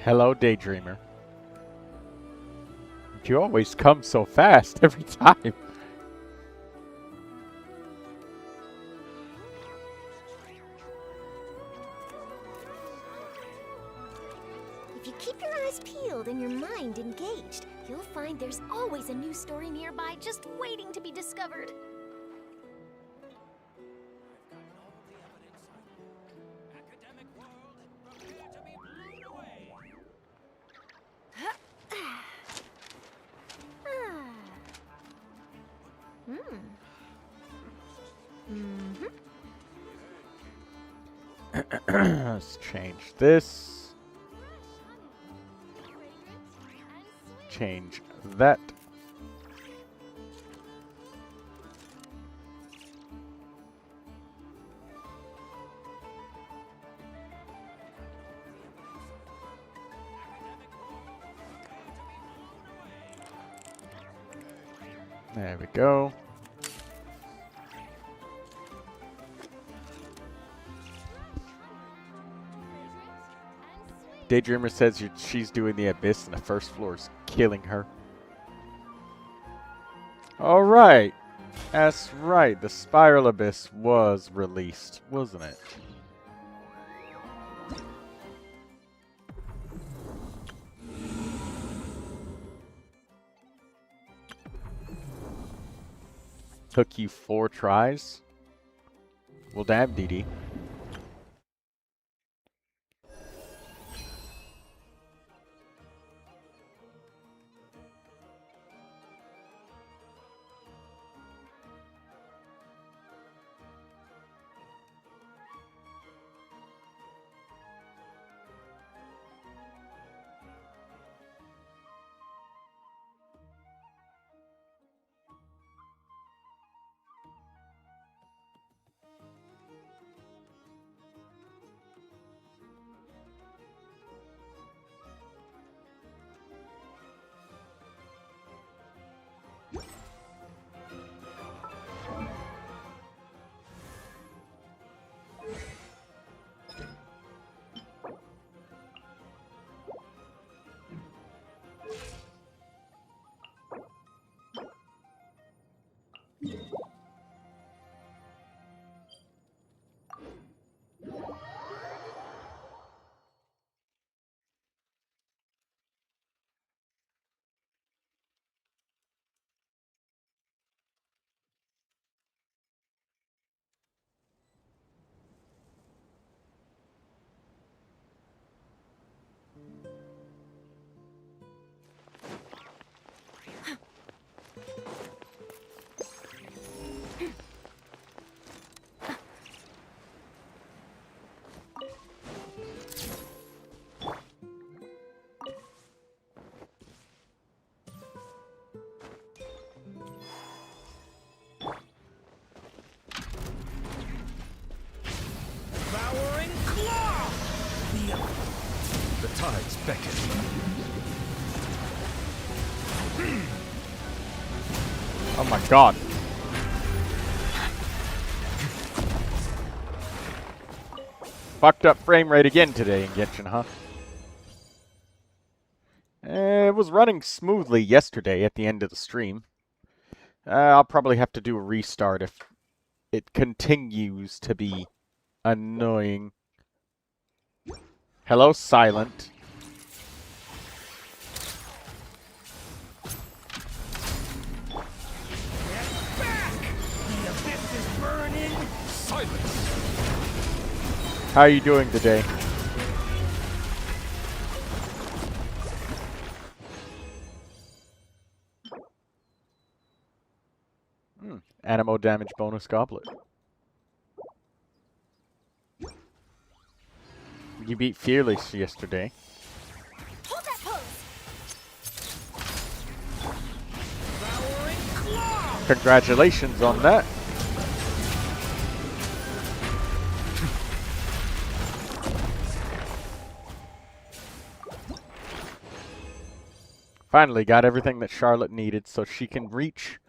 Hello, Daydreamer. You always come so fast every time. If you keep your eyes peeled and your mind engaged, you'll find there's always a new story nearby just waiting to be discovered. Let's change this. Change that. There we go. Daydreamer says she's doing the abyss and the first floor is killing her. Alright. That's right. The Spiral Abyss was released, wasn't it? Took you 4 tries? Well, damn, DD. The tides beckon. Oh my god. Fucked up frame rate again today in Genshin, huh? It was running smoothly yesterday at the end of the stream. I'll probably have to do a restart if it continues to be annoying. Hello, Silent. Get back! The abyss is burning! Silence! How are you doing today? Animo damage bonus goblet. You beat Fearless yesterday. Hold that pose. Congratulations on that. Finally got everything that Charlotte needed so she can reach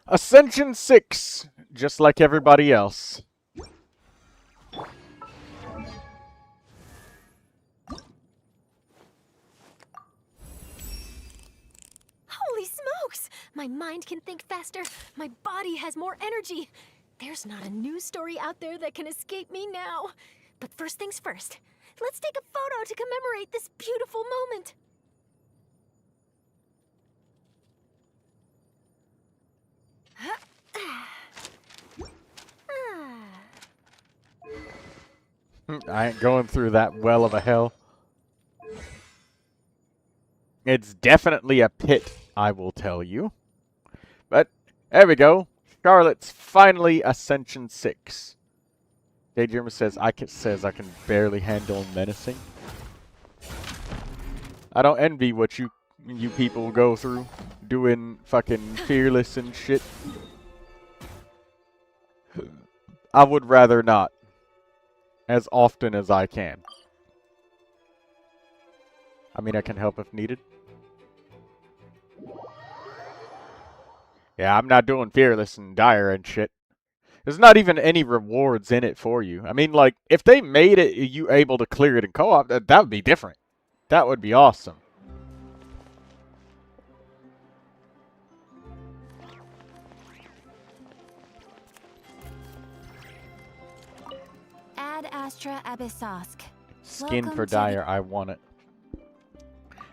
Ascension 6, just like everybody else. My mind can think faster. My body has more energy. There's not a news story out there that can escape me now. But first things first, let's take a photo to commemorate this beautiful moment. I ain't going through that well of a hell. It's definitely a pit, I will tell you. But, there we go. Charlotte's finally Ascension 6. Daydreamer says I can barely handle menacing. I don't envy what you people go through. Doing fucking fearless and shit. I would rather not. As often as I can. I mean, I can help if needed. Yeah, I'm not doing fearless and dire and shit. There's not even any rewards in it for you. I mean, like, if they made it you able to clear it in co-op, that would be different. That would be awesome. Ad Astra Abyssosk. Skin Welcome for to dire, I want it.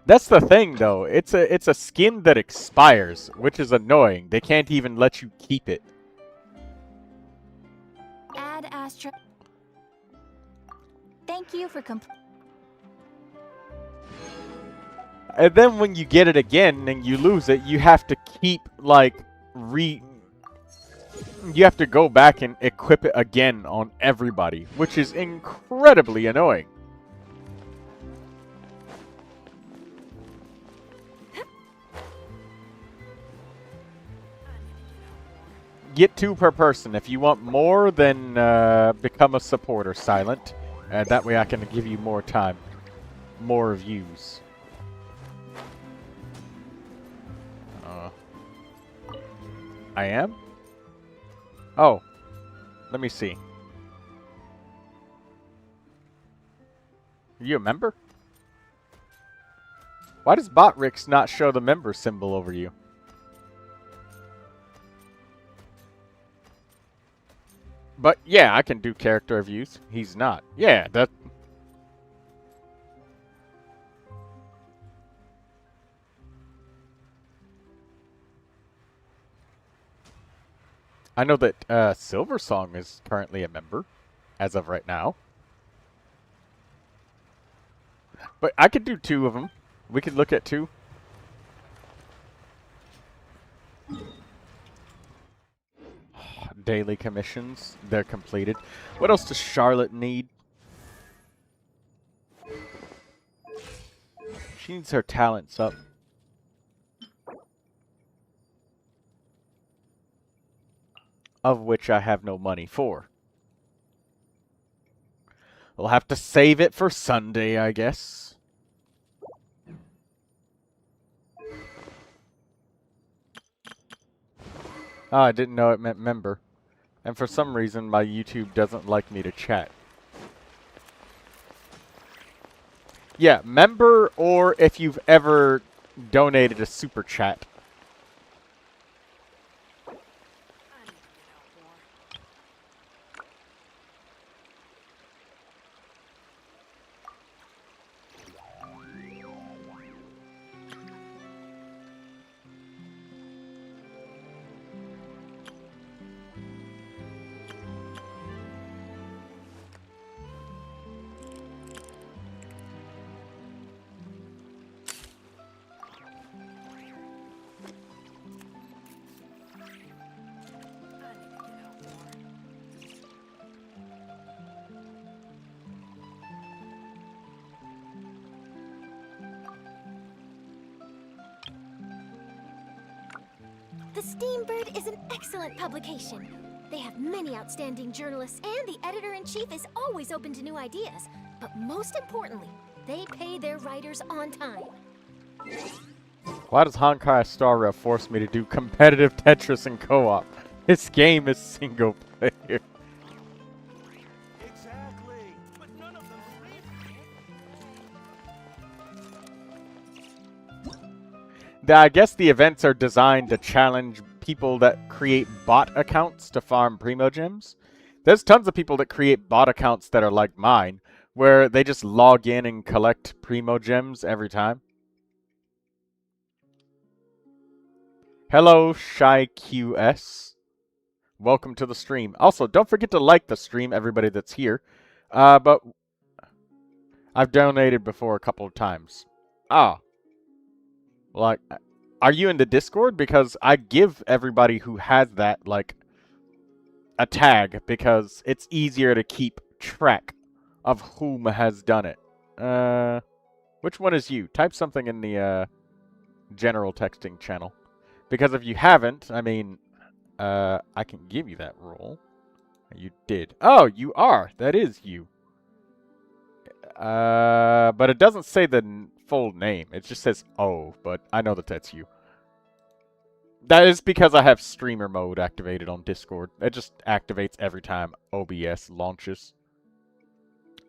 That's the thing, though. It's a skin that expires, which is annoying. They can't even let you keep it. Ad Astra. Thank you for And then when you get it again and you lose it, you have to keep, like, you have to go back and equip it again on everybody, which is incredibly annoying. Get 2 per person. If you want more, then become a supporter, Silent. That way I can give you more time. More views. I am? Oh. Let me see. Are you a member? Why does Botrix not show the member symbol over you? But yeah, I can do character reviews. He's not. Yeah, that... I know that Silversong is currently a member, as of right now. But I could do 2 of them. We could look at 2. Daily commissions, they're completed. What else does Charlotte need? She needs her talents up. Of which I have no money for. We'll have to save it for Sunday, I guess. Oh, I didn't know it meant member. And for some reason, my YouTube doesn't like me to chat. Yeah, member, or if you've ever donated a super chat. The Steambird is an excellent publication. They have many outstanding journalists, and the editor-in-chief is always open to new ideas. But most importantly, they pay their writers on time. Why does Honkai Star Rail force me to do competitive Tetris and co-op? This game is single player. Exactly. But none of them are I guess the events are designed to challenge people that create bot accounts to farm Primogems. There's tons of people that create bot accounts that are like mine, where they just log in and collect Primogems every time. Hello, ShyQS. Welcome to the stream. Also, don't forget to like the stream, everybody that's here. But I've donated before a couple of times. Ah. Like, are you in the Discord? Because I give everybody who has that, like, a tag, because it's easier to keep track of whom has done it. Which one is you? Type something in the, general texting channel. Because if you haven't, I mean, I can give you that role. You did. Oh, you are. That is you. But it doesn't say the full name. It just says O, but I know that that's you. That is because I have streamer mode activated on Discord. It just activates every time OBS launches.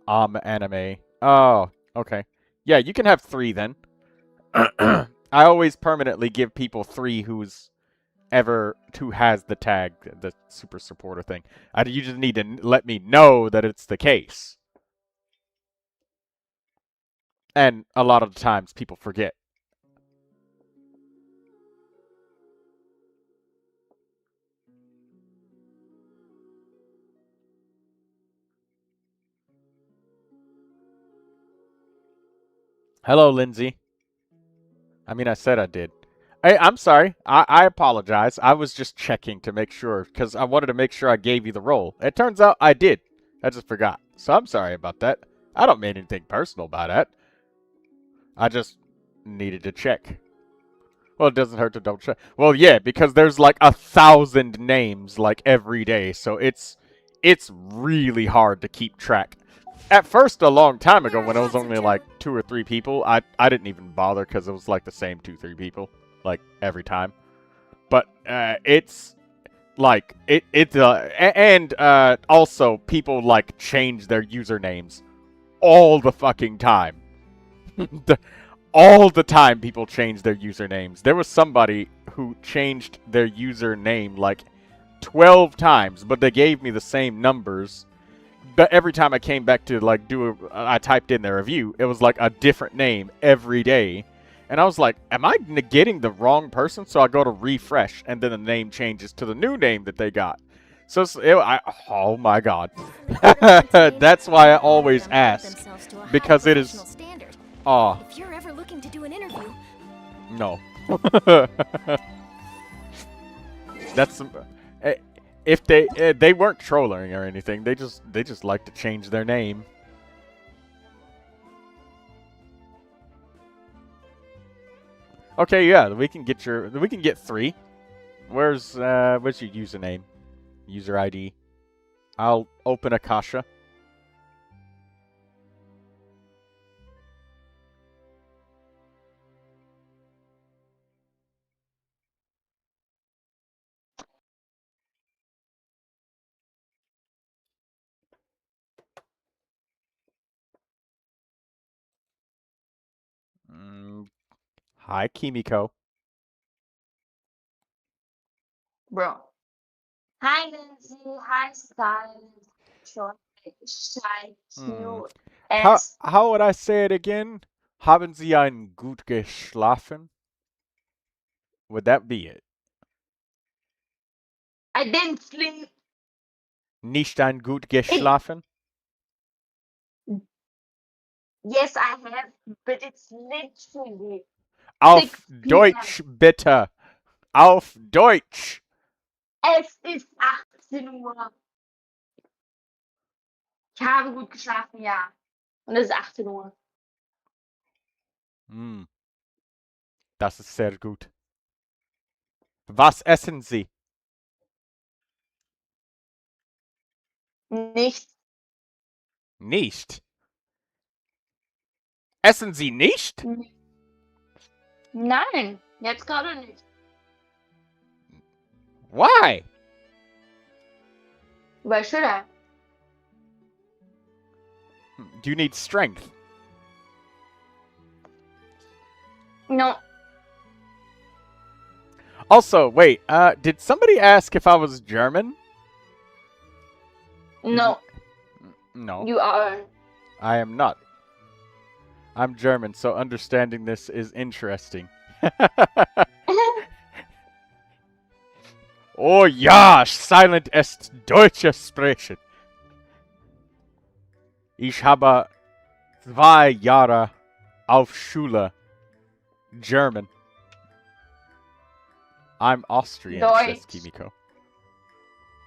Anime. Oh, okay. Yeah, you can have 3 then. I always permanently give people 3 who has the tag, the super supporter thing. You just need to let me know that it's the case. And a lot of the times people forget. Hello, Lindsay. I mean, I said I did. Hey, I'm sorry. I apologize. I was just checking to make sure, because I wanted to make sure I gave you the role. It turns out I did. I just forgot. So I'm sorry about that. I don't mean anything personal by that. I just needed to check. Well, it doesn't hurt to double check. Well, yeah, because there's like 1,000 names like every day, so it's really hard to keep track. At first, a long time ago, when it was only like 2 or 3 people, I didn't even bother because it was like the same 2-3 people, like every time. But it's like and also people like change their usernames all the fucking time. All the time people change their usernames. There was somebody who changed their username like 12 times, but they gave me the same numbers. But every time I came back to like I typed in their review, it was like a different name every day. And I was like, am I getting the wrong person? So I go to refresh, and then the name changes to the new name that they got. So oh my god. That's why I always ask. Because it is... Aw. If you're ever looking to do an interview... No. That's some... If they weren't trolling or anything, they just like to change their name. Okay, yeah, we can get 3. What's your username? User ID. I'll open Akasha. Hi, Kimiko. Bro. Hi, Lindsay. Hi, Silent. Shy, Q, S. How would I say it again? Haben Sie ein gut geschlafen? Would that be it? I didn't sleep. Nicht ein gut geschlafen? Yes, I have, but it's literally Auf 6 p.m. Deutsch, bitte. Auf Deutsch. Es ist 18 Uhr. Ich habe gut geschlafen, ja. Und es ist 18 Uhr. Das ist sehr gut. Was essen Sie? Nichts. Nicht. Essen Sie nicht? Nein, jetzt gerade nicht. Why? Why should I? Do you need strength? No. Also, wait, did somebody ask if I was German? No, No, you are. I am not. I'm German, so understanding this is interesting. Oh ja, silent est deutsche Sprechen. Ich habe 2 Jahre auf Schule German. I'm Austrian, says Deutsch. Kimiko.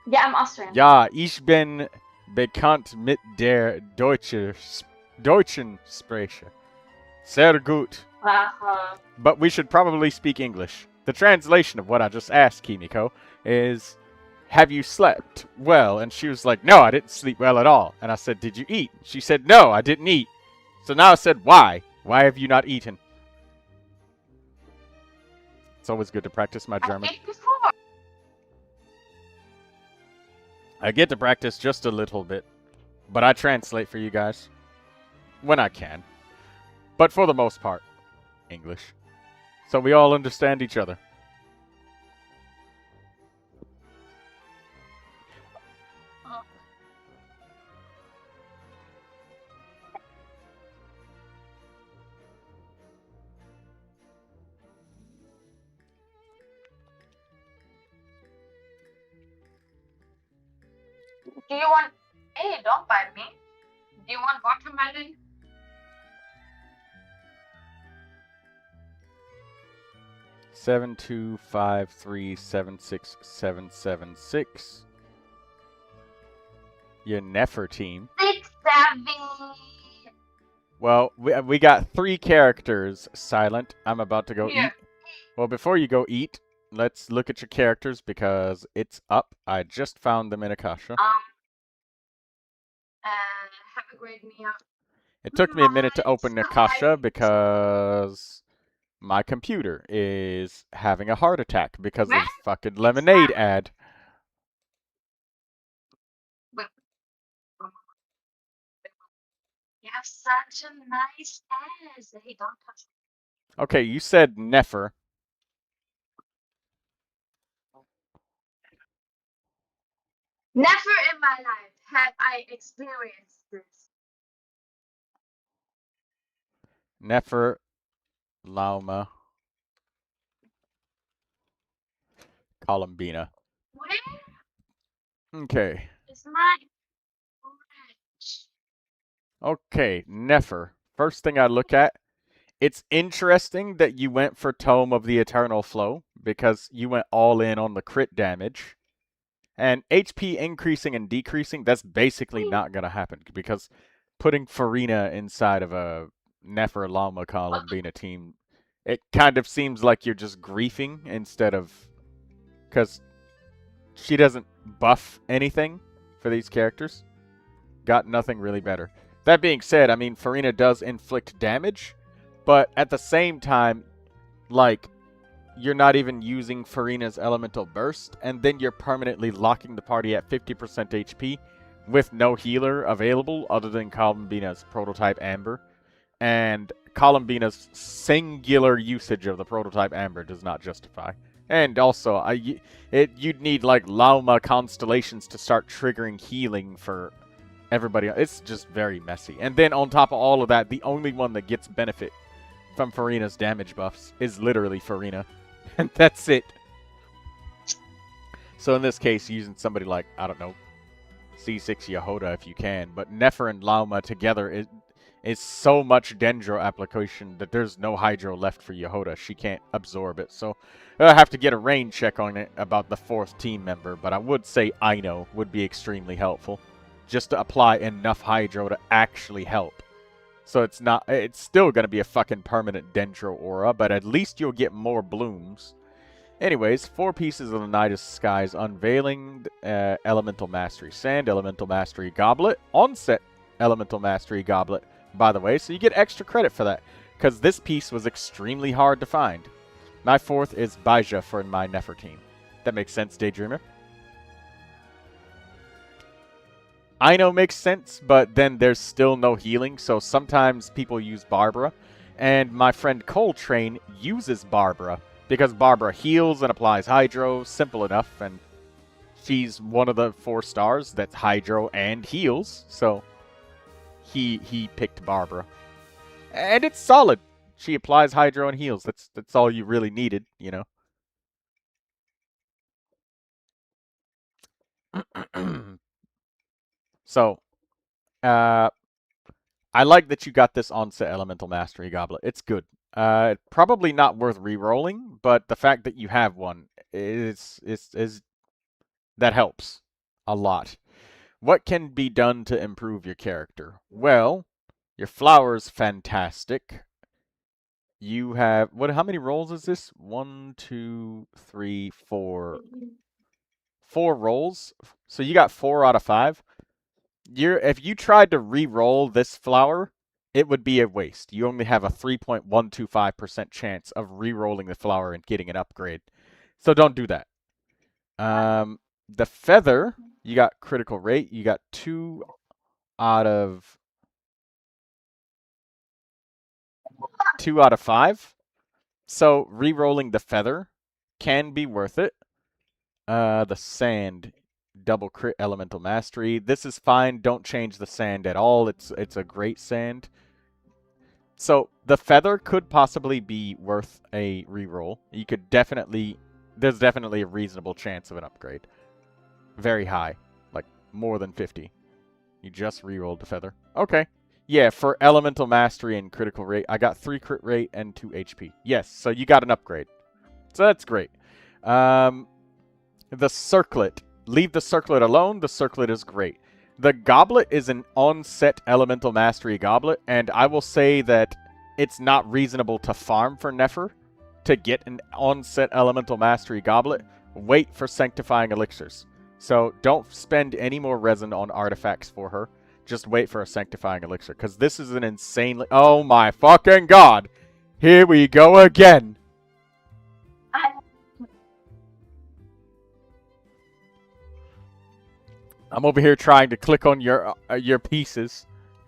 Yeah, I'm Austrian. Ja, ich bin bekannt mit der deutschen Sprache. Sehr gut. But we should probably speak English. The translation of what I just asked Kimiko is, have you slept well? And she was like, no, I didn't sleep well at all. And I said, did you eat? She said, no, I didn't eat. So now I said, why? Why have you not eaten? It's always good to practice my German. I ate before. I get to practice just a little bit, but I translate for you guys when I can. But for the most part, English. So we all understand each other. Do you want... Hey, don't bite me. Do you want watermelon? Seven 2537776. Your Nefer team. 6, 7. Well, we got 3 characters, Silent. I'm about to go Here. eat. Well, before you go eat, let's look at your characters because it's up. I just found them in Akasha. Have a great meal. It took me a minute to open Akasha because my computer is having a heart attack because of fucking lemonade ad. You have such a nice ass. Hey, don't touch me. Okay, you said Nefer. Never in my life have I experienced this. Nefer, Lauma, Columbina. Where Okay. is my orange? Okay, Nefer. First thing I look at, it's interesting that you went for Tome of the Eternal Flow because you went all in on the crit damage. And HP increasing and decreasing, that's basically not going to happen because putting Farina inside of a Nefer Lauma Columbina team, it kind of seems like you're just griefing instead of... Because she doesn't buff anything for these characters. Got nothing really better. That being said, I mean, Farina does inflict damage, but at the same time, like, you're not even using Farina's Elemental Burst, and then you're permanently locking the party at 50% HP with no healer available other than Columbina's Prototype Amber. And Columbina's singular usage of the Prototype Amber does not justify. And also, you'd need, like, Lauma Constellations to start triggering healing for everybody. It's just very messy. And then on top of all of that, the only one that gets benefit from Farina's damage buffs is literally Farina. And that's it. So in this case, using somebody like, I don't know, C6 Yehoda if you can. But Nefer and Lauma together is so much Dendro application that there's no Hydro left for Yehoda. She can't absorb it. So I have to get a rain check on it about the 4th team member. But I would say Aino would be extremely helpful. Just to apply enough Hydro to actually help. So it's still going to be a fucking permanent Dendro aura, but at least you'll get more blooms. Anyways, 4 pieces of the Night Skies Unveiling, Elemental Mastery Sand, Elemental Mastery Goblet, Onset Elemental Mastery Goblet, by the way, so you get extra credit for that, because this piece was extremely hard to find. My 4th is Baija for my Nefer team. That makes sense, Daydreamer? I know makes sense, but then there's still no healing, so sometimes people use Barbara. And my friend Coltrane uses Barbara Because Barbara heals and applies Hydro, simple enough, and she's one of the 4 stars that's Hydro and heals, so he picked Barbara. And it's solid. She applies Hydro and heals. That's all you really needed, you know. So, I like that you got this onset Elemental Mastery Goblet. It's good. Probably not worth re-rolling, but the fact that you have one is that helps a lot. What can be done to improve your character? Well, your flower's fantastic. You have how many rolls is this? 1, 2, 3, 4. 4 rolls. So you got 4 out of 5. If you tried to re-roll this flower, it would be a waste. You only have a 3.125% chance of re-rolling the flower and getting an upgrade. So don't do that. The feather, you got critical rate. You got 2 out of 5. So re-rolling the feather can be worth it. The sand, double crit elemental mastery. This is fine. Don't change the sand at all. It's a great sand. So the feather could possibly be worth a reroll. You could there's definitely a reasonable chance of an upgrade. Very high, like more than 50. You just rerolled the feather. Okay. Yeah, for elemental mastery and critical rate, I got 3 crit rate and 2 HP. Yes, so you got an upgrade. So that's great. The circlet. Leave the circlet alone. The circlet is great. The goblet is an on-set elemental mastery goblet, and I will say that it's not reasonable to farm for Nefer to get an on-set elemental mastery goblet. Wait for sanctifying elixirs. So don't spend any more resin on artifacts for her. Just wait for a sanctifying elixir, because this is an insanely... Oh my fucking god! Here we go again! I'm over here trying to click on your pieces.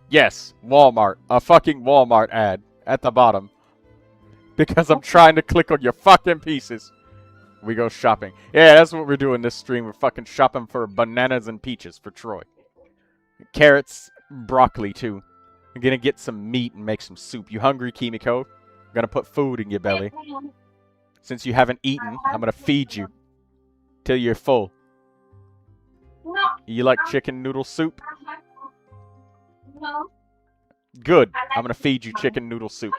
Yes, Walmart. A fucking Walmart ad at the bottom. Because I'm trying to click on your fucking pieces. We go shopping. Yeah, that's what we're doing this stream. We're fucking shopping for bananas and peaches for Troy. Carrots, broccoli too. I'm gonna get some meat and make some soup. You hungry, Kimiko? I'm gonna put food in your belly. Since you haven't eaten, I'm gonna feed you. Till you're full. You like chicken noodle soup? No. Good. I'm gonna feed you chicken noodle soup.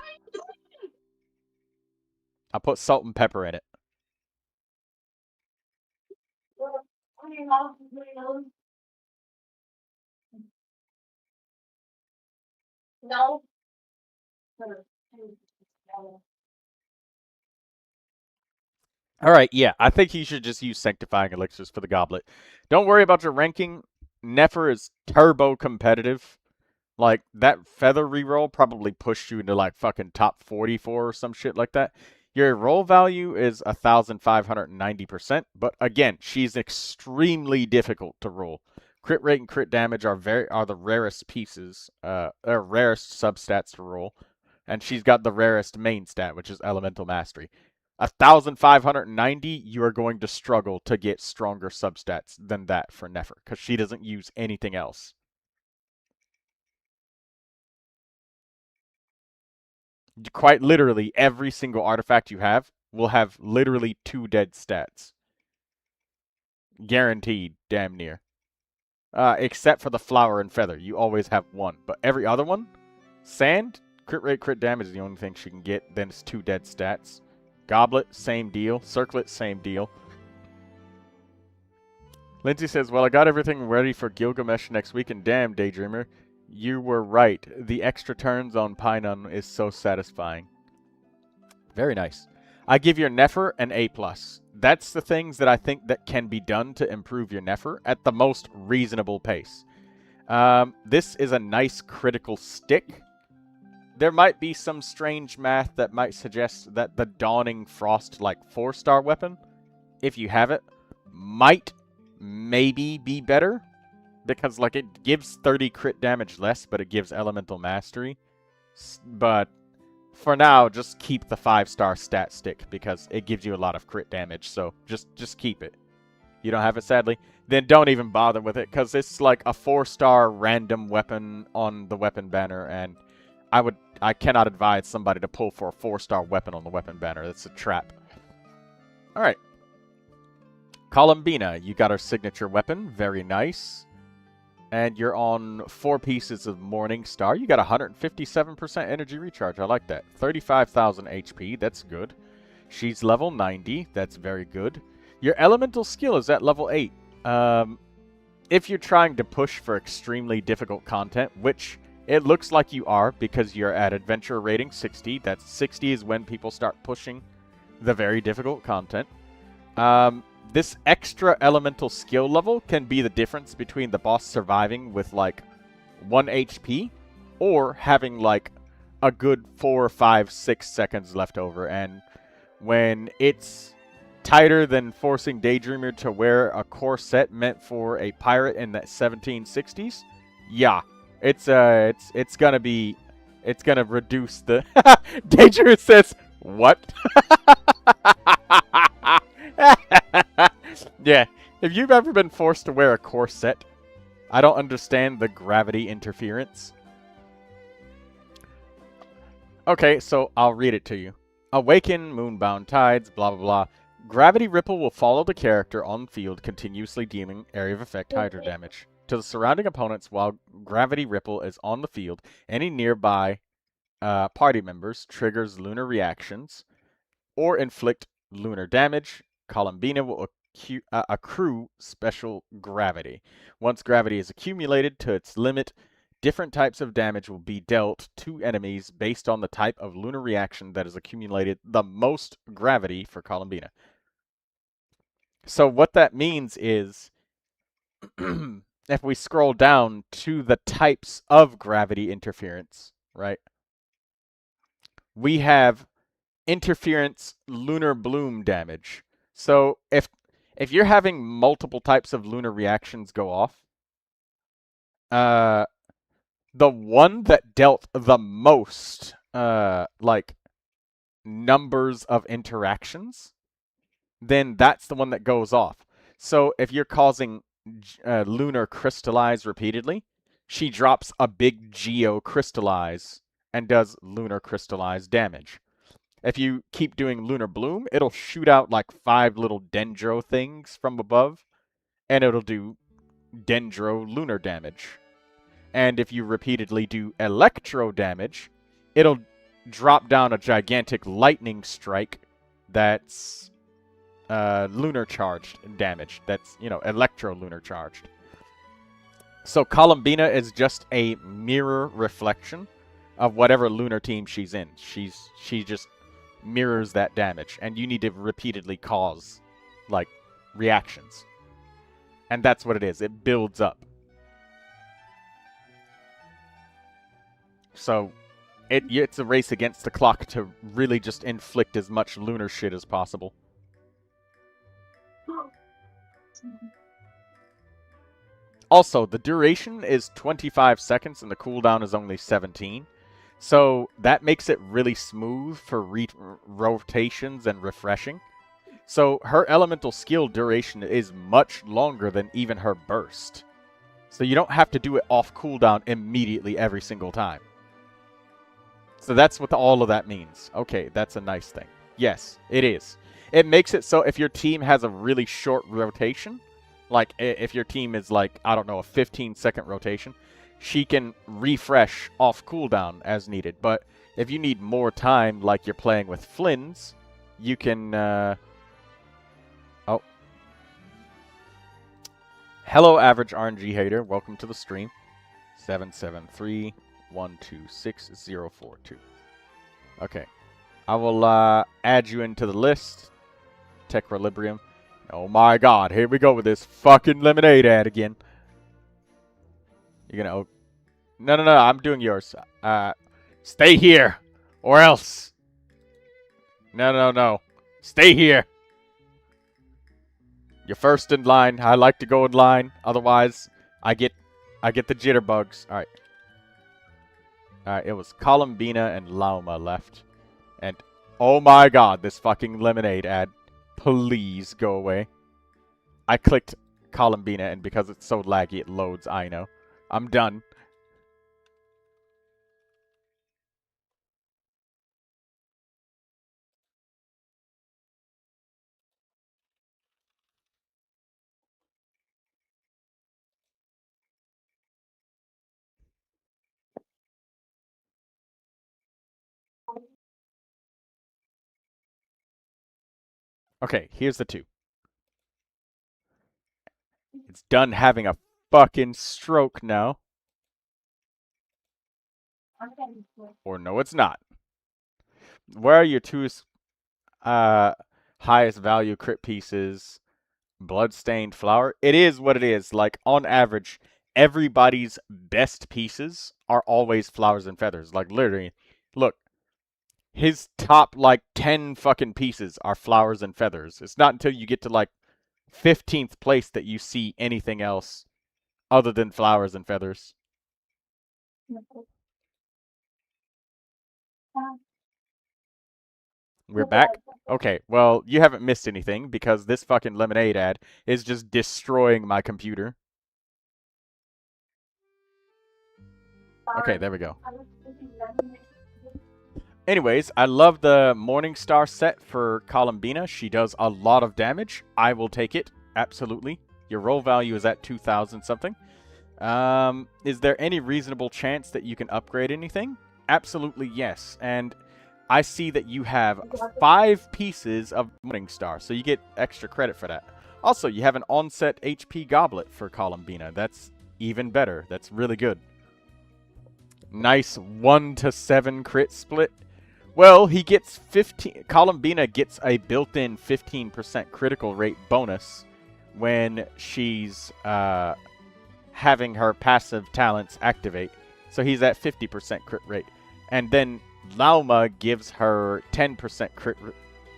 I'll put salt and pepper in it. No. Alright, yeah. I think you should just use Sanctifying Elixirs for the goblet. Don't worry about your ranking. Nefer is turbo competitive. Like, that feather reroll probably pushed you into, like, fucking top 44 or some shit like that. Your roll value is 1,590%, but again, she's extremely difficult to roll. Crit rate and crit damage are the rarest pieces, rarest substats to roll, and she's got the rarest main stat, which is Elemental Mastery. 1,590, you are going to struggle to get stronger substats than that for Nefer, because she doesn't use anything else. Quite literally, every single artifact you have will have literally 2 dead stats. Guaranteed, damn near. Except for the flower and feather. You always have 1. But every other one, sand, crit rate, crit damage is the only thing she can get. Then it's 2 dead stats. Goblet, same deal. Circlet, same deal. Lindsay says, well, I got everything ready for Gilgamesh next week, and damn, Daydreamer, you were right. The extra turns on Pinon is so satisfying. Very nice. I give your Nefer an A+. That's the things that I think that can be done to improve your Nefer at the most reasonable pace. This is a nice critical stick. There might be some strange math that might suggest that the Dawning Frost, like, 4-star weapon, if you have it, might maybe be better. Because, like, it gives 30 crit damage less, but it gives elemental mastery. But for now, just keep the 5-star stat stick because it gives you a lot of crit damage. So just keep it. You don't have it, sadly? Then don't even bother with it because it's like a 4-star random weapon on the weapon banner, and I cannot advise somebody to pull for a 4-star weapon on the weapon banner. That's a trap. All right. Columbina, you got our signature weapon. Very nice. And you're on 4 pieces of Morning Star. You got 157% energy recharge. I like that. 35,000 HP. That's good. She's level 90. That's very good. Your elemental skill is at level 8. If you're trying to push for extremely difficult content, which it looks like you are because you're at adventure rating 60. That's 60 is when people start pushing the very difficult content. This extra elemental skill level can be the difference between the boss surviving with like 1 HP or having like a good 4, 5, 6 seconds left over. And when it's tighter than forcing Daydreamer to wear a corset meant for a pirate in the 1760s, yeah, it's gonna reduce the Daydreamer says what? Yeah, if you've ever been forced to wear a corset, I don't understand the gravity interference. Okay, so I'll read it to you. Awaken, moonbound tides, blah blah blah. Gravity ripple will follow the character on field, continuously dealing area of effect hydro damage to the surrounding opponents while gravity ripple is on the field. Any nearby party members triggers lunar reactions or inflict lunar damage. Columbina will accrue special gravity. Once gravity is accumulated to its limit, different types of damage will be dealt to enemies based on the type of lunar reaction that has accumulated the most gravity for Columbina. So what that means is, if we scroll down to the types of gravity interference, right? We have interference lunar bloom damage. So if you're having multiple types of lunar reactions go off, the one that dealt the most like numbers of interactions, then that's the one that goes off. So if you're causing lunar crystallize repeatedly, she drops a big geo crystallize and does lunar crystallize damage. If you keep doing lunar bloom, it'll shoot out like 5 little dendro things from above, and it'll do dendro lunar damage. And if you repeatedly do electro damage, it'll drop down a gigantic lightning strike that's lunar charged damage. That's, you know, electro lunar charged. So Columbina is just a mirror reflection of whatever lunar team she's in. She just mirrors that damage, and you need to repeatedly cause like reactions. And that's what it is. It builds up. So it's a race against the clock to really just inflict as much lunar shit as possible. Also, the duration is 25 seconds and the cooldown is only 17. So that makes it really smooth for rotations and refreshing. So her elemental skill duration is much longer than even her burst. So you don't have to do it off cooldown immediately every single time. So that's what all of that means. Okay, that's a nice thing. Yes, it is. It makes it so if your team has a really short rotation, like if your team is like, I don't know, a 15-second rotation, she can refresh off cooldown as needed. But if you need more time, like you're playing with Flynn's, you can... Oh. Hello, average RNG hater. Welcome to the stream. 773126042. Okay. I will add you into the list. Techrolibrium. Oh my god, here we go with this fucking lemonade ad again. You're gonna... Oh, no, I'm doing yours. Stay here, or else. No. Stay here. You're first in line. I like to go in line. Otherwise, I get the jitterbugs. Alright. Alright, it was Columbina and Lauma left. And oh my god, this fucking lemonade ad. Please go away. I clicked Columbina, and because it's so laggy, it loads. I know. I'm done. Okay, here's the 2. It's done having a fucking stroke now. Or no, it's not. Where are your 2 highest value crit pieces? Bloodstained flower. It is what it is. Like, on average, everybody's best pieces are always flowers and feathers. Like, literally, look. His top, like, 10 fucking pieces are flowers and feathers. It's not until you get to, like, 15th place that you see anything else other than flowers and feathers. We're back? Okay, well, you haven't missed anything because this fucking lemonade ad is just destroying my computer. Okay, there we go. Anyways, I love the Morningstar set for Columbina. She does a lot of damage. I will take it. Absolutely. Your roll value is at 2,000 something. Is there any reasonable chance that you can upgrade anything? Absolutely yes. And I see that you have 5 pieces of Morningstar, so you get extra credit for that. Also, you have an onset HP goblet for Columbina. That's even better. That's really good. Nice 1 to 7 crit split. Well, he gets 15. Columbina gets a built-in 15% critical rate bonus when she's having her passive talents activate. So he's at 50% crit rate. And then Lauma gives her 10%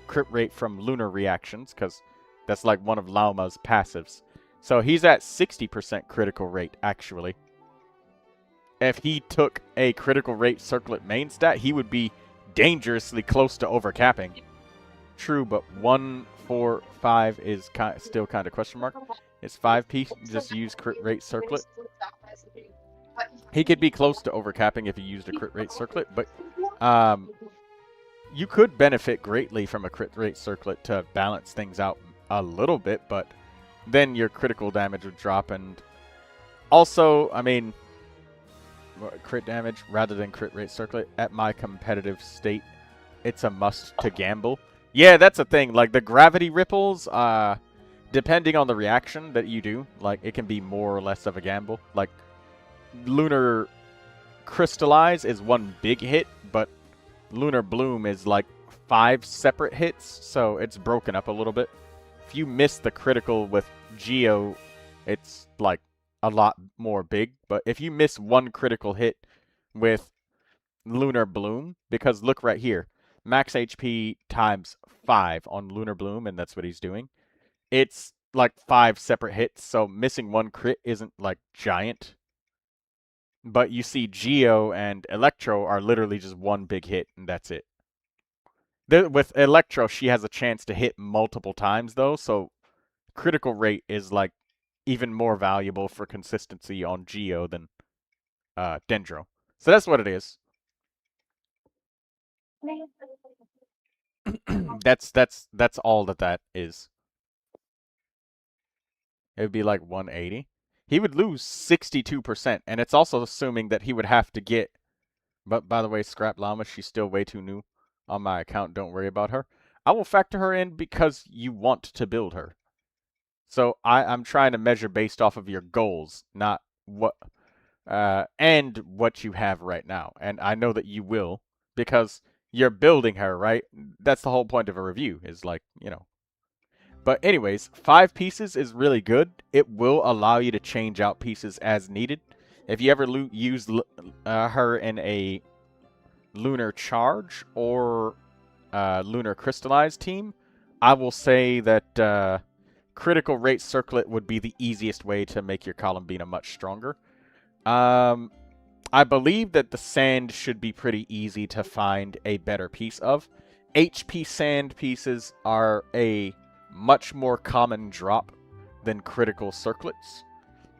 crit rate from lunar reactions, because that's like one of Lauma's passives. So he's at 60% critical rate, actually. If he took a critical rate circlet main stat, he would be dangerously close to overcapping. True, but 1, 4, 5 is still kind of question mark. It's 5 piece. Just use crit rate circlet. He could be close to overcapping if he used a crit rate circlet, but you could benefit greatly from a crit rate circlet to balance things out a little bit, but then your critical damage would drop, and also, I mean, crit damage rather than crit rate circlet at my competitive state, it's a must to gamble. Yeah, that's a thing. Like, the gravity ripples, depending on the reaction that you do, like, it can be more or less of a gamble. Like, lunar crystallize is 1 big hit, but lunar bloom is like 5 separate hits, so it's broken up a little bit. If you miss the critical with Geo, it's like a lot more big, but if you miss 1 critical hit with lunar bloom, because look right here, max HP times 5 on lunar bloom, and that's what he's doing, it's like 5 separate hits, so missing 1 crit isn't like giant. But you see Geo and Electro are literally just 1 big hit, and that's it. With Electro, she has a chance to hit multiple times, though, so critical rate is like even more valuable for consistency on Geo than Dendro. So that's what it is. that's all that is. It would be like 180. He would lose 62%, and it's also assuming that he would have to get... But by the way, Scrap Llama, she's still way too new on my account. Don't worry about her. I will factor her in because you want to build her. So I'm trying to measure based off of your goals, not what... and what you have right now. And I know that you will, because you're building her, right? That's the whole point of a review, is like, you know. But anyways, 5 pieces is really good. It will allow you to change out pieces as needed. If you ever use her in a lunar charge or lunar crystallized team, I will say that critical rate circlet would be the easiest way to make your Columbina much stronger. I believe that the sand should be pretty easy to find a better piece of. HP sand pieces are a much more common drop than critical circlets.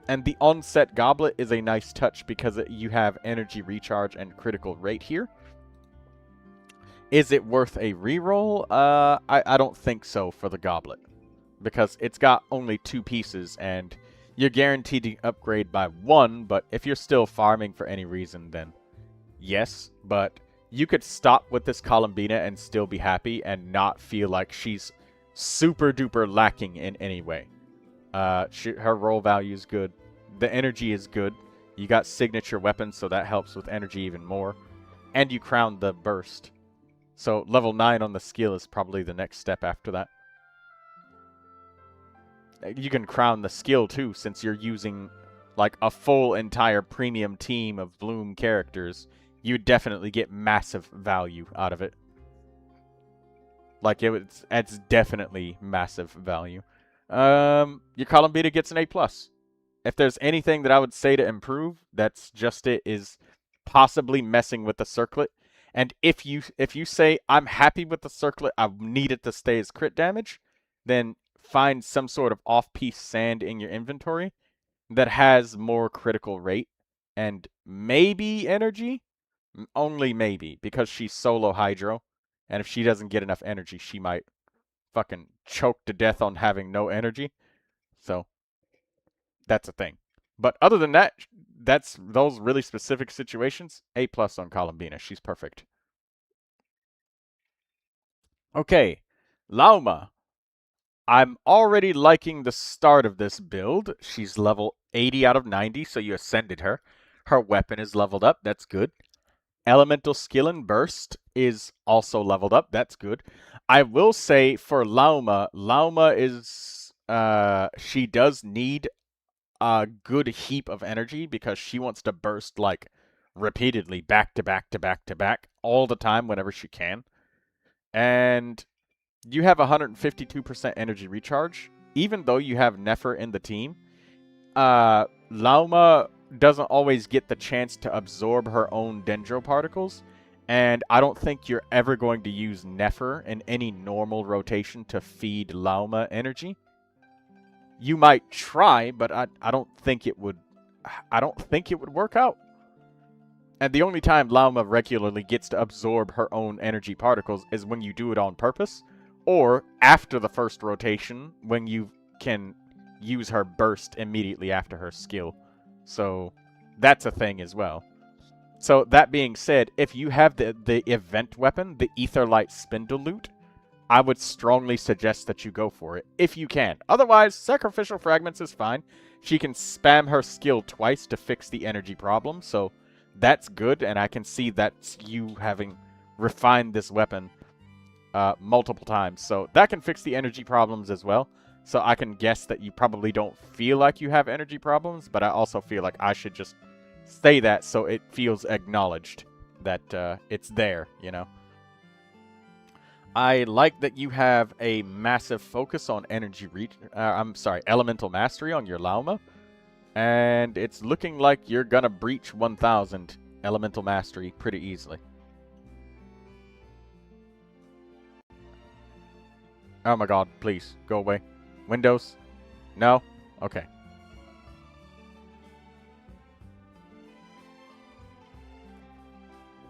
And the onset goblet is a nice touch because you have energy recharge and critical rate here. Is it worth a reroll? I don't think so for the goblet. Because it's got only 2 pieces and you're guaranteed to upgrade by 1, but if you're still farming for any reason, then yes. But you could stop with this Columbina and still be happy and not feel like she's super duper lacking in any way. Her roll value is good. The energy is good. You got signature weapons, so that helps with energy even more. And you crown the burst. So level 9 on the skill is probably the next step after that. You can crown the skill too, since you're using like a full entire premium team of Bloom characters. You definitely get massive value out of it. Like it's definitely massive value. Your Columbina gets an A+. If there's anything that I would say to improve, that's just it, is possibly messing with the circlet. And if you say, I'm happy with the circlet, I need it to stay as crit damage, then find some sort of off-piece sand in your inventory that has more critical rate and maybe energy. Only maybe, because she's solo hydro. And if she doesn't get enough energy, she might fucking choke to death on having no energy. So that's a thing. But other than that, that's those really specific situations. A+ on Columbina. She's perfect. Okay, Lauma. I'm already liking the start of this build. She's level 80 out of 90, so you ascended her. Her weapon is leveled up. That's good. Elemental skill and burst is also leveled up. That's good. I will say for Lauma is... she does need a good heap of energy because she wants to burst like repeatedly back to back to back to back all the time whenever she can. And you have 152% energy recharge. Even though you have Nefer in the team, Lauma doesn't always get the chance to absorb her own dendro particles. And I don't think you're ever going to use Nefer in any normal rotation to feed Lauma energy. You might try, but I don't think it would. I don't think it would work out. And the only time Lauma regularly gets to absorb her own energy particles is when you do it on purpose, or after the first rotation when you can use her burst immediately after her skill. So that's a thing as well. So that being said, if you have the event weapon, the Aetherlight Spindle Loot, I would strongly suggest that you go for it, if you can. Otherwise, Sacrificial Fragments is fine. She can spam her skill twice to fix the energy problem, so that's good, and I can see that's you having refined this weapon multiple times. So that can fix the energy problems as well. So I can guess that you probably don't feel like you have energy problems, but I also feel like I should just say that so it feels acknowledged that it's there, you know. I like that you have a massive focus on elemental mastery on your Lauma. And it's looking like you're gonna breach 1000 elemental mastery pretty easily. Oh my god, please, go away. Windows? No? Okay.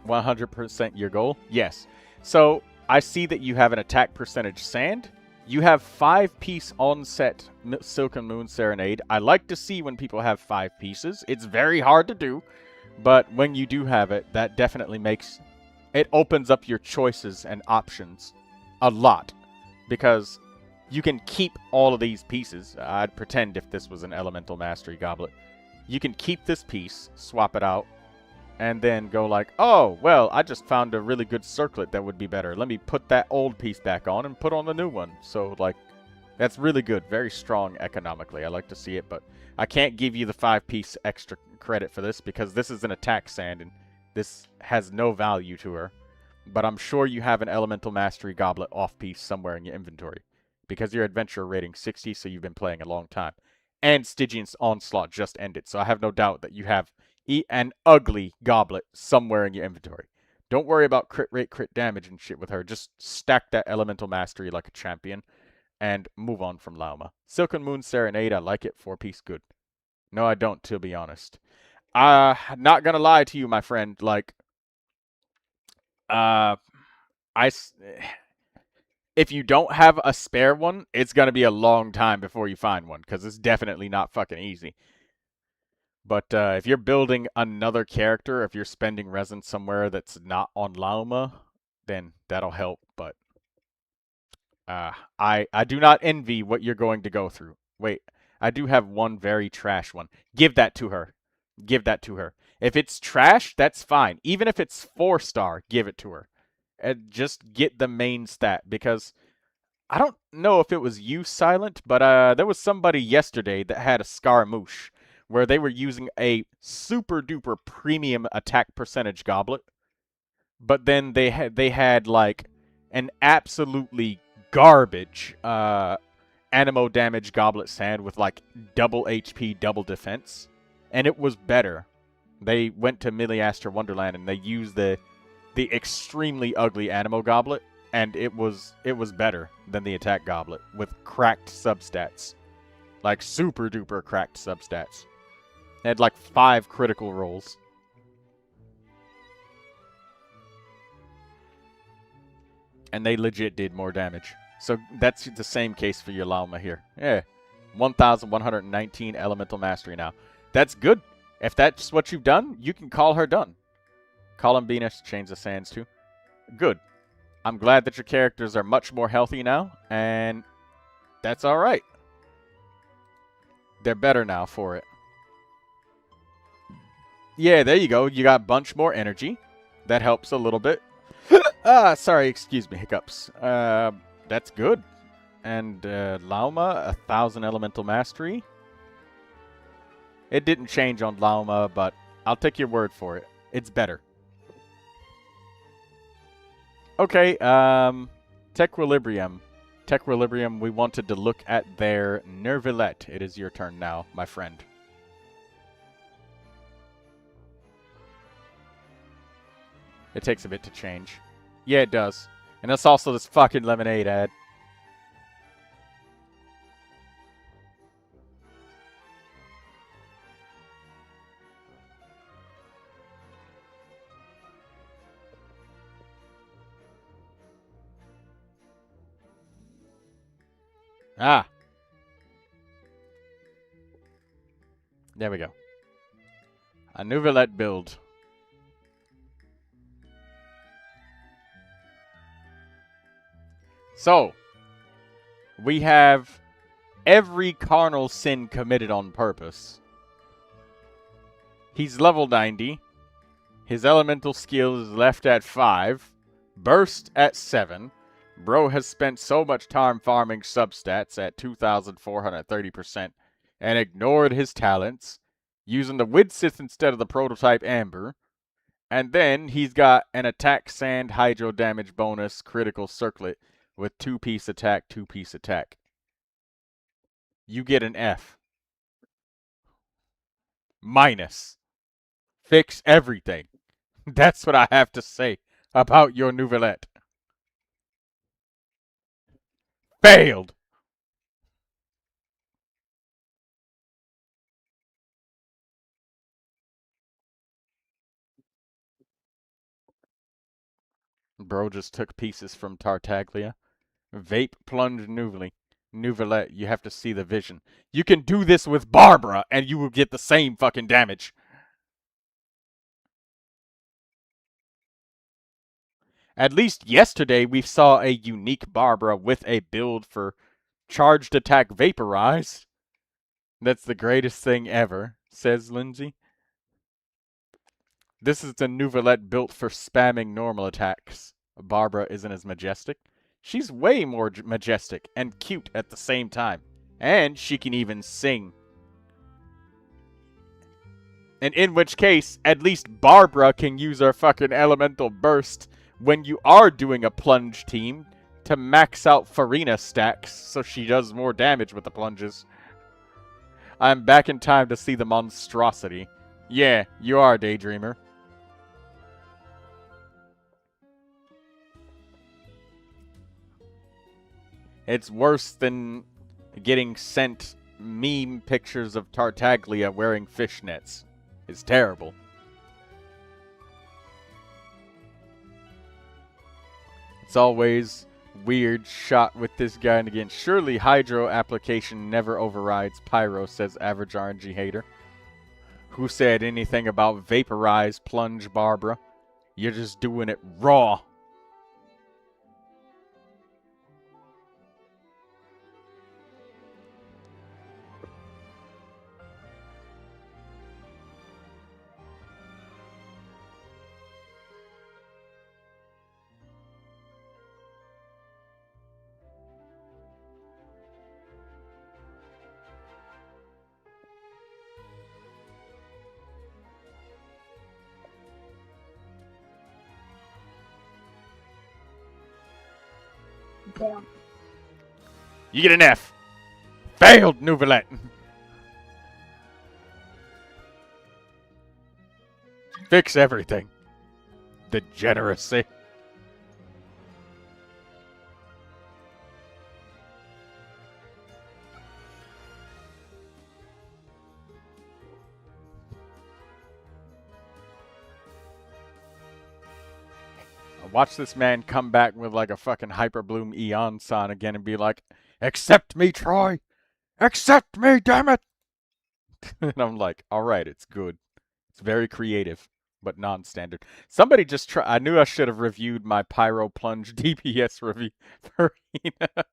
%, your goal? Yes. So, I see that you have an attack percentage sand. You have 5-piece on-set Silken Moon Serenade. I like to see when people have 5 pieces. It's very hard to do, but when you do have it, that definitely makes... It opens up your choices and options a lot, because you can keep all of these pieces. I'd pretend if this was an Elemental Mastery Goblet. You can keep this piece, swap it out, and then go like, oh, well, I just found a really good circlet that would be better. Let me put that old piece back on and put on the new one. So, like, that's really good. Very strong economically. I like to see it, but I can't give you the 5-piece extra credit for this because this is an attack sand and this has no value to her. But I'm sure you have an Elemental Mastery Goblet off-piece somewhere in your inventory because your adventure rating 60, so you've been playing a long time. And Stygian's Onslaught just ended, so I have no doubt that you have an ugly goblet somewhere in your inventory. Don't worry about crit rate, crit damage and shit with her. Just stack that elemental mastery like a champion and move on from Lauma. Silken Moon Serenade, I like it. 4-piece, good. No, I don't, to be honest. Not gonna lie to you, my friend. Like, if you don't have a spare one, it's gonna be a long time before you find one, because it's definitely not fucking easy. But if you're building another character, if you're spending resin somewhere that's not on Lauma, then that'll help. But I do not envy what you're going to go through. Wait, I do have one very trash one. Give that to her. Give that to her. If it's trash, that's fine. Even if it's 4-star, give it to her. And just get the main stat, because I don't know if it was you, Silent, but there was somebody yesterday that had a Scaramouche where they were using a super duper premium attack percentage goblet, but then they had like an absolutely garbage animo damage goblet sand with like double HP, double defense, and it was better. They went to Miliastra Wonderland and they used the extremely ugly animo goblet, and it was better than the attack goblet with cracked substats, like super duper cracked substats. It had like 5 critical rolls. And they legit did more damage. So that's the same case for your Lauma here. Yeah. 1,119 elemental mastery now. That's good. If that's what you've done, you can call her done. Columbina, Chains of Sands too. Good. I'm glad that your characters are much more healthy now, and that's alright. They're better now for it. Yeah, there you go. You got a bunch more energy. That helps a little bit. Sorry, excuse me, hiccups. That's good. And Lauma, 1,000 elemental mastery. It didn't change on Lauma, but I'll take your word for it. It's better. Okay, Tequilibrium. Tequilibrium, we wanted to look at their Neuvilette. It is your turn now, my friend. It takes a bit to change. Yeah, it does. And that's also this fucking lemonade ad. Ah. There we go. A Neuvilette build. So, we have every carnal sin committed on purpose. He's level 90. His elemental skill is left at 5. Burst at 7. Bro has spent so much time farming substats at 2,430% and ignored his talents, using the Widsith instead of the prototype Amber. And then he's got an attack sand hydro damage bonus critical circlet with 2-piece attack, 2-piece attack. You get an F. Minus. Fix everything. That's what I have to say about your Neuvilette. Failed. Bro just took pieces from Tartaglia. Vape plunge Neuvilette, you have to see the vision. You can do this with Barbara, and you will get the same fucking damage. At least yesterday, we saw a unique Barbara with a build for charged attack Vaporize. That's the greatest thing ever, says Lindsay. This is the Neuvilette built for spamming normal attacks. Barbara isn't as majestic. She's way more majestic and cute at the same time. And she can even sing. And in which case, at least Barbara can use her fucking elemental burst when you are doing a plunge team to max out Farina stacks so she does more damage with the plunges. I'm back in time to see the monstrosity. Yeah, you are, Daydreamer. It's worse than getting sent meme pictures of Tartaglia wearing fishnets. It's terrible. It's always weird shot with this guy, and again, surely hydro application never overrides pyro, says average RNG hater. Who said anything about vaporize plunge, Barbara? You're just doing it raw. Damn. You get an F. Failed, Neuvilette. Fix everything. Degeneracy. Watch this man come back with like a fucking Hyper Bloom Eon Son again and be like, accept me, Troy! Accept me, damn it! And I'm like, alright, it's good. It's very creative, but non-standard. Somebody just try. I knew I should have reviewed my Pyro Plunge DPS review for Hina.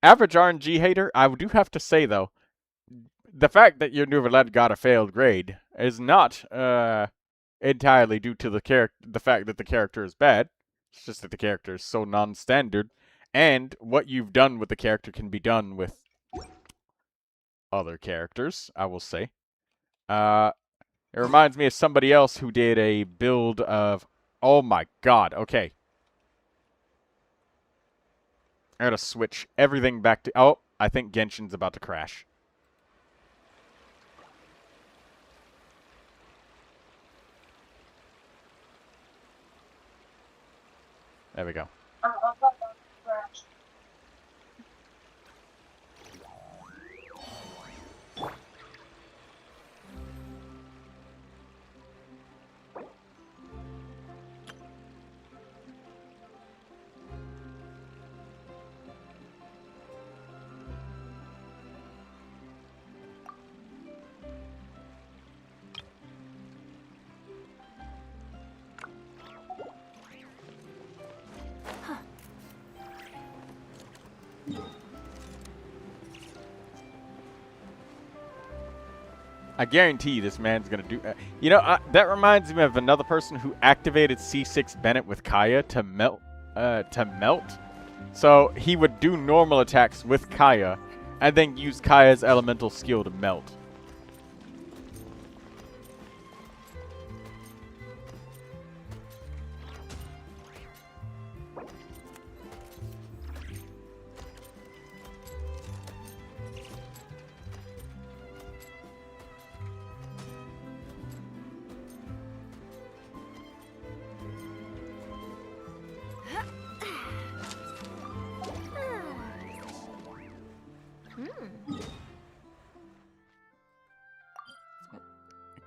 Average RNG hater, I do have to say though, the fact that your Neuvilette got a failed grade is not entirely due to the fact that the character is bad. It's just that the character is so non-standard, and what you've done with the character can be done with other characters, I will say. It reminds me of somebody else who did a build of... Oh my god, okay. I gotta switch everything back to... Oh, I think Genshin's about to crash. There we go. I guarantee this man's gonna do... you know, that reminds me of another person who activated C6 Bennett with Kaya to melt. So he would do normal attacks with Kaya, and then use Kaya's elemental skill to melt.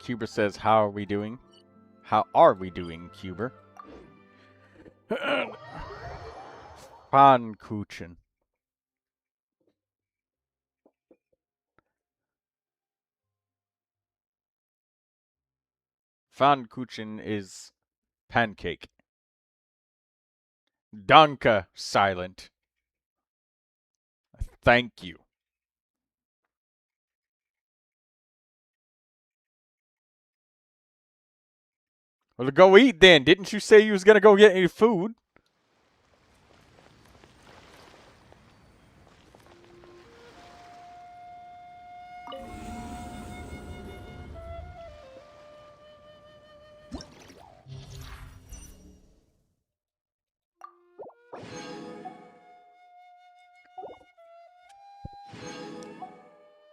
Cuber says, how are we doing? How are we doing, Cuber? Pfannkuchen. Pfannkuchen is pancake. Danke, silent. Thank you. Well, go eat then. Didn't you say you was gonna go get any food?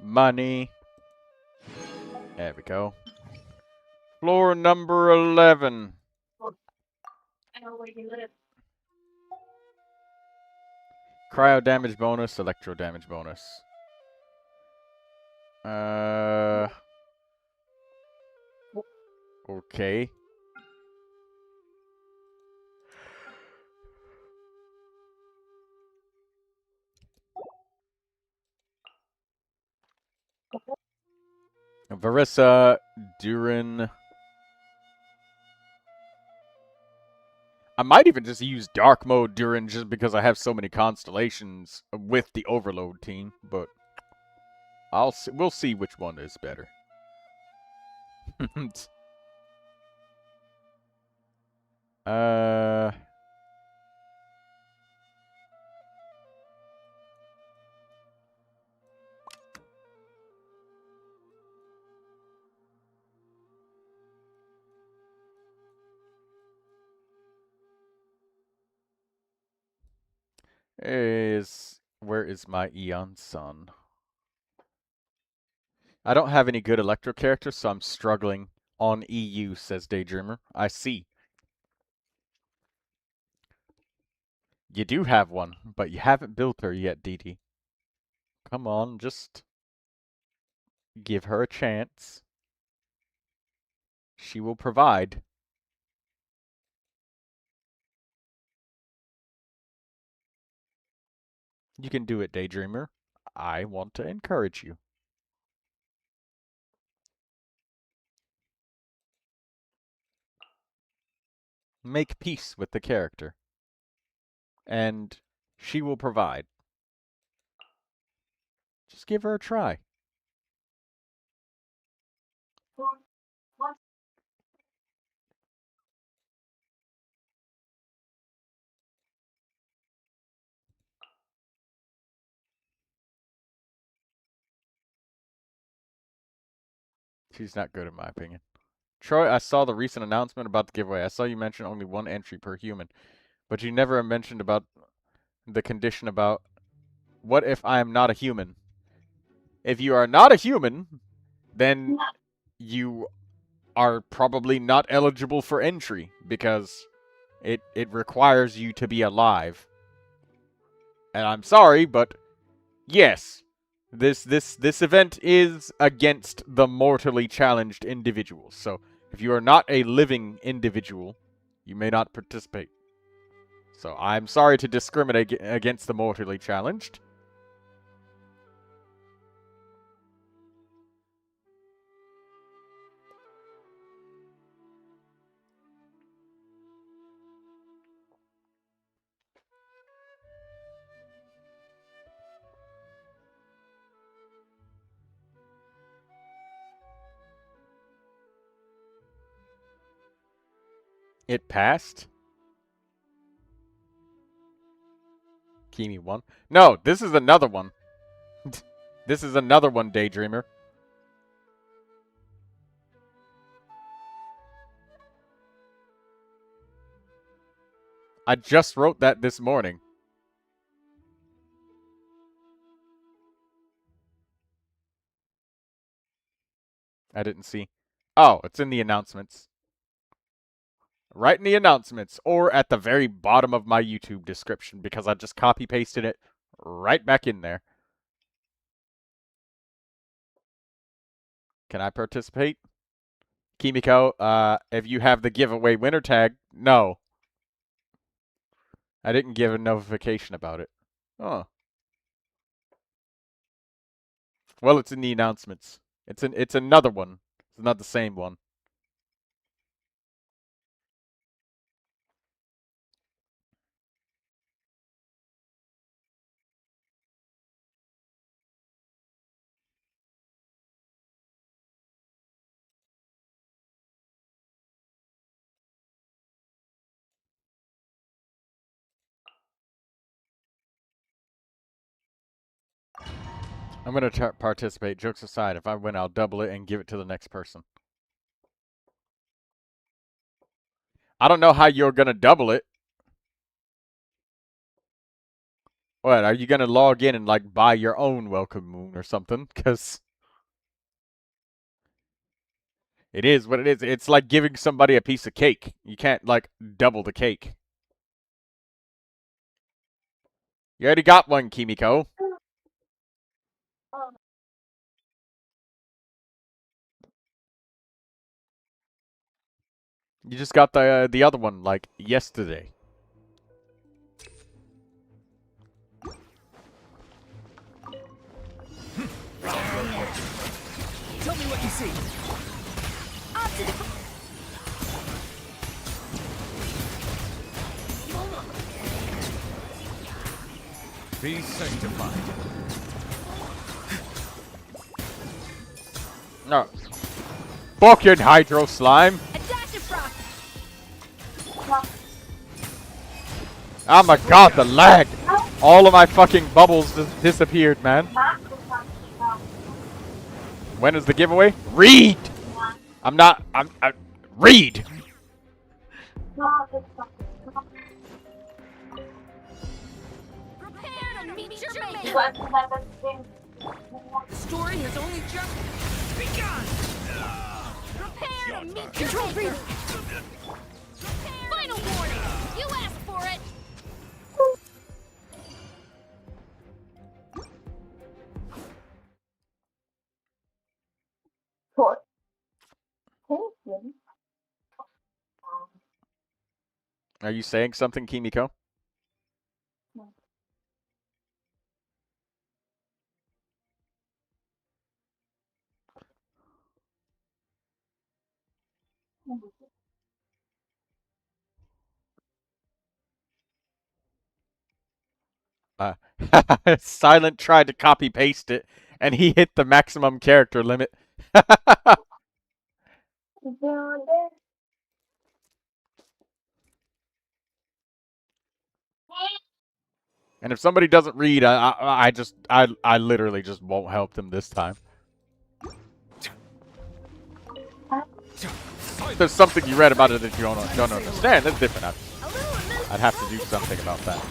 money. There we go. Floor number 11. I know where you live. Cryo damage bonus, electro damage bonus. Okay. Varissa, Durin. I might even just use dark mode Durin just because I have so many constellations with the overload team, but we'll see which one is better. uh where is my Eon Sun? I don't have any good electro characters, so I'm struggling on EU, says Daydreamer. I see. You do have one, but you haven't built her yet, DD. Come on, just give her a chance. She will provide. You can do it, Daydreamer. I want to encourage you. Make peace with the character. And she will provide. Just give her a try. What? She's not good in my opinion. Troy, I saw the recent announcement about the giveaway. I saw you mention only one entry per human. But you never mentioned about the condition about what if I am not a human? If you are not a human, then you are probably not eligible for entry because it requires you to be alive. And I'm sorry, but yes, this event is against the mortally challenged individuals. So if you are not a living individual, you may not participate. So I'm sorry to discriminate against the mortally challenged. It passed? Kimi won? No, this is another one. This is another one, Daydreamer. I just wrote that this morning. I didn't see. Oh, it's in the announcements. Right in the announcements, or at the very bottom of my YouTube description, because I just copy-pasted it right back in there. Can I participate? Kimiko, if you have the giveaway winner tag, no. I didn't give a notification about it. Oh. Well, it's in the announcements. It's another one. It's not the same one. I'm going to participate. Jokes aside, if I win, I'll double it and give it to the next person. I don't know how you're going to double it. What, are you gonna log in and like buy your own Welcome Moon or something? Cause it is what it is. It's like giving somebody a piece of cake. You can't like double the cake. You already got one, Kimiko. You just got the other one like yesterday. Tell me what you see. Be sanctified. No. Fucking hydro slime. A dash of frost. Oh my god, the lag. All of my fucking bubbles just disappeared, man. When is the giveaway? Read! I'm read! Prepare to meet your mate. The story has only just begun. Prepare to meet control breathing. Final warning. You asked for it. Are you saying something, Kimiko? Silent tried to copy paste it, and he hit the maximum character limit. And if somebody doesn't read, I literally just won't help them this time. If there's something you read about it that you don't understand, that's different. I'd have to do something about that.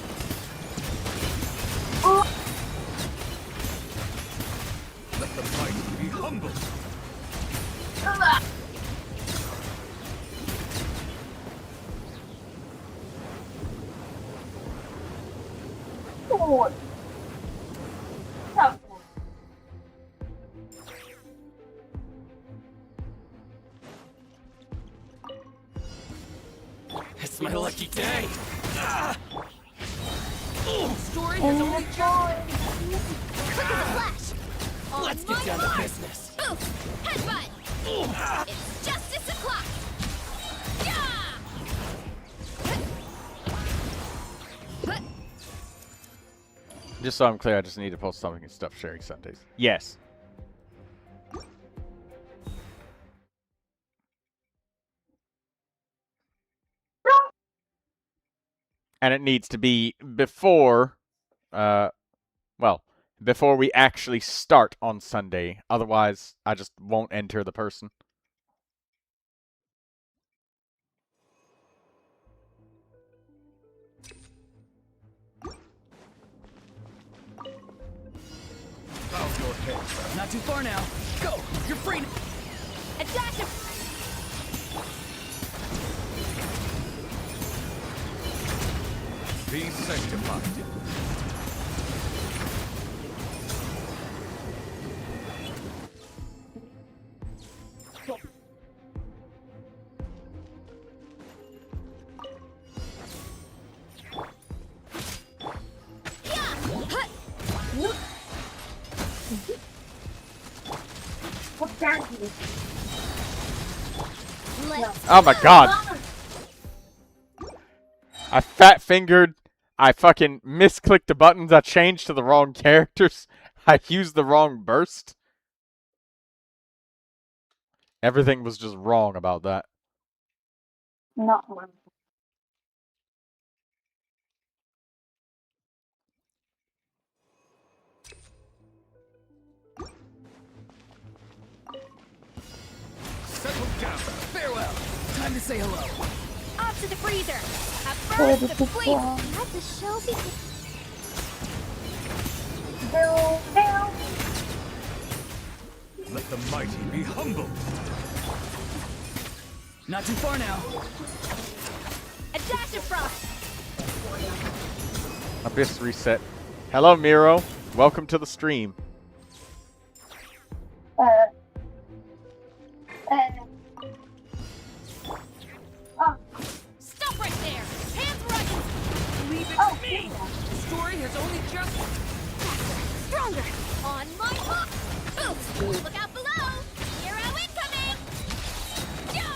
Let the mighty be humble. It's my lucky day. Story has only just. Quick as a flash. Let's get down to business. Oof. Headbutt. It's justice o'clock. Just so I'm clear, I just need to post something and stuff sharing Sundays. Yes. And it needs to be before, well, before we actually start on Sunday. Otherwise, I just won't enter the person. Bow your head. Not too far now. Go. You're free. A dash of. Be sanctified. Oh my god! I fat fingered. I fucking misclicked the buttons. I changed to the wrong characters. I used the wrong burst. Everything was just wrong about that. Not one. Settle down. Farewell. Time to say hello. Off to the freezer. A burst of flame. Let the show begin. Let the mighty be humbled. Not too far now. A dash of frost. Abyss reset. Hello, Miro. Welcome to the stream. Stop right there. Hands running. Leave it to me. The story has only just... Stronger. On my hook. Boost. Look out below. Hero incoming. Yeah.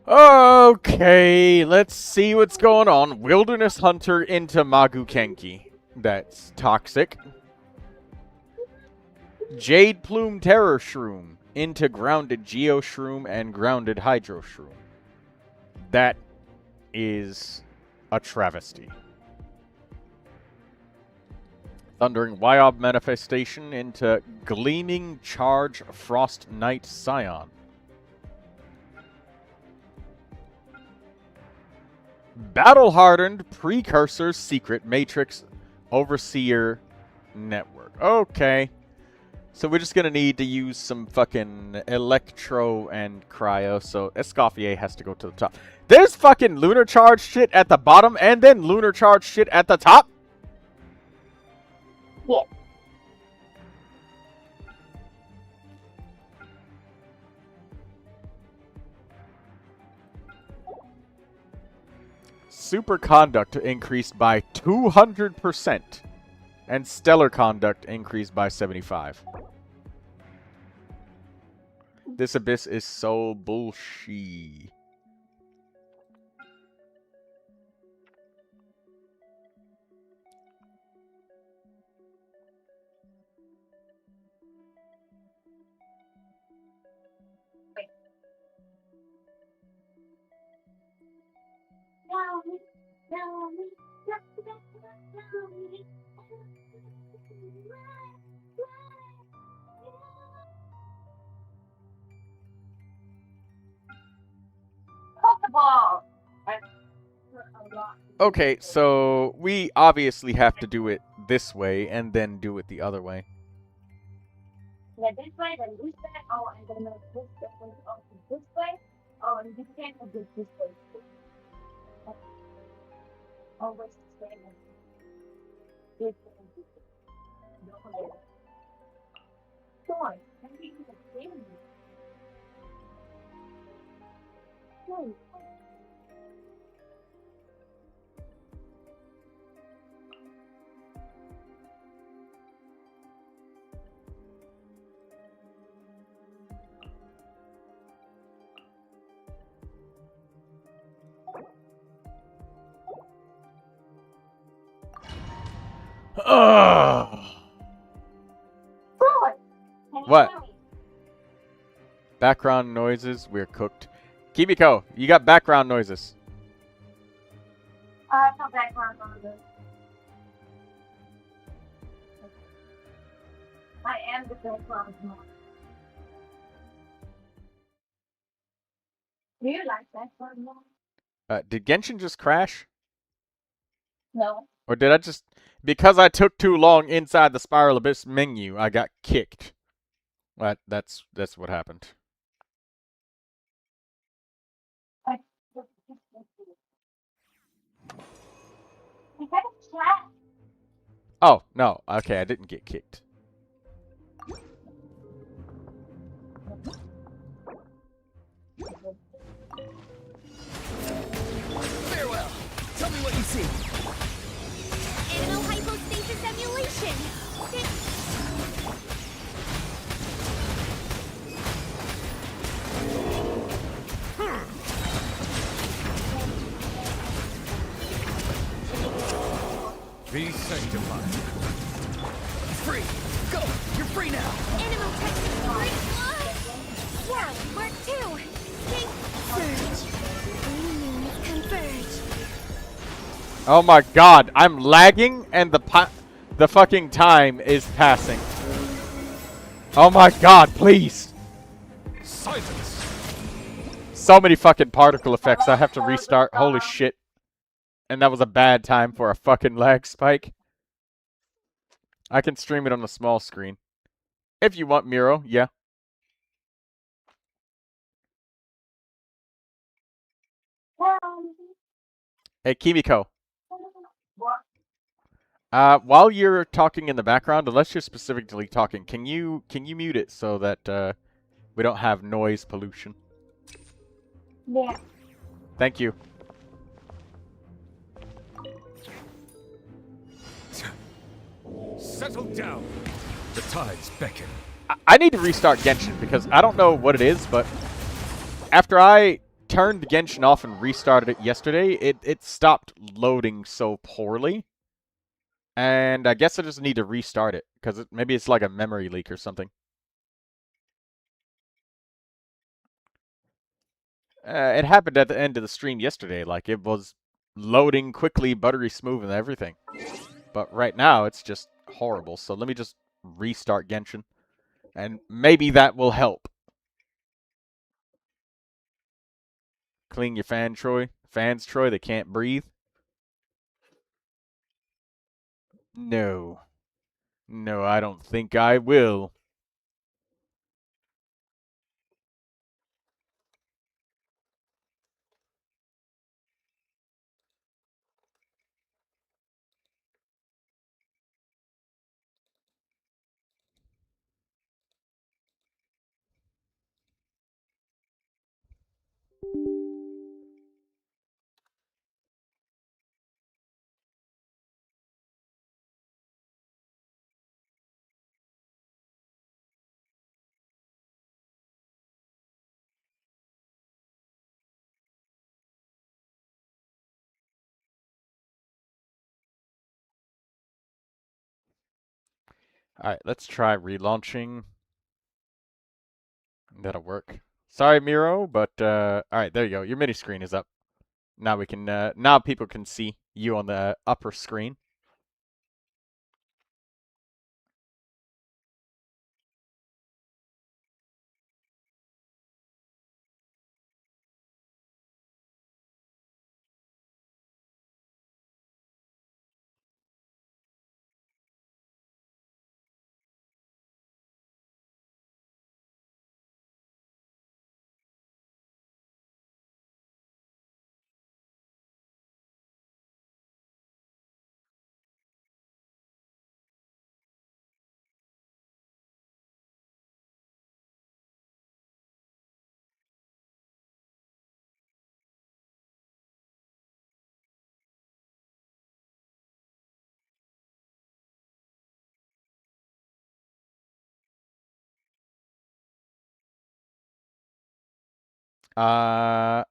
Okay, let's see what's going on. Wilderness Hunter into Magukenki. That's toxic. Jade Plume Terror Shroom into Grounded Geo Shroom and Grounded Hydro Shroom. That is a travesty. Thundering Wyob Manifestation into Gleaming Charge Frost Knight Scion. Battle-hardened Precursor Secret Matrix Overseer Network. Okay. So we're just going to need to use some fucking Electro and Cryo. So Escoffier has to go to the top. There's fucking Lunar Charge shit at the bottom and then Lunar Charge shit at the top? Yeah. Super Conduct increased by 200%. And Stellar Conduct increased by 75. This Abyss is so bullshit. Pokeball. Okay, so we obviously have to do it this way and then do it the other way. Yeah, this way, then this way. Oh, and then this way, also this way. Oh, and you can't do this way. Always the same. This way and this way. Don't forget it. Boy, I think it's the same. Boy. Ugh. Boy. Can you What? hear me? Background noises, we're cooked. Kimiko, you got background noises. No background noises. I am the background noise. Do you like background noise? Did Genshin just crash? No. Or did I just... Because I took too long inside the Spiral Abyss menu, I got kicked. That's what happened. We got a chat. Oh, no. Okay, I didn't get kicked. Farewell. Tell me what you see. Animal hypostasis emulation. Be sanctified. Free. Go. You're free now. Animal technique break. Swirl. Mark 2. Think. Surge. Gleaming converge. Oh my god, I'm lagging and the fucking time is passing. Oh my god, please. Silence. so many fucking particle effects. I have to restart. Holy shit. And that was a bad time for a fucking lag spike. I can stream it on the small screen. If you want, Miro, yeah. Hey, Kimiko. While you're talking in the background, unless you're specifically talking, can you mute it so that we don't have noise pollution? Yeah. Thank you. Settle down. The tides beckon. I need to restart Genshin because I don't know what it is, but after I turned Genshin off and restarted it yesterday, it stopped loading so poorly. And I guess I just need to restart it because maybe it's like a memory leak or something. It happened at the end of the stream yesterday. Like, it was loading quickly, buttery smooth, and everything. But right now, it's just horrible. So let me just restart Genshin. And maybe that will help. Clean your fans, Troy, they can't breathe. No. No, I don't think I will. Alright, let's try relaunching. That'll work. Sorry, Miro, but alright, there you go. Your mini screen is up. Now we can now people can see you on the upper screen.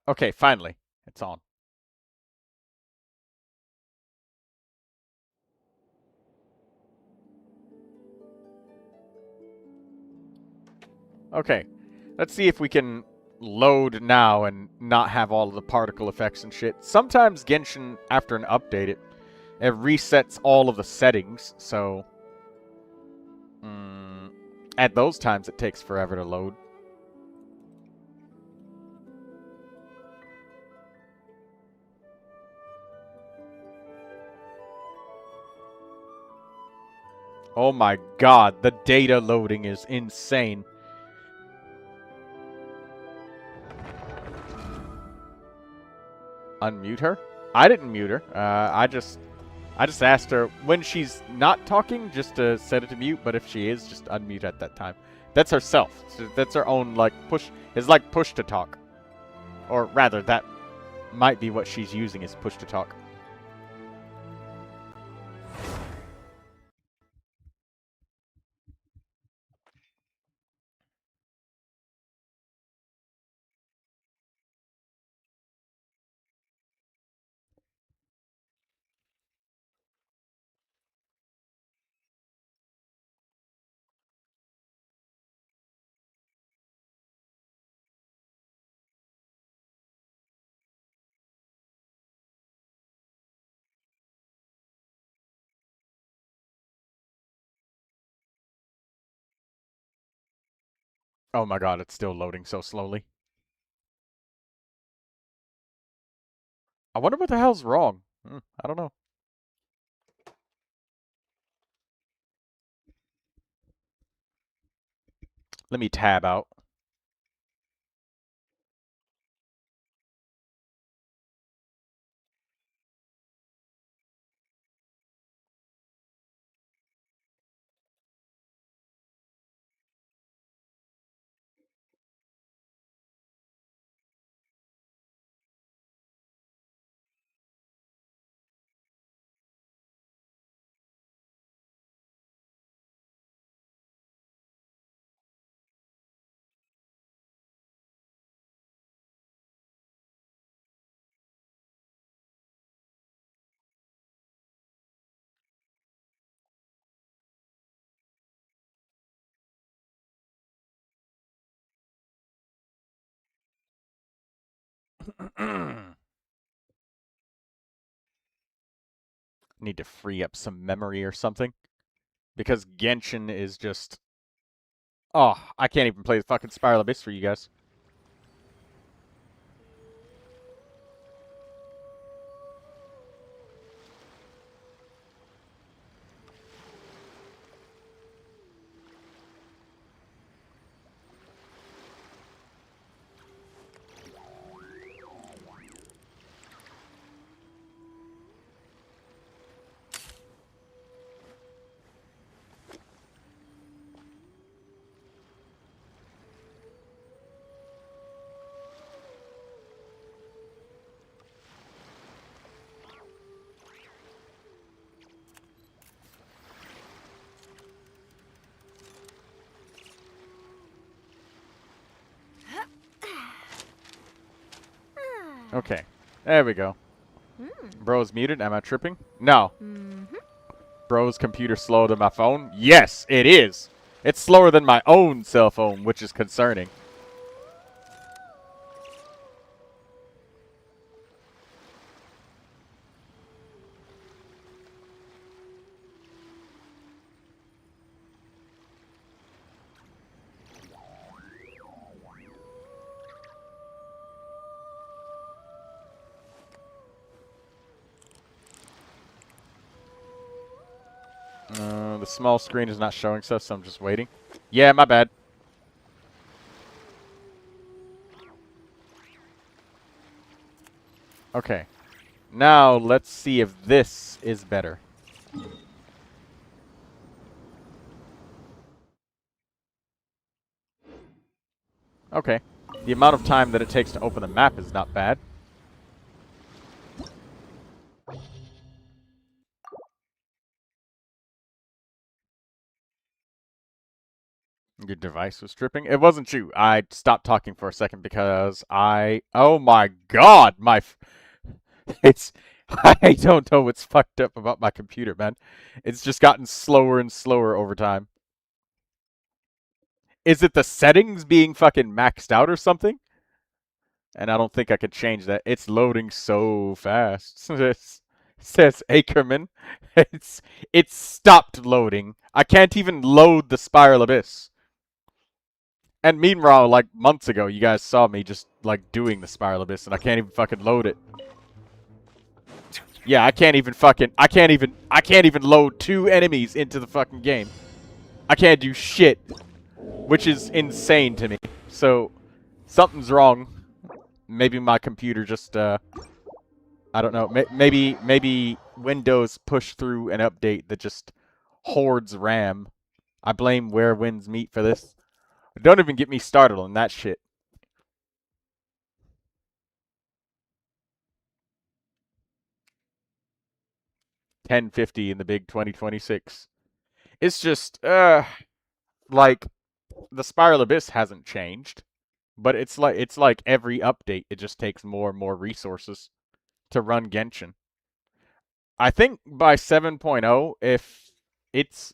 Okay, finally. It's on. Okay. Let's see if we can load now and not have all of the particle effects and shit. Sometimes Genshin, after an update, it resets all of the settings, so at those times it takes forever to load. Oh my god, the data loading is insane. Unmute her? I didn't mute her. I just asked her when she's not talking just to set it to mute, but if she is, just unmute at that time. That's herself. So that's her own, like, push. It's like push to talk. Or rather, that might be what she's using is push to talk. Oh my god, it's still loading so slowly. I wonder what the hell's wrong. I don't know. Let me tab out. Need to free up some memory or something. Because Genshin is just... Oh, I can't even play the fucking Spiral Abyss for you guys. Okay, there we go. Bro's muted. Am I tripping? No. Bro's computer slower than my phone? Yes, it is. It's slower than my own cell phone, which is concerning. The small screen is not showing stuff, so I'm just waiting. Yeah, my bad. Okay. Now, let's see if this is better. Okay. The amount of time that it takes to open the map is not bad. Your device was tripping? It wasn't you. I stopped talking for a second because oh my god, it's... I don't know what's fucked up about my computer, man. It's just gotten slower and slower over time. Is it the settings being fucking maxed out or something? And I don't think I could change that. It's loading so fast. It says Ackerman. It's stopped loading. I can't even load the Spiral Abyss. And meanwhile, like months ago, you guys saw me just like doing the Spiral Abyss, and I can't even fucking load it. Yeah, I can't even load 2 enemies into the fucking game. I can't do shit, which is insane to me. So, something's wrong. Maybe my computer just, I don't know. Maybe Windows pushed through an update that just hoards RAM. I blame Where Winds Meet for this. Don't even get me started on that shit. $10.50 in the big 2026. It's just, like, the Spiral Abyss hasn't changed, but it's like every update, it just takes more and more resources to run Genshin. I think by 7.0, if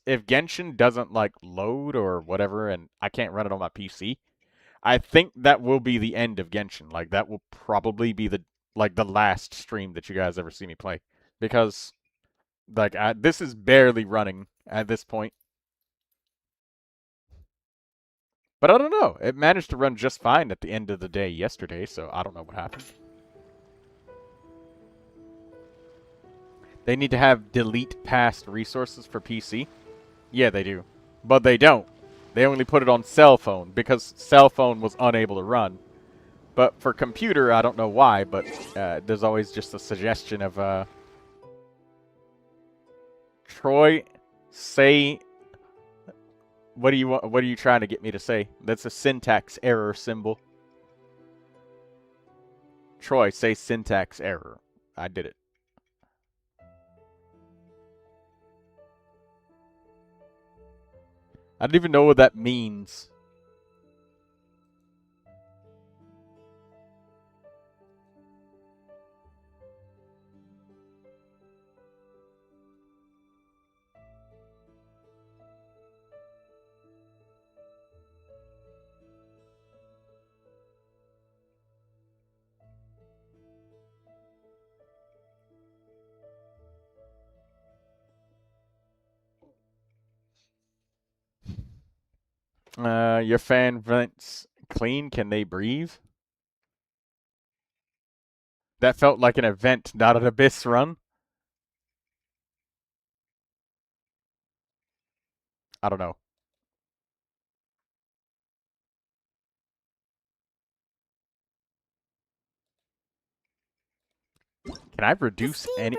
Genshin doesn't like load or whatever, and I can't run it on my PC, I think that will be the end of Genshin. Like that will probably be the last stream that you guys ever see me play, because like this is barely running at this point. But I don't know. It managed to run just fine at the end of the day yesterday, so I don't know what happened. They need to have delete past resources for PC. Yeah, they do. But they don't. They only put it on cell phone because cell phone was unable to run. But for computer, I don't know why, but there's always just a suggestion of Troy, say what do you want? What are you trying to get me to say? That's a syntax error symbol. Troy, say syntax error. I did it. I don't even know what that means. Your fan vents clean. Can they breathe? That felt like an event, not an abyss run. I don't know. Can I reduce any?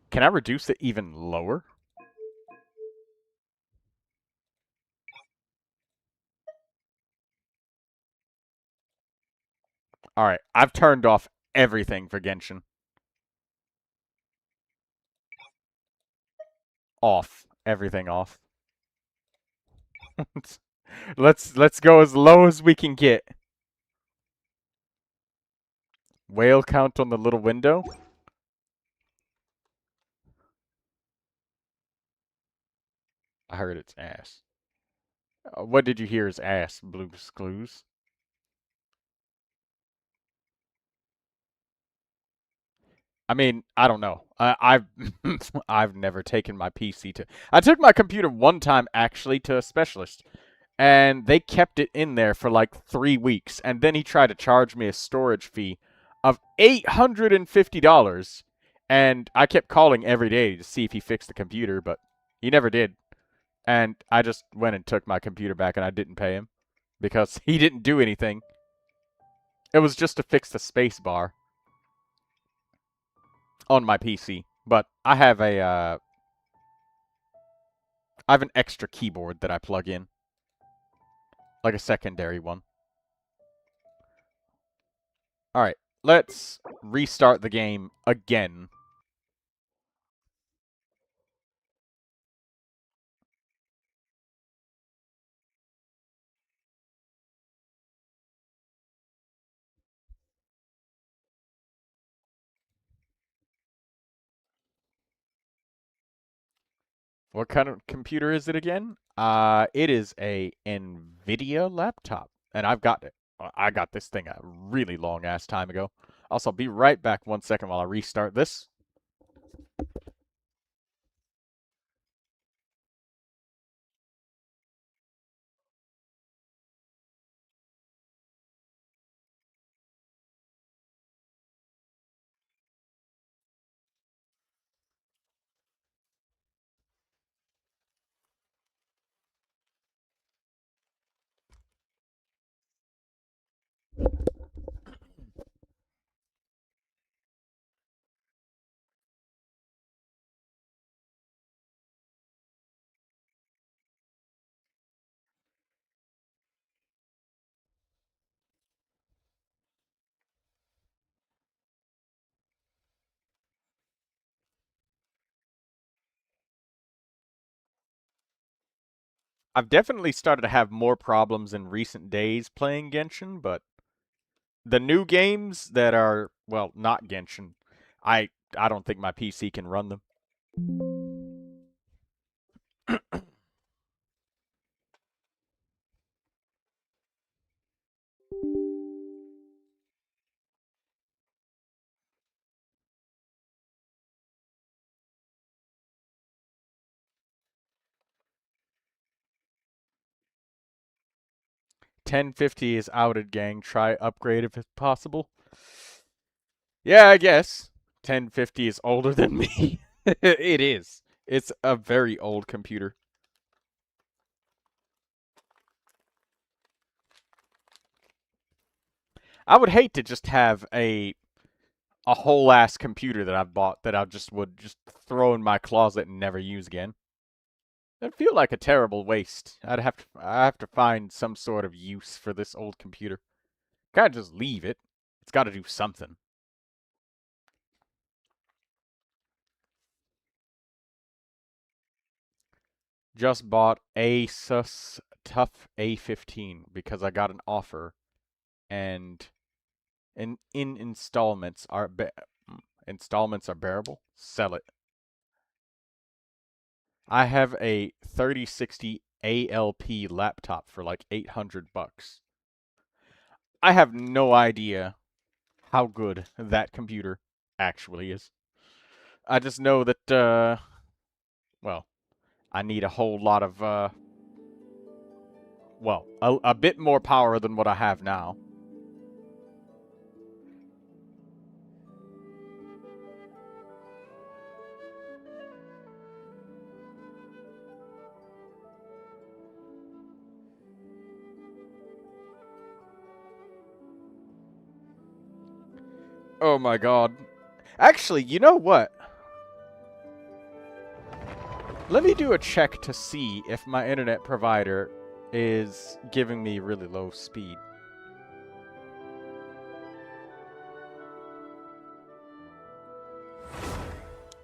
Can I reduce it even lower? Alright, I've turned off everything for Genshin. Off. Everything off. Let's go as low as we can get. Whale count on the little window. I heard it's ass. What did you hear is ass, Blue's Clues? I mean, I don't know. I've I've never taken my PC to. I took my computer one time actually to a specialist, and they kept it in there for like 3 weeks, and then he tried to charge me a storage fee of $850, and I kept calling every day to see if he fixed the computer, but he never did. And I just went and took my computer back, and I didn't pay him because he didn't do anything. It was just to fix the space bar on my PC, but I have I have an extra keyboard that I plug in, like a secondary one. All right, let's restart the game again. What kind of computer is it again? It is a NVIDIA laptop, and I've got it. I got this thing a really long ass time ago. Also, I'll be right back 1 second while I restart this. I've definitely started to have more problems in recent days playing Genshin, but the new games that are, well, not Genshin, I I don't think my PC can run them. 1050 is outed, gang. Try upgrade if it's possible. Yeah, I guess. 1050 is older than me. It is. It's a very old computer. I would hate to just have a whole ass computer that I've bought that I would just throw in my closet and never use again. It'd feel like a terrible waste. I have to find some sort of use for this old computer. Can't just leave it. It's got to do something. Just bought Asus Tough A15 because I got an offer, and in installments are bearable. Sell it. I have a 3060 ALP laptop for like $800. I have no idea how good that computer actually is. I just know that well, I need a whole lot of well, a bit more power than what I have now. Oh my god. Actually, you know what? Let me do a check to see if my internet provider is giving me really low speed.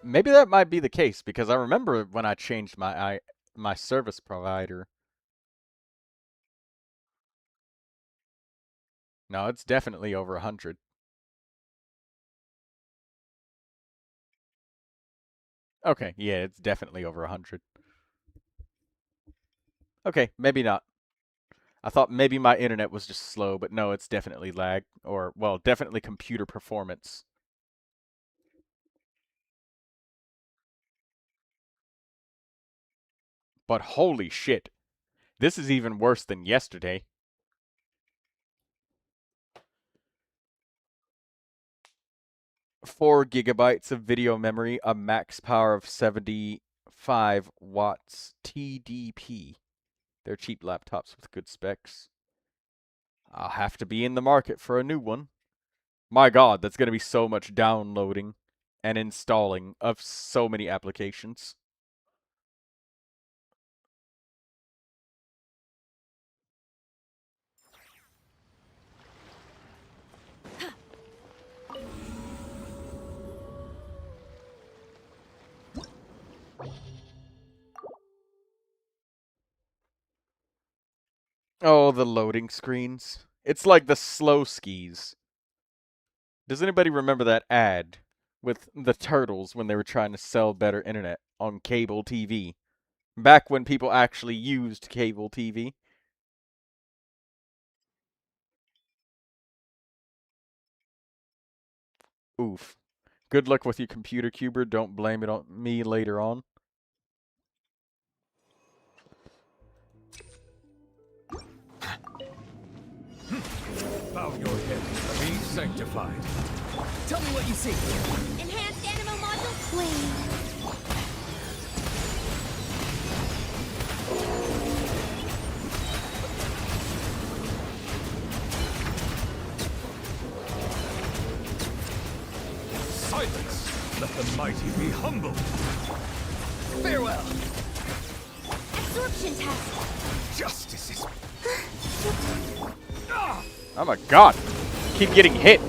Maybe that might be the case, because I remember when I changed my service provider. No, it's definitely over 100. Okay, yeah, it's definitely over 100. Okay, maybe not. I thought maybe my internet was just slow, but no, it's definitely lag. Or, well, definitely computer performance. But holy shit. This is even worse than yesterday. Four gigabytes of video memory, a max power of 75 watts TDP. They're cheap laptops with good specs. I'll have to be in the market for a new one. My god, that's going to be so much downloading and installing of so many applications. Oh, the loading screens. It's like the slow skis. Does anybody remember that ad with the turtles when they were trying to sell better internet on cable TV? Back when people actually used cable TV. Oof. Good luck with your computer, Cuber. Don't blame it on me later on. Bow your head. Be sanctified. Tell me what you see. Enhanced animal module. Wait. Silence! Let the mighty be humble. Farewell. Absorption test. Justice is... Oh my god. Keep getting hit.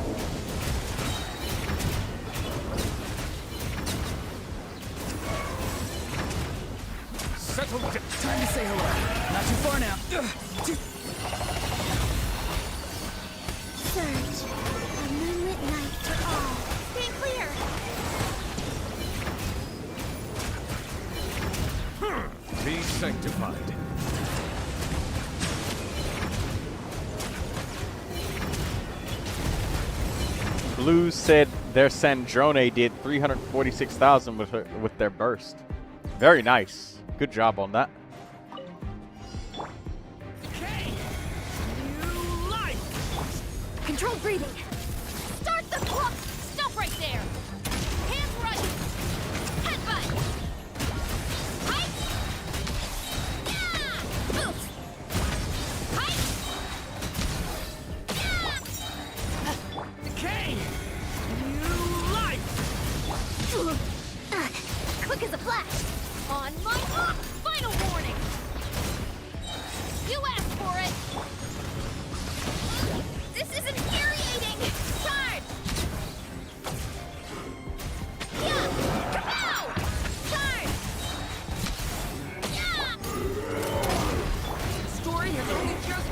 Settle down. Time to say hello. Not too far now. Surge. A moonlit night for all. Stand clear. Be sanctified. Blue said their Sandrone did 346,000 with their burst. Very nice. Good job on that. Okay. New life. Controlled breathing. Start the clock. Stop right there. Hands right. Head splash! On my final warning! You asked for it! This is infuriating! Charge! Yeah! Kapow! Charge! Yeah! Story has only just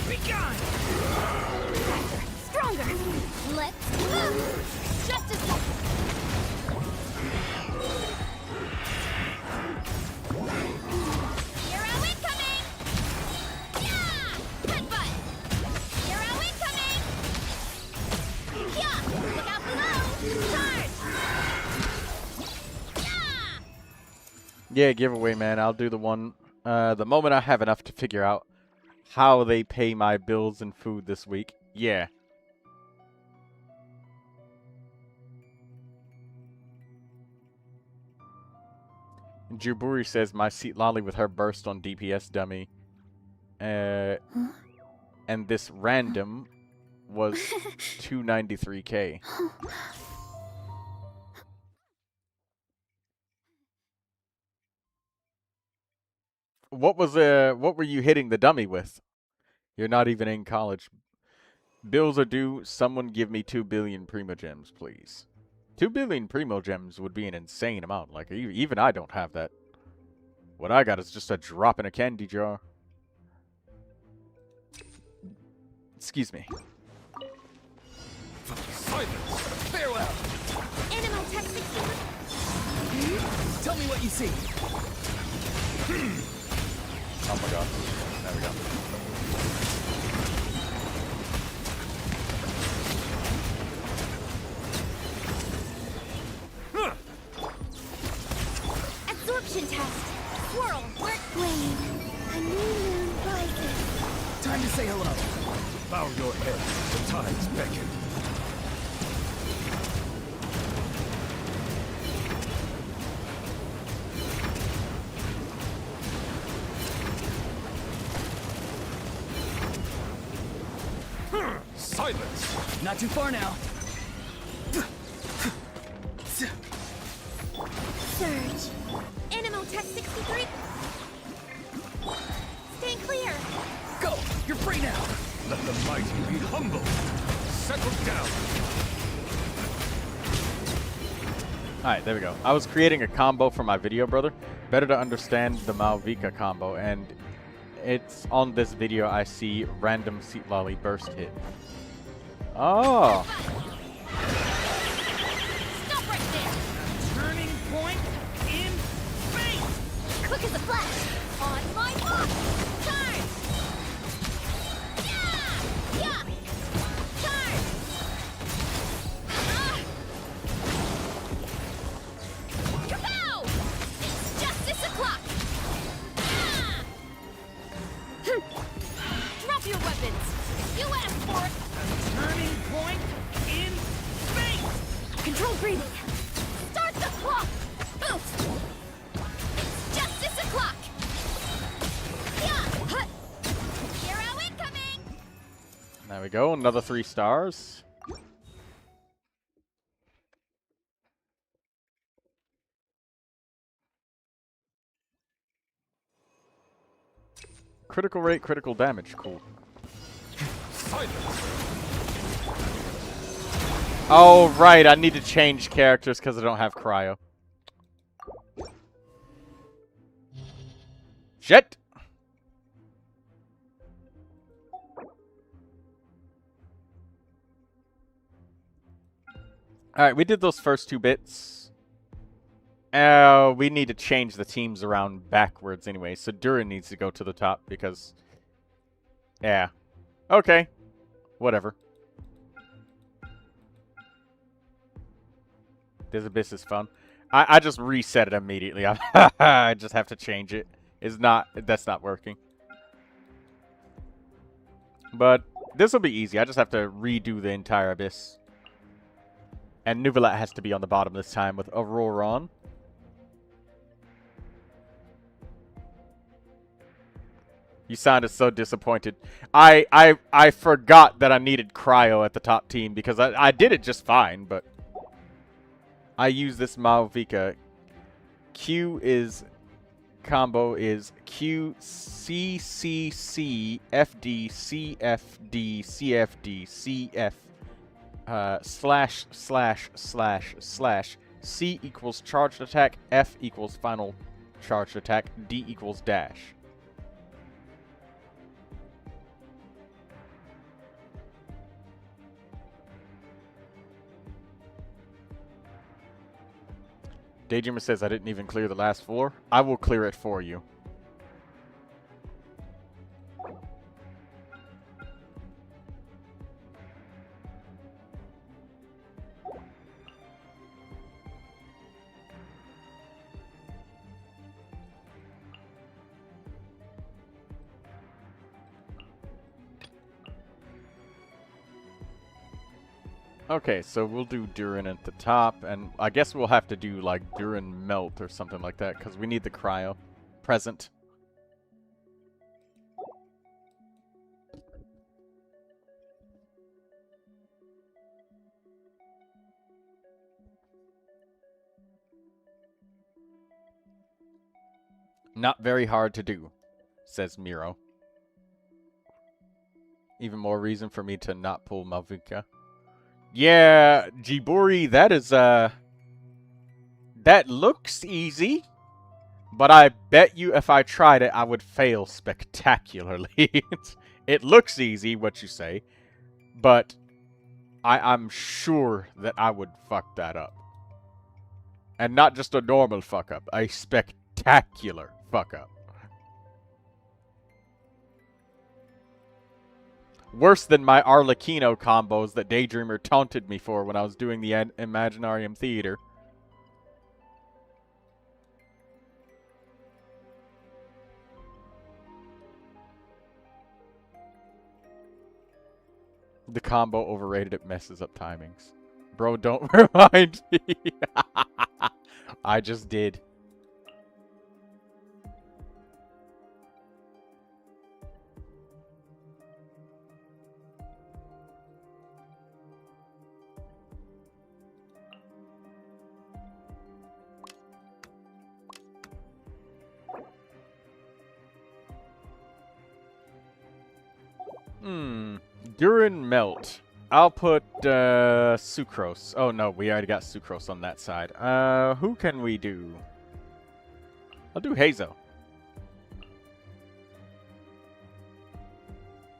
begun! Faster! Stronger! Let's move! Just as well! Hero incoming! Yeah! Headbutt! Hero incoming! Yeah! Look out below! Charge! Yeah! Yeah, giveaway, man. I'll do the one the moment I have enough to figure out how they pay my bills and food this week. Yeah. And Juburi says my seat lolly with her burst on DPS dummy. And this random was 293k. What were you hitting the dummy with? You're not even in college. Bills are due. Someone give me 2 billion Primogems, please. 2 billion Primogems would be an insane amount. Like, even I don't have that. What I got is just a drop in a candy jar. Excuse me. Silence! Farewell! Animal Tech 60. Tell me what you see. Oh my god. There we go. Absorption test. Swirl. Work blade. A new moon rises. Time to say hello. Bow your head. The tides beckon. Silence! Not too far now. Surge. Animal Tech 63. Stand clear. Go! You're free now! Let the mighty be humble. Settle down. Alright, there we go. I was creating a combo for my video, brother. Better to understand the Malvika combo, and it's on this video I see random seat lolly burst hit. Oh! Stop right there. Turning point in space! Quick as a flash. On my mark. Charge. Yeah. Yeah. Charge. Kapow! It's justice o'clock. Yeah. Drop your weapons. You asked for it. Turning point in space! Control breathing. Start the clock. Boost. It's justice o'clock. Yeah. Hut. Hero incoming. There we go, another 3 stars. Critical rate, critical damage, cool. Silence! Oh, right, I need to change characters because I don't have cryo. Shit! Alright, we did those first 2 bits. We need to change the teams around backwards anyway, so Durin needs to go to the top because... Yeah. Okay. Whatever. This abyss is fun. I just reset it immediately. I just have to change it. That's not working. But this will be easy. I just have to redo the entire abyss. And Neuvilette has to be on the bottom this time with Aurora on. You sounded so disappointed. I forgot that I needed cryo at the top team because I did it just fine, but I use this Malvika Q is combo is Q C C C F D C F D C F D C F slash slash slash slash C equals charged attack, F equals final charged attack, D equals dash. Daydreamer says I didn't even clear the last floor. I will clear it for you. Okay, so we'll do Durin at the top, and I guess we'll have to do, like, Durin Melt or something like that, because we need the cryo present. Not very hard to do, says Miro. Even more reason for me to not pull Mavuka. Yeah, Jiburi, that is, that looks easy, but I bet you if I tried it, I would fail spectacularly. It looks easy, what you say, but I'm sure that I would fuck that up. And not just a normal fuck up, a spectacular fuck up. Worse than my Arlecchino combos that Daydreamer taunted me for when I was doing the Imaginarium Theater. The combo overrated, it messes up timings. Bro, don't remind me. I just did. Durin Melt. I'll put Sucrose. Oh no, we already got Sucrose on that side. Who can we do? I'll do Hazo.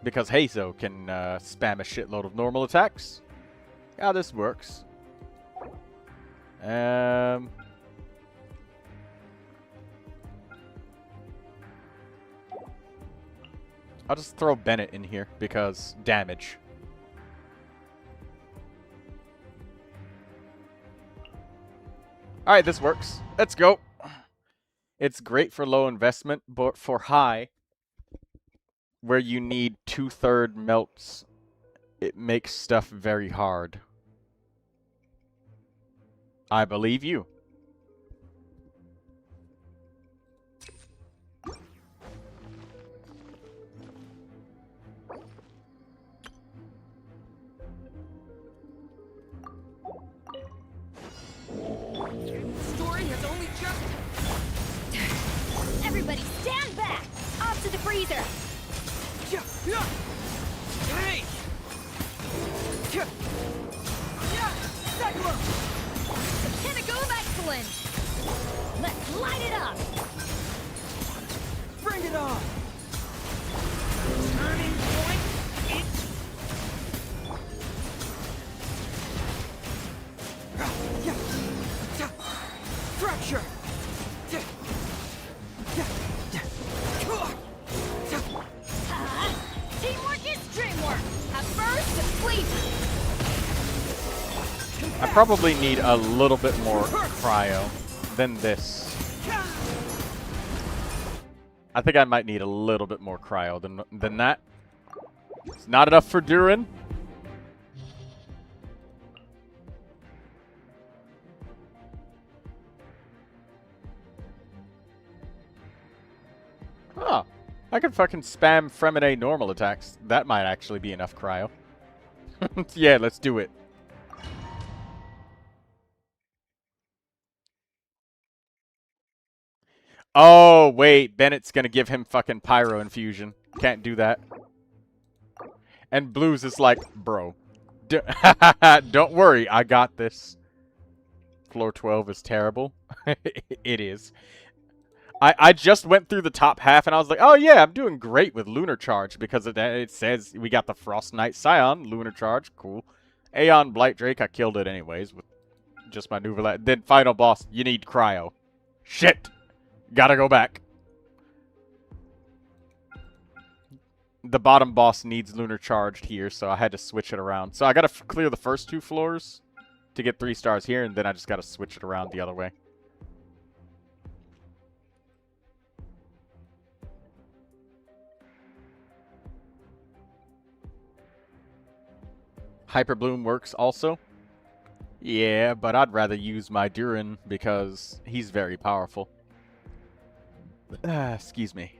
Because Hazo can spam a shitload of normal attacks. Yeah, this works. I'll just throw Bennett in here because damage. Alright, this works. Let's go. It's great for low investment, but for high, where you need 2/3 melts, it makes stuff very hard. I believe you. Story has only just... Everybody stand back! Off to the freezer! Hey! Pinnacle of excellence! Let's light it up! Bring it on! Turning point, fracture! Teamwork is dreamwork! A first sleep! I probably need a little bit more cryo than this. I think I might need a little bit more cryo than that. It's not enough for Durin. Huh. I can fucking spam Fremine normal attacks. That might actually be enough cryo. Yeah, let's do it. Oh, wait. Bennett's gonna give him fucking pyro infusion. Can't do that. And Blues is like, bro. Don't worry, I got this. Floor 12 is terrible. It is. I just went through the top half and I was like, oh yeah, I'm doing great with Lunar Charge because it says we got the Frost Knight Scion, Lunar Charge, cool. Aeon Blight Drake, I killed it anyways with just my Neuvilette. Then final boss, you need Cryo. Shit! Gotta go back. The bottom boss needs Lunar Charged here, so I had to switch it around. So I gotta clear the first 2 floors to get 3 stars here, and then I just gotta switch it around the other way. Hyper Bloom works also. Yeah, but I'd rather use my Durin because he's very powerful. Excuse me.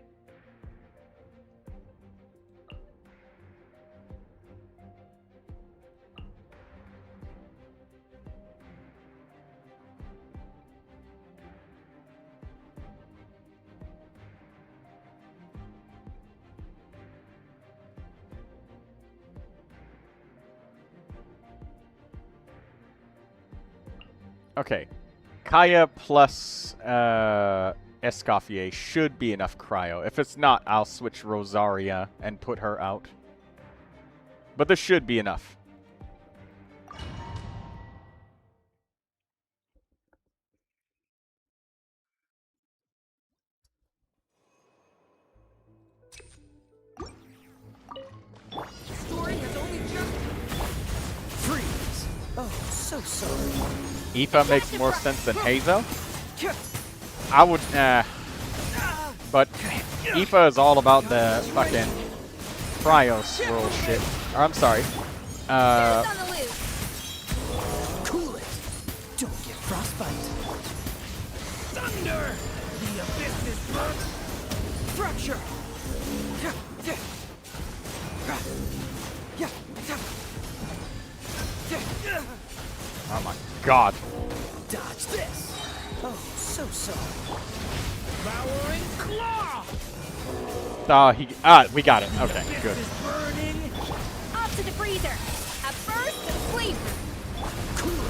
Okay. Kaya plus Escoffier should be enough cryo. If it's not, I'll switch Rosaria and put her out. But this should be enough. Story has only just... Freeze! Oh, so sorry. Aoife makes more sense than Hazo. I would, but Aoife is all about the fucking cryo swirl shit. Or, I'm sorry. Cool it. Don't get frostbite. Thunder! The abyss is burnt. Fracture! Oh my god. Dodge this. Oh, so sorry. Devouring claw. We got it. Okay, good. Burning. Off to the freezer. A burst of flavor. Cool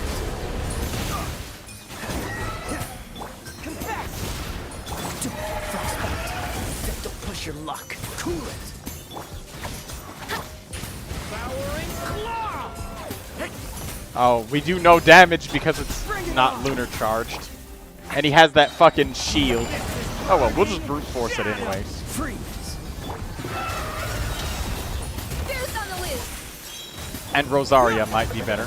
it. Confess. Don't get frostbite. Don't push your luck. Cool it. Devouring claw. Oh, we do no damage because it's not lunar charged. And he has that fucking shield. Oh well, we'll just brute force it anyways. Freeze. Boost on the loose. And Rosaria might be better.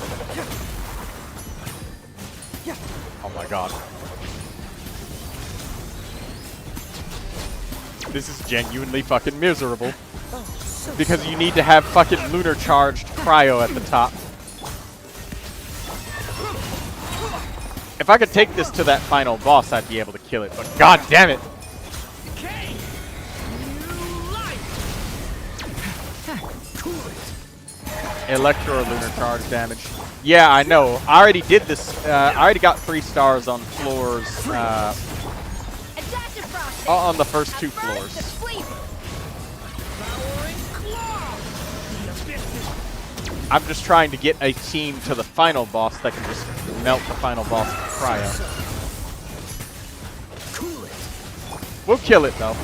Oh my god. This is genuinely fucking miserable. Because you need to have fucking lunar charged cryo at the top. If I could take this to that final boss, I'd be able to kill it, but god damn it! Okay. New life. Cool it. Electro or lunar charge damage. Yeah, I know. I already did this. I already got 3 stars on floors. On the first 2 floors. I'm just trying to get a team to the final boss that can just melt the final boss with cryo. We'll kill it though,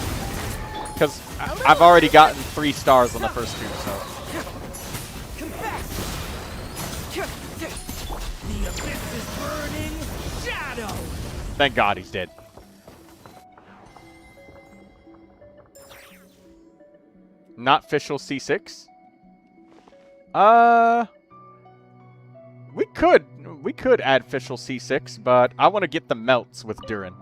because I've already gotten 3 stars on the first 2. So. Thank God he's dead. Not official C6. We could add official C6, but I want to get the melts with Durin.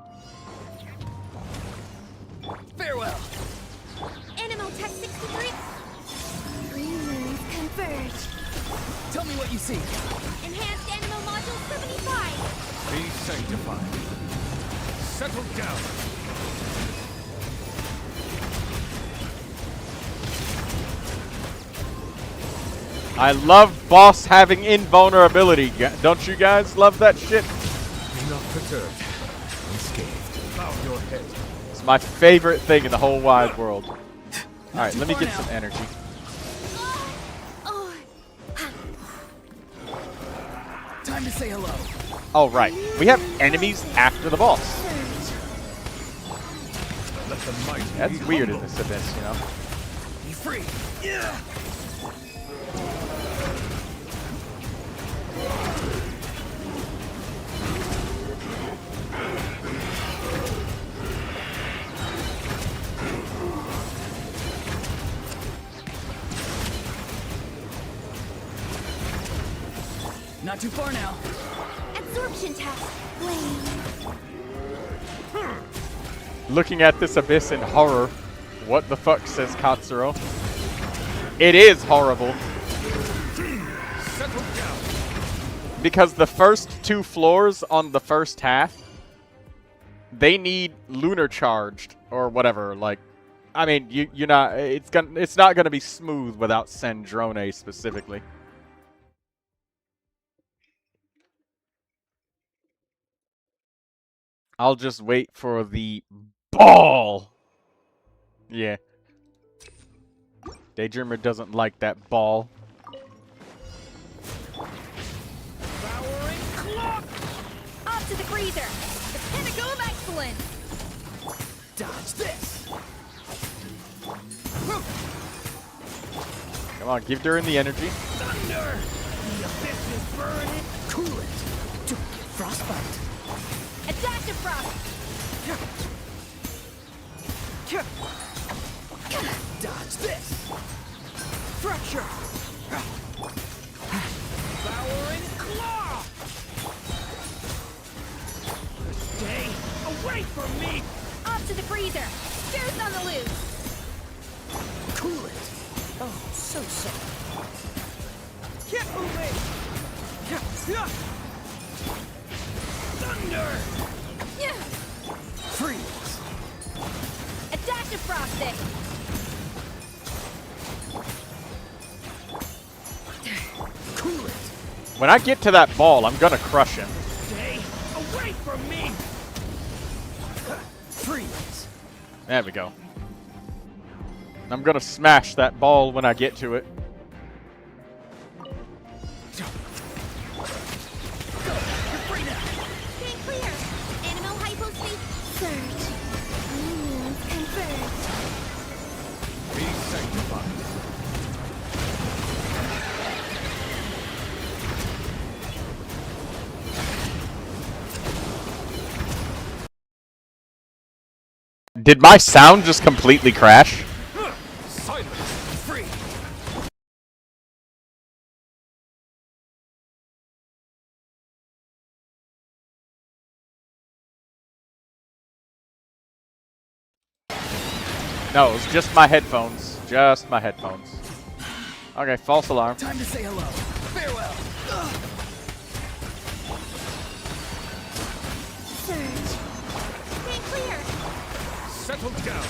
Farewell. Animal Tech 63. 3 moons converge. Tell me what you see. Enhanced Animal Module 75. Be sanctified. Settle down. I love boss having invulnerability. Don't you guys love that shit? Be not perturbed. Unscathed. Bow your pit. It's my favorite thing in the whole wide world. Alright, let me get some energy. Time to say hello. Oh, right. We have enemies after the boss. Let the mighty That's be weird in humble. this abyss, you know? Be free. Yeah. Not too far now. Absorption test. Flame. Looking at this abyss in horror. What the fuck, says Katsuro. It is horrible. Settle down. Because the first 2 floors on the first half, they need lunar charged or whatever. Like, I mean, you're not. It's not gonna be smooth without Sandrone specifically. I'll just wait for the ball. Yeah. Daydreamer doesn't like that ball. Devouring claw. Off to the freezer. The pinnacle of excellence. Dodge this. Come on, give Durin the energy. Thunder. The abyss is burning. Cool it. Frostbite. Adaptive frost. Dodge this. Fracture. Devouring claw. Stay away from me. Off to the freezer. Goose on the loose. Cool it. Oh, so soft. Get moving. Thunder. Freeze. Adaptive frosting. Cool it. When I get to that ball, I'm gonna crush him. Stay away from me. Freeze. There we go. I'm gonna smash that ball when I get to it. You're free now. Stand clear. Animal hypospace. Surge. Minions converge. Be sanctified. Did my sound just completely crash? Silence. Free. No, it was just my headphones. Just my headphones. Okay, false alarm. Time to say hello. Farewell. Surge. Stand clear. Settle down.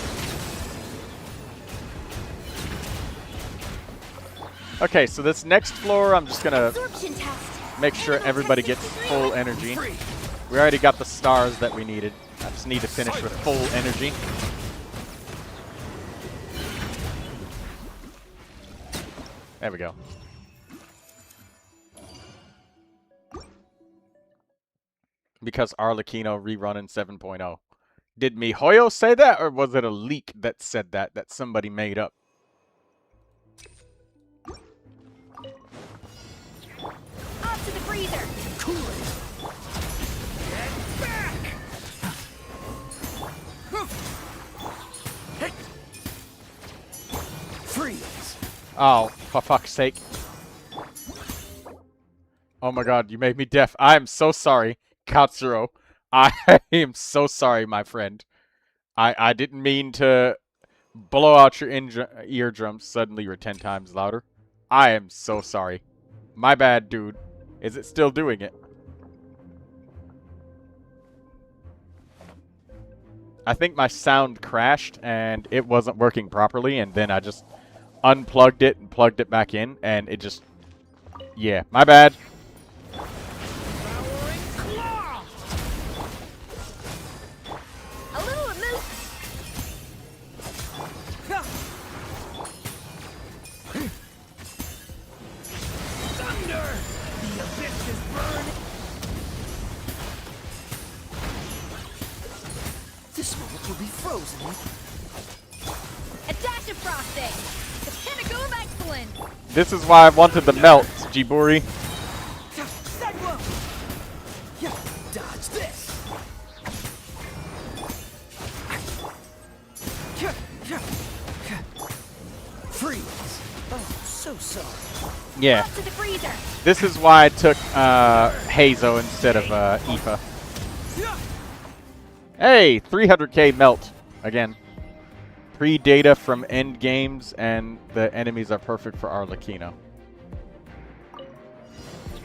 Okay, so this next floor, I'm just gonna Absorption test. make sure everybody gets full energy. Free. We already got the stars that we needed. I just need to finish with full energy. There we go. Because Arlecchino rerun in 7.0. Did MiHoYo say that, or was it a leak that said that somebody made up? Off to the freezer. Cool it. Get back. Freeze. Oh, for fuck's sake. Oh my god, you made me deaf. I am so sorry, Katsuro. I am so sorry, my friend. I didn't mean to blow out your eardrums. Suddenly you're 10 times louder. I am so sorry. My bad, dude. Is it still doing it? I think my sound crashed and it wasn't working properly, and then I just unplugged it and plugged it back in, and it just... Yeah, my bad. Devouring claw. A little be frozen. A dash of frosting. The pinnacle of excellence. This is why I wanted the melt, Jiburi. Cyclone! Yeah, dodge this. Freeze. Oh, so sorry. Yeah. Up to the freezer. This is why I took Hazo instead of Aoife. Hey, 300k melt again. Pre-data from end games, and the enemies are perfect for Arlecchino.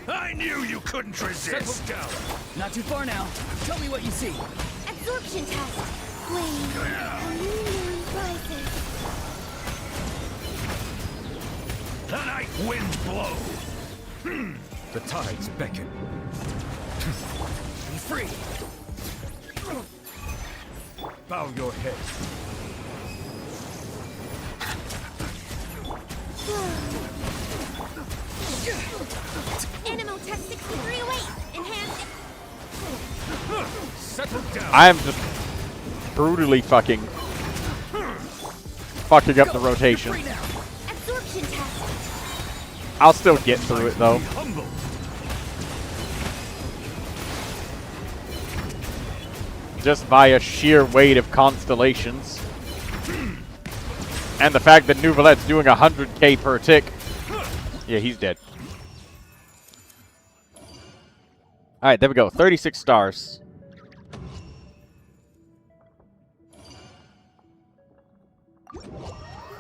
I knew you couldn't resist. Settle down. Not too far now. Tell me what you see. Absorption test. Flame. A new moon rises. The night winds blow. The tides beckon. Be free. Bow your head. Animal test 6308. Enhanced. Settle down. I am just brutally fucking up the rotation. Free now. Absorption test. I'll still get through it though. Be humble. Just by a sheer weight of constellations. And the fact that Neuvilette's doing 100k per tick. Yeah, he's dead. Alright, there we go. 36 stars.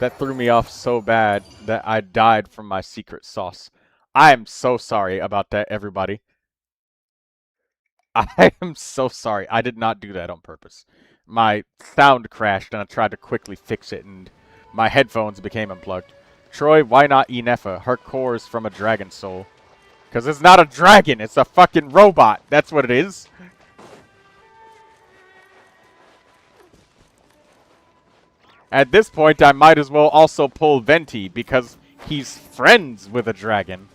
That threw me off so bad that I died from my secret sauce. I am so sorry about that, everybody. I am so sorry. I did not do that on purpose. My sound crashed and I tried to quickly fix it and my headphones became unplugged. Troy, why not Inefa? Her core is from a dragon soul. Because it's not a dragon, it's a fucking robot. That's what it is. At this point, I might as well also pull Venti because he's friends with a dragon.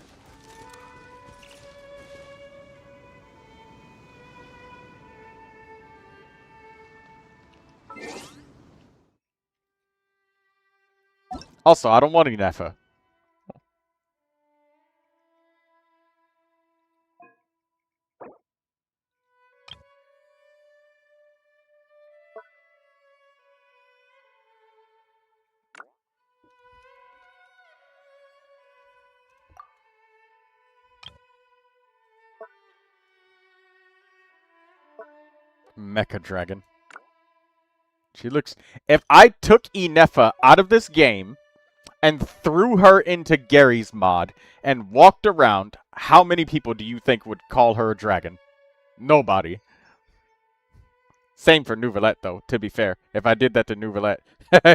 Also, I don't want Inefa. Mecha Dragon. She looks... If I took Inefa out of this game and threw her into Gary's mod and walked around, how many people do you think would call her a dragon? Nobody. Same for Neuvilette, though, to be fair. If I did that to Neuvilette,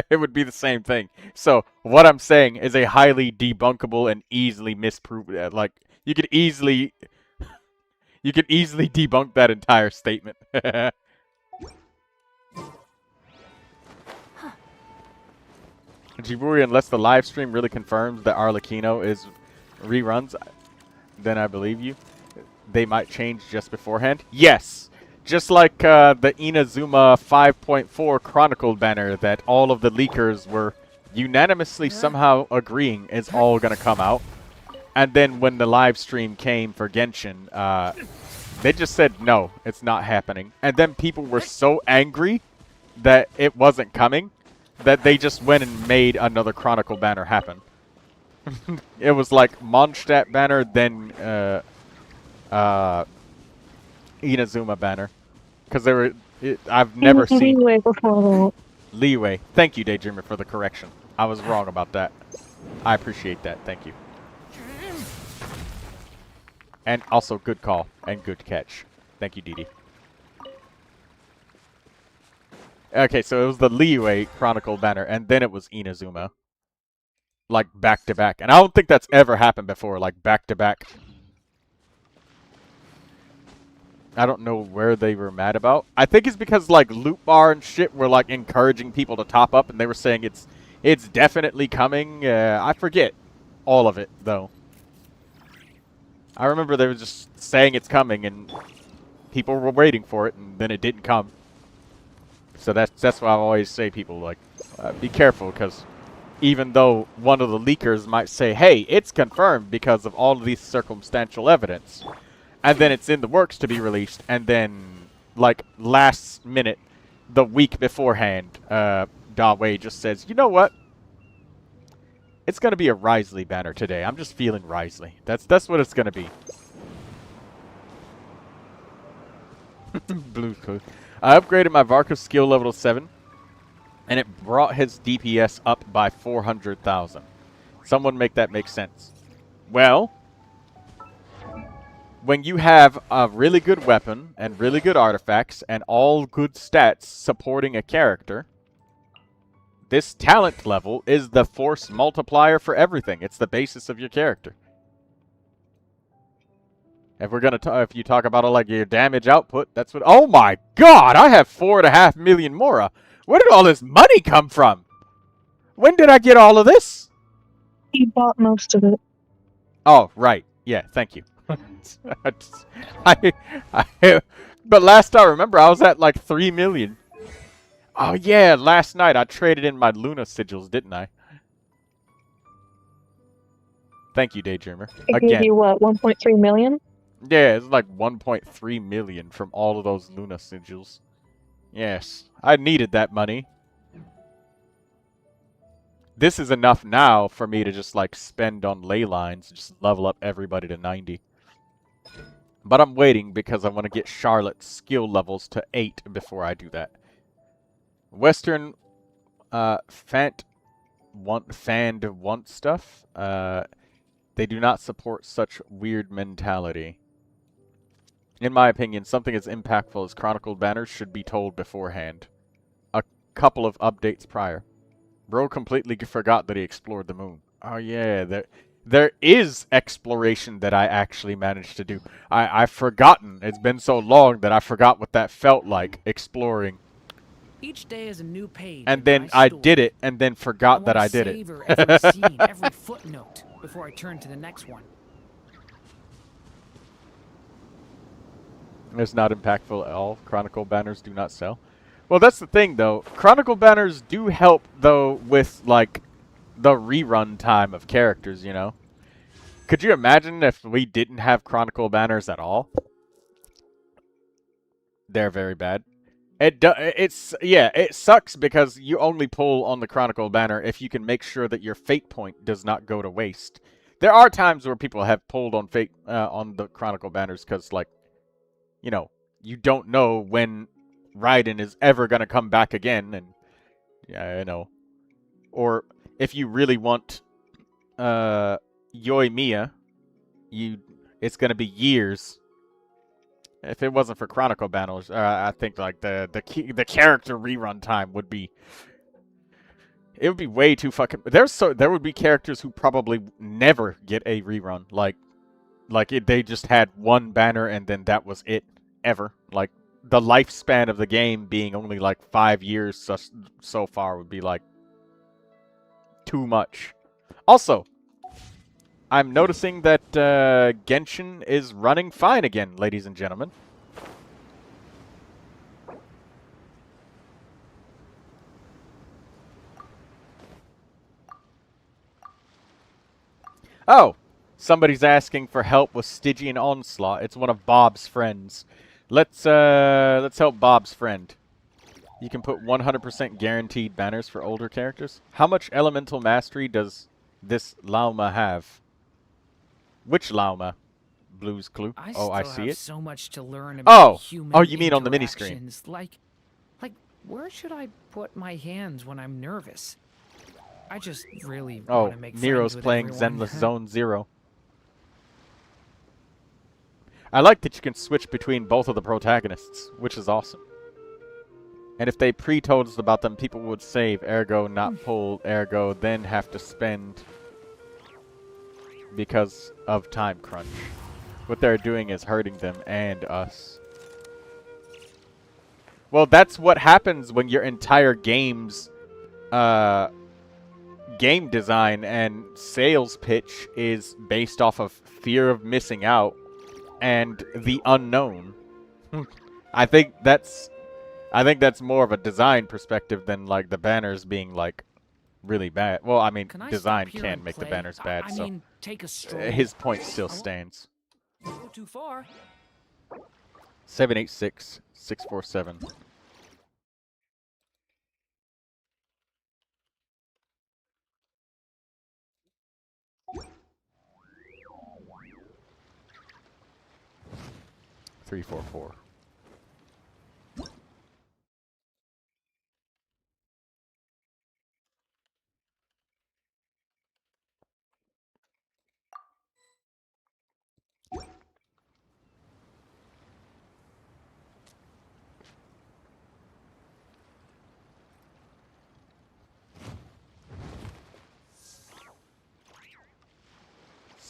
it would be the same thing. So, what I'm saying is a highly debunkable and easily misproven... like, you could easily... You could easily debunk that entire statement. Jiburi, unless the live stream really confirms that Arlecchino is reruns, then I believe you. They might change just beforehand. Yes! Just like the Inazuma 5.4 Chronicled banner that all of the leakers were unanimously somehow agreeing is all going to come out. And then when the live stream came for Genshin, they just said, no, it's not happening. And then people were so angry that it wasn't coming that they just went and made another Chronicle banner happen. It was like Mondstadt banner, then Inazuma banner. Because they were, I've never seen... Leeway before Leeway. Thank you, Daydreamer, for the correction. I was wrong about that. I appreciate that. Thank you. And also, good call and good catch. Thank you, Didi. Okay, so it was the Leeway Chronicle banner, and then it was Inazuma. Like, back-to-back. And I don't think that's ever happened before, like, back-to-back. I don't know where they were mad about. I think it's because, like, Loot Bar and shit were, like, encouraging people to top up, and they were saying it's definitely coming. I forget all of it, though. I remember they were just saying it's coming, and people were waiting for it, and then it didn't come. So that's why I always say people like be careful, because even though one of the leakers might say, hey, it's confirmed because of all of these circumstantial evidence, and then it's in the works to be released, and then, like, last minute, the week beforehand, Dawei just says, you know what? It's going to be a Risley banner today. I'm just feeling Risley. That's what it's going to be. Blue code. I upgraded my Varka's skill level to 7. And it brought his DPS up by 400,000. Someone make that make sense. Well, when you have a really good weapon and really good artifacts and all good stats supporting a character, this talent level is the force multiplier for everything. It's the basis of your character. If we're gonna if you talk about like your damage output, that's what. Oh my God! I have 4.5 million Mora. Where did all this money come from? When did I get all of this? You bought most of it. Oh, right. Yeah, thank you. But last I remember, I was at like 3 million. Oh, yeah, last night I traded in my Luna sigils, didn't I? Thank you, Daydreamer. It gave you what, 1.3 million? Yeah, it's like 1.3 million from all of those Luna sigils. Yes, I needed that money. This is enough now for me to just like spend on ley lines, just level up everybody to 90. But I'm waiting because I want to get Charlotte's skill levels to 8 before I do that. Western fanned want stuff. They do not support such weird mentality. In my opinion, something as impactful as Chronicled Banners should be told beforehand. A couple of updates prior. Bro completely forgot that he explored the moon. Oh yeah, there is exploration that I actually managed to do. I've forgotten. It's been so long that I forgot what that felt like, exploring. Each day is a new page. And then I did it, and then forgot that I did it. Every scene, every footnote before I turn to the next one. It's not impactful at all. Chronicle banners do not sell. Well, that's the thing, though. Chronicle banners do help, though, with, like, the rerun time of characters, you know? Could you imagine if we didn't have Chronicle banners at all? They're very bad. It sucks because you only pull on the Chronicle banner if you can make sure that your fate point does not go to waste. There are times where people have pulled on fate on the Chronicle banners because, like, you know, you don't know when Raiden is ever going to come back again, and yeah, you know. Or if you really want Yoimiya, it's going to be years. If it wasn't for Chronicle banners, I think like the character rerun time would be, it would be way too fucking. There would be characters who probably never get a rerun, they just had one banner and then that was it ever. Like the lifespan of the game being only like 5 years so far would be like too much. Also, I'm noticing that Genshin is running fine again, ladies and gentlemen. Oh, somebody's asking for help with Stygian Onslaught. It's one of Bob's friends. Let's help Bob's friend. You can put 100% guaranteed banners for older characters. How much elemental mastery does this Lauma have? Which Lauma? Blue's Clue. I see it. So much to learn about human you mean on the mini screen? Like, where should I put my hands when I'm nervous? I just really want to make friends Nero's with playing everyone. Zenless Zone Zero. I like that you can switch between both of the protagonists, which is awesome. And if they pre-told us about them, people would save, ergo not pull, ergo then have to spend because of time crunch. What they're doing is hurting them and us. Well, that's what happens when your entire game's game design and sales pitch is based off of fear of missing out and the unknown. I think that's I think that's more of a design perspective than like the banners being like really bad. Well, I mean, Can I design stop here can and make the play? banners bad, I so mean, take a stroll. his point still I won't stands. go too far. 786 647. Three, 4, 4.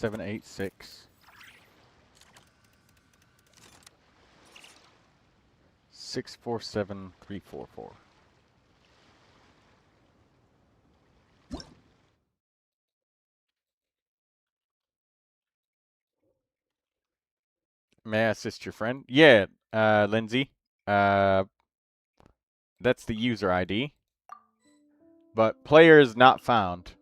Seven, 8, 6. 6, 4, 7, 3, 4, 4. May I assist your friend? Yeah, Lindsay. Uh, that's the user ID. But player is not found.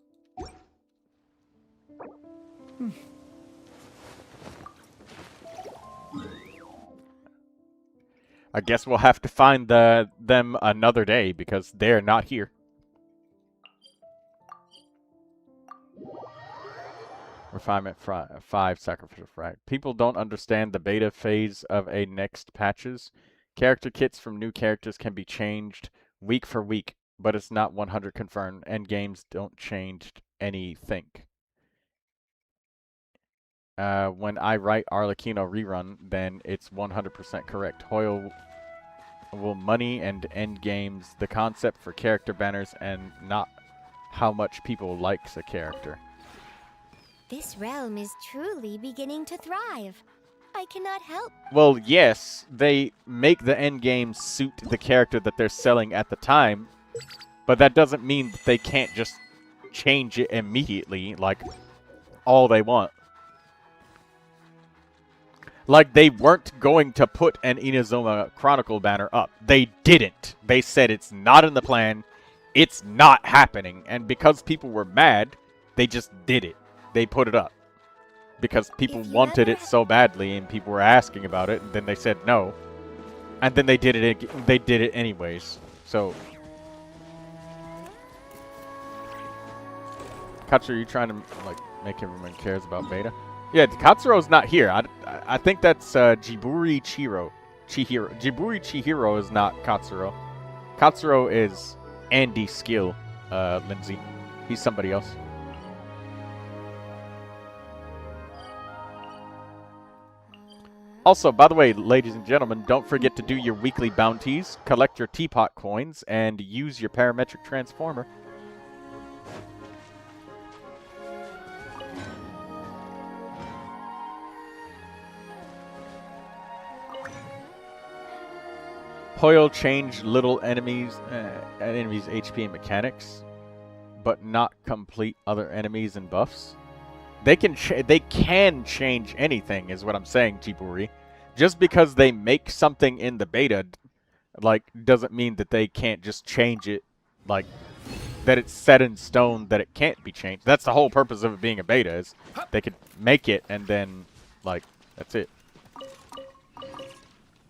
I guess we'll have to find them another day because they're not here. Refinement 5 sacrificial frag. People don't understand the beta phase of a next patches. Character kits from new characters can be changed week for week, but it's not 100 confirmed. End games don't change anything. When I write Arlecchino rerun, then it's 100% correct. Hoyle will money and end games the concept for character banners and not how much people likes a character. This realm is truly beginning to thrive. I cannot help. Well, yes, they make the end game suit the character that they're selling at the time, but that doesn't mean that they can't just change it immediately, like, all they want. Like, they weren't going to put an Inazuma Chronicle banner up. They didn't. They said it's not in the plan, it's not happening, and because people were mad, they just did it. They put it up. Because people wanted it so badly, and people were asking about it, and then they said no. And then they did it anyways. So... Katsuro, are you trying to, like, make everyone cares about beta? Yeah, Katsuro's not here. I think that's Jiburi Chihiro. Jiburi Chihiro is not Katsuro. Katsuro is Andy Skill, Lindsay. He's somebody else. Also, by the way, ladies and gentlemen, don't forget to do your weekly bounties, collect your teapot coins, and use your parametric transformer. Hoyle changed little enemies' HP and mechanics, but not complete other enemies and buffs. They can change anything, is what I'm saying, Jiburi. Just because they make something in the beta, like, doesn't mean that they can't just change it, like, that it's set in stone that it can't be changed. That's the whole purpose of it being a beta, is they could make it and then, like, that's it.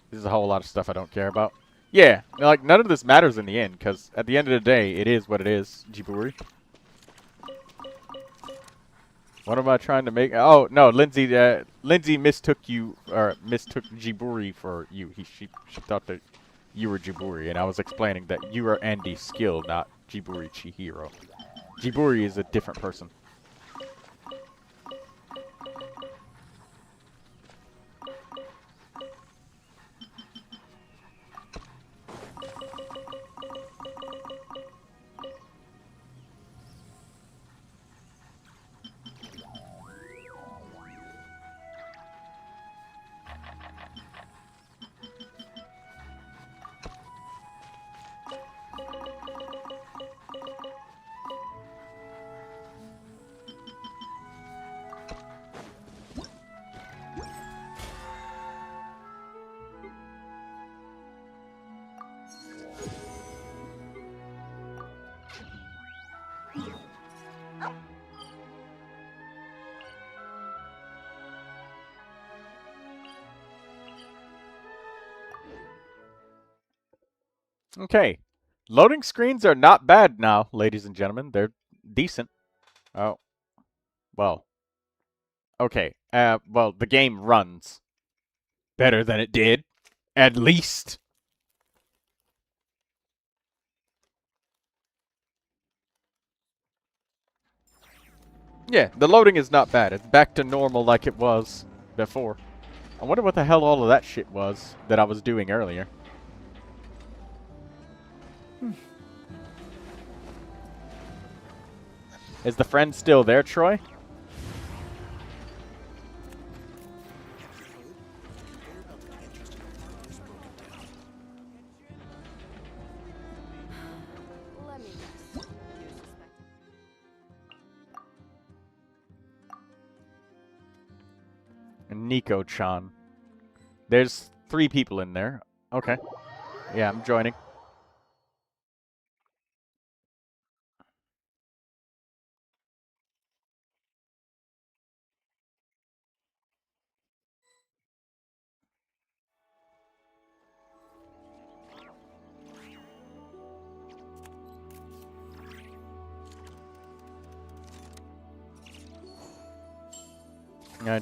This is a whole lot of stuff I don't care about. Yeah, like, none of this matters in the end, because at the end of the day, it is what it is, Jiburi. What am I trying to make? Oh, no, Lindsay mistook you, or mistook Jiburi for you. She thought that you were Jiburi, and I was explaining that you are Andy Skill, not Jiburi Chihiro. Jiburi is a different person. Okay. Loading screens are not bad now, ladies and gentlemen. They're decent. Oh. Well. Okay. Well, the game runs better than it did. At least. Yeah, the loading is not bad. It's back to normal like it was before. I wonder what the hell all of that shit was that I was doing earlier. Is the friend still there, Troy? Let me guess. And Nico-chan. There's 3 people in there. Okay. Yeah, I'm joining.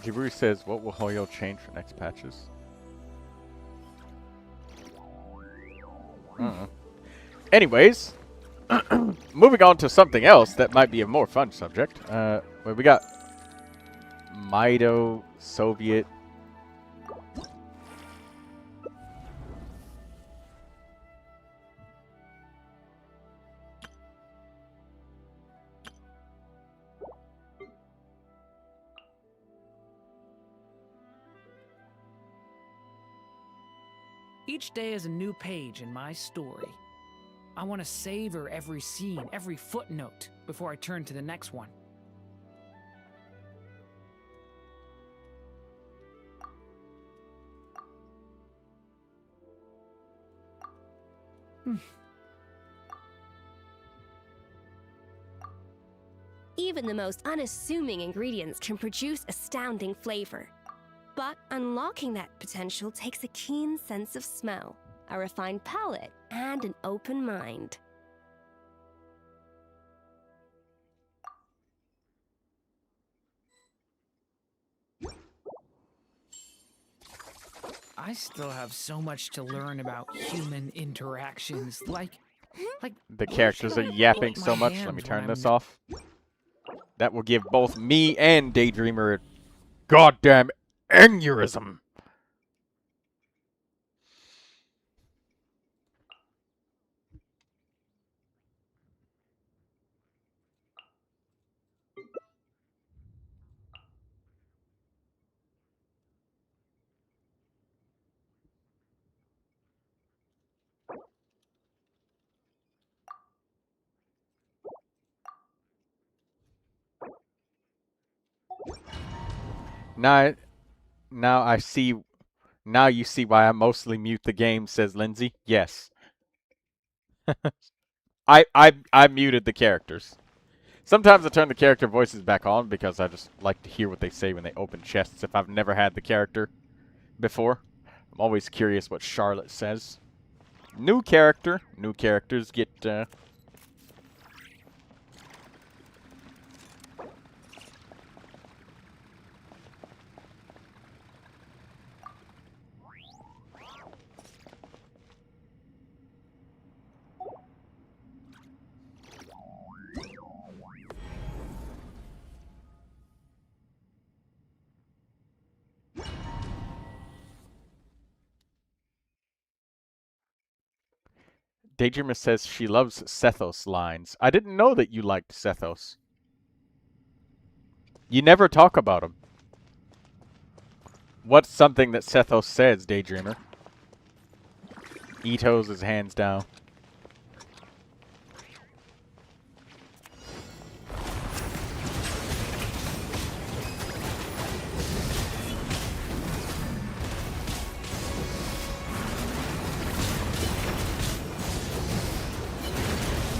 Jiburu says, what will Hoyo change for next patches? Anyways, moving on to something else that might be a more fun subject. We got Mido, Soviet. Each day is a new page in my story. I want to savor every scene, every footnote, before I turn to the next one. Even the most unassuming ingredients can produce astounding flavor. But unlocking that potential takes a keen sense of smell, a refined palate, and an open mind. I still have so much to learn about human interactions, like The characters are yapping so much. Let me turn this off. That will give both me and Daydreamer a goddamn aneurysm. Now I see. Now you see why I mostly mute the game, says Lindsay. Yes. I muted the characters. Sometimes I turn the character voices back on because I just like to hear what they say when they open chests if I've never had the character before. I'm always curious what Charlotte says. New character. New characters get Daydreamer says she loves Sethos lines. I didn't know that you liked Sethos. You never talk about him. What's something that Sethos says, Daydreamer? Ito's is hands down.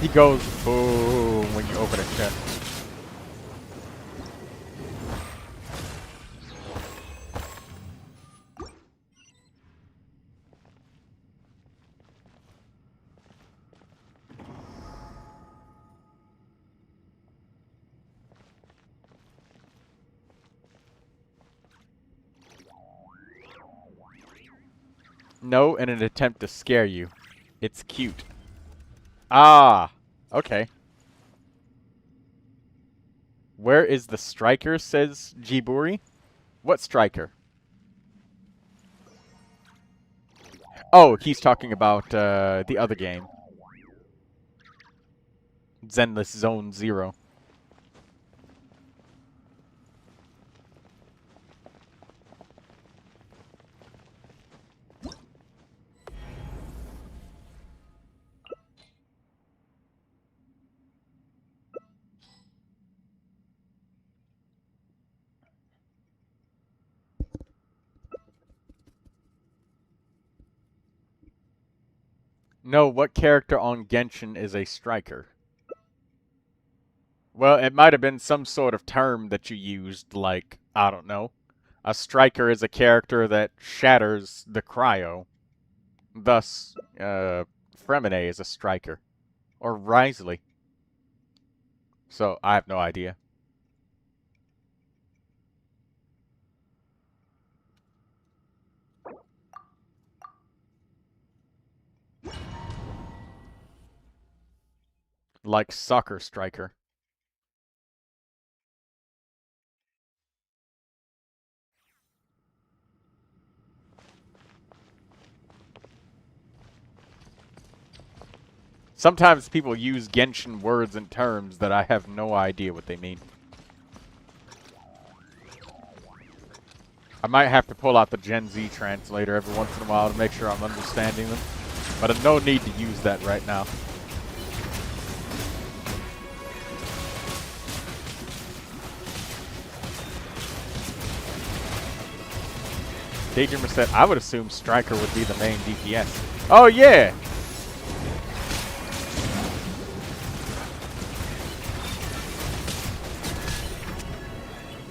He goes boom when you open a chest. No, in an attempt to scare you. It's cute. Ah, okay. Where is the striker, says Jiburi. What striker? Oh, he's talking about the other game. Zenless Zone Zero. No, what character on Genshin is a striker? Well, it might have been some sort of term that you used, like, I don't know. A striker is a character that shatters the cryo. Thus, Fremine is a striker. Or Risley. So, I have no idea. Like soccer striker. Sometimes people use Genshin words and terms that I have no idea what they mean. I might have to pull out the Gen Z translator every once in a while to make sure I'm understanding them. But no need to use that right now. Daydreamer said, I would assume Striker would be the main DPS. Oh, yeah!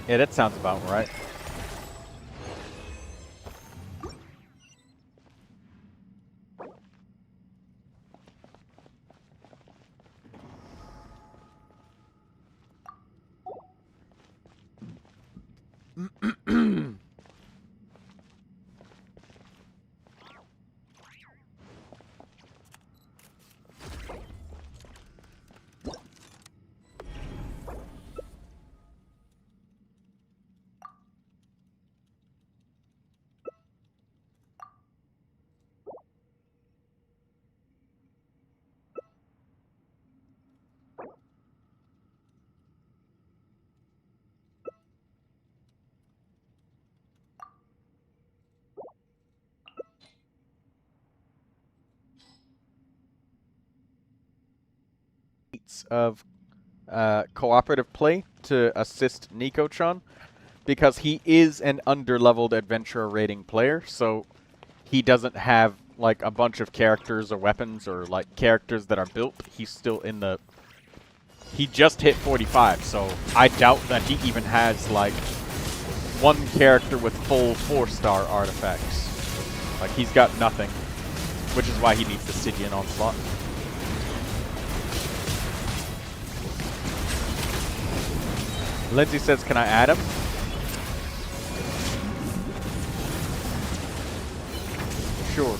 Yeah, that sounds about right. Of cooperative play to assist Nico-chan because he is an underleveled adventurer rating player, so he doesn't have like a bunch of characters or weapons or like characters that are built. He's still in the... He just hit 45, so I doubt that he even has like one character with full 4-star artifacts. Like he's got nothing, which is why he needs the Stygian Onslaught. Lindsay says, can I add him? Sure.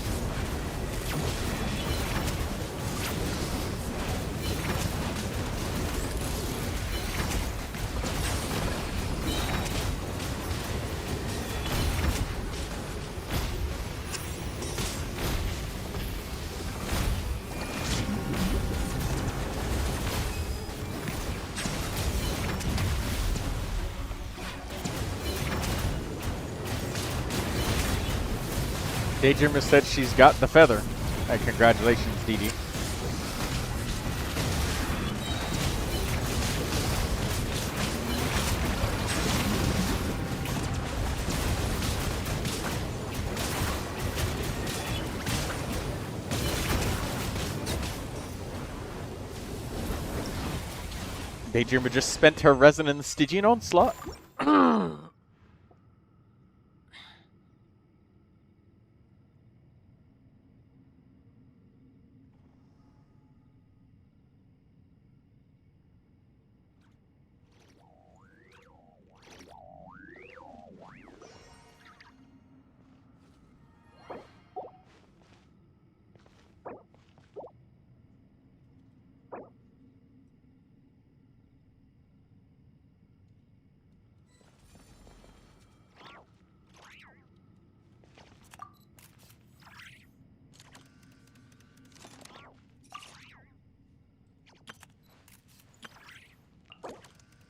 Daydreamer said she's got the feather. Hey, congratulations, DD. Daydreamer just spent her resin in the Stygian Onslaught.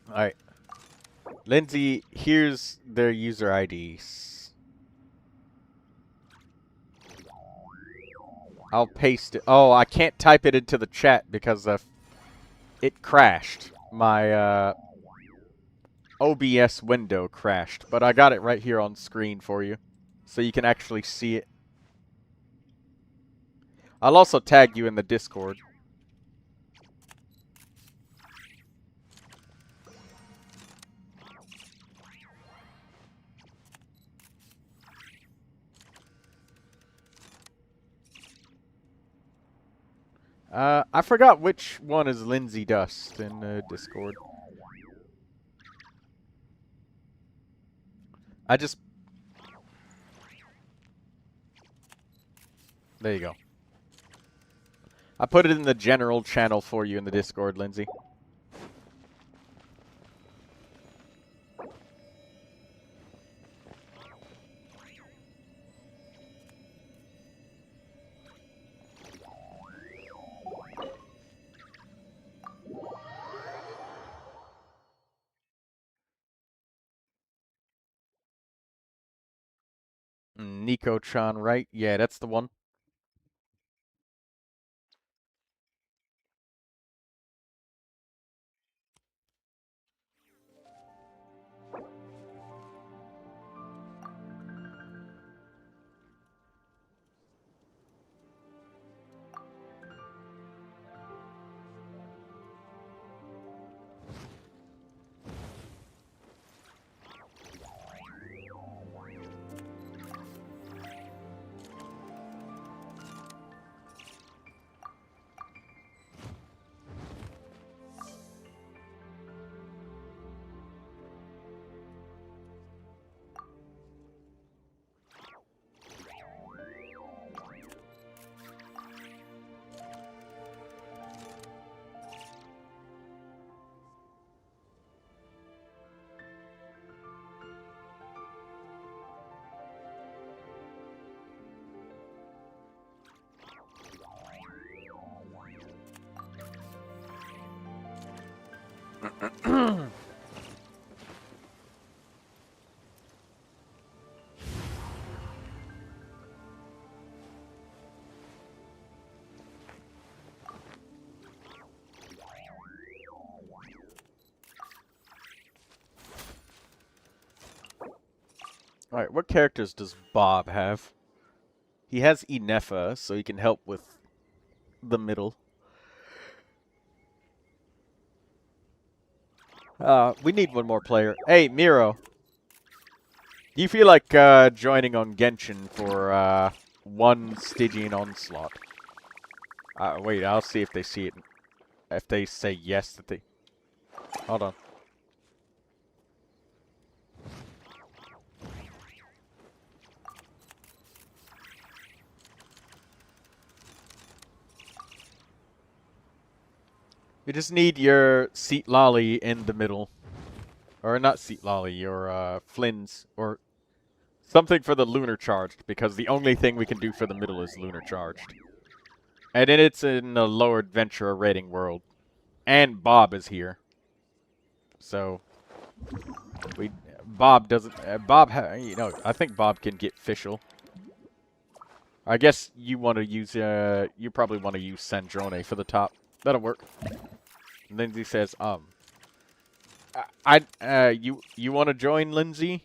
Alright. Lindsay, here's their user IDs. I'll paste it. Oh, I can't type it into the chat because it crashed. My OBS window crashed. But I got it right here on screen for you. So you can actually see it. I'll also tag you in the Discord. I forgot which one is Lindsay Dust in Discord. There you go. I put it in the general channel for you in the Discord, Lindsay. Nico-chan, right? Yeah, that's the one. Alright, what characters does Bob have? He has Inefa, so he can help with the middle. We need one more player. Hey, Miro. Do you feel like joining on Genshin for one Stygian Onslaught? Wait, I'll see if they see it. If they say yes, that they... Hold on. You just need your Seat Lolly in the middle. Or not Seat Lolly, your Flynn's, or something for the Lunar Charged, because the only thing we can do for the middle is Lunar Charged. And then it's in the lower adventure rating world. And Bob is here. So, Bob doesn't, you know, I think Bob can get Fischl. I guess you want to use, you probably want to use Sandrone for the top. That'll work. Lindsay says, you want to join, Lindsay?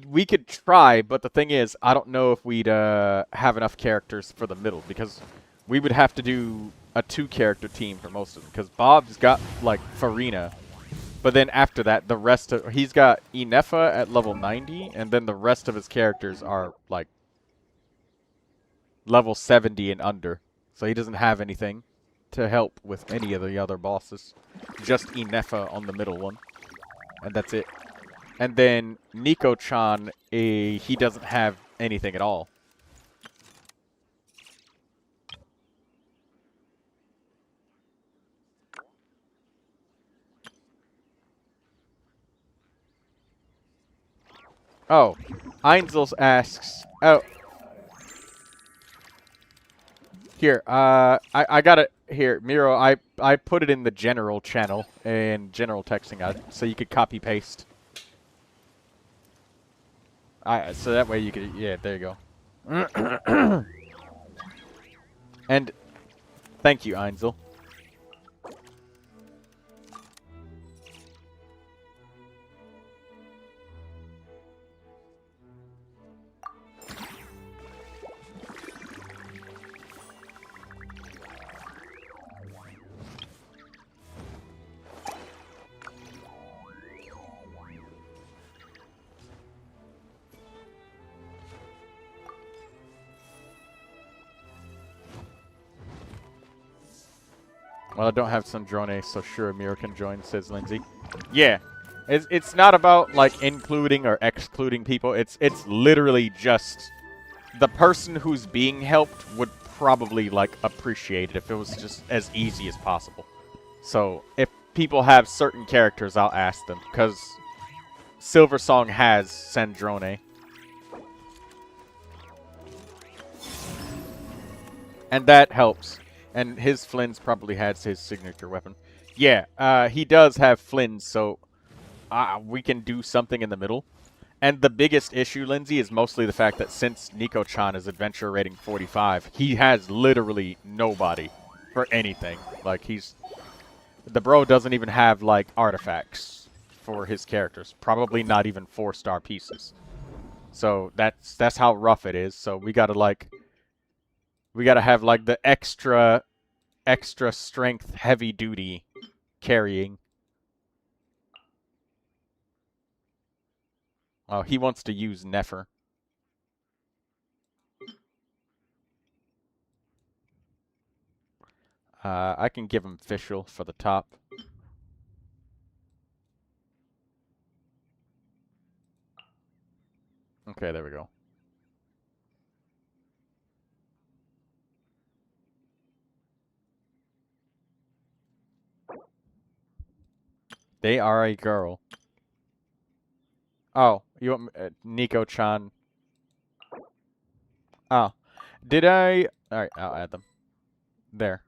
We could try, but the thing is, I don't know if we'd have enough characters for the middle, because we would have to do a 2-character team for most of them, because Bob's got, like, Farina, but then after that, the rest of... He's got Inefa at level 90, and then the rest of his characters are, like, level 70 and under, so he doesn't have anything to help with any of the other bosses. Just Inefa on the middle one. And that's it. And then Nico-chan, he doesn't have anything at all. Oh, Einzel asks... Oh. Here, I got it. Here, Miro, I put it in the general channel and general texting so you could copy paste. So that way you could, yeah, there you go. And thank you, Einzel. Well, I don't have Sandrone, so sure, Miro can join, says Lindsay. Yeah, it's not about, like, including or excluding people. It's literally just the person who's being helped would probably, like, appreciate it if it was just as easy as possible. So, if people have certain characters, I'll ask them, because Silversong has Sandrone. And that helps. And his Flynn's probably has his signature weapon. Yeah, he does have Flynn's, so we can do something in the middle. And the biggest issue, Lindsay, is mostly the fact that since Nico-chan is adventure rating 45, he has literally nobody for anything. Like, the bro doesn't even have, like, artifacts for his characters. Probably not even 4-star pieces. So that's how rough it is. So we gotta, like... We gotta have, like, the extra strength, heavy duty carrying. Oh, he wants to use Nefer. I can give him Fischl for the top. Okay, there we go. They are a girl. Oh, you want Nico-chan? Oh, did I? All right, I'll add them. There.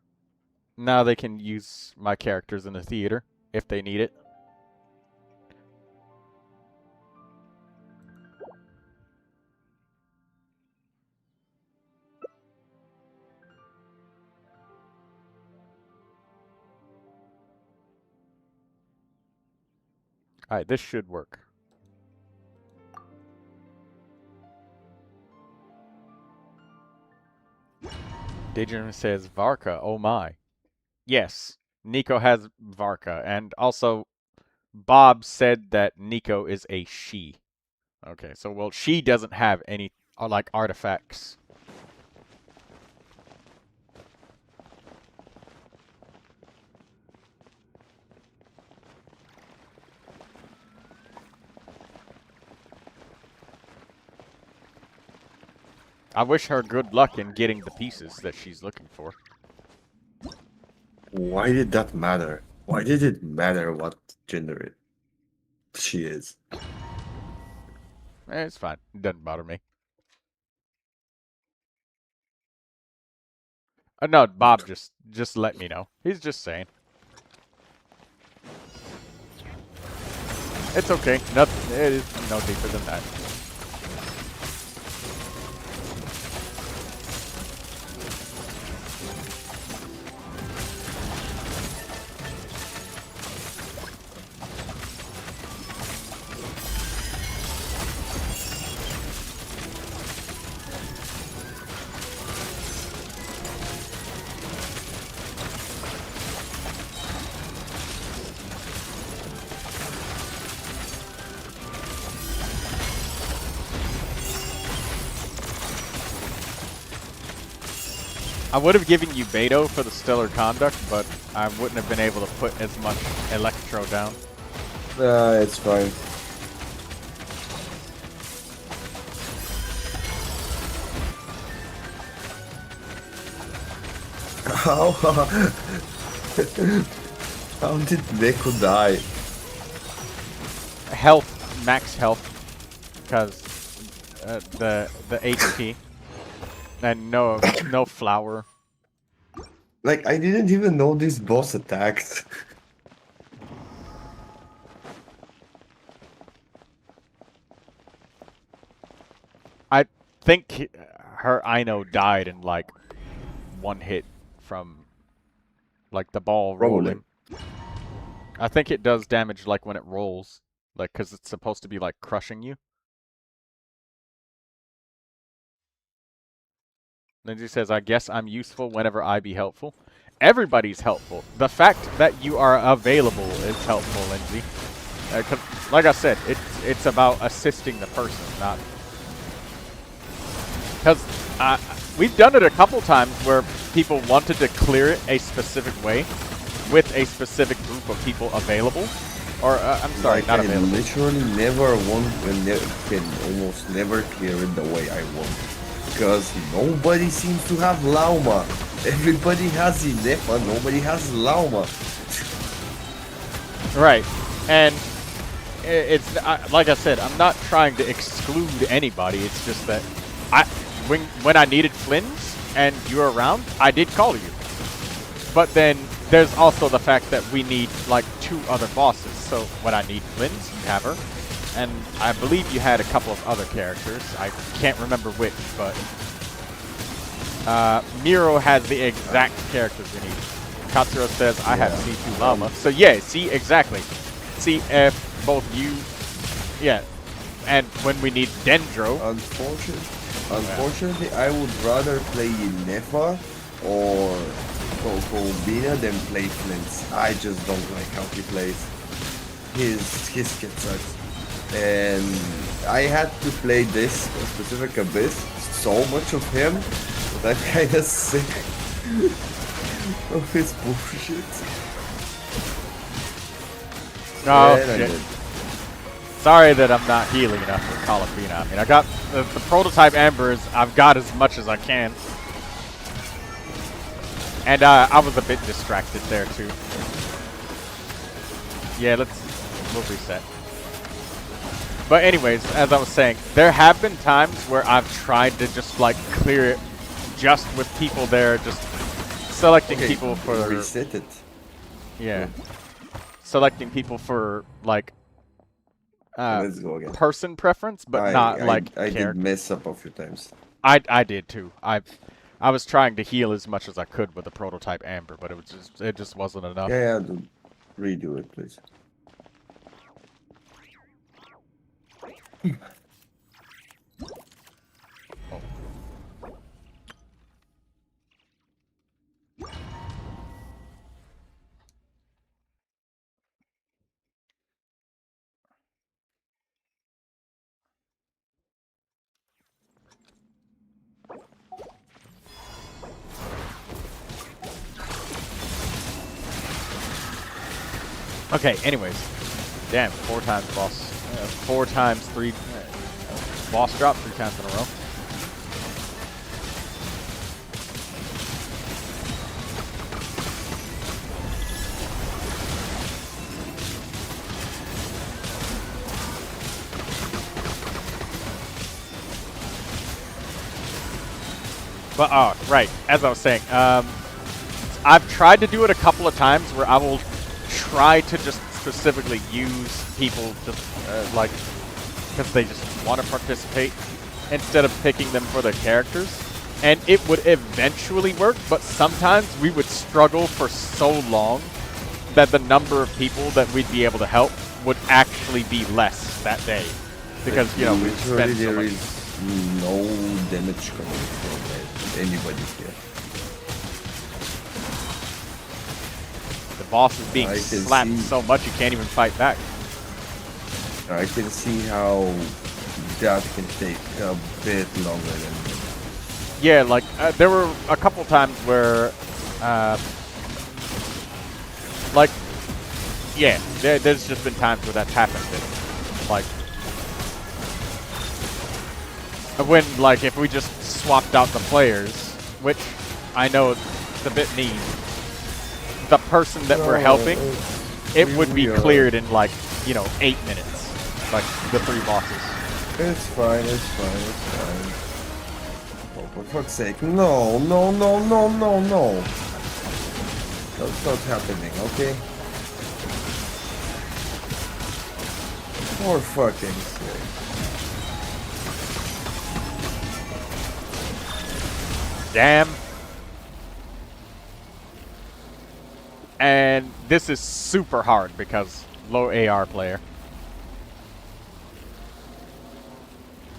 Now they can use my characters in the theater if they need it. Alright, this should work. Daydream says Varka, oh my. Yes, Nico has Varka, and also Bob said that Nico is a she. Okay, so well, she doesn't have any like artifacts. I wish her good luck in getting the pieces that she's looking for. Why did that matter? Why did it matter what gender she is? It's fine. It doesn't bother me. No, Bob just let me know. He's just saying. It's okay. Nothing. It is no deeper than that. I would have given you Beto for the stellar conduct, but I wouldn't have been able to put as much Electro down. It's fine. How? How did Neko die? Health, max health, because the HP. And no flower. Like, I didn't even know this boss attacked. I think her Ino died in like one hit from like the ball Probably. rolling. I think it does damage like when it rolls, like because it's supposed to be like crushing you. Lindsay says, I guess I'm useful whenever I be helpful. Everybody's helpful. The fact that you are available is helpful, Lindsay. 'Cause, like I said, it's about assisting the person, not... Because we've done it a couple times where people wanted to clear it a specific way with a specific group of people available. Or, I'm sorry, Like, not I available. literally never can almost never clear it the way I want. Because nobody seems to have Lauma. Everybody has Inefa, nobody has Lauma. Right. And it's like I said, I'm not trying to exclude anybody. It's just that when I needed Flynn's and you were around, I did call you. But then there's also the fact that we need like 2 other bosses. So when I need Flynn's, you have her. And I believe you had a couple of other characters. I can't remember which, but Miro has the exact characters we need. Katsuro says, I have C2 Llama. So yeah, see, exactly. See, if both you... Yeah. And when we need Dendro... Unfortunately, I would rather play Nefa or Bina than play Flint. I just don't like how he plays. His kit sucks. And I had to play this specific Abyss, so much of him, that I'm kinda sick of his bullshit. Oh, And shit. Sorry that I'm not healing enough for Calafina. I mean, I got the prototype Ambers, I've got as much as I can. And I was a bit distracted there too. Yeah, we'll reset. But anyways, as I was saying, there have been times where I've tried to just like clear it just with people there, just selecting people for... Reset it. Yeah. Selecting people for like Let's go again. person preference, but not like I character. did mess up a few times. I did too. I was trying to heal as much as I could with the prototype Amber, but it just wasn't enough. Yeah, dude. Redo it, please. Okay, anyways. Damn, 4 times boss. 4 times 3... boss drop 3 times in a row. But, right, as I was saying, I've tried to do it a couple of times where I will try to just specifically use people just, like, because they just want to participate, instead of picking them for their characters. And it would eventually work, but sometimes we would struggle for so long that the number of people that we'd be able to help would actually be less that day. Because, you know, we'd spend so much... no damage coming from anybody here. The boss is being slapped so much you can't even fight back. I can see how that can take a bit longer than... Yeah, like, there were a couple times where, like, yeah, there's just been times where that's happened. Like, when, like, if we just swapped out the players, which I know it's a bit mean, the person that we're helping, it would be cleared in, like, you know, 8 minutes. Like, the 3 bosses. It's fine, it's fine, it's fine. Oh, for fuck's sake. No, no, no, no, no, no. That's not happening, okay? For fucking sake. Damn. And this is super hard because low AR player.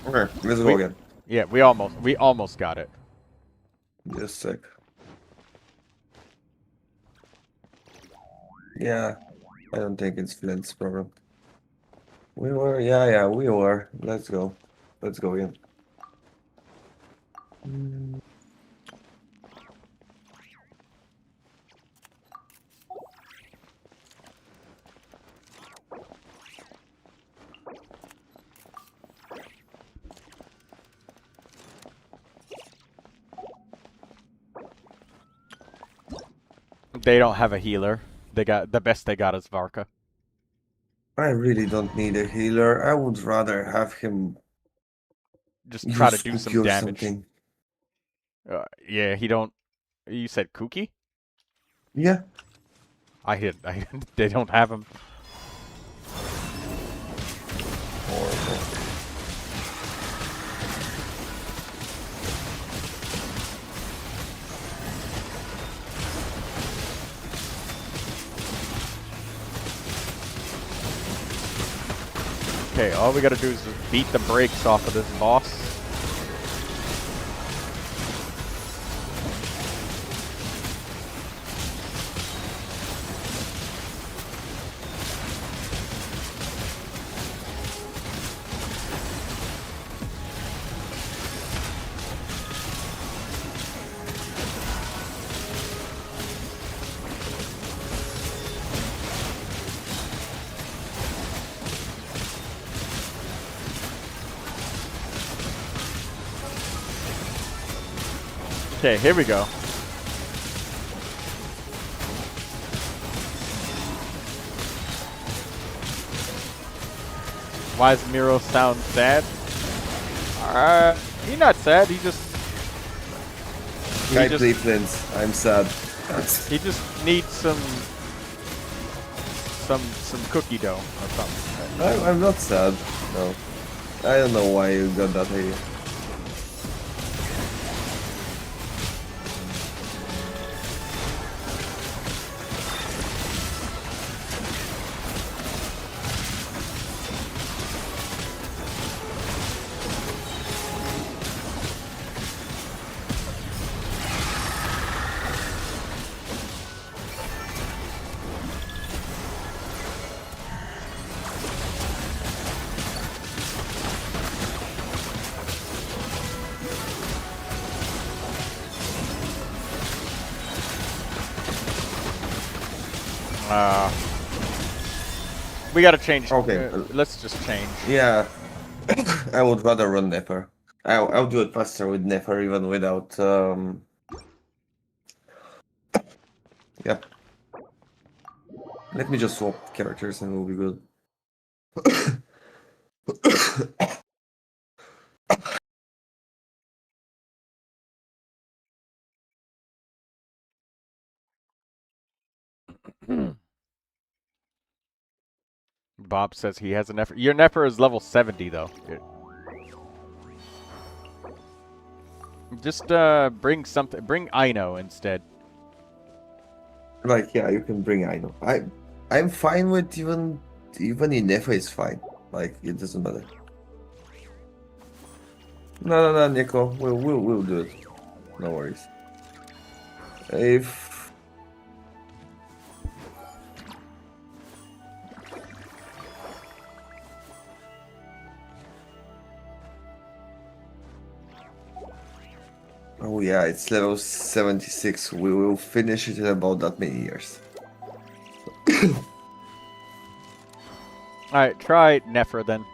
Okay, let's go again. Yeah, we almost got it. Just a sec. Yeah, I don't think it's Flint's problem. We were, yeah, we were. Let's go. Let's go again. They don't have a healer. They got the best they got is Varka. I really don't need a healer. I would rather have him Just try to use do some Cookie or damage. something. Yeah, he don't. You said Kooky? Yeah. I hit. They don't have him. Horrible. Okay, all we gotta do is just beat the brakes off of this boss. Okay, here we go. Why does Miro sound sad? He's not sad. He just I play Flints. I'm sad. he just needs some cookie dough or something. I'm not sad. No. I don't know why you got that idea. We gotta change. Okay. Let's just change. Yeah. I would rather run Nefer. I'll do it faster with Nefer even without yeah. Let me just swap characters and we'll be good. Bob says he has a Nefer. Your Nefer is level 70 though. Just bring something. Bring Ino instead. Like, yeah, you can bring Ino. I'm fine with even in Nefer is fine. Like, it doesn't matter. No, Nico. We'll do it. No worries. If oh yeah, it's level 76. We will finish it in about that many years. Alright, try Nefer then.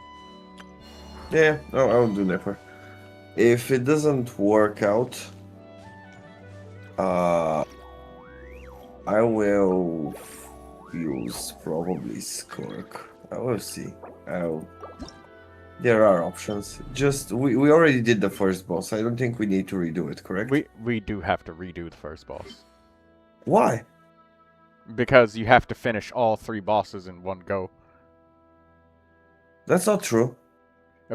Yeah, no, I will do Nefer. If it doesn't work out, I will use probably Skork. I will see. There are options. Just we already did the first boss. I don't think we need to redo it, correct? We do have to redo the first boss. Why? because you have to finish all 3 bosses in one go. That's not true.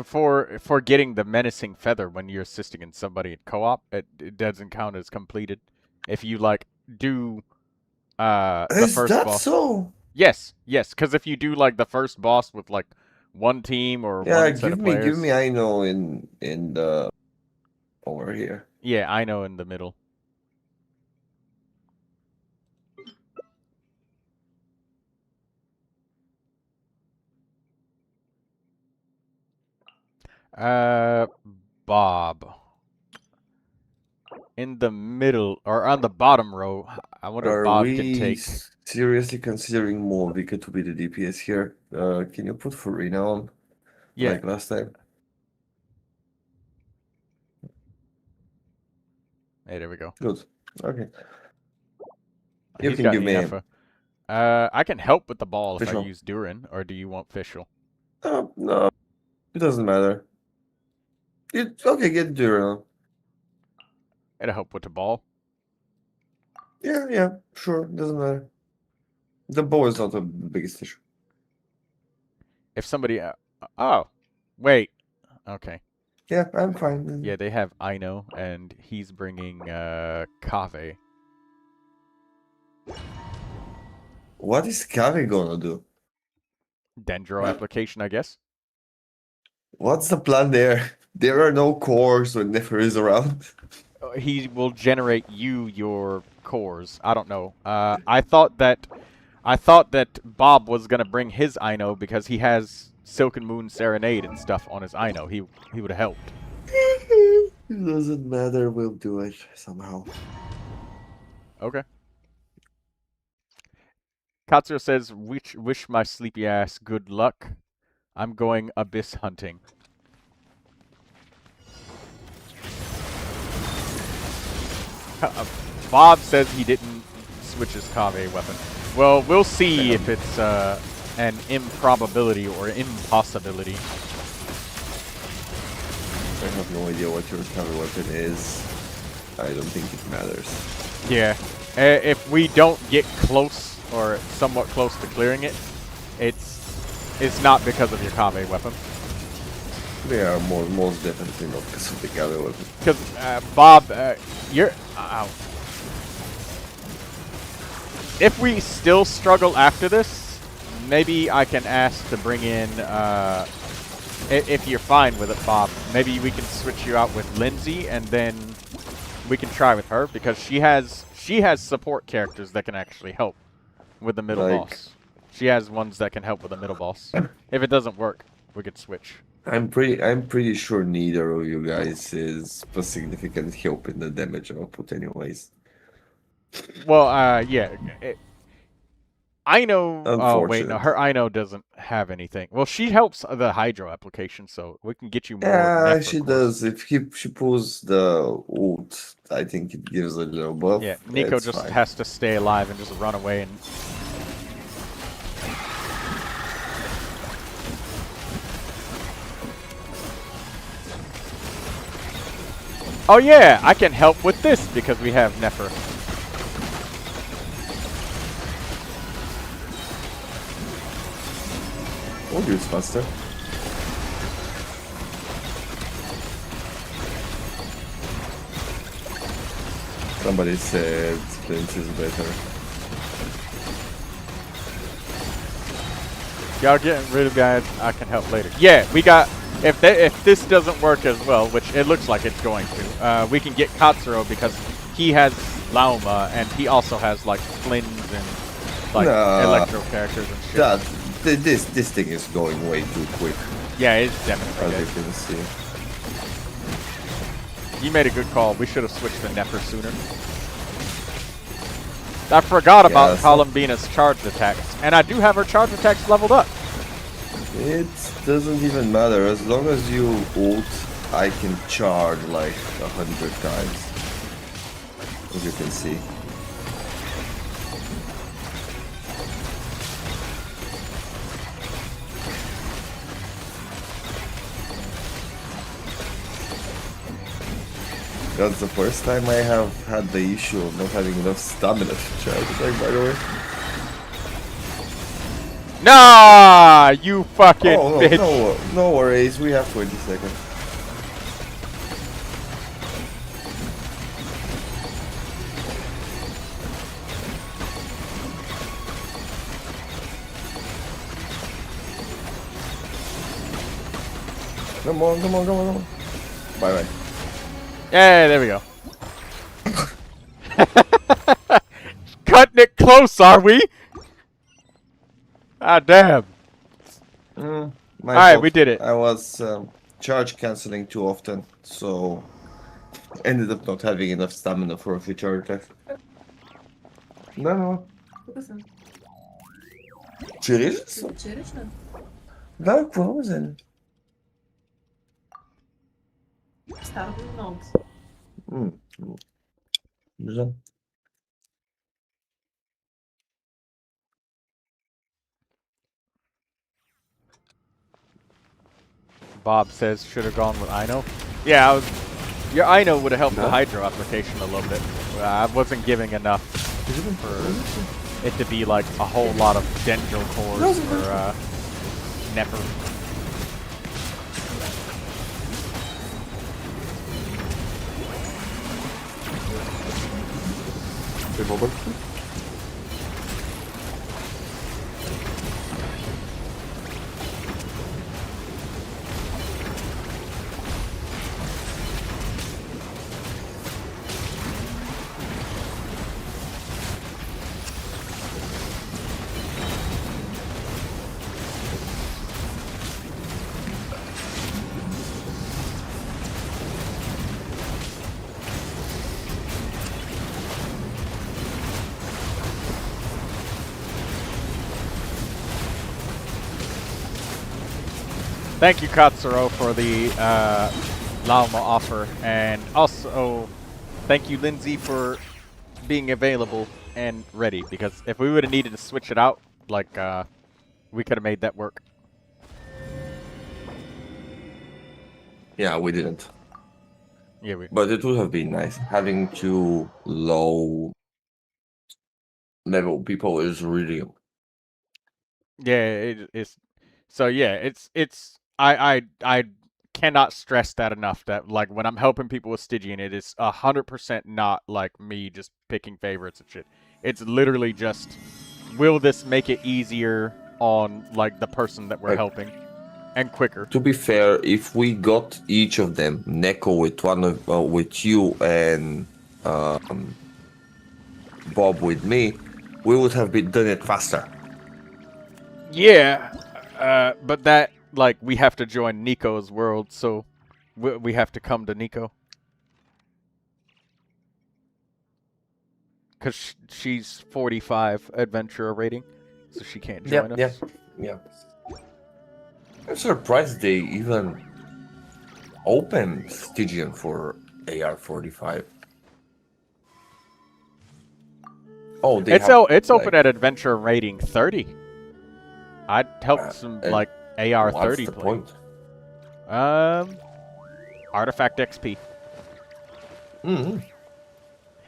For getting the menacing feather when you're assisting in somebody in co-op, it doesn't count as completed. If you like do the Is first that boss. so? Yes, because if you do like the first boss with like one team or Yeah, one set of players. give me I know in the over here. Yeah, I know in the middle. Bob. In the middle, or on the bottom row, I wonder if Are Bob can we take... seriously considering Morvika to be the DPS here? Can you put Farina on? Yeah. Like last time? Hey, there we go. Good. Okay. You He's can got give me enough. I can help with the ball if I Fischl. use Durin, or do you want Fischl? No, it doesn't matter. Okay, get Durin. It'll help with the ball. Yeah, sure, doesn't matter. The bow is not the biggest issue. If somebody... oh, wait. Okay. Yeah, I'm fine. Yeah, they have Aino, and he's bringing Kave. What is Kari gonna do? Dendro application, I guess. What's the plan there? There are no cores when Nefer is around. He will generate you your cores. I don't know. I thought that Bob was gonna bring his Aino because he has Silken Moon Serenade and stuff on his Aino. He would have helped. It doesn't matter. We'll do it somehow. Okay. Katsuro says, wish my sleepy ass good luck. I'm going abyss hunting. Bob says he didn't switch his Kave weapon. Well, we'll see if it's an improbability or impossibility. I have no idea what your cover weapon is. I don't think it matters. Yeah. If we don't get close or somewhat close to clearing it, it's not because of your Kave weapon. They are most definitely not because of the cover weapon. Because, Bob, you're... Ow. If we still struggle after this, maybe I can ask to bring in, if you're fine with it, Bob, maybe we can switch you out with Lindsay, and then we can try with her, because she has support characters that can actually help with the middle boss. She has ones that can help with the middle boss. If it doesn't work, we could switch. I'm pretty sure neither of you guys is a significant help in the damage output anyways. Well, yeah. Aino... Oh, wait, no. Unfortunate. Her Aino doesn't have anything. Well, she helps the Hydro application, so we can get you more... Yeah, Nefer she cores. does. If she pulls the ult, I think it gives a little buff. Yeah, Nico It's just fine. has to stay alive and just run away and... Oh yeah, I can help with this because we have Nefer. Oh, it's faster. Somebody said Splint is better. Y'all getting rid of guys, I can help later. Yeah, we got... If this doesn't work as well, which it looks like it's going to, we can get Katsuro because he has Lauma and he also has like Flins and like electro characters and shit. This thing is going way too quick, Yeah, it's definitely as dead. you can see. You made a good call. We should have switched to Nefer sooner. I forgot about Columbina's charge attacks, and I do have her charge attacks leveled up. It doesn't even matter. As long as you ult, I can charge like 100 times. As you can see. That's the first time I have had the issue of not having enough stamina to charge attack, by the way. Nah, you fucking Oh, bitch. no worries. We have 20 seconds. Come on, come on, come on, come on. Bye bye. Yeah, there we go. Cutting it close, are we? Ah, damn. My Alright, fault. we did it. I was charge canceling too often, so ended up not having enough stamina for a few charge attacks. No. Çerez? Welk frozen? Staat op iemand. Güzel. Bob says should have gone with Ino. Yeah, your Ino would have helped the Hydro application a little bit. I wasn't giving enough for it to be like a whole lot of Dendro cores or Nefer. Thank you, Katsuro, for the Llama offer, and also thank you, Lindsay, for being available and ready. Because if we would have needed to switch it out, like we could have made that work. Yeah, we didn't. Yeah, But it would have been nice. Having two low level people is really. Yeah, it is. So yeah, it's I cannot stress that enough. That like when I'm helping people with Stygian, it is 100% not like me just picking favorites and shit. It's literally just, will this make it easier on like the person that we're helping, and quicker. To be fair, if we got each of them, Neko with with you and Bob with me, we would have done it faster. Yeah, but that like we have to join Nico's world, so we have to come to Nico. Because she's 45 adventurer rating, so she can't join us. Yeah. I'm surprised they even opened Stygian for AR-45. Oh, it's open at adventure rating 30. I'd help some like AR 30 What's the play. point? Artifact XP. Mm-hmm.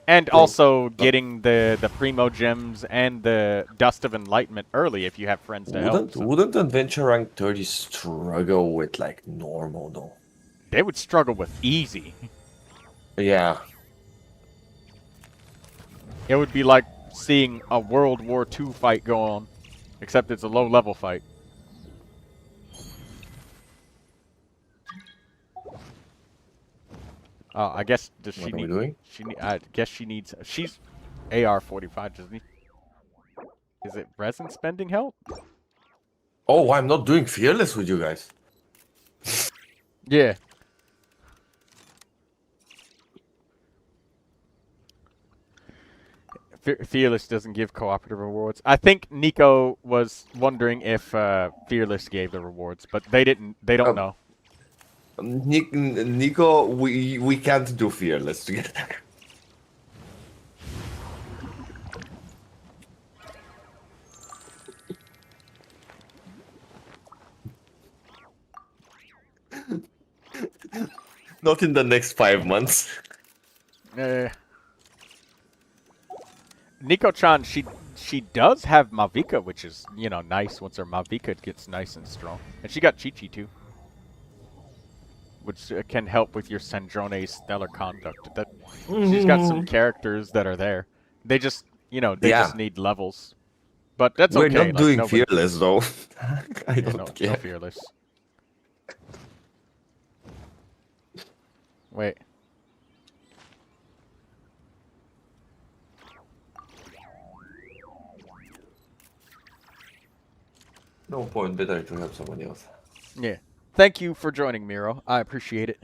And also getting the Primogems and the Dust of Enlightenment early if you have friends to help. So. Wouldn't adventure rank 30 struggle with like normal though? They would struggle with easy. Yeah. It would be like seeing a World War II fight go on, except it's a low-level fight. Oh, I guess does she need? Doing? I guess she needs. She's AR-45, doesn't he? Is it resin spending help? Oh, I'm not doing fearless with you guys. Yeah. Fearless doesn't give cooperative rewards. I think Nico was wondering if Fearless gave the rewards, but they didn't. They don't know. Nico, we can't do fearless together. Not in the next 5 months. Nico-chan, she does have Mavica, which is, you know, nice once her Mavica gets nice and strong. And she got Chi-Chi too, which can help with your Sandrone's stellar conduct. That she's got some characters that are there. They just, you know, they just need levels. But that's We're okay. not like, doing nobody, fearless though. I yeah, don't no care. fearless. Wait. No point. Better to have someone else. Yeah. Thank you for joining, Miro. I appreciate it.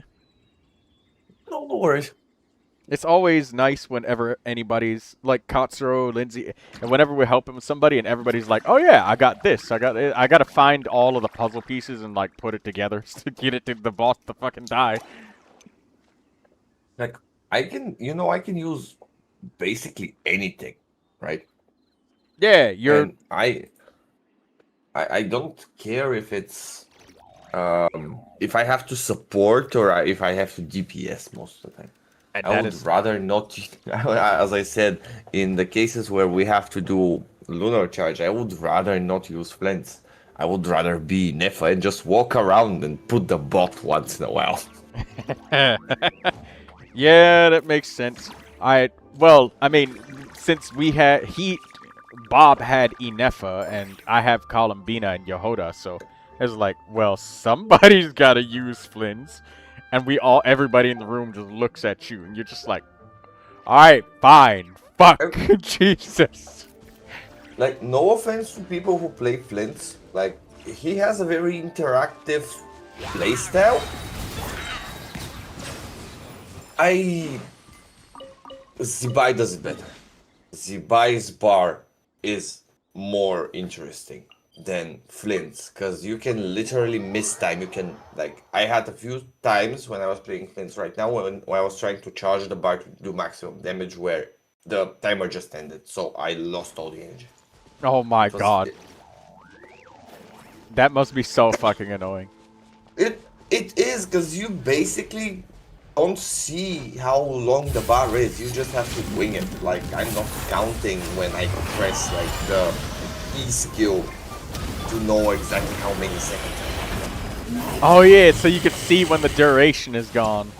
No worries. It's always nice whenever anybody's like Katsuro, Lindsay, and whenever we help him with somebody, and everybody's like, "Oh yeah, I got this. I got it. I got to find all of the puzzle pieces and like put it together to get it to the boss to fucking die." Like I can use basically anything, right? Yeah, you're. And I don't care if it's if I have to support or if I have to DPS most of the time. And I would rather not, as I said, in the cases where we have to do lunar charge, I would rather not use flints. I would rather be Nefa and just walk around and put the bot once in a while. Yeah, that makes sense. Well, I mean, since Bob had Inefa and I have Columbina and Yehoda, so it's like, well, somebody's got to use flints. And everybody in the room just looks at you, and you're just like, alright, fine, fuck, Jesus. Like, no offense to people who play flints, like, he has a very interactive playstyle. Zibai does it better. Zibai's bar is more interesting than flints, because you can literally miss time. You can, like, I had a few times when I was playing flints right now when I was trying to charge the bar to do maximum damage where the timer just ended, so I lost all the energy. Oh my god. That must be so fucking annoying. It is, because you basically don't see how long the bar is. You just have to wing it. Like, I'm not counting when I press, like, the E skill to know exactly how many seconds. Oh yeah, so you can see when the duration is gone.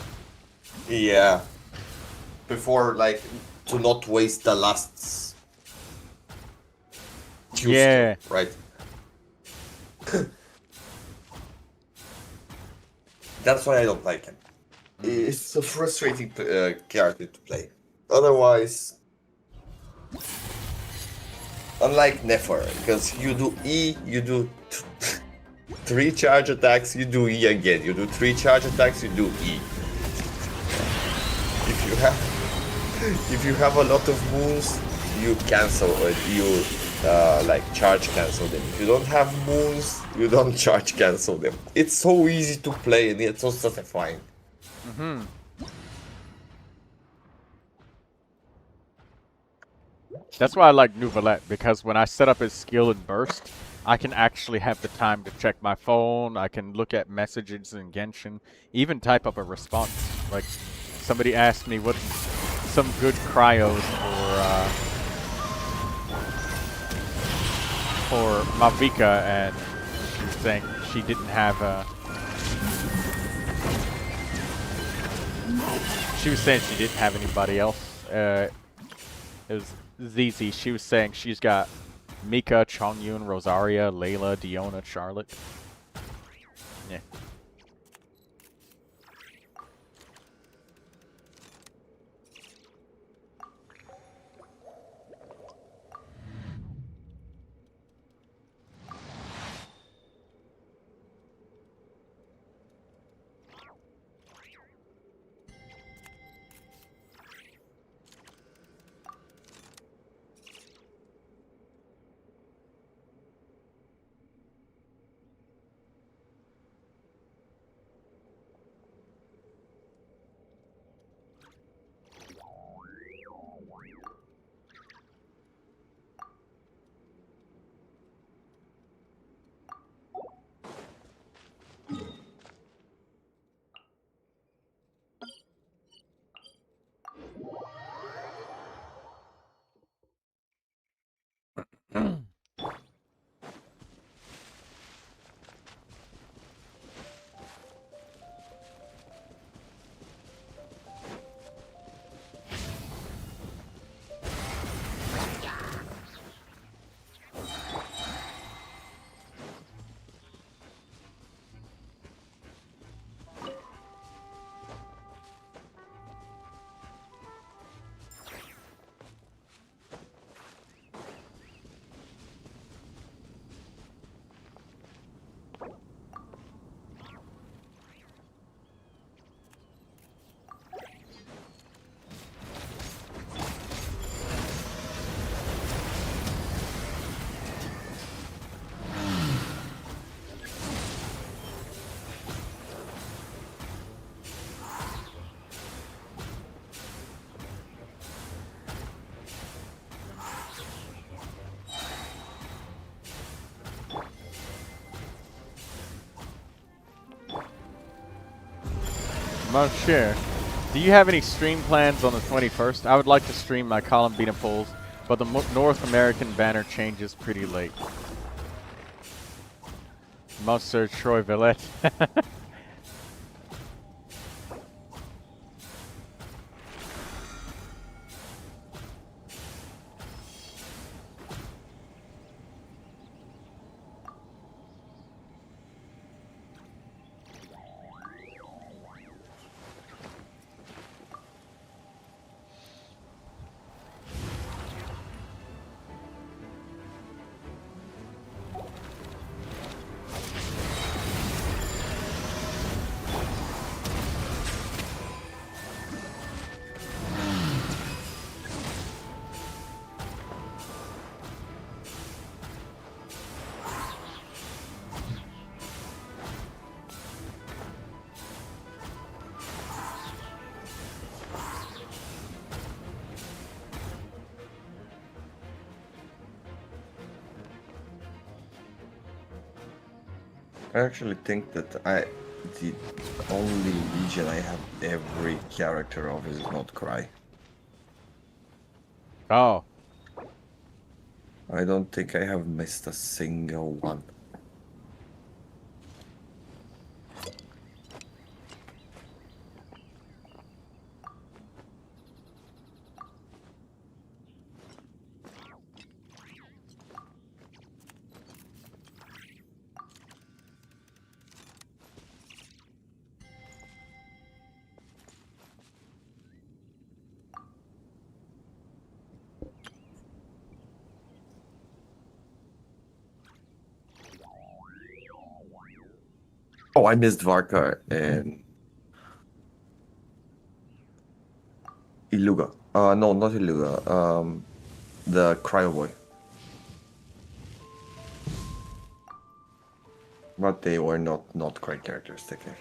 Yeah. Before, like, to not waste the last yeah. Skill, right? That's why I don't like him. It's a frustrating character to play. Otherwise, unlike Nefer, because you do E, you do 3 charge attacks, you do E again. You do 3 charge attacks, you do E. If you have a lot of moons, you cancel or you like charge cancel them. If you don't have moons, you don't charge cancel them. It's so easy to play and it's so satisfying. That's why I like Neuvilette, because when I set up his skill and burst, I can actually have the time to check my phone, I can look at messages in Genshin, even type up a response. Like, somebody asked me what's some good cryos for Mavica, and she was saying she didn't have she was saying she didn't have anybody else. It was ZZ. She was saying she's got Mika, Chongyun, Rosaria, Layla, Diona, Charlotte. Yeah. Monsieur, do you have any stream plans on the 21st? I would like to stream my Columbina polls, but the North American banner changes pretty late. Monsieur Troy Villette. I actually think that the only region I have every character of is not Cry. Oh. I don't think I have missed a single one. Oh, I missed Varka and Iluga. No, not Iluga. The Cryo Boy. But they were not Cry characters, technically.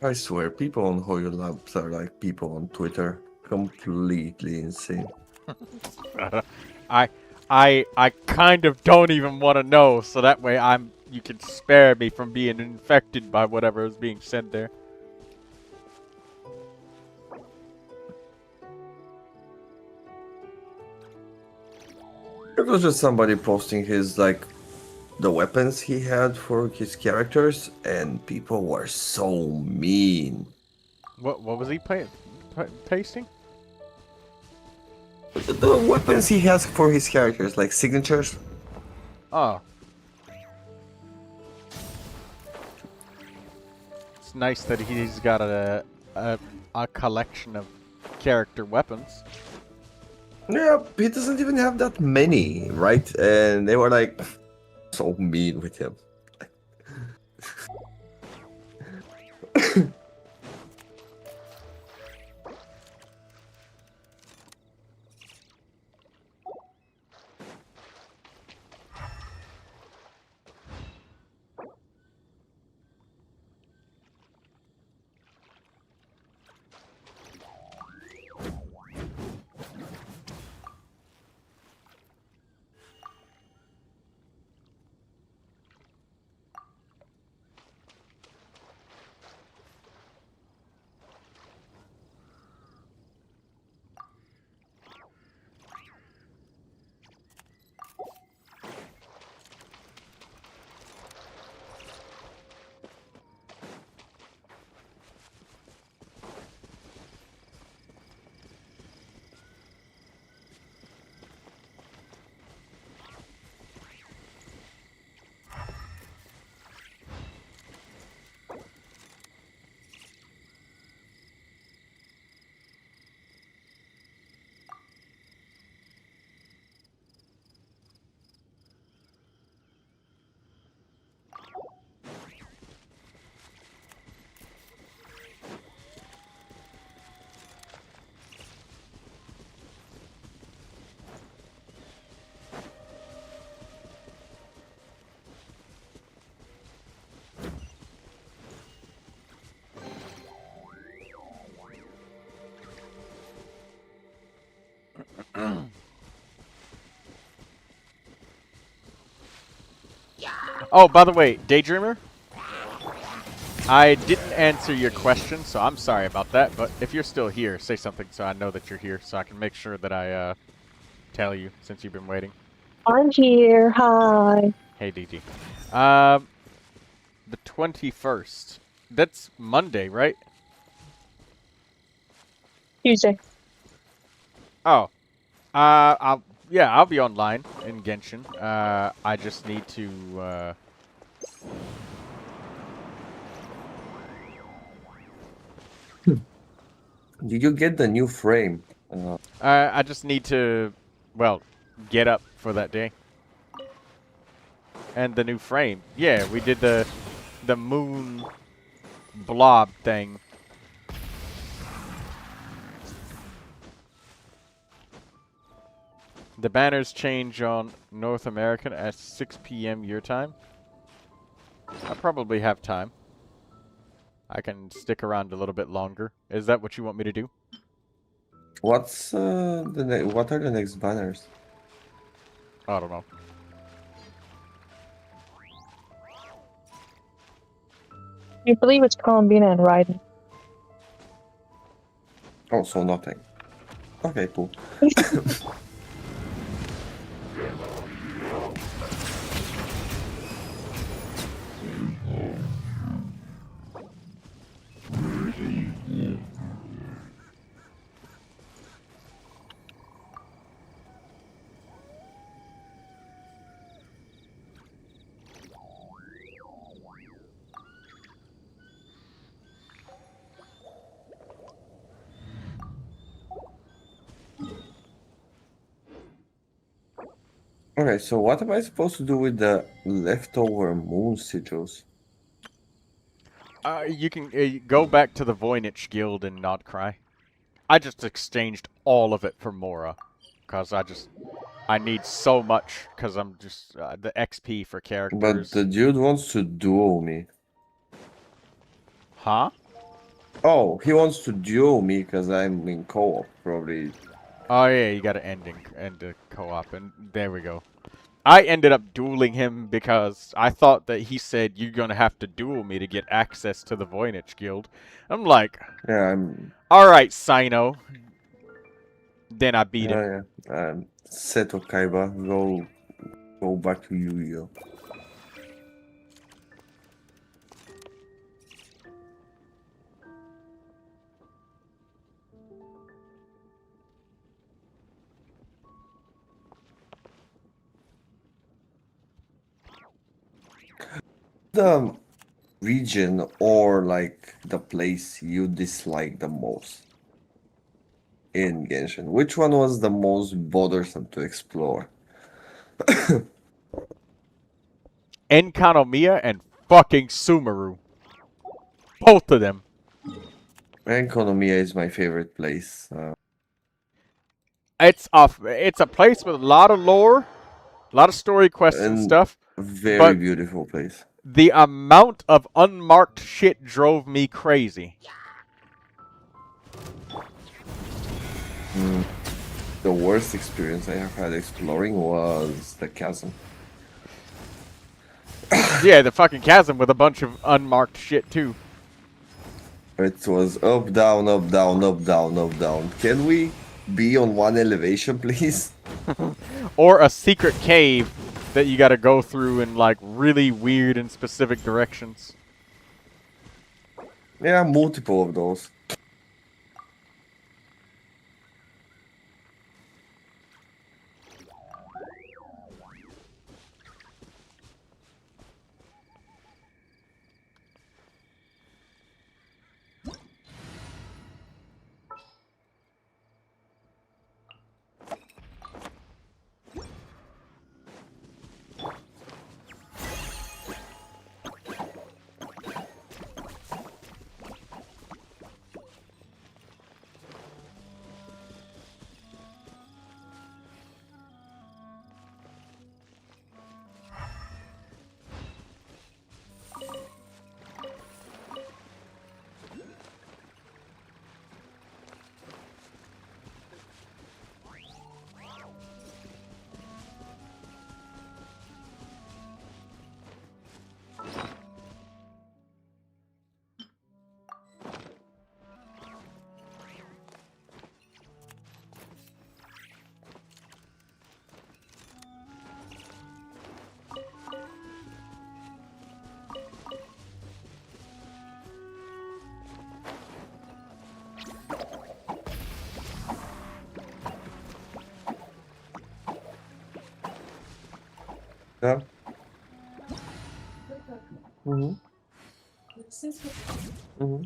I swear, people on Hoyo Labs are like people on Twitter. Completely insane. I I kind of don't even want to know, so that way you can spare me from being infected by whatever is being said there. It was just somebody posting his like the weapons he had for his characters, and people were so mean. What was he pasting? The weapons he has for his characters, like signatures. Oh. It's nice that he's got a collection of character weapons. Yeah, he doesn't even have that many, right? And they were like so mean with him. Oh, by the way, Daydreamer, I didn't answer your question, so I'm sorry about that, but if you're still here, say something so I know that you're here, so I can make sure that I tell you, since you've been waiting. I'm here. Hi. Hey, DG. The 21st. That's Monday, right? Tuesday. Oh. I'll be online in Genshin. I just need to, Did you get the new frame? I just need to, well, get up for that day. And the new frame. Yeah, we did the moon blob thing. The banners change on North American at 6 p.m. your time. I probably have time. I can stick around a little bit longer. Is that what you want me to do? What's what are the next banners? I don't know. You believe it's Columbina and Raiden. Oh, so nothing. Okay, cool. Okay, so what am I supposed to do with the leftover moon sigils? You can go back to the Voynich Guild and not cry. I just exchanged all of it for Mora. Because I need so much, because I'm just, the XP for characters. But the dude wants to duel me. Huh? Oh, he wants to duel me because I'm in co-op, probably. Oh yeah, you gotta end the co-op, and there we go. I ended up dueling him because I thought that he said you're gonna have to duel me to get access to the Voynich Guild. I'm like, Yeah, I'm. alright, Sino. Then I beat him. Yeah, yeah. Seto Kaiba, go back to Yu-Gi-Oh. The region or like the place you dislike the most in Genshin? Which one was the most bothersome to explore? Enkanomiya and fucking Sumeru. Both of them. Economia is my favorite place. It's a place with a lot of lore, a lot of story quests and And stuff, very but beautiful place. the amount of unmarked shit drove me crazy. The worst experience I have had exploring was the chasm. Yeah, the fucking chasm with a bunch of unmarked shit too. It was up, down, up, down, up, down, up, down. Can we be on one elevation, please? Or a secret cave that you gotta go through in like really weird and specific directions. Yeah, multiple of those. Yeah. Mm-hmm. Mm-hmm.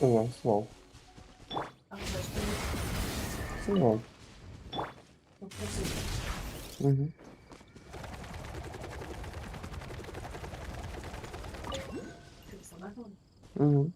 Oh, small. Small. Mm-hmm. Mm-hmm.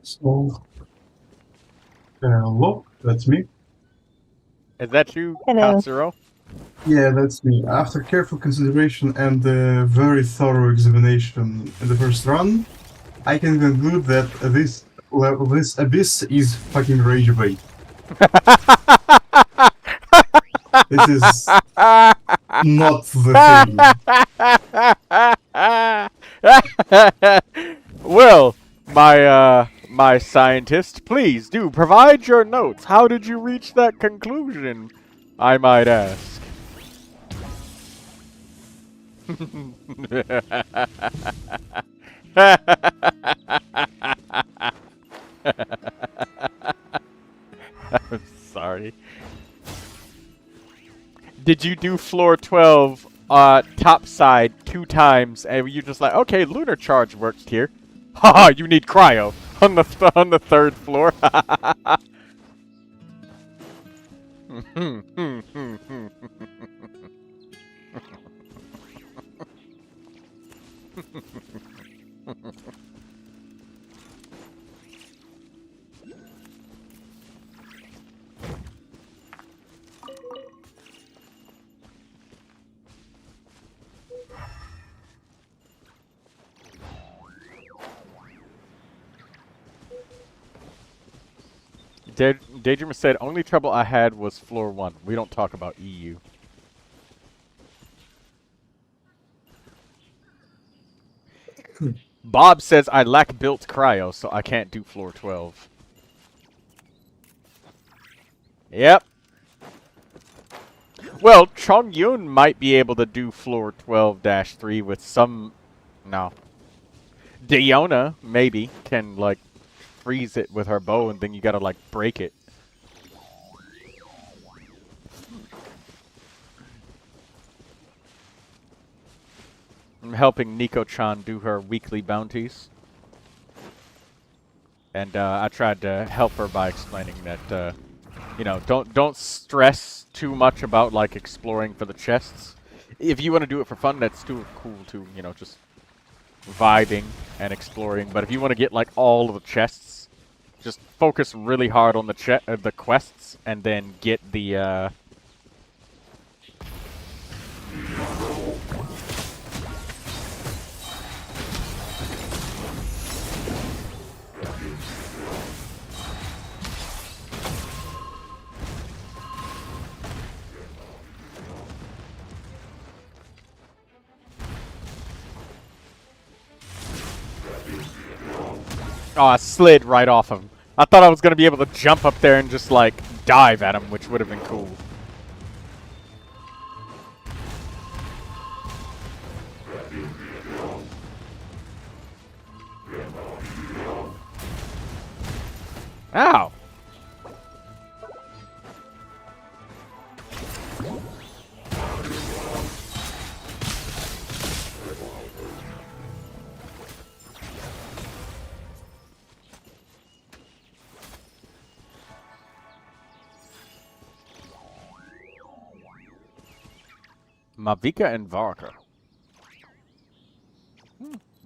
So, hello, that's me. Is that you, Hello. Katsuro? Yeah, that's me. After careful consideration and a very thorough examination in the first run, I can conclude that this abyss is fucking rage bait. This is not the thing. Well, my scientist, please do provide your notes. How did you reach that conclusion, I might ask? I'm sorry. Did you do floor 12 top side 2 times and you just like, okay, lunar charge works here. Haha, you need cryo on the third floor. Daydreamer said, only trouble I had was floor 1. We don't talk about EU. Bob says, I lack built cryo, so I can't do floor 12. Yep. Well, Chongyun might be able to do floor 12-3 with some... No. Diona, maybe, can, like, freeze it with her bow, and then you gotta, like, break it. I'm helping Nico-chan do her weekly bounties. And, I tried to help her by explaining that, you know, don't stress too much about, like, exploring for the chests. If you want to do it for fun, that's too cool too, you know, just vibing and exploring. But if you want to get, like, all of the chests, just focus really hard on the quests, and then get the, Oh, I slid right off him. I thought I was going to be able to jump up there and just, like, dive at him, which would have been cool. Ow! Mavika and Varka.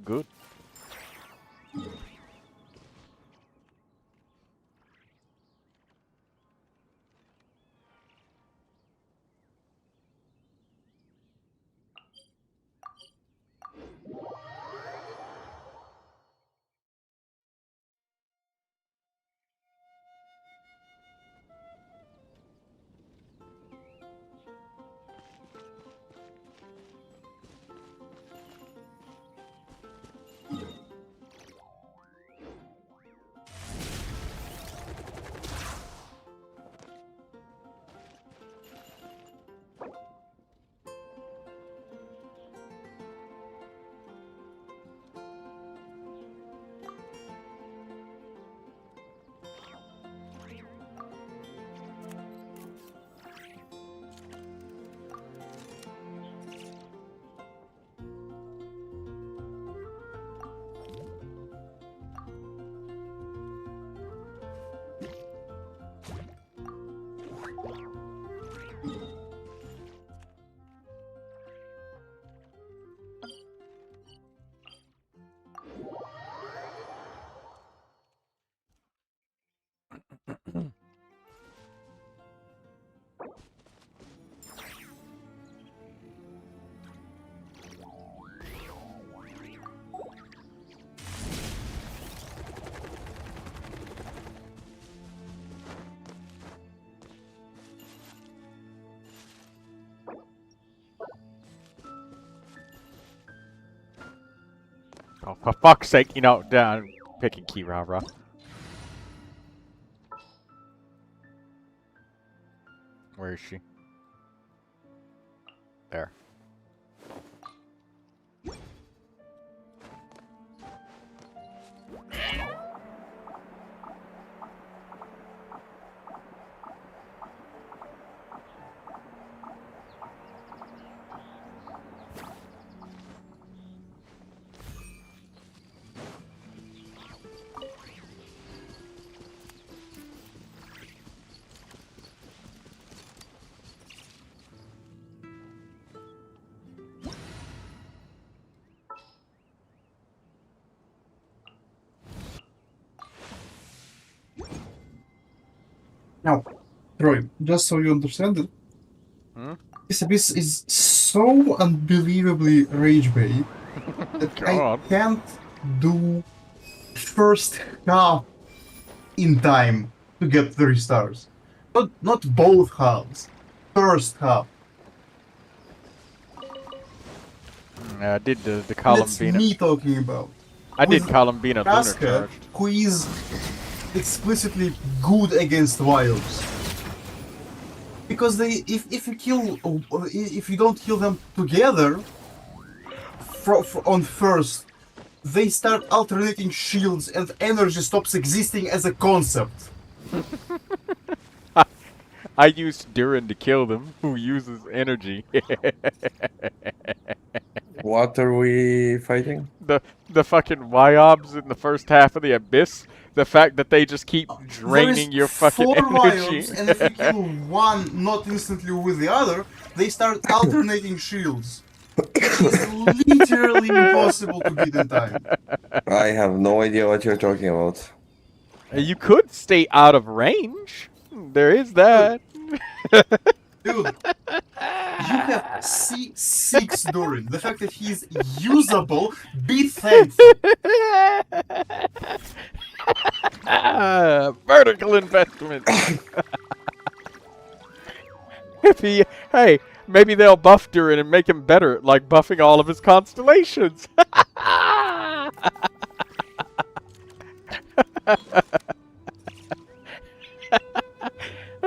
Good. Oh, for fuck's sake, you know, I'm picking Kirara. Where is she? There. Now, Troy, just so you understand it, this abyss is so unbelievably rage bait that I can't do first half in time to get 3 stars. Not both halves. First half. I did the That's Columbina. me talking about. I did With Columbina Lunar Casca, Charge. who is explicitly good against wilds. Because if you don't kill them together on first, they start alternating shields and energy stops existing as a concept. I used Durin to kill them, who uses energy. What are we fighting? The fucking Wyobs in the first half of the Abyss. The fact that they just keep draining your fucking energy. 4 Wyobs, and if you kill one not instantly with the other, they start alternating shields. It's literally impossible to beat in time. I have no idea what you're talking about. You could stay out of range. There is that. Dude, you have C6 Durin. The fact that he's usable, be thankful. Vertical investment. Hey, maybe they'll buff Durin and make him better, like buffing all of his constellations.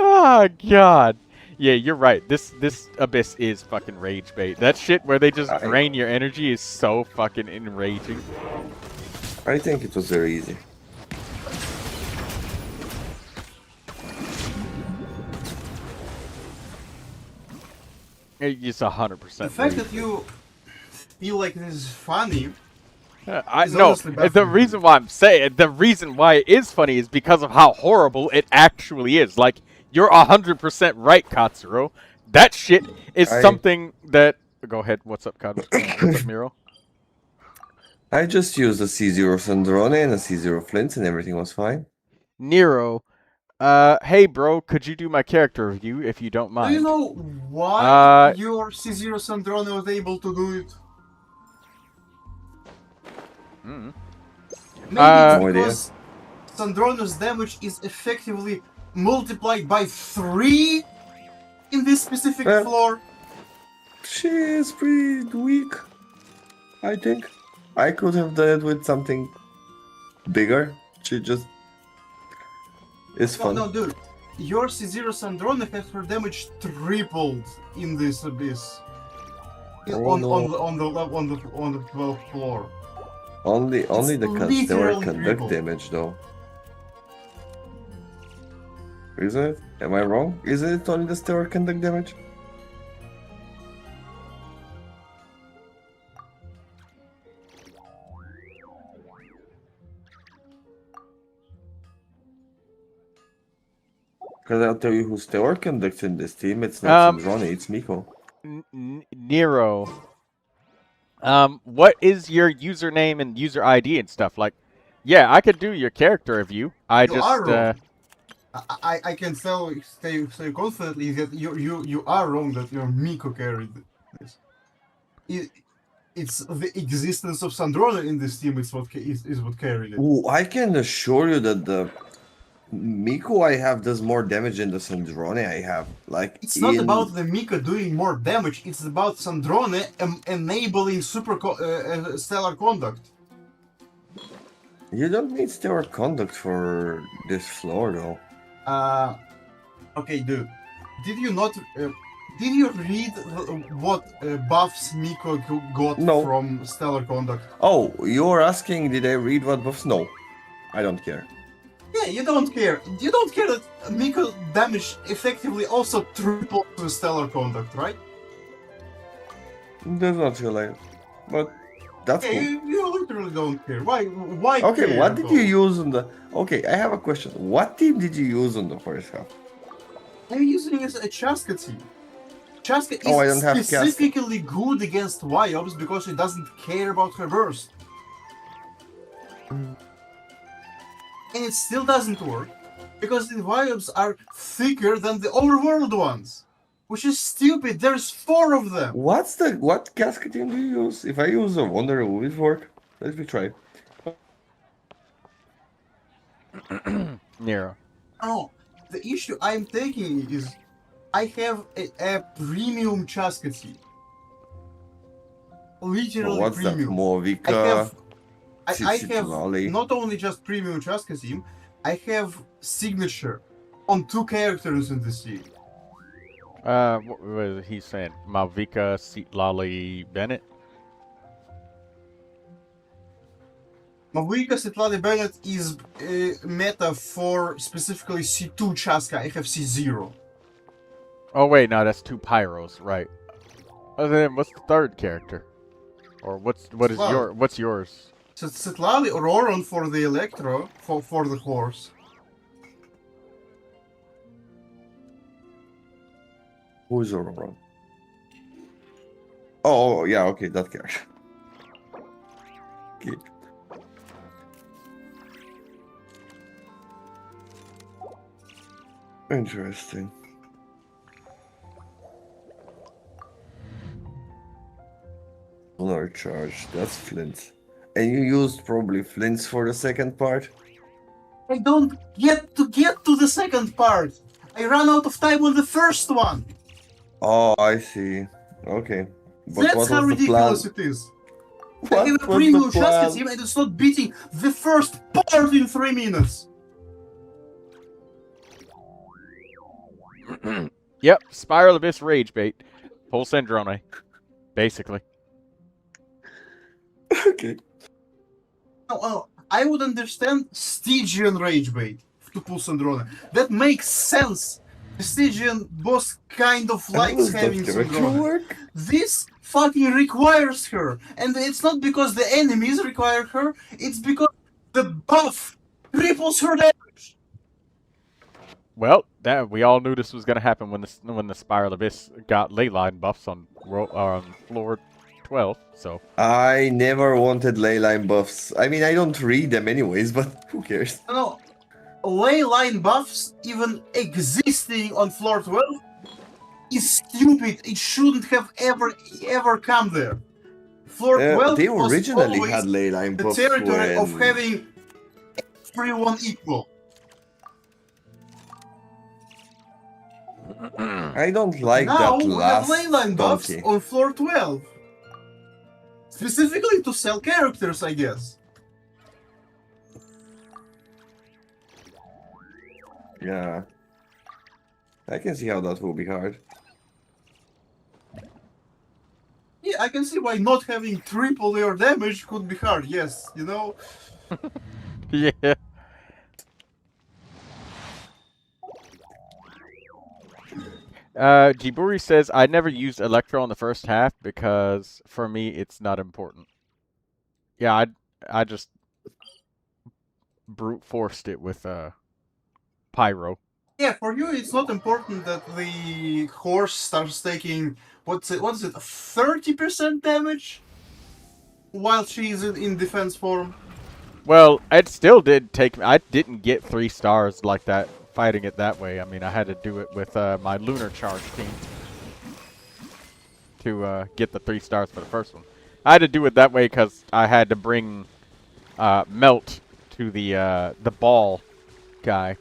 Oh god. Yeah, you're right. This Abyss is fucking rage bait. That shit where they just drain your energy is so fucking enraging. I think it was very easy. It's 100%. The fact that you feel like this is funny. I know the reason why I'm saying the reason why it is funny is because of how horrible it actually is. Like, you're 100% right, Katsuro. That shit is something that. Go ahead. What's up, What's up, Miro? I just used a C0 Sandrone and a C0 Flint, and everything was fine. Nero, hey bro, could you do my character review if you don't mind? Do you know why your C0 Sandrone was able to do it? Maybe because Sandrone's damage is effectively multiplied by 3 in this specific floor. She is pretty weak, I think. I could have done it with something bigger. She just is fun. No, dude. Your C0 Sandrone has her damage tripled in this abyss. On the 12th floor. Only because they were conduct triple. damage though. Isn't it? Am I wrong? Isn't it only the stellar conduct damage? Because I'll tell you who's stellar conducts in this team. It's not Sandrone, it's Miko. Nero. What is your username and user ID and stuff? Like, yeah, I could do your character review. I can say confidently that you are wrong that your Miko carried this. It's the existence of Sandrone in this team is what carried it. Ooh, I can assure you that the Miko I have does more damage than the Sandrone I have. Like, it's not about the Miko doing more damage. It's about Sandrone enabling stellar conduct. You don't need stellar conduct for this floor, though. Okay, dude. Did you not? Did you read what buffs Miko got No. from stellar conduct? Oh, you're asking, did I read what buffs? No, I don't care. Yeah, you don't care. You don't care that Miko damage effectively also tripled with stellar conduct, right? Does not feel like it. But that's Yeah, cool. you literally don't care. Why Okay, care what at did all? you use on the... Okay, I have a question. What team did you use on the first half? I'm using it as a Chaska team. Chaska is Oh, I don't have Chaska. specifically good against Wyobs because she doesn't care about her burst. And it still doesn't work, because the Wyobs are thicker than the overworld ones. Which is stupid, there's 4 of them! What Casca team do you use? If I use a Wonder, will it work? Let me try. Nero. Oh, the issue I'm taking is I have a premium Chaska team. Literally What's that? premium. Movica, I have Lolly. not only just premium Chaska team, I have signature on 2 characters in this team. What was he saying? Malvika, Lolly, Bennett? Mavika Svetlana Bennett is meta for specifically C2 Chaska. I have C0. Oh wait, no, that's 2 Pyros, right. Other than, what's the third character? Or what's yours? So Svetlana Auroron for the Electro, for the horse. Who's Aurora? Oh, yeah, okay, that character. Okay. Interesting. Lunar charge, that's Flint. And you used probably Flints for the second part? I don't get to the second part. I ran out of time on the first one. Oh, I see. Okay. But That's what how was the plan? ridiculous it is. I What have a was premium the Chaska plan? team and it's not beating the first part in 3 minutes. Yep, Spiral Abyss Rage Bait. Full Syndrome. Basically. Okay. No, I would understand Stygian Rage Bait to pull Syndrome. That makes sense. The Stygian boss kind of How likes does having that character Syndrome. work? This fucking requires her. And it's not because the enemies require her, it's because the buff triples her damage. Well, that we all knew this was gonna happen when the Spiral Abyss got leyline buffs on floor 12. So I never wanted leyline buffs. I mean, I don't read them anyways, but who cares? No, ley line buffs even existing on floor 12 is stupid. It shouldn't have ever come there. Floor 12 They was originally always had leyline the buffs territory of when... having everyone equal. I don't like Now that we have last leyline buffs donkey. on floor 12. Specifically to sell characters, I guess. Yeah. I can see how that will be hard. Yeah, I can see why not having triple your damage could be hard, yes, you know? yeah. Jiburi says, I never used Electro in the first half because, for me, it's not important. Yeah, I just brute forced it with Pyro. Yeah, for you it's not important that the horse starts taking, what is it, 30% damage? While she's in defense form? Well, it still did take me. I didn't get 3 stars like that, fighting it that way. I mean, I had to do it with my Lunar Charge team to get the 3 stars for the first one. I had to do it that way because I had to bring Melt to the ball guy.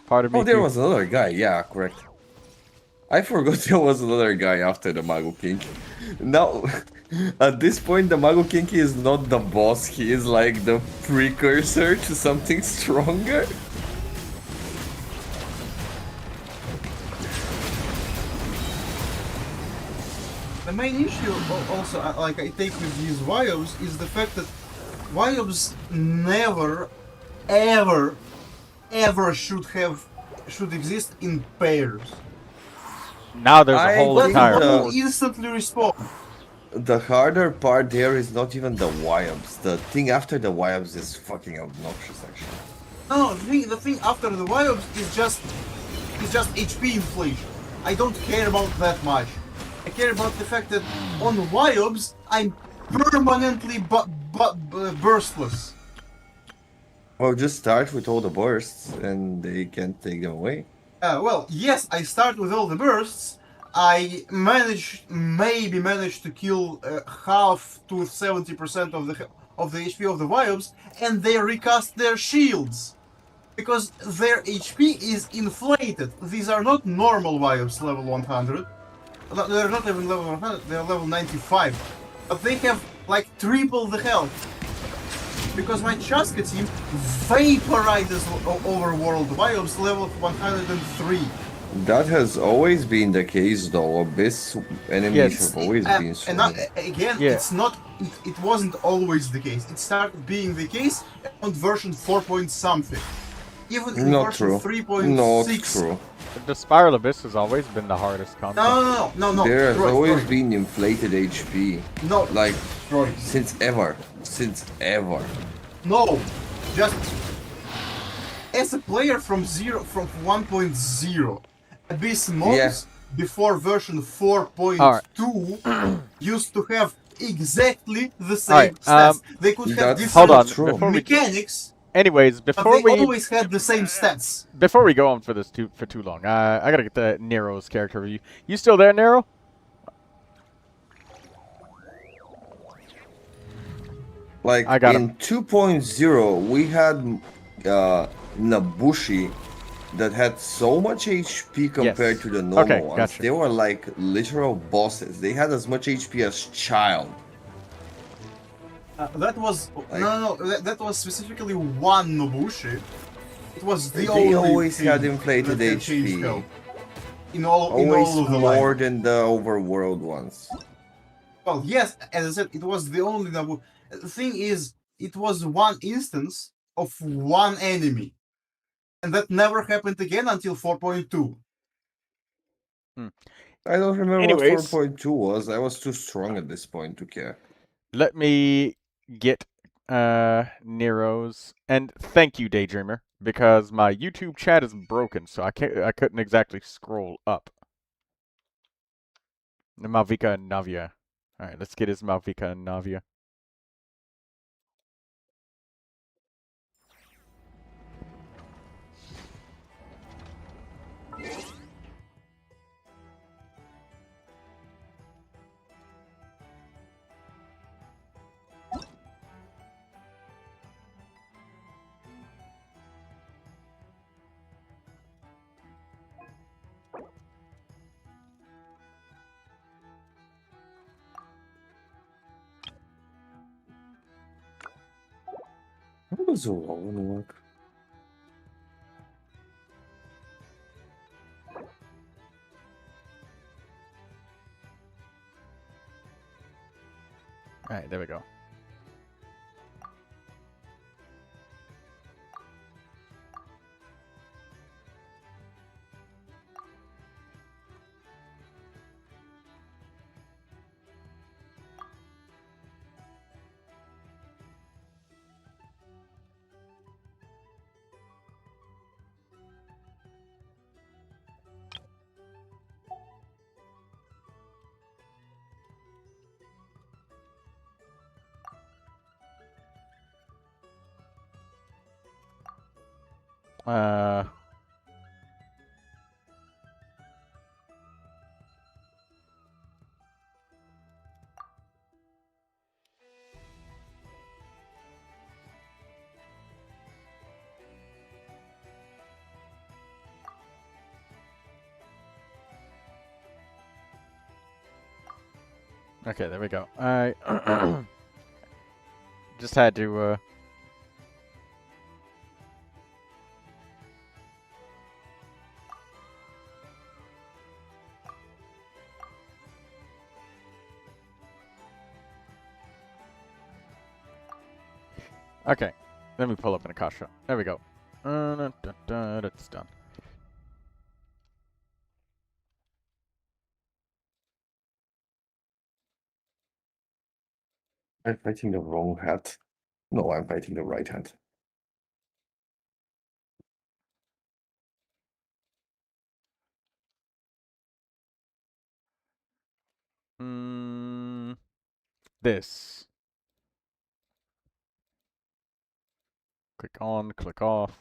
Pardon me. Oh, there was another guy. Yeah, correct. I forgot there was another guy after the Mago King. Now, At this point, the Magokinki is not the boss. He is like the precursor to something stronger. The main issue also, like I take with these Wyobs, is the fact that Wyobs never, ever should exist in pairs. Now there's a whole Let entire them all horde. instantly respawn. The harder part there is not even the Wyobs. The thing after the Wyobs is fucking obnoxious, actually. No, the thing after the Wyobs is just HP inflation. I don't care about that much. I care about the fact that on Wyobs I'm permanently burstless. Well, just start with all the bursts and they can't take them away. Well, yes, I start with all the bursts. I maybe manage to kill half to 70% of the HP of the Wyobs, and they recast their shields because their HP is inflated. These are not normal Wyobs level 100. They're not even level 100. They're level 95, but they have like triple the health. Because my Chaska team vaporizes overworld Wyobs level 103. That has always been the case, though. Abyss enemies have always been strong. Again, it's not. It wasn't always the case. It started being the case on version 4 point something. Even in Not version true. 3.6. Not true. The Spiral Abyss has always been the hardest content. No. There has Troy, always been inflated HP. No. Like, Troy. since ever. Since ever. No. Just as a player from 1.0, Abyss mods before version 4.2 used to have exactly the same stats. They could have different mechanics. Anyways, before but they always had the same stats. Before we go on for this for too long, I gotta get the Nero's character review. You still there, Nero? Like in 2.0, we had Nabushi that had so much HP compared to the normal ones. Gotcha. They were like literal bosses. They had as much HP as Child. That was that was specifically one Nobushi. It was the They only always thing had inflated that HP. In all of the more line. than the overworld ones. Well, yes, as I said, it was the only Nabu. The thing is, it was one instance of one enemy, and that never happened again until 4.2. I don't remember Anyways, what 4.2 was. I was too strong at this point to care. Let me get Nero's, and thank you, Daydreamer, because my YouTube chat is broken, so I couldn't exactly scroll up. Malvika and Navia. All right, let's get his Malvika and Navia. How does a Rowan work? Alright, there we go. Okay, there we go. I just had to. Okay, let me pull up an Akasha. There we go. That's done. I'm fighting the wrong hat. No, I'm fighting the right hat. This. Click on, click off.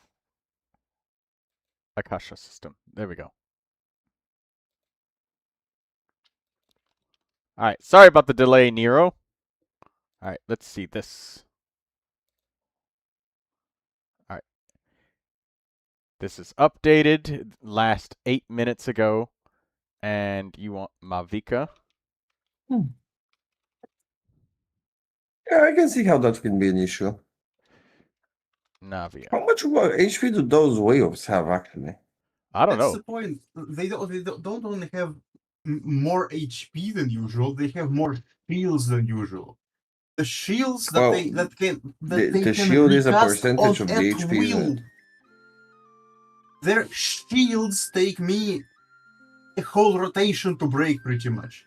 Akasha system. There we go. Alright, sorry about the delay, Nero. Alright, let's see this. Alright. This is updated last 8 minutes ago. And you want Mavica. Yeah, I can see how that can be an issue. Navia. How much HP do those waves have, actually? I don't That's know. the point. They don't only have more HP than usual. They have more shields than usual. The shields that Well, they the can shield is a recast percentage of the at HP, isn't will. it? Their shields take me a whole rotation to break, pretty much.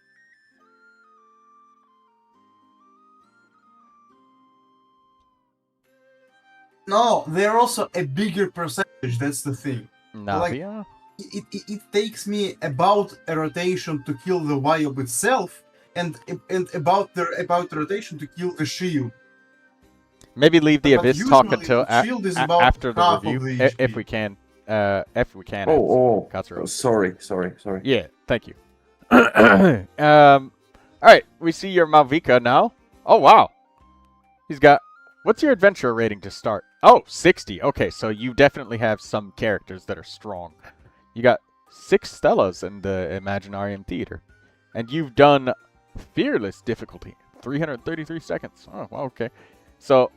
No, they're also a bigger percentage. That's the thing. Navia? Like, it takes me about a rotation to kill the Wyob itself, and about the rotation to kill the shield. Maybe leave the But Abyss talk usually until the shield is about after the half review, of the if HP. we can. If we can. Oh, Katsuro. sorry. Yeah, thank you. Alright, we see your Mavica now. Oh, wow. He's got... What's your adventure rating to start? Oh, 60. Okay, so you definitely have some characters that are strong. You got 6 Stellas in the Imaginarium Theater. And you've done Fearless difficulty. 333 seconds. Oh, well, okay. So,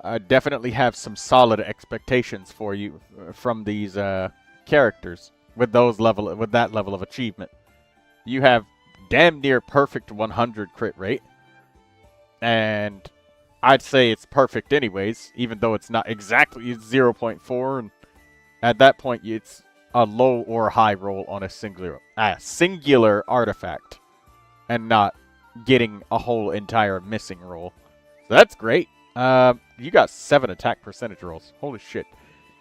I definitely have some solid expectations for you from these characters with that level of achievement. You have damn near perfect 100 crit rate. And I'd say it's perfect anyways, even though it's not exactly 0.4. And at that point, it's a low or high roll on a singular artifact. And not getting a whole entire missing roll. So that's great. You got 7 attack percentage rolls. Holy shit.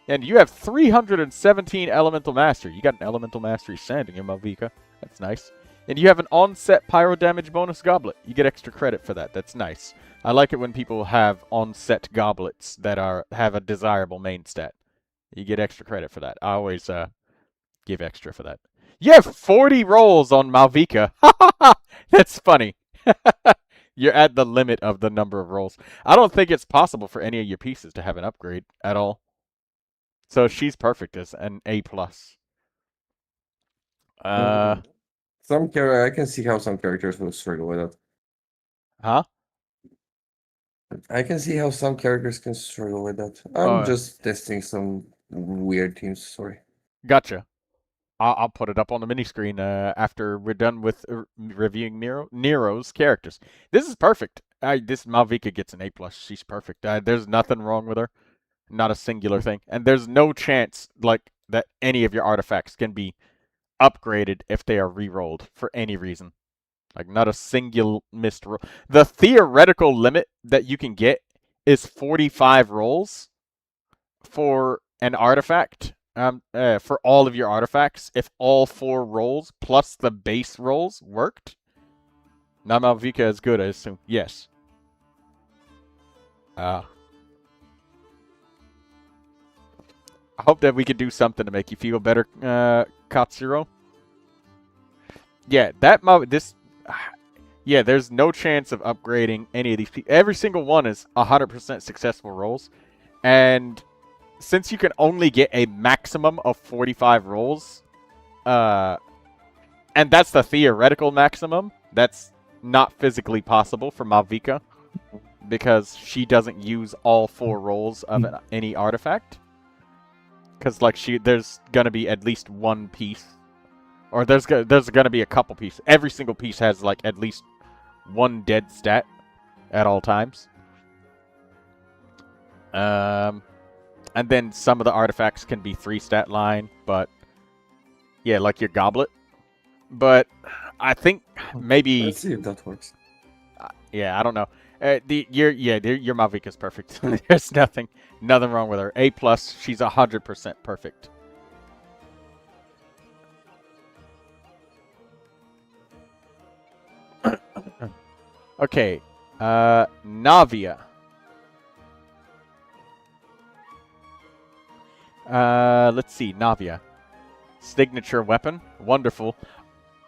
And you have 317 Elemental Mastery. You got an Elemental Mastery Sanding in Mavica. That's nice. And you have an on-set Pyro Damage bonus goblet. You get extra credit for that. That's nice. I like it when people have on-set goblets that have a desirable main stat. You get extra credit for that. I always give extra for that. You have 40 rolls on Mavica. That's funny. You're at the limit of the number of rolls. I don't think it's possible for any of your pieces to have an upgrade at all. So she's perfect as an A+. I can see how some characters will struggle with it. Huh? I can see how some characters can struggle with that. I'm just testing some weird teams, sorry. Gotcha. I'll put it up on the mini screen after we're done with reviewing Nero's characters. This is perfect. This Mavica gets an A+. She's perfect. There's nothing wrong with her. Not a singular thing. And there's no chance like that any of your artifacts can be upgraded if they are re-rolled for any reason. Like, not a single missed roll. The theoretical limit that you can get is 45 rolls for an artifact. For all of your artifacts, if all 4 rolls plus the base rolls worked. Now Mavica is good, I assume. Yes. I hope that we can do something to make you feel better, Katsuro. Yeah, yeah, there's no chance of upgrading any of these people. Every single one is 100% successful rolls. And since you can only get a maximum of 45 rolls, and that's the theoretical maximum, that's not physically possible for Malvika because she doesn't use all 4 rolls of any artifact. Because like there's gonna be at least one piece, or there's gonna be a couple pieces. Every single piece has like at least one dead stat at all times. And then some of the artifacts can be 3 stat line, but yeah, like your goblet. But I think maybe. Let's see if that works. Yeah, I don't know. Your Malvika's perfect. There's nothing wrong with her. A+, she's 100% perfect. Okay, Navia. Let's see, Navia. Signature weapon, wonderful.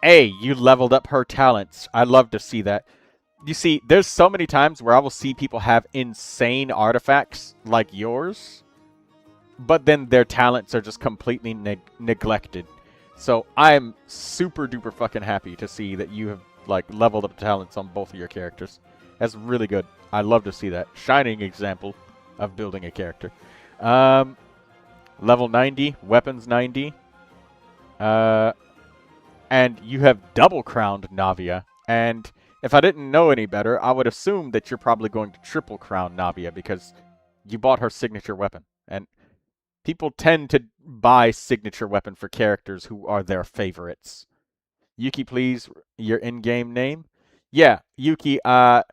Hey, you leveled up her talents. I love to see that. You see, there's so many times where I will see people have insane artifacts like yours, but then their talents are just completely neglected. So I'm super duper fucking happy to see that you have like leveled up talents on both of your characters. That's really good. I love to see that. Shining example of building a character. Level 90, weapons 90. And you have double crowned Navia. And if I didn't know any better, I would assume that you're probably going to triple crown Navia because you bought her signature weapon. And people tend to buy signature weapon for characters who are their favorites. Yuki, please, your in-game name. Yeah, Yuki, I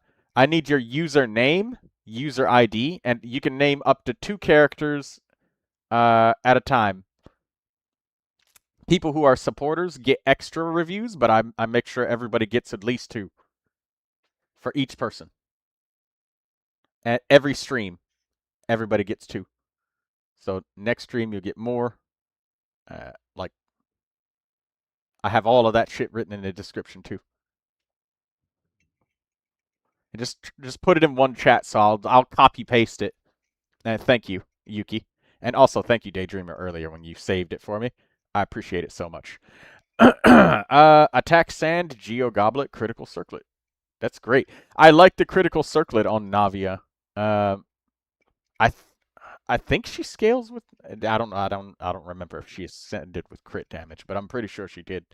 need your username, user ID, and you can name up to 2 characters at a time. People who are supporters get extra reviews, but I make sure everybody gets at least 2 for each person. At every stream, everybody gets 2. So next stream you'll get more. Like I have all of that shit written in the description too. And just put it in one chat, so I'll copy paste it. And thank you, Yuki, and also thank you, Daydreamer, earlier when you saved it for me. I appreciate it so much. Attack Sand, Geo Goblet, Critical Circlet. That's great. I like the Critical Circlet on Navia. I think she scales with. I don't remember if she ascended with crit damage, but I'm pretty sure she did.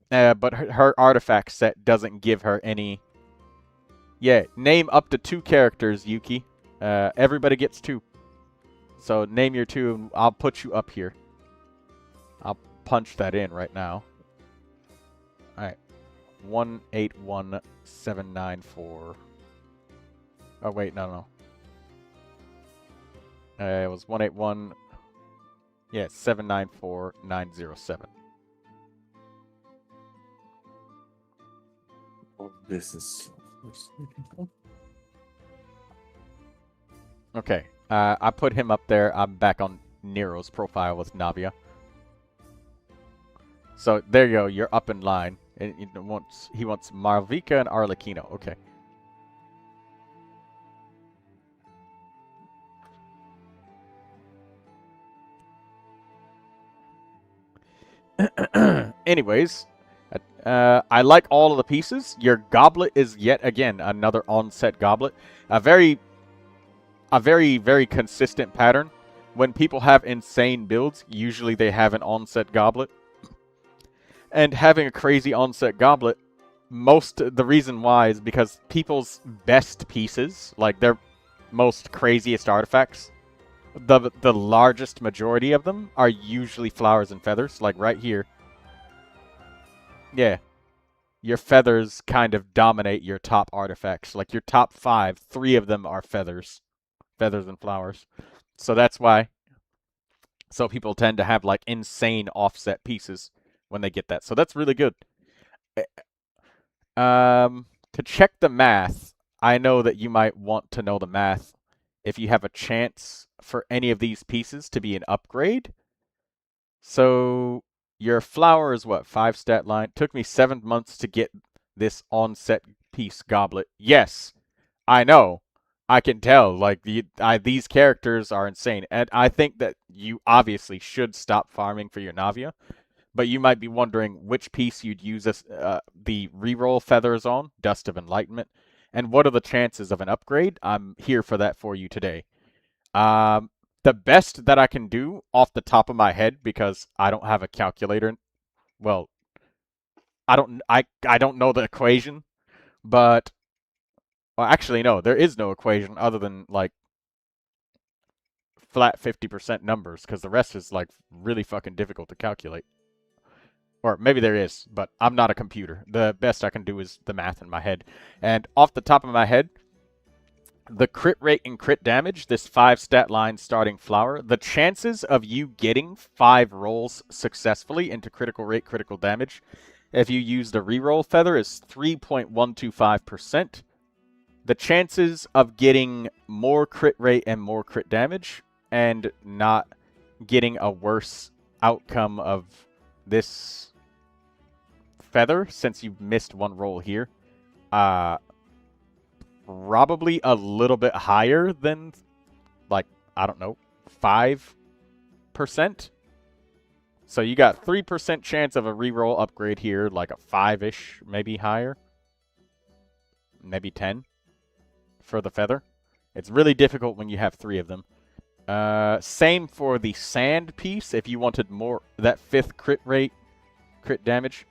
But her artifact set doesn't give her any. Yeah, name up to 2 characters, Yuki. Everybody gets 2. So name your 2, and I'll put you up here. I'll punch that in right now. Alright. 181794. Oh, wait, no. It was 181. Yeah, 794907. Oh, this is. Okay. I put him up there. I'm back on Nero's profile with Navia. So there you go. You're up in line. And he wants Malvika and Arlecchino. Okay. Anyways, I like all of the pieces. Your goblet is yet again another on-set goblet. A very, very consistent pattern. When people have insane builds, usually they have an on-set goblet. And having a crazy on-set goblet, the reason why is because people's best pieces, like their most craziest artifacts, the largest majority of them are usually flowers and feathers, like right here. Yeah. Your feathers kind of dominate your top artifacts. Like your top 5, 3 of them are feathers. Feathers and flowers. So that's why. So people tend to have like insane offset pieces when they get that. So that's really good. To check the math, I know that you might want to know the math if you have a chance for any of these pieces to be an upgrade. So your flower is what? 5 stat line. Took me 7 months to get this on-set piece goblet. Yes, I know. I can tell. Like these characters are insane. And I think that you obviously should stop farming for your Navia. But you might be wondering which piece you'd use this, the reroll feathers on, Dust of Enlightenment, and what are the chances of an upgrade? I'm here for that for you today. The best that I can do off the top of my head, because I don't have a calculator, well, I don't know the equation, but, well, actually, no, there is no equation other than, like, flat 50% numbers, because the rest is, like, really fucking difficult to calculate. Or maybe there is, but I'm not a computer. The best I can do is the math in my head. And off the top of my head, the crit rate and crit damage, this 5 stat line starting flower, the chances of you getting 5 rolls successfully into critical rate, critical damage, if you use the reroll feather, is 3.125%. The chances of getting more crit rate and more crit damage and not getting a worse outcome of this feather, since you've missed one roll here, probably a little bit higher than, like, I don't know, 5%. So you got 3% chance of a reroll upgrade here, like a 5-ish, maybe higher. Maybe 10 for the feather. It's really difficult when you have 3 of them. Same for the sand piece, if you wanted more, that 5th crit rate, crit damage.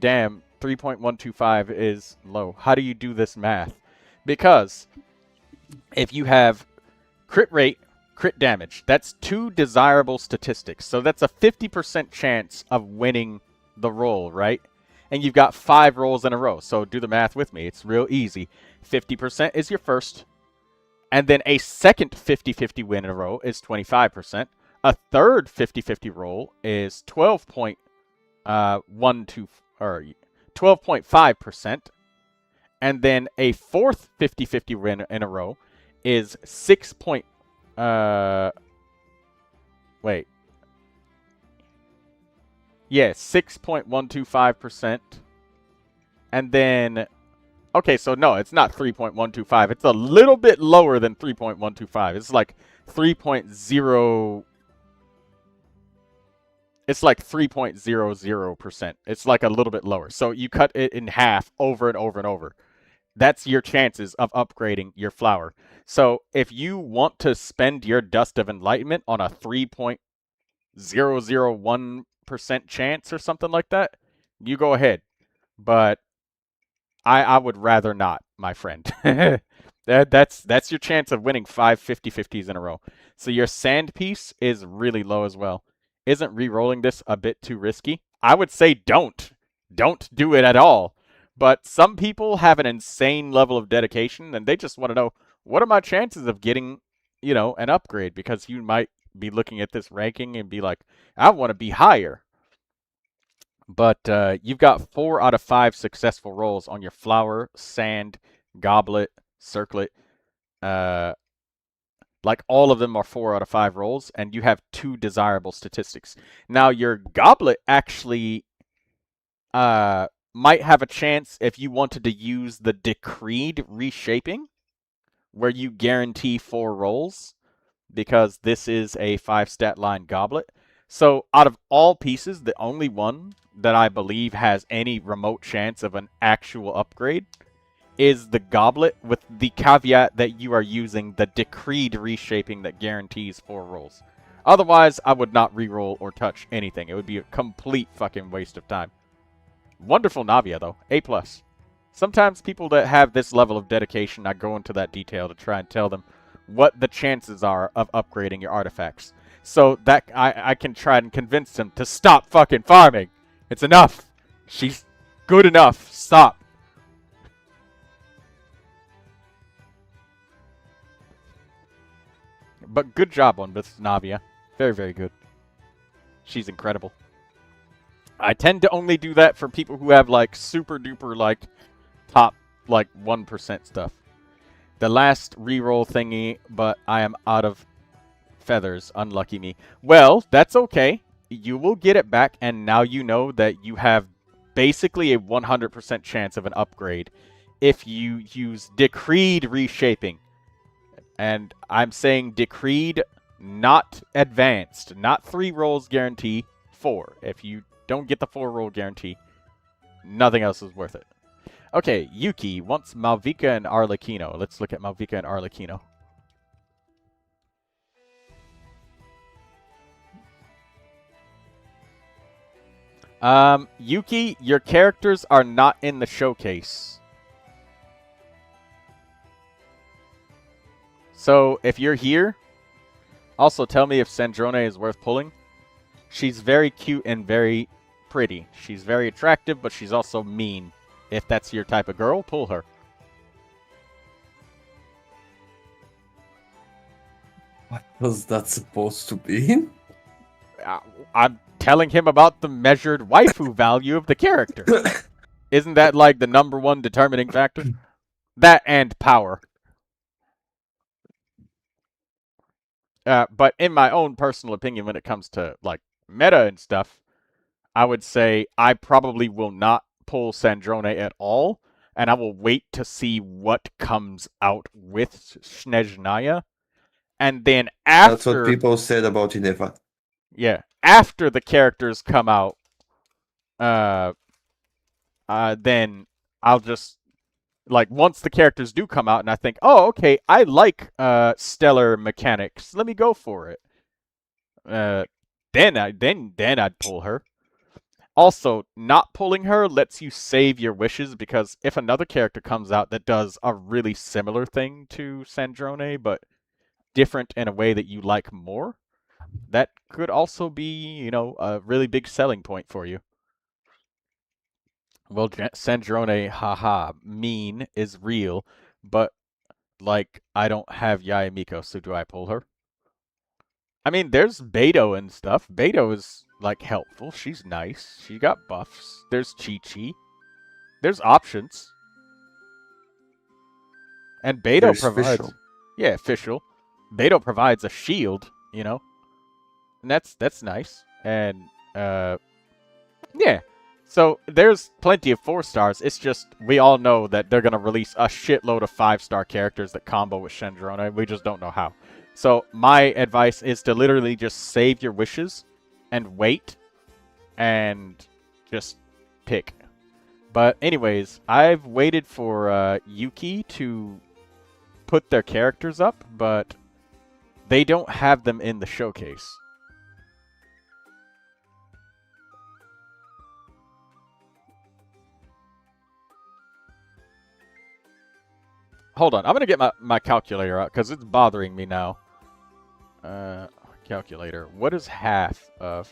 Damn, 3.125 is low. How do you do this math? Because if you have crit rate, crit damage, that's 2 desirable statistics. So that's a 50% chance of winning the roll, right? And you've got 5 rolls in a row. So do the math with me. It's real easy. 50% is your first. And then a second 50-50 win in a row is 25%. A third 50-50 roll is 12.5%. And then a fourth 50-50 win in a row is 6.125%. And then, okay, so no, it's not 3.125. It's a little bit lower than 3.125. It's like 3.0. It's like 3.00%. It's like a little bit lower. So you cut it in half over and over and over. That's your chances of upgrading your flower. So if you want to spend your Dust of Enlightenment on a 3.001% chance or something like that, you go ahead. But I would rather not, my friend. That's your chance of winning 5 50-50s in a row. So your sand piece is really low as well. Isn't re-rolling this a bit too risky? I would say don't. Don't do it at all. But some people have an insane level of dedication, and they just want to know, what are my chances of getting, you know, an upgrade? Because you might be looking at this ranking and be like, I want to be higher. But you've got 4 out of 5 successful rolls on your flower, sand, goblet, circlet. Like, all of them are 4 out of 5 rolls, and you have 2 desirable statistics. Now, your goblet actually might have a chance if you wanted to use the decreed reshaping, where you guarantee 4 rolls, because this is a 5 stat line goblet. So, out of all pieces, the only one that I believe has any remote chance of an actual upgrade is the goblet, with the caveat that you are using the decreed reshaping that guarantees 4 rolls. Otherwise, I would not reroll or touch anything. It would be a complete fucking waste of time. Wonderful Navia, though. A+. Sometimes people that have this level of dedication, I go into that detail to try and tell them what the chances are of upgrading your artifacts. So that I can try and convince them to stop fucking farming. It's enough. She's good enough. Stop. But good job on this Navia. Very, very good. She's incredible. I tend to only do that for people who have, like, super duper, like, top, like, 1% stuff. The last reroll thingy, but I am out of feathers. Unlucky me. Well, that's okay. You will get it back, and now you know that you have basically a 100% chance of an upgrade if you use decreed reshaping. And I'm saying decreed, not advanced. Not 3 rolls guarantee, 4. If you don't get the 4-roll guarantee. Nothing else is worth it. Okay, Yuki wants Malvika and Arlecchino. Let's look at Malvika and Arlecchino. Yuki, your characters are not in the showcase. So, if you're here, also tell me if Sandrone is worth pulling. She's very cute and very pretty. She's very attractive, but she's also mean. If that's your type of girl, pull her. What was that supposed to be? I'm telling him about the measured waifu value of the character. Isn't that like the #1 determining factor? That and power. But in my own personal opinion, when it comes to like meta and stuff, I would say I probably will not pull Sandrone at all, and I will wait to see what comes out with Snezhnaya. And then after... That's what people said about Inefa. Yeah, after the characters come out, then I'll just... Like, once the characters do come out and I think, oh, okay, I like stellar mechanics, let me go for it. Then I'd pull her. Also, not pulling her lets you save your wishes, because if another character comes out that does a really similar thing to Sandrone, but different in a way that you like more, that could also be, you know, a really big selling point for you. Well, Sandrone, haha, mean is real, but, like, I don't have Yayamiko, so do I pull her? I mean, there's Beto and stuff. Beto is, like, helpful. She's nice. She got buffs. There's Chi-Chi. There's options. And Beto There's provides... Fischl. Yeah, Fischl. Beto provides a shield, you know? And that's nice. And, yeah. So, there's plenty of 4-stars. It's just, we all know that they're going to release a shitload of 5-star characters that combo with Sandrone. We just don't know how. So, my advice is to literally just save your wishes and wait and just pick. But anyways, I've waited for Yuki to put their characters up, but they don't have them in the showcase. Hold on, I'm going to get my calculator out because it's bothering me now. Calculator. What is half of...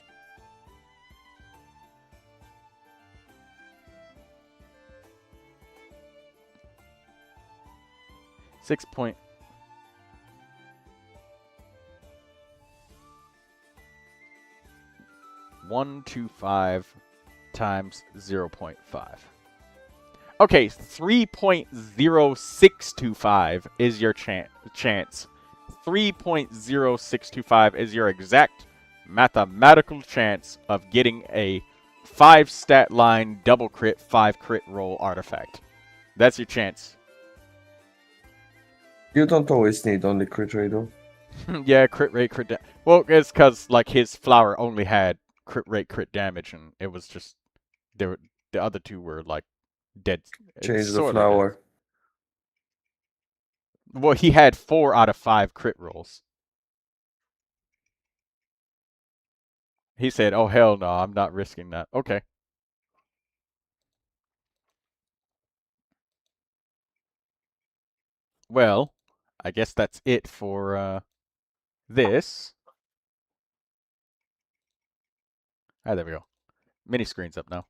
Six point... 125 times 0.5. Okay, 3.0625 is your chance. 3.0625 is your exact mathematical chance of getting a 5-stat line double crit 5 crit roll artifact. That's your chance. You don't always need only crit rate though. Yeah, crit rate, crit well, it's because like his flower only had crit rate, crit damage, and it was just the other two were like dead. Change the flower. Dead. Well, he had 4 out of 5 crit rolls. He said, "Oh hell no, I'm not risking that." Okay. Well, I guess that's it for this. Ah, there we go. Mini screen's up now.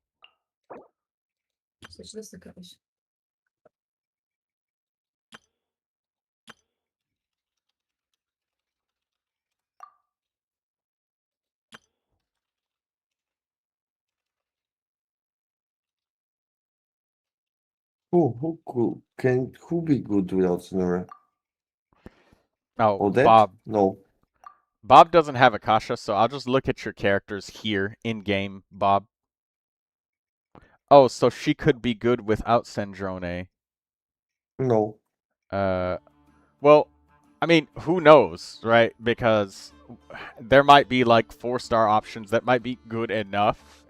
Who be good without Sonora? Oh, Odette? Bob. No. Bob doesn't have Akasha, so I'll just look at your characters here in game, Bob. Oh, so she could be good without Sandrone. No. Well, I mean, who knows, right? Because there might be like 4-star options that might be good enough,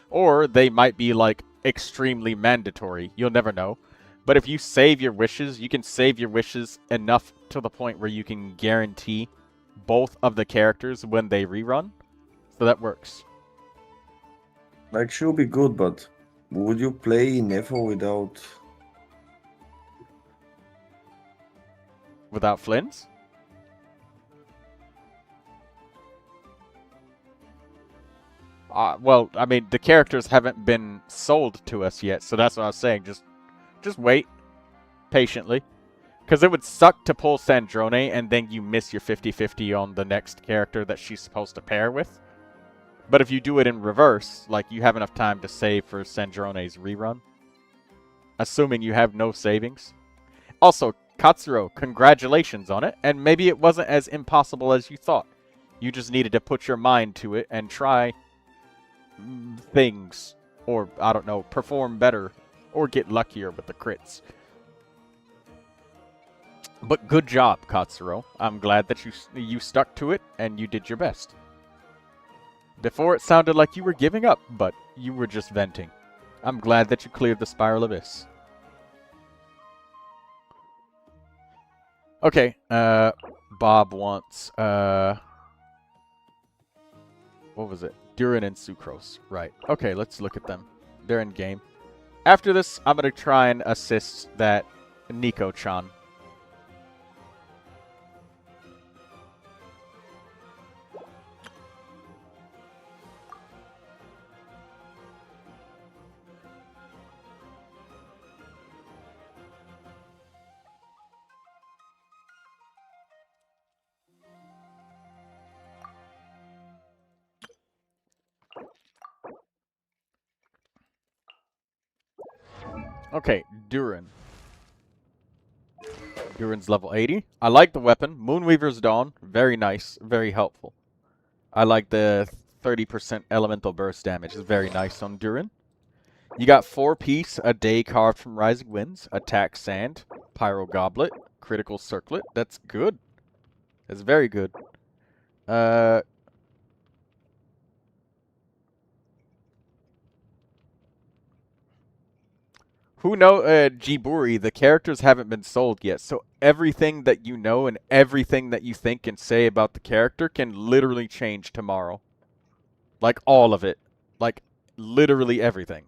or they might be like extremely mandatory. You'll never know. But if you save your wishes, you can save your wishes enough to the point where you can guarantee both of the characters when they rerun. So that works. Like, she'll be good, but would you play Nefa Without Flynn's? Well, I mean, the characters haven't been sold to us yet, so that's what I was saying. Just wait patiently. Because it would suck to pull Sandrone and then you miss your 50-50 on the next character that she's supposed to pair with. But if you do it in reverse, like you have enough time to save for Sandrone's rerun. Assuming you have no savings. Also, Katsuro, congratulations on it. And maybe it wasn't as impossible as you thought. You just needed to put your mind to it and try things. Or, I don't know, perform better. Or get luckier with the crits. But good job, Katsuro. I'm glad that you stuck to it and you did your best. Before it sounded like you were giving up, but you were just venting. I'm glad that you cleared the Spiral Abyss. Okay, Bob wants, what was it? Durin and Sucrose. Right. Okay, let's look at them. They're in game. After this, I'm going to try and assist that Nico-chan. Okay, Durin. Durin's level 80. I like the weapon. Moonweaver's Dawn. Very nice. Very helpful. I like the 30% elemental burst damage. It's very nice on Durin. You got 4-piece, a day carved from Rising Winds, attack sand, pyro goblet, critical circlet. That's good. That's very good. Who know, Jiburi, the characters haven't been sold yet, so everything that you know and everything that you think and say about the character can literally change tomorrow. Like, all of it. Like, literally everything.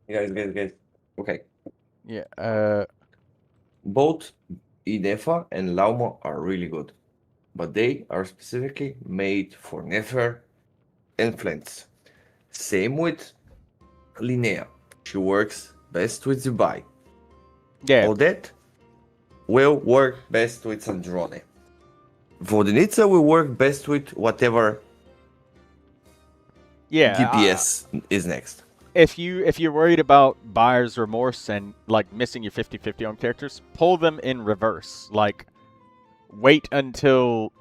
Guys. Okay. Yeah, Both Inefa and Lauma are really good, but they are specifically made for Nefer and Flint. Same with Linnea. She works best with Zubai. yeah. Odette will work best with Sandrone. Vodenica will work best with whatever DPS is next. If you're worried about buyer's remorse and like missing your 50-50 on characters, pull them in reverse. Like, wait until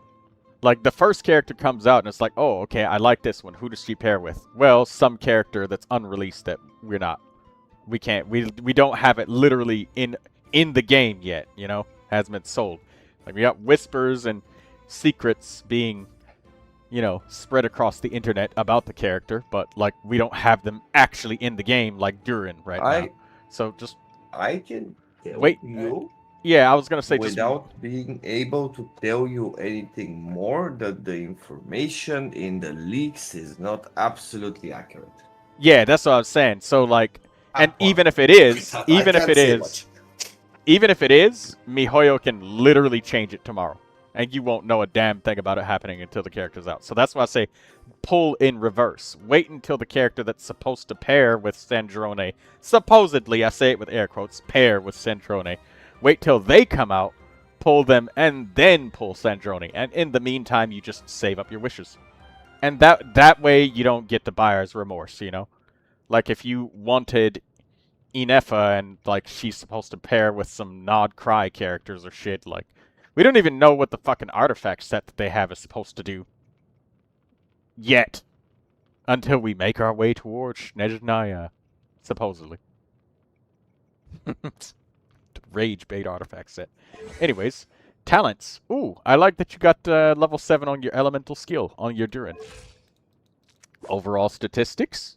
like the first character comes out and it's like, oh, okay, I like this one. Who does she pair with? Well, some character that's unreleased that we don't have it literally in the game yet. You know, hasn't been sold. Like, we got whispers and secrets being, you know, spread across the internet about the character, but like we don't have them actually in the game like Durin right now. So just I can tell wait. you. Yeah, I was gonna say without being able to tell you anything more, that the information in the leaks is not absolutely accurate. Yeah, that's what I was saying. So like, and even if it is, even if it is, MiHoYo can literally change it tomorrow. And you won't know a damn thing about it happening until the character's out. So that's why I say pull in reverse. Wait until the character that's supposed to pair with Sandrone, supposedly, I say it with air quotes, pair with Sandrone. Wait till they come out, pull them, and then pull Sandrone. And in the meantime, you just save up your wishes. And that way, you don't get the buyer's remorse, you know? Like, if you wanted Inefa and, like, she's supposed to pair with some Nod Cry characters or shit, like, we don't even know what the fucking artifact set that they have is supposed to do yet. Until we make our way towards Snezhnaya, supposedly. Rage bait artifact set. Anyways, talents. Ooh, I like that you got level 7 on your elemental skill on your Durin. Overall statistics.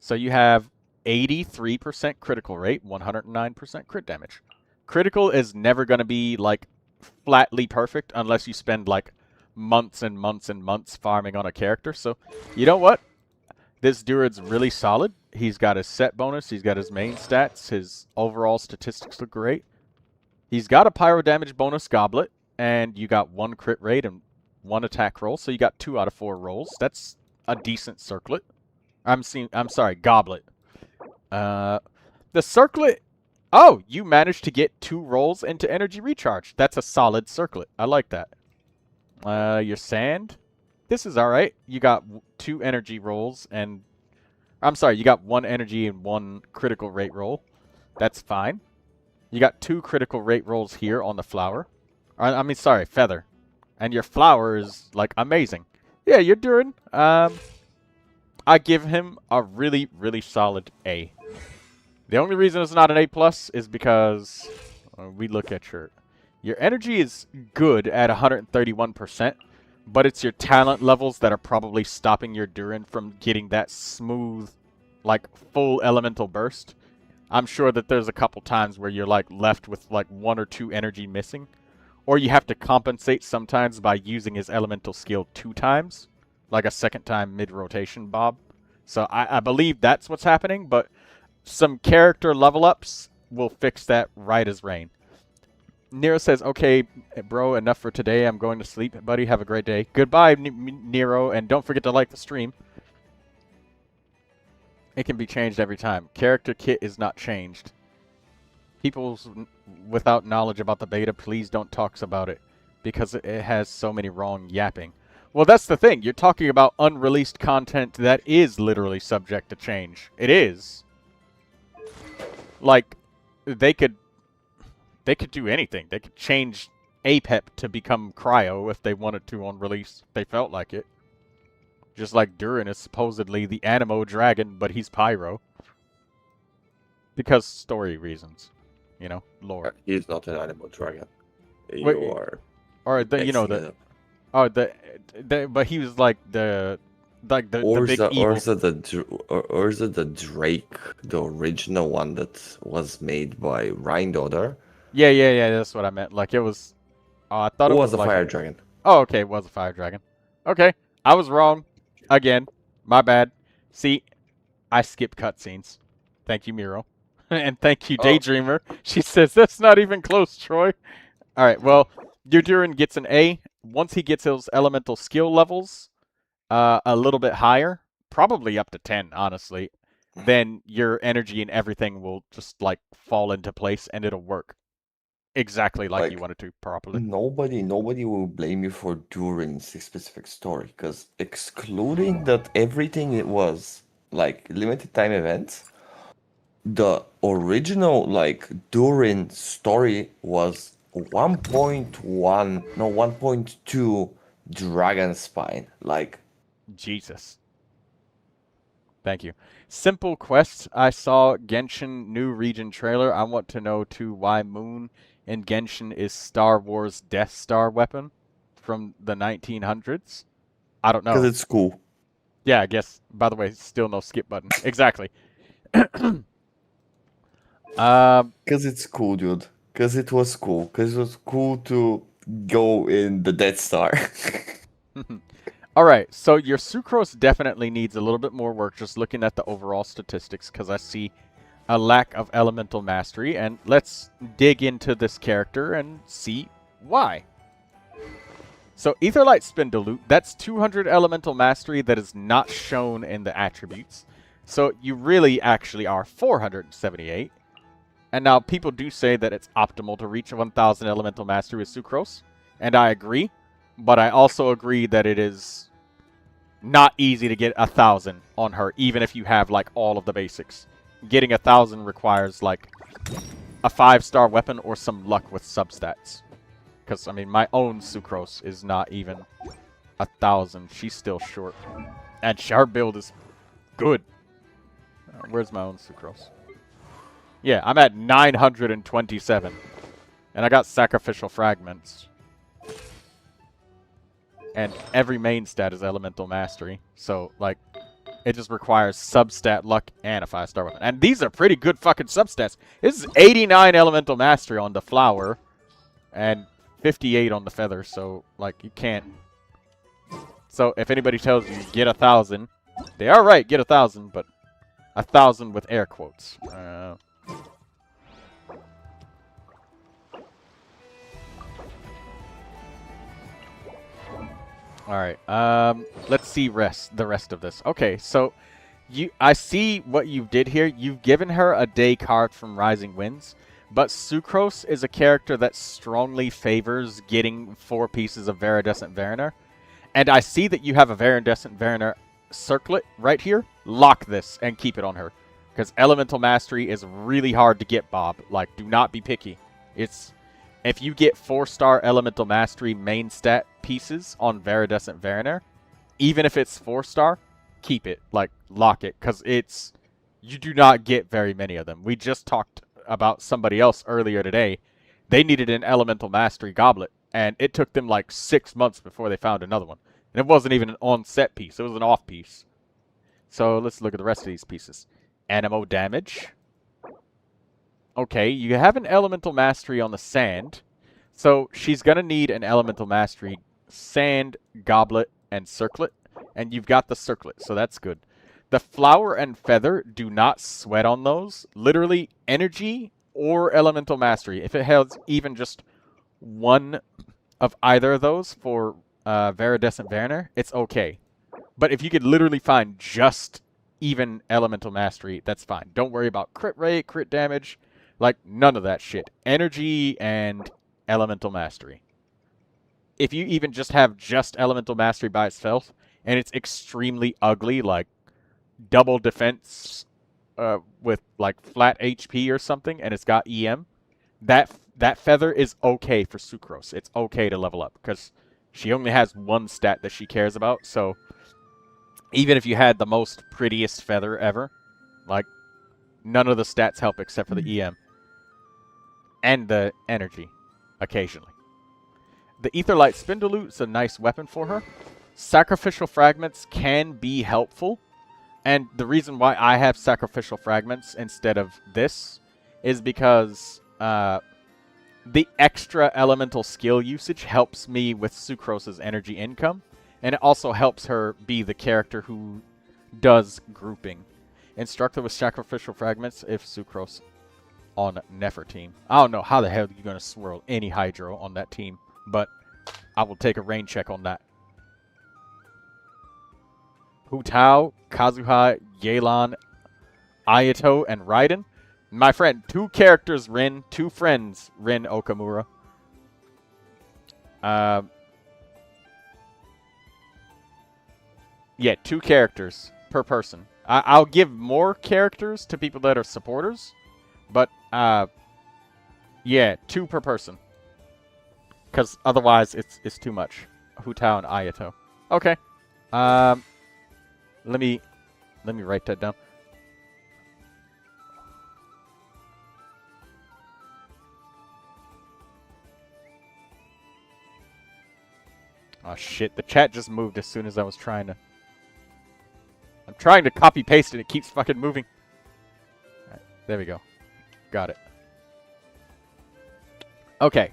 So you have 83% critical rate, 109% crit damage. Critical is never going to be like flatly perfect unless you spend like months and months and months farming on a character. So, you know what? This Durin's really solid. He's got his set bonus. He's got his main stats. His overall statistics look great. He's got a pyro damage bonus goblet. And you got 1 crit rate and 1 attack roll. So you got 2 out of 4 rolls. That's a decent circlet. I'm sorry, goblet. The circlet... Oh, you managed to get 2 rolls into energy recharge. That's a solid circlet. I like that. Your sand... This is alright. You got 2 energy rolls and... I'm sorry, you got 1 energy and 1 critical rate roll. That's fine. You got 2 critical rate rolls here on the flower. I mean, sorry, feather. And your flower is, like, amazing. Yeah, you're doing... I give him a really, really solid A. The only reason it's not an A+ is because... we look at your energy is good at 131%. But it's your talent levels that are probably stopping your Durin from getting that smooth, like, full elemental burst. I'm sure that there's a couple times where you're, like, left with, like, 1 or 2 energy missing. Or you have to compensate sometimes by using his elemental skill 2 times. Like a second time mid-rotation Bob. So I believe that's what's happening, but some character level ups will fix that right as rain. Nero says, okay, bro, enough for today. I'm going to sleep. Buddy, have a great day. Goodbye, Nero, and don't forget to like the stream. It can be changed every time. Character kit is not changed. People without knowledge about the beta, please don't talk about it. Because it has so many wrong yapping. Well, that's the thing. You're talking about unreleased content that is literally subject to change. It is. Like, they could do anything. They could change Apep to become Cryo if they wanted to on release. If they felt like it. Just like Durin is supposedly the Anemo Dragon, but he's Pyro. Because story reasons. You know, lore. He's not an Anemo Dragon. You Wait, are... Or, you know, but he was like the big evil. Or is it the Drake, the original one that was made by Rhindodder? Yeah, that's what I meant. Like, it was... I thought it was a like fire dragon. Oh, okay, it was a fire dragon. Okay, I was wrong. Again, my bad. See, I skip cutscenes. Thank you, Miro. And thank you, Daydreamer. She says, that's not even close, Troy. Alright, well, your Durin gets an A. Once he gets those elemental skill levels a little bit higher, probably up to 10, honestly, then your energy and everything will just, like, fall into place and it'll work. Exactly like you wanted to properly. Nobody will blame you for Durin's specific story, because excluding that everything it was like limited time events, the original like Durin story was 1.2 dragon spine. Like, Jesus. Thank you. Simple quest. I saw Genshin new region trailer. I want to know too why Moon in Genshin is Star Wars Death Star weapon from the 1900s. I don't know. Because it's cool. Yeah, I guess. By the way, still no skip button. Exactly. Because it's cool, dude. Because it was cool. Because it was cool to go in the Death Star. Alright, so your Sucrose definitely needs a little bit more work just looking at the overall statistics, because I see a lack of elemental mastery, and let's dig into this character and see why. So Aetherlight Spindalute, that's 200 elemental mastery that is not shown in the attributes. So you really actually are 478. And now people do say that it's optimal to reach 1000 elemental mastery with Sucrose, and I agree. But I also agree that it is not easy to get 1000 on her, even if you have like all of the basics. Getting 1000 requires like a 5-star weapon or some luck with substats. Because, I mean, my own Sucrose is not even 1000. She's still short. And our build is good. Where's my own Sucrose? Yeah, I'm at 927. And I got sacrificial fragments. And every main stat is elemental mastery. So, like, it just requires substat, luck, and a 5-star weapon. And these are pretty good fucking substats. This is 89 elemental mastery on the flower. And 58 on the feather. So, like, you can't... So, if anybody tells you get 1,000, they are right, get 1,000, but 1,000 with air quotes. Alright, let's see the rest of this. Okay, so I see what you did here. You've given her a day card from Rising Winds, but Sucrose is a character that strongly favors getting 4 pieces of Viridescent Variner. And I see that you have a Viridescent Variner circlet right here. Lock this and keep it on her. Because Elemental Mastery is really hard to get, Bob. Like, do not be picky. If you get 4-star Elemental Mastery main stat pieces on Viridescent Variner, even if it's 4-star, keep it. Like, lock it. Because you do not get very many of them. We just talked about somebody else earlier today. They needed an Elemental Mastery goblet. And it took them like 6 months before they found another one. And it wasn't even an on-set piece. It was an off piece. So let's look at the rest of these pieces. Anemo damage. Okay, you have an Elemental Mastery on the sand. So she's going to need an Elemental Mastery sand, goblet, and circlet. And you've got the circlet, so that's good. The flower and feather, do not sweat on those. Literally, energy or Elemental Mastery. If it has even just one of either of those for Viridescent Variner, it's okay. But if you could literally find just even Elemental Mastery, that's fine. Don't worry about crit rate, crit damage, like none of that shit. Energy and Elemental Mastery. If you even just have just Elemental Mastery by itself, and it's extremely ugly, like double defense with like flat HP or something, and it's got EM, that feather is okay for Sucrose. It's okay to level up, because she only has one stat that she cares about, so even if you had the most prettiest feather ever, like, none of the stats help except for the EM. And the energy, occasionally. The Aetherlight Spindleoot's a nice weapon for her. Sacrificial Fragments can be helpful, and the reason why I have Sacrificial Fragments instead of this is because the extra elemental skill usage helps me with Sucrose's energy income, and it also helps her be the character who does grouping. Instructor with Sacrificial Fragments if Sucrose on Neferteam. I don't know how the hell you're going to swirl any Hydro on that team, but I will take a rain check on that. Hu Tao, Kazuha, Yelan, Ayato, and Raiden. My friend, 2 characters, Rin. 2 friends, Rin Okamura. Yeah, 2 characters per person. I'll give more characters to people that are supporters, but, yeah, 2 per person. Because otherwise, it's too much. Hu Tao and Ayato. Okay. Let me write that down. Oh shit, the chat just moved as soon as I was trying to... I'm trying to copy paste and it keeps fucking moving. Alright, there we go. Got it. Okay.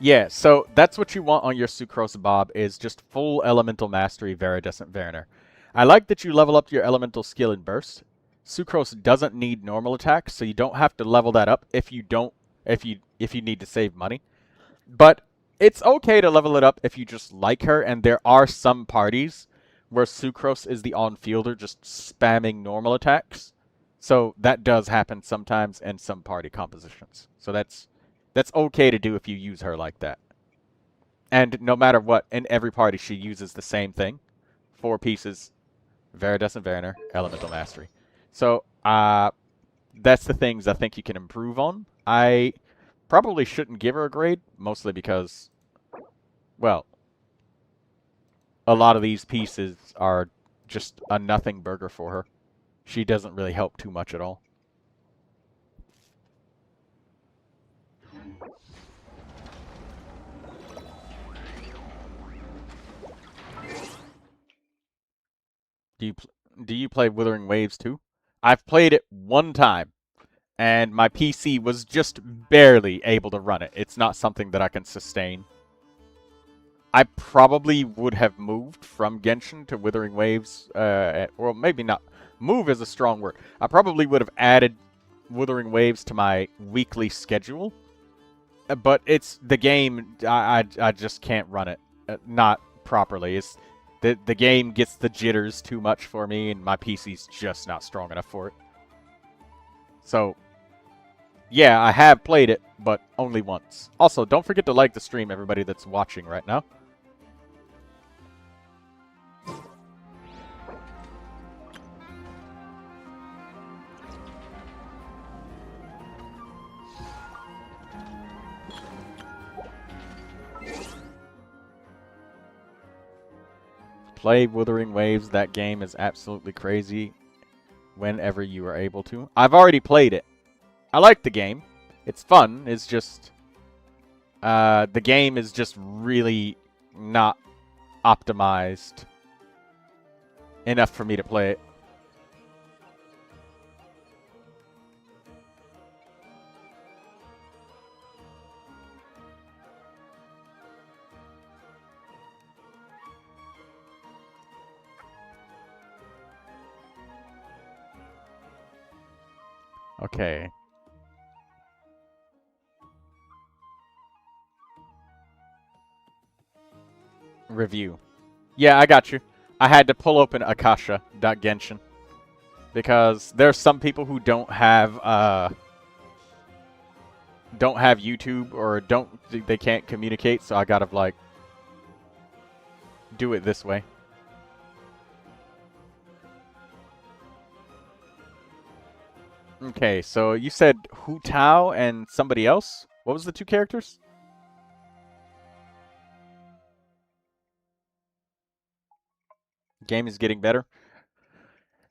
Yeah, so that's what you want on your Sucrose Bob, is just full Elemental Mastery Viridescent Variner. I like that you level up your Elemental Skill in Burst. Sucrose doesn't need normal attacks, so you don't have to level that up if you need to save money. But it's okay to level it up if you just like her, and there are some parties where Sucrose is the on-fielder just spamming normal attacks. So that does happen sometimes in some party compositions. So that's okay to do if you use her like that. And no matter what, in every party she uses the same thing. 4 pieces, Viridescent Variner, Elemental Mastery. So that's the things I think you can improve on. I probably shouldn't give her a grade, mostly because, well, a lot of these pieces are just a nothing burger for her. She doesn't really help too much at all. Do you play Withering Waves too? I've played it one time, and my PC was just barely able to run it. It's not something that I can sustain. I probably would have moved from Genshin to Withering Waves, or maybe not. Move is a strong word. I probably would have added Withering Waves to my weekly schedule, but it's the game. I just can't run it, not properly. It's the game gets the jitters too much for me, and my PC's just not strong enough for it. So, yeah, I have played it, but only once. Also, don't forget to like the stream, everybody that's watching right now. Play Wuthering Waves. That game is absolutely crazy whenever you are able to. I've already played it. I like the game. It's fun. It's just... the game is just really not optimized enough for me to play it. Okay. Review. Yeah, I got you. I had to pull open Akasha.Genshin because there's some people who don't have YouTube or they can't communicate, so I gotta like do it this way. Okay, so you said Hu Tao and somebody else? What was the two characters? Game is getting better.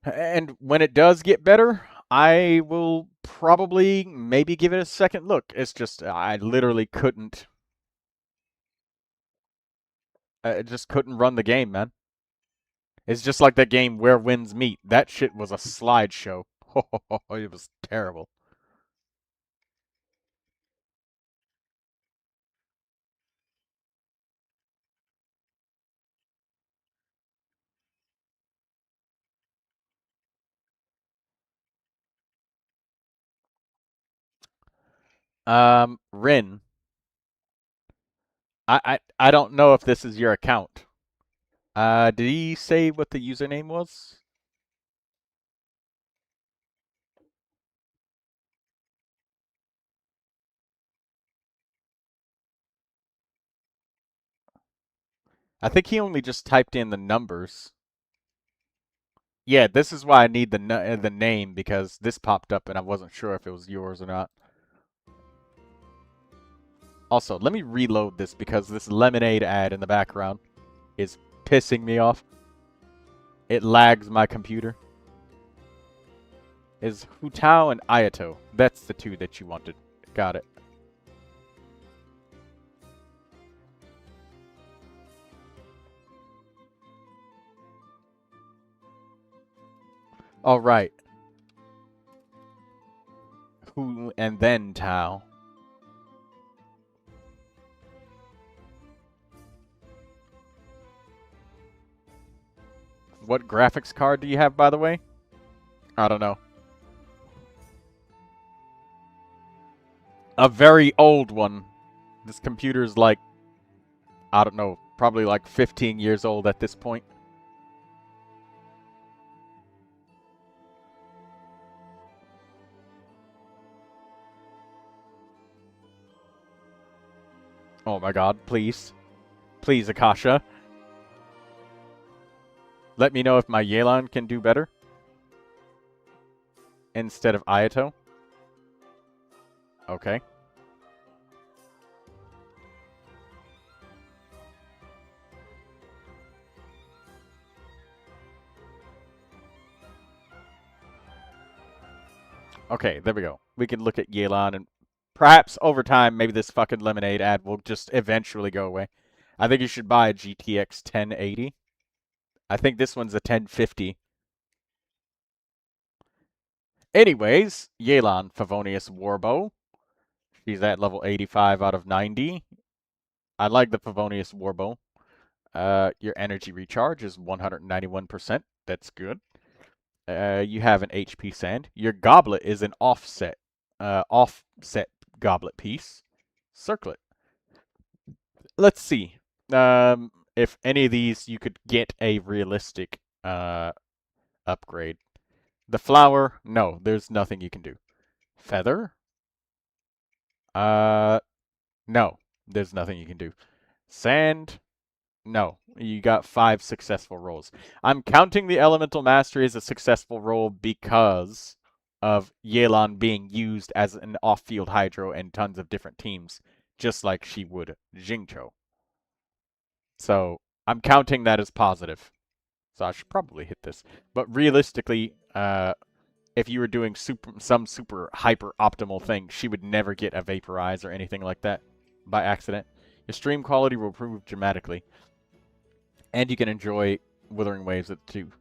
And when it does get better, I will probably maybe give it a second look. It's just, I literally couldn't. I just couldn't run the game, man. It's just like that game Where Winds Meet. That shit was a slideshow. It was terrible. Rin. I don't know if this is your account. Did he say what the username was? I think he only just typed in the numbers. Yeah, this is why I need the name, because this popped up and I wasn't sure if it was yours or not. Also, let me reload this because this lemonade ad in the background is pissing me off. It lags my computer. Is Hu Tao and Ayato. That's the two that you wanted. Got it. All right. Hu and then Tao. What graphics card do you have, by the way? I don't know. A very old one. This computer is like, I don't know, probably like 15 years old at this point. Oh my god, please. Please, Akasha. Let me know if my Yelan can do better. Instead of Ayato. Okay. Okay, there we go. We can look at Yelan and perhaps over time, maybe this fucking lemonade ad will just eventually go away. I think you should buy a GTX 1080. I think this one's a 1050. Anyways, Yelan Favonius Warbow. She's at level 85 out of 90. I like the Favonius Warbow. Your energy recharge is 191%. That's good. You have an HP sand. Your goblet is an offset goblet piece. Circlet. Let's see. If any of these you could get a realistic upgrade. The flower, no, there's nothing you can do. Feather? No, there's nothing you can do. Sand? No, you got 5 successful rolls. I'm counting the Elemental Mastery as a successful roll because of Yelan being used as an off-field Hydro in tons of different teams, just like she would Jingcho. So, I'm counting that as positive. So I should probably hit this. But realistically, if you were doing some super hyper optimal thing, she would never get a Vaporize or anything like that by accident. Your stream quality will improve dramatically. And you can enjoy Withering Waves at 2.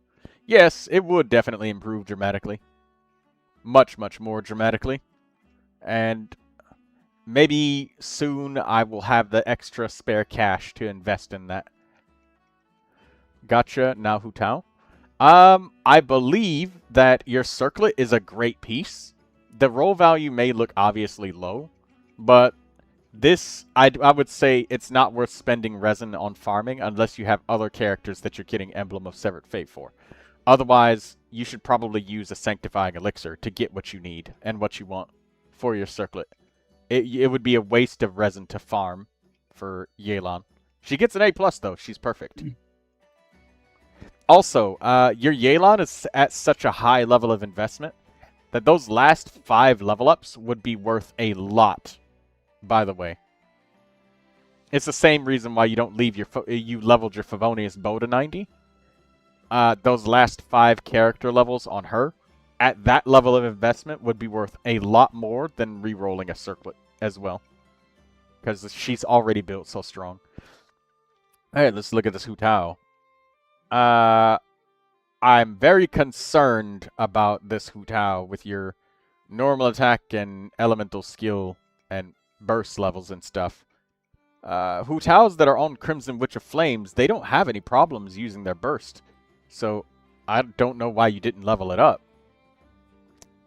Yes, it would definitely improve dramatically. Much, much more dramatically. And maybe soon I will have the extra spare cash to invest in that. Gotcha, now Hu Tao. I believe that your circlet is a great piece. The roll value may look obviously low, but this, I would say it's not worth spending resin on farming unless you have other characters that you're getting Emblem of Severed Fate for. Otherwise, you should probably use a Sanctifying Elixir to get what you need and what you want for your circlet. It would be a waste of resin to farm for Yelan. She gets an A+, though. She's perfect. Also, your Yelan is at such a high level of investment that those last 5 level ups would be worth a lot, by the way. It's the same reason why you don't leave you leveled your Favonius bow to 90. Those last 5 character levels on her, at that level of investment, would be worth a lot more than re-rolling a circlet as well. Because she's already built so strong. Alright, let's look at this Hu Tao. I'm very concerned about this Hu Tao with your normal attack and elemental skill and burst levels and stuff. Hu Taos that are on Crimson Witch of Flames, they don't have any problems using their burst. So, I don't know why you didn't level it up.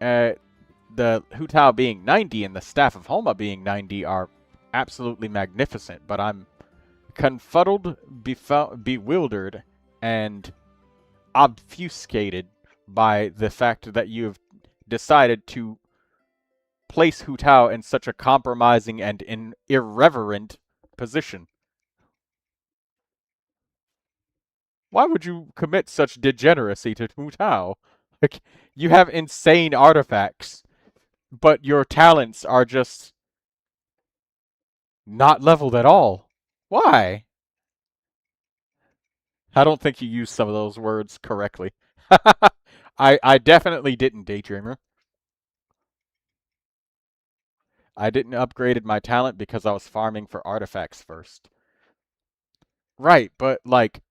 The Hu Tao being 90 and the Staff of Homa being 90 are absolutely magnificent, but I'm confuddled, bewildered, and obfuscated by the fact that you have decided to place Hu Tao in such a compromising and irreverent position. Why would you commit such degeneracy to Hu Tao? Like, you have insane artifacts, but your talents are just not leveled at all. Why? I don't think you used some of those words correctly. I definitely didn't, Daydreamer. I didn't upgraded my talent because I was farming for artifacts first. Right, but like,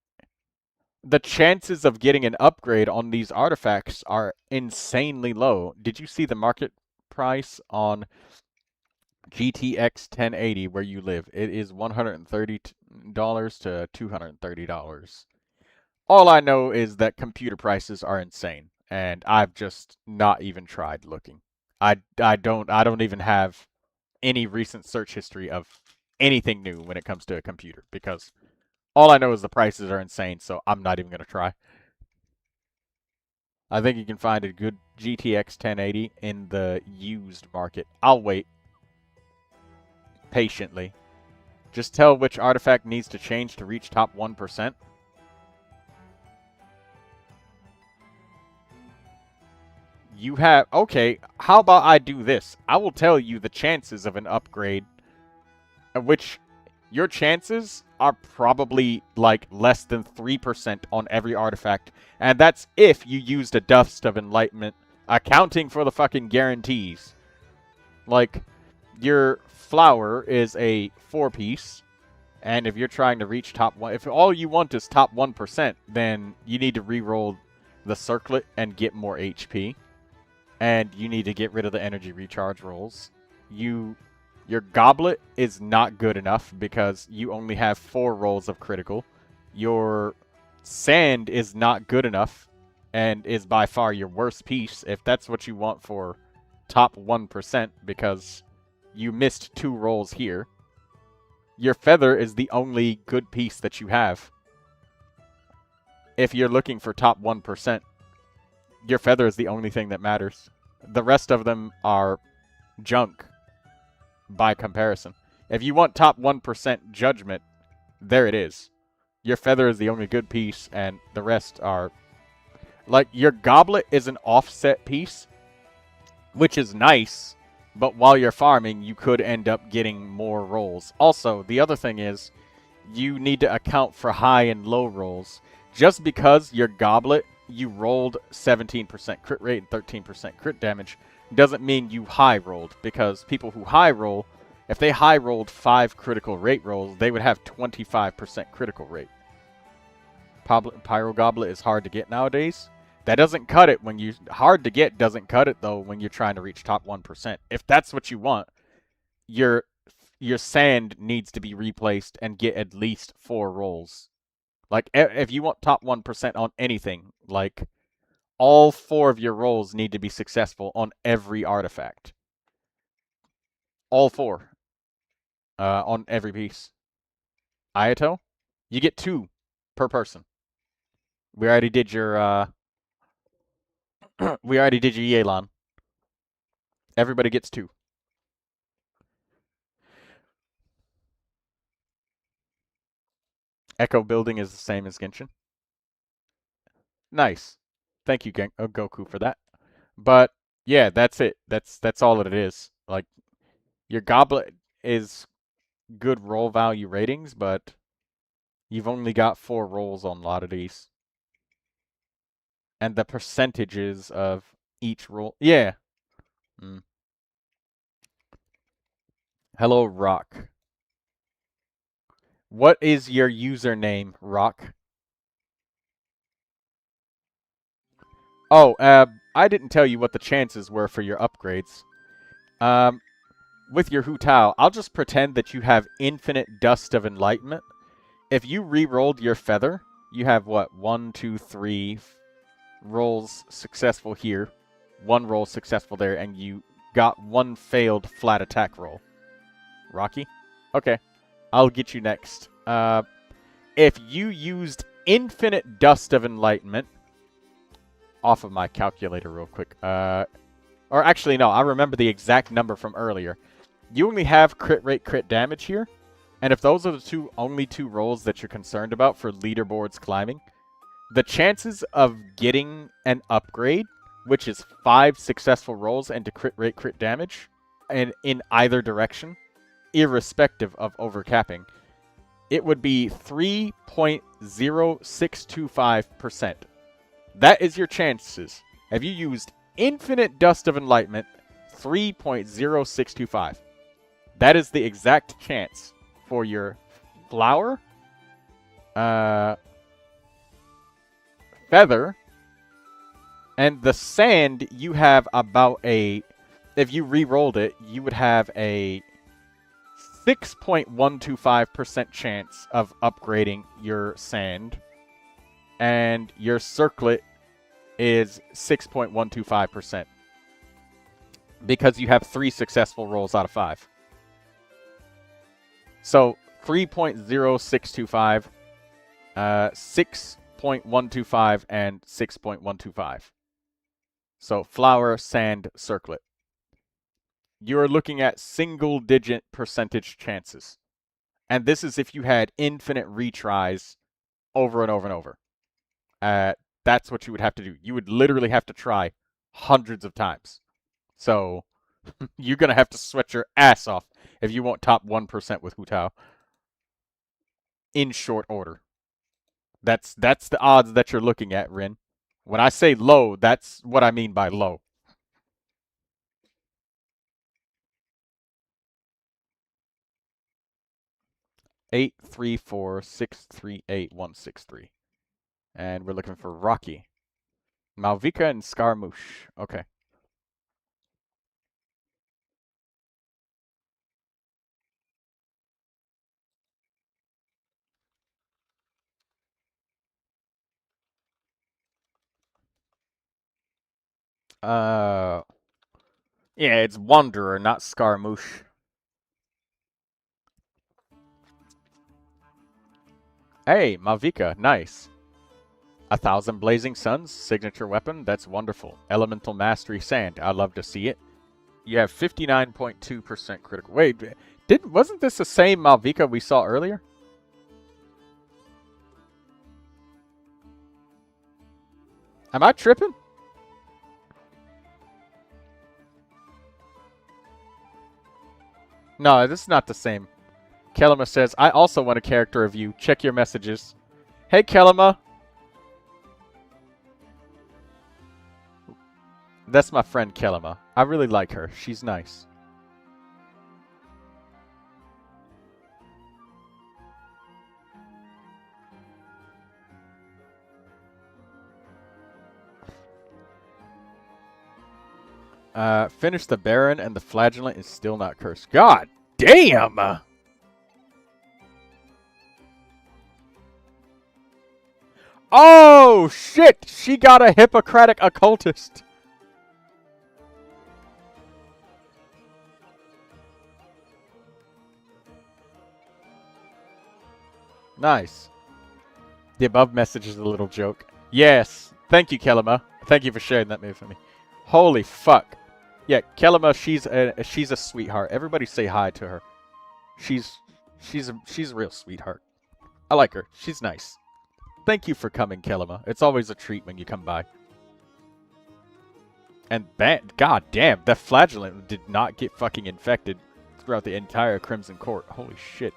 the chances of getting an upgrade on these artifacts are insanely low. Did you see the market price on GTX 1080 where you live? It is $130 to $230. All I know is that computer prices are insane, and I've just not even tried looking. I don't even have any recent search history of anything new when it comes to a computer, because all I know is the prices are insane, so I'm not even going to try. I think you can find a good GTX 1080 in the used market. I'll wait patiently. Just tell which artifact needs to change to reach top 1%. You have... Okay, how about I do this? I will tell you the chances of an upgrade, which your chances are probably like less than 3% on every artifact. And that's if you used a Dust of Enlightenment, accounting for the fucking guarantees. Like, your flower is a 4-piece, and if you're trying to reach top 1, if all you want is top 1%, then you need to re-roll the circlet and get more HP, and you need to get rid of the energy recharge rolls. Your goblet is not good enough because you only have 4 rolls of critical. Your sand is not good enough and is by far your worst piece if that's what you want for top 1% because you missed 2 rolls here. Your feather is the only good piece that you have. If you're looking for top 1%, your feather is the only thing that matters. The rest of them are junk by comparison. If you want top 1% judgment, there it is. Your feather is the only good piece, and the rest are... Like, your goblet is an offset piece, which is nice, but while you're farming, you could end up getting more rolls. Also, the other thing is, you need to account for high and low rolls. Just because your goblet, you rolled 17% crit rate and 13% crit damage, doesn't mean you high rolled, because people who high roll, if they high rolled 5 critical rate rolls, they would have 25% critical rate. Pyro Goblet is hard to get nowadays. That doesn't cut it when you... Hard to get doesn't cut it, though, when you're trying to reach top 1%. If that's what you want, your sand needs to be replaced and get at least 4 rolls. Like, if you want top 1% on anything, like, all 4 of your rolls need to be successful on every artifact. All 4. On every piece. Ayato, you get 2 per person. We already did your, we already did your Yelan. Everybody gets 2. Echo building is the same as Genshin. Nice. Thank you, Goku, for that. But, yeah, that's it. That's all it is. Like, your goblet is good roll value ratings, but you've only got 4 rolls on a lot of these. And the percentages of each roll... Yeah. Hello, Rock. What is your username, Rock? Oh, I didn't tell you what the chances were for your upgrades. With your Hu Tao, I'll just pretend that you have infinite Dust of Enlightenment. If you re-rolled your feather, you have what? 1, 2, 3 rolls successful here, 1 roll successful there, and you got 1 failed flat attack roll. Rocky? Okay. I'll get you next. If you used infinite Dust of Enlightenment, off of my calculator real quick. Or actually, no, I remember the exact number from earlier. You only have crit rate, crit damage here. And if those are the only 2 rolls that you're concerned about for leaderboards climbing, the chances of getting an upgrade, which is 5 successful rolls into crit rate, crit damage, and in either direction, irrespective of overcapping, it would be 3.0625%. That is your chances. Have you used infinite Dust of Enlightenment, 3.0625. That is the exact chance for your flower, feather, and the sand. You have about a, if you re-rolled it, you would have a 6.125% chance of upgrading your sand, and your circlet is 6.125% because you have 3 successful rolls out of 5. So 3.0625, 6.125, and 6.125. So flower, sand, circlet. You're looking at single-digit percentage chances. And this is if you had infinite retries over and over and over. That's what you would have to do. You would literally have to try hundreds of times. So you're going to have to sweat your ass off if you want top 1% with Hu Tao. In short order. That's the odds that you're looking at, Rin. When I say low, that's what I mean by low. 834638163. And we're looking for Rocky. Malvika and Scaramouche. Okay. Yeah, it's Wanderer, not Scaramouche. Hey, Malvika, nice. 1,000 Blazing Suns, signature weapon, that's wonderful. Elemental Mastery Sand, I'd love to see it. You have 59.2% critical. Wait, wasn't this the same Malvika we saw earlier? Am I tripping? No, this is not the same. Kelima says, I also want a character review. Check your messages. Hey, Kelima. That's my friend Kelima. I really like her. She's nice. Finish the Baron and the Flagellant is still not cursed. God damn! Oh, shit! She got a Hippocratic Occultist. Nice. The above message is a little joke. Yes. Thank you, Kelima. Thank you for sharing that move for me. Holy fuck. Yeah, Kelima, she's a sweetheart. Everybody say hi to her. She's a real sweetheart. I like her. She's nice. Thank you for coming, Kelima. It's always a treat when you come by. And god damn, that Flagellant did not get fucking infected throughout the entire Crimson Court. Holy shit.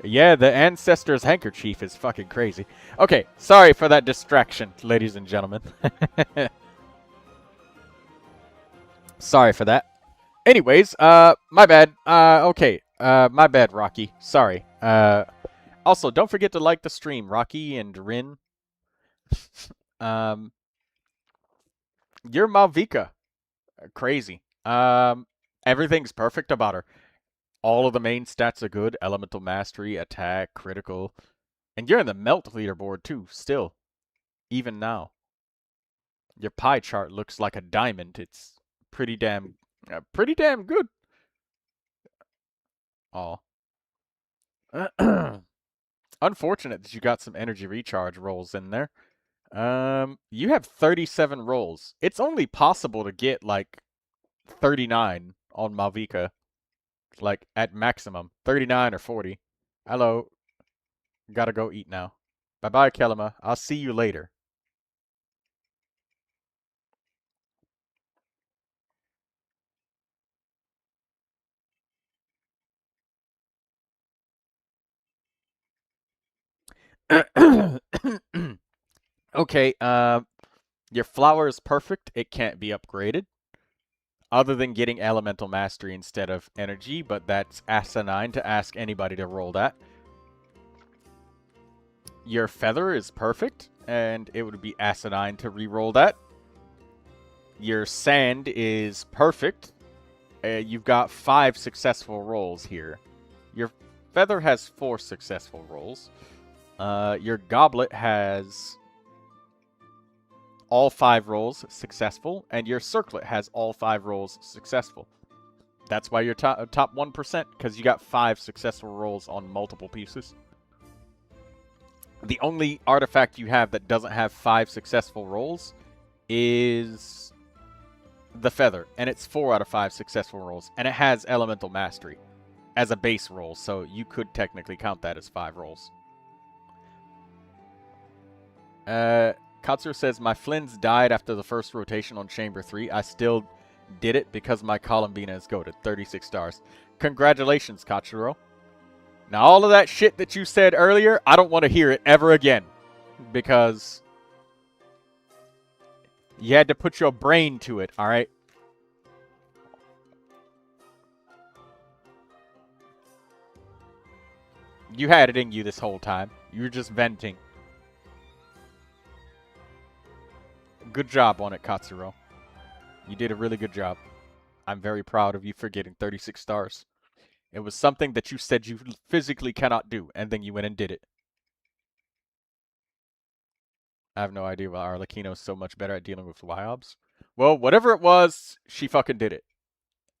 Yeah, the Ancestor's Handkerchief is fucking crazy. Okay, sorry for that distraction, ladies and gentlemen. Sorry for that. Anyways, my bad. Okay, my bad, Rocky. Sorry. Also, don't forget to like the stream, Rocky and Durin. You're Malvika. Crazy. Everything's perfect about her. All of the main stats are good. Elemental Mastery, Attack, Critical. And you're in the Melt leaderboard too, still. Even now. Your pie chart looks like a diamond. It's pretty damn good. Aw. Unfortunate that you got some energy recharge rolls in there. You have 37 rolls. It's only possible to get, like, 39 on Malvika. Like, at maximum. 39 or 40. Hello. Gotta go eat now. Bye-bye, Kelima. I'll see you later. Okay, your flower is perfect. It can't be upgraded. Other than getting Elemental Mastery instead of Energy, but that's asinine to ask anybody to roll that. Your feather is perfect, and it would be asinine to re-roll that. Your sand is perfect. You've got 5 successful rolls here. Your feather has 4 successful rolls. Your goblet has all 5 rolls successful, and your circlet has all 5 rolls successful. That's why you're top 1%, because you got 5 successful rolls on multiple pieces. The only artifact you have that doesn't have 5 successful rolls is the feather, and it's 4 out of 5 successful rolls, and it has Elemental Mastery as a base roll, so you could technically count that as 5 rolls. Katsur says, my Flins died after the first rotation on Chamber 3. I still did it because my Columbina is goated. 36 stars. Congratulations, Katsuro. Now, all of that shit that you said earlier, I don't want to hear it ever again. Because you had to put your brain to it, alright? You had it in you this whole time. You were just venting. Good job on it, Katsuro. You did a really good job. I'm very proud of you for getting 36 stars. It was something that you said you physically cannot do, and then you went and did it. I have no idea why Arlecchino's so much better at dealing with YOBs. Well, whatever it was, she fucking did it.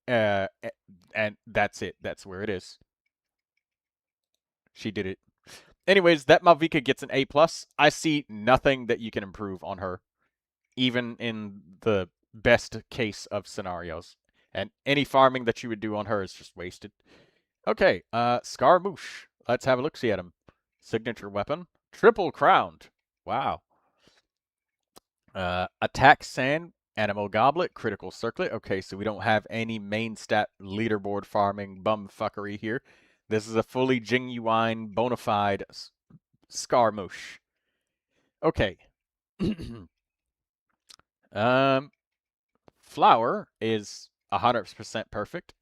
And that's it. That's where it is. She did it. Anyways, that Malvika gets an A+. I see nothing that you can improve on her, even in the best case of scenarios. And any farming that you would do on her is just wasted. Okay, Scaramouche. Let's have a look-see at him. Signature weapon. Triple crowned. Wow. Attack Sand, Animal Goblet, Critical Circlet. Okay, so we don't have any main stat leaderboard farming bumfuckery here. This is a fully genuine, bona fide Scaramouche. Okay. Flower is 100% perfect.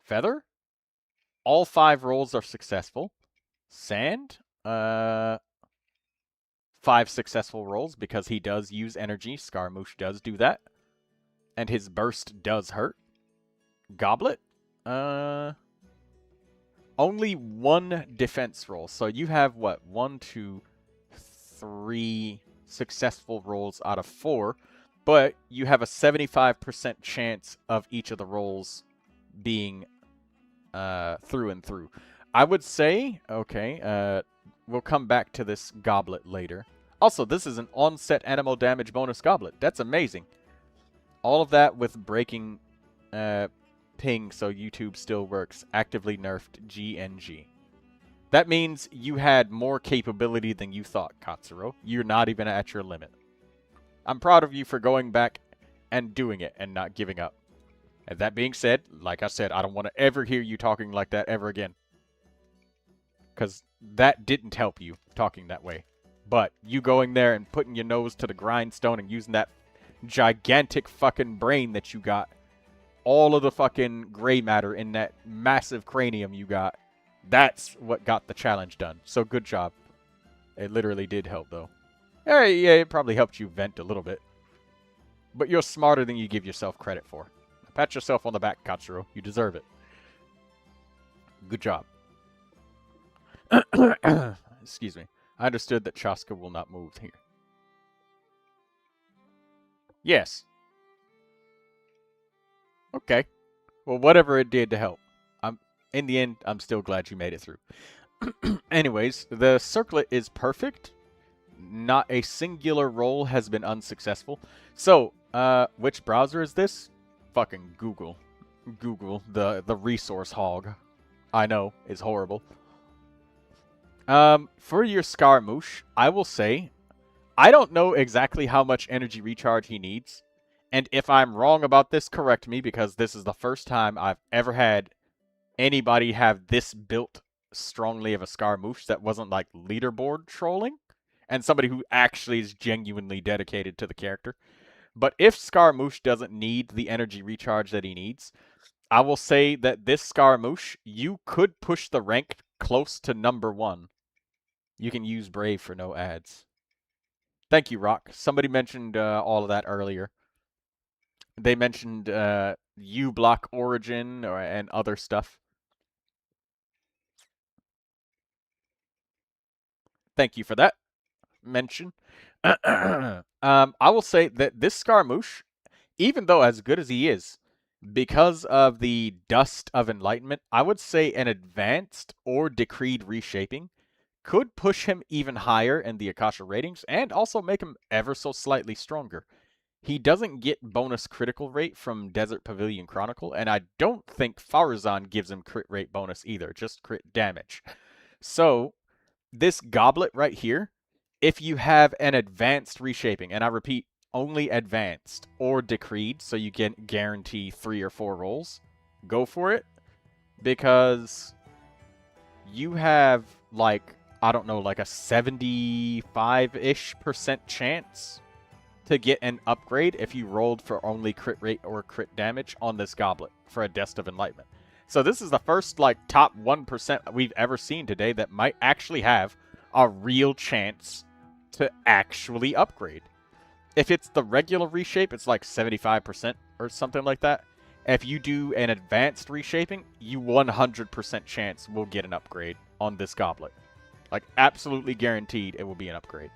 Feather, all 5 rolls are successful. Sand, 5 successful rolls because he does use energy. Scaramouche does do that. And his burst does hurt. Goblet, only 1 defense roll. So you have, what, 1, 2, 3 successful rolls out of 4. But you have a 75% chance of each of the rolls being through and through. I would say, okay, we'll come back to this goblet later. Also, this is an onset animal damage bonus goblet. That's amazing. All of that with breaking ping, so YouTube still works. Actively nerfed GNG. That means you had more capability than you thought, Katsuro. You're not even at your limit. I'm proud of you for going back and doing it and not giving up. And that being said, like I said, I don't want to ever hear you talking like that ever again. Because that didn't help you, talking that way. But you going there and putting your nose to the grindstone and using that gigantic fucking brain that you got, all of the fucking gray matter in that massive cranium you got, that's what got the challenge done. So good job. It literally did help, though. Yeah, it probably helped you vent a little bit. But you're smarter than you give yourself credit for. Pat yourself on the back, Katsuro. You deserve it. Good job. Excuse me. I understood that Chaska will not move here. Yes. Okay. Well, whatever it did to help. In the end, I'm still glad you made it through. Anyways, the circlet is perfect. Not a singular roll has been unsuccessful. So, which browser is this? Fucking Google. Google, the resource hog. I know, it's horrible. For your Scaramouche, I will say, I don't know exactly how much energy recharge he needs. And if I'm wrong about this, correct me, because this is the first time I've ever had anybody have this built strongly of a Scaramouche that wasn't like leaderboard trolling. And somebody who actually is genuinely dedicated to the character. But if Scaramouche doesn't need the energy recharge that he needs, I will say that this Scaramouche, you could push the rank close to number 1. You can use Brave for no ads. Thank you, Rock. Somebody mentioned all of that earlier. They mentioned U-Block Origin and other stuff. Thank you for that mention. I will say that this Scaramouche, even though as good as he is, because of the Dust of Enlightenment, I would say an advanced or decreed reshaping could push him even higher in the Akasha ratings and also make him ever so slightly stronger. He doesn't get bonus critical rate from Desert Pavilion Chronicle, and I don't think Farazan gives him crit rate bonus either, just crit damage. So, this goblet right here, if you have an advanced reshaping, and I repeat, only advanced or decreed, so you can guarantee 3 or 4 rolls, go for it, because you have, like, I don't know, like a 75-ish% chance to get an upgrade if you rolled for only crit rate or crit damage on this goblet for a Dust of Enlightenment. So this is the first, like, top 1% we've ever seen today that might actually have a real chance to actually upgrade. If it's the regular reshape, it's like 75% or something like that. If you do an advanced reshaping, you 100% chance will get an upgrade on this goblet. Like, absolutely guaranteed it will be an upgrade.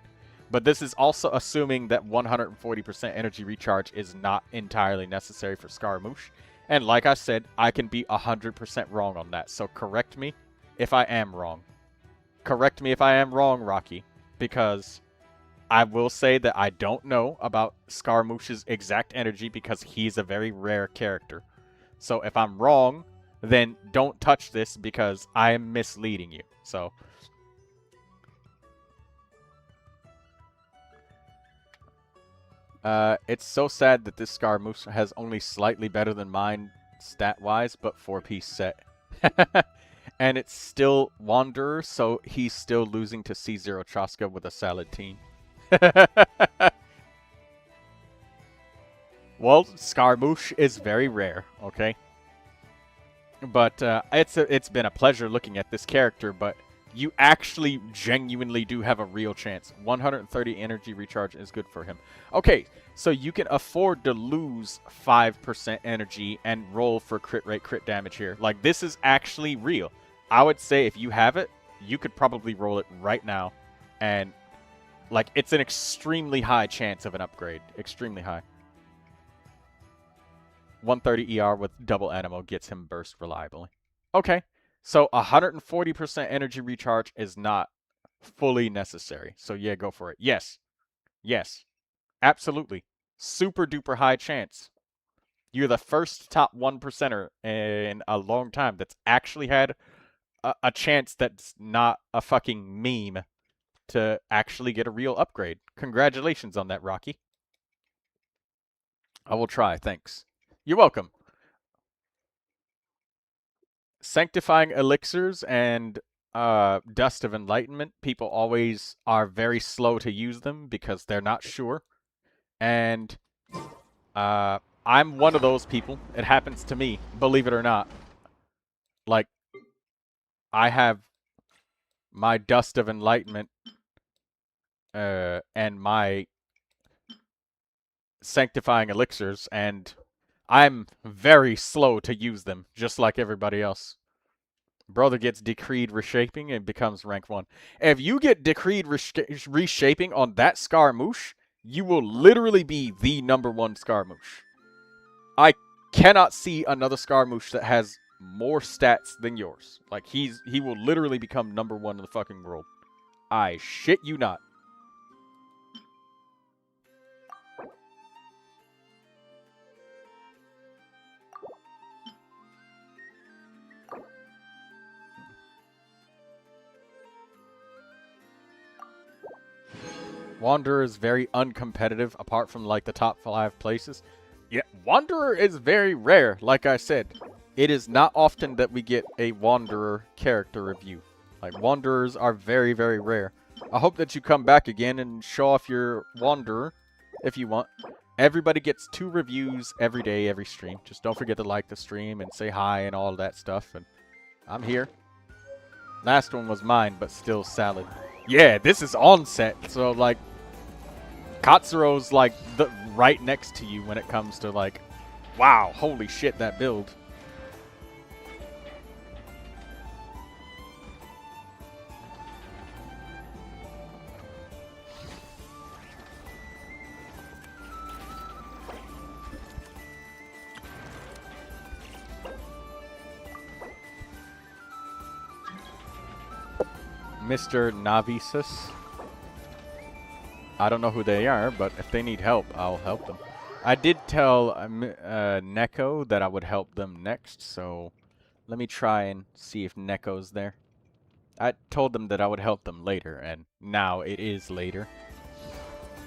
But this is also assuming that 140% energy recharge is not entirely necessary for Scaramouche. And like I said, I can be 100% wrong on that. So correct me if I am wrong. Correct me if I am wrong, Rocky. Because I will say that I don't know about Scaramouche's exact energy because he's a very rare character. So if I'm wrong, then don't touch this because I am misleading you. So it's so sad that this Scaramouche has only slightly better than mine stat-wise, but 4-piece set. And it's still Wanderer, so he's still losing to C0 Chaska with a salad team. Well, Scaramouche is very rare, okay? But it's been a pleasure looking at this character, but you actually genuinely do have a real chance. 130 energy recharge is good for him. Okay, so you can afford to lose 5% energy and roll for crit rate, crit damage here. Like, this is actually real. I would say if you have it, you could probably roll it right now. And, like, it's an extremely high chance of an upgrade. Extremely high. 130 ER with double Animo gets him burst reliably. Okay. So 140% energy recharge is not fully necessary. So yeah, go for it. Yes. Yes. Absolutely. Super duper high chance. You're the first top 1%er in a long time that's actually had a chance that's not a fucking meme to actually get a real upgrade. Congratulations on that, Rocky. I will try, thanks. You're welcome. Sanctifying elixirs and Dust of Enlightenment, people always are very slow to use them because they're not sure. And I'm one of those people. It happens to me, believe it or not. Like, I have my Dust of Enlightenment and my Sanctifying elixirs, and I'm very slow to use them, just like everybody else. Brother gets decreed reshaping and becomes rank 1. If you get decreed reshaping on that Scaramouche, you will literally be the #1 Scaramouche. I cannot see another Scaramouche that has more stats than yours. Like, he will literally become #1 in the fucking world. I shit you not. Wanderer is very uncompetitive, apart from, like, the top 5 places. Yeah, Wanderer is very rare, like I said. It is not often that we get a Wanderer character review. Like, Wanderers are very, very rare. I hope that you come back again and show off your Wanderer, if you want. Everybody gets 2 reviews every day, every stream. Just don't forget to like the stream and say hi and all that stuff. And I'm here. Last one was mine, but still salad. Yeah, this is onset, so, like, Katsuro's, like, right next to you when it comes to, like, wow, holy shit, that build. Mr. Navisus. I don't know who they are, but if they need help, I'll help them. I did tell Neko that I would help them next, so let me try and see if Neko's there. I told them that I would help them later, and now it is later.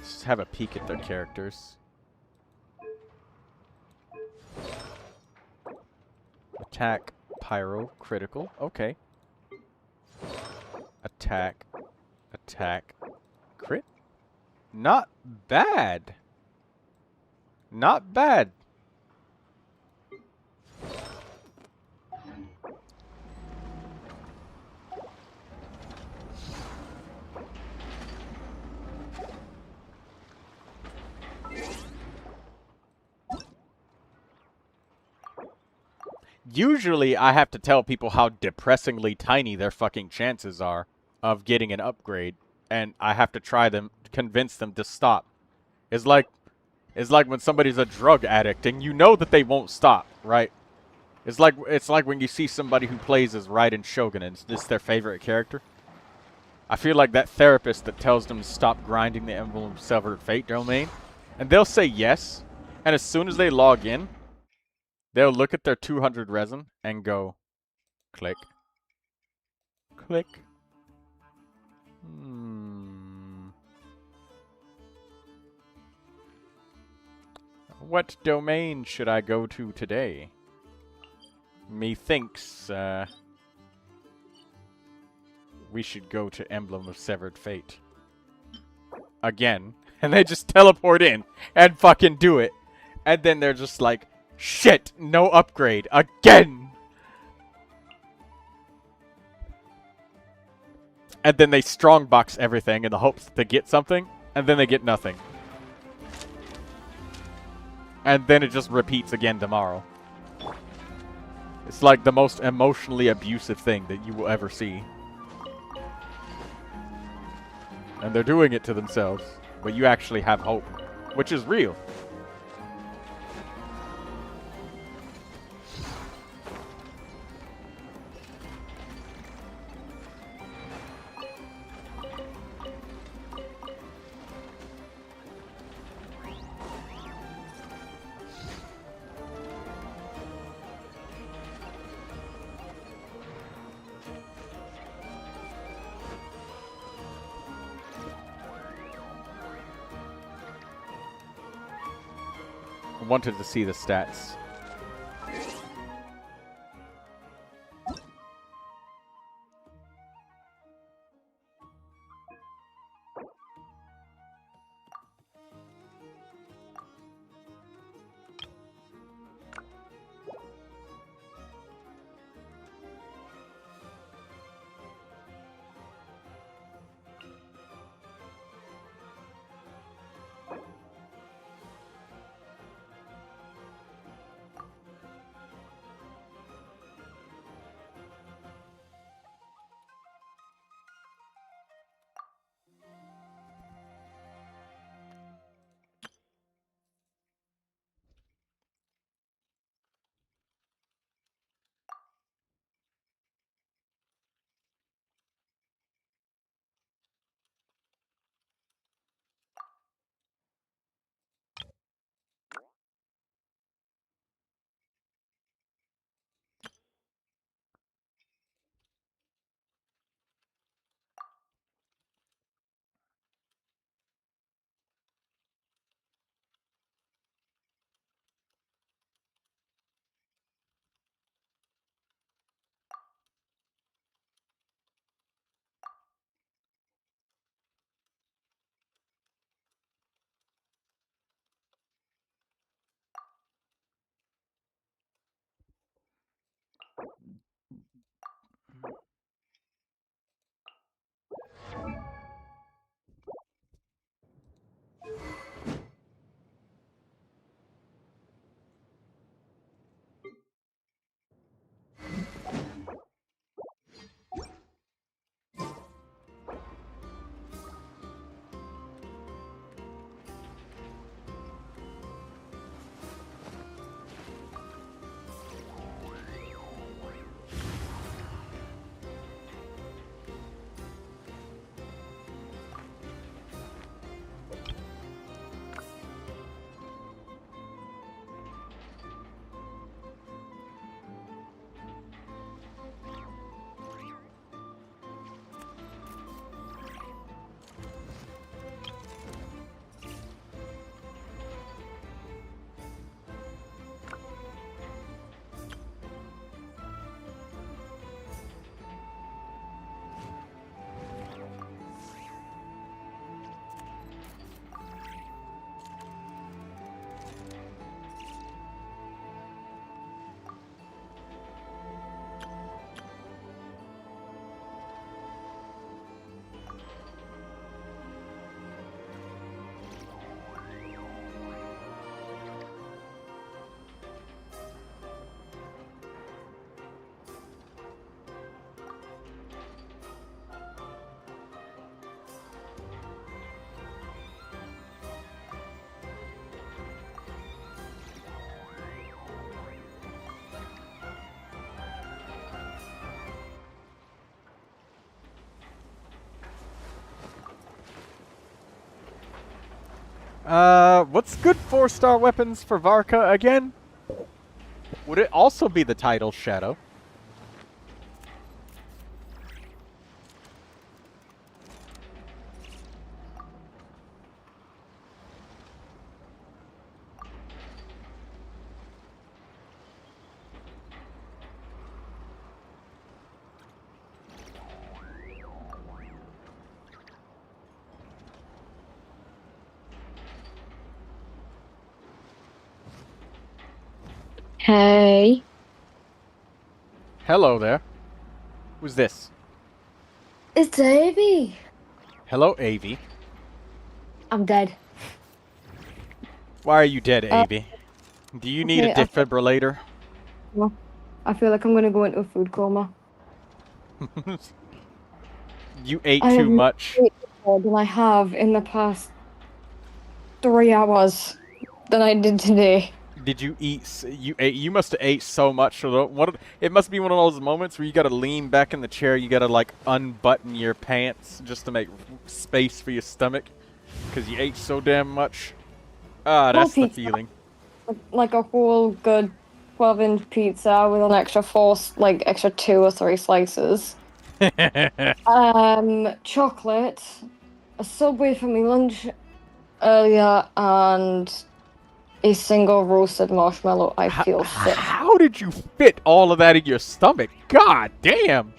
Just have a peek at their characters. Attack, Pyro, critical. Okay. Attack, attack, crit. Not bad. Not bad. usually I have to tell people how depressingly tiny their fucking chances are of getting an upgrade, and I have to try them, convince them to stop. It's like when somebody's a drug addict and you know that they won't stop, right? It's like when you see somebody who plays as Raiden Shogun and it's their favorite character. I feel like that therapist that tells them to stop grinding the Emblem of Severed Fate domain, and they'll say yes, and as soon as they log in, they'll look at their 200 resin and go, click, click. What domain should I go to today? Methinks, we should go to Emblem of Severed Fate. Again. And they just teleport in and fucking do it. And then they're just like, shit, no upgrade. Again! And then they strongbox everything in the hopes to get something. And then they get nothing. And then it just repeats again tomorrow. It's like the most emotionally abusive thing that you will ever see. And they're doing it to themselves. But you actually have hope. Which is real. Wanted to see the stats. What's good 4-star weapons for Varka again? Would it also be the title Shadow? Hey. Hello there. Who's this? It's Davy. Hello, Avi. I'm dead. Why are you dead, Avi? Do you need a defibrillator? No. I feel like I'm gonna go into a food coma. You ate too much. More than I have in the past 3 hours than I did today. Did you eat? You must have ate so much. It must be one of those moments where you gotta lean back in the chair. You gotta like unbutton your pants just to make space for your stomach, because you ate so damn much. Ah, that's the feeling. Like a whole good 12-inch pizza with an extra extra 2 or 3 slices. Chocolate, a Subway for my lunch earlier, and a single roasted marshmallow. I feel sick. How did you fit all of that in your stomach? God damn!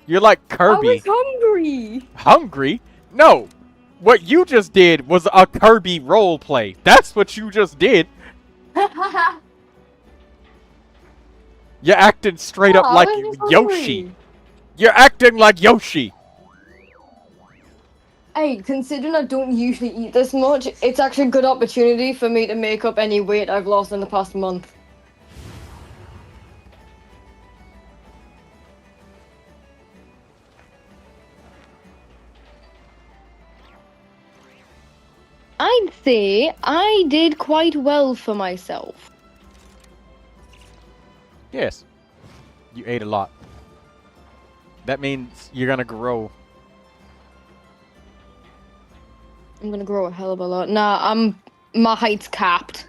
You're like Kirby. I was hungry! Hungry? No! What you just did was a Kirby role play. That's what you just did. You're acting straight up like Yoshi. You're acting like Yoshi. Hey, considering I don't usually eat this much, it's actually a good opportunity for me to make up any weight I've lost in the past month. I'd say I did quite well for myself. Yes. You ate a lot. That means you're gonna grow. I'm gonna grow a hell of a lot. Nah, my height's capped.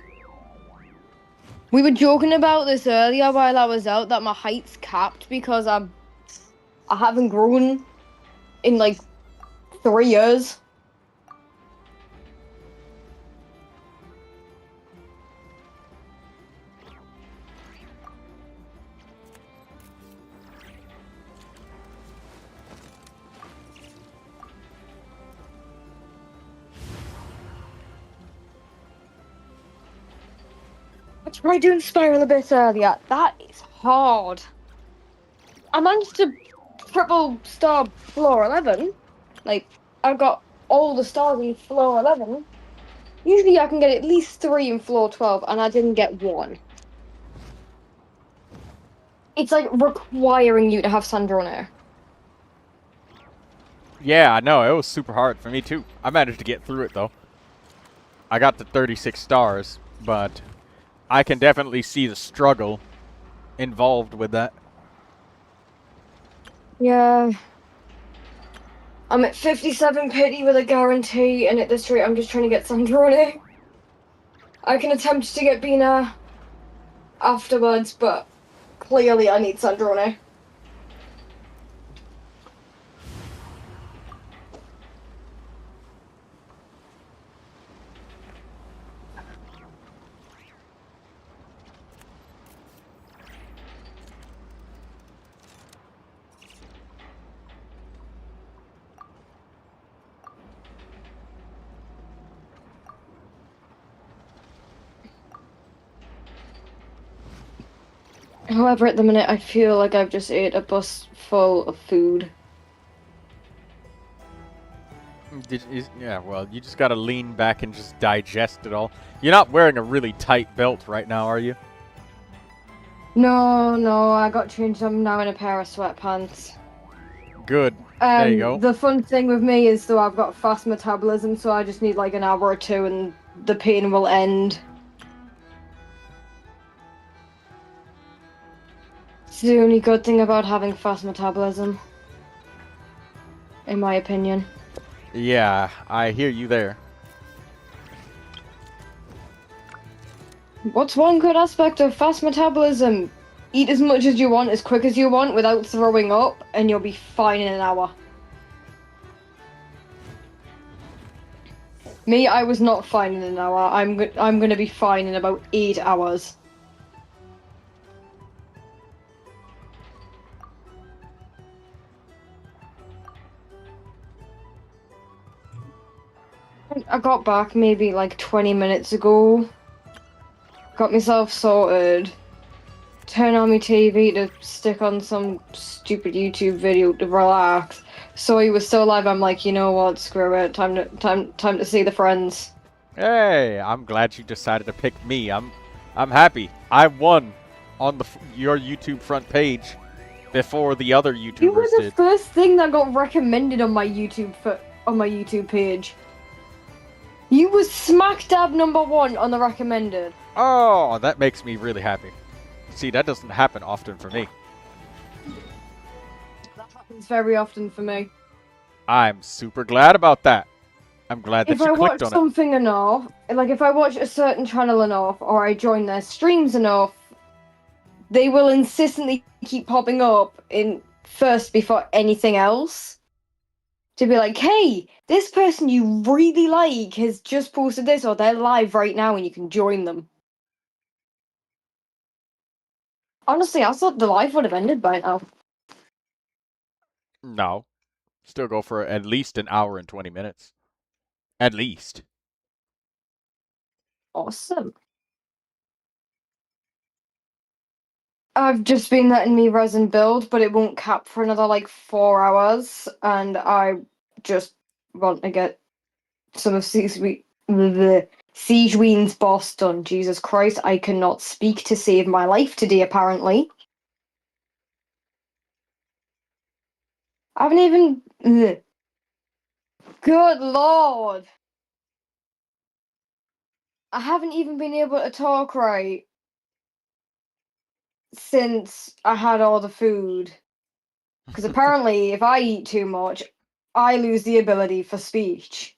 We were joking about this earlier while I was out, that my height's capped because I haven't grown in like 3 years. I tried doing Spiral Abyss earlier. That is hard. I managed to triple star floor 11. Like, I got all the stars in floor 11. Usually I can get at least 3 in floor 12, and I didn't get 1. It's like requiring you to have Sandra on air. Yeah, I know. It was super hard for me, too. I managed to get through it, though. I got to 36 stars, but I can definitely see the struggle involved with that. Yeah. I'm at 57 pity with a guarantee, and at this rate I'm just trying to get Sandra on air. I can attempt to get Bina afterwards, but clearly I need Sandra on air. However, at the minute, I feel like I've just ate a bus full of food. Yeah, well, you just gotta lean back and just digest it all. You're not wearing a really tight belt right now, are you? No, I got changed. I'm now in a pair of sweatpants. Good. There you go. The fun thing with me is, though, I've got fast metabolism, so I just need like an hour or 2 and the pain will end. It's the only good thing about having fast metabolism, in my opinion. Yeah, I hear you there. What's one good aspect of fast metabolism? Eat as much as you want, as quick as you want, without throwing up, and you'll be fine in an hour. Me, I was not fine in an hour. I'm gonna be fine in about 8 hours. I got back maybe like 20 minutes ago. Got myself sorted. Turn on my TV to stick on some stupid YouTube video to relax. So he was still alive. I'm like, you know what? Screw it. Time to see the friends. Hey, I'm glad you decided to pick me. I'm happy. I won on your YouTube front page before the other YouTubers You were the did. first thing that got recommended on my YouTube page. You was smack dab #1 on the recommended. Oh, that makes me really happy. See, that doesn't happen often for me. That happens very often for me. I'm super glad about that. I'm glad that If you I watch clicked on it. something enough, like if I watch a certain channel enough, or I join their streams enough, they will insistently keep popping up in first before anything else. To be like, hey, this person you really like has just posted this, or they're live right now and you can join them. Honestly, I thought the live would have ended by now. No. Still go for at least an hour and 20 minutes. At least. Awesome. I've just been letting me resin build, but it won't cap for another like 4 hours, and I just want to get some of Siegewene's boss done. Jesus Christ, I cannot speak to save my life today, apparently. I haven't even... Good lord! I haven't even been able to talk right since I had all the food. Because apparently, if I eat too much, I lose the ability for speech.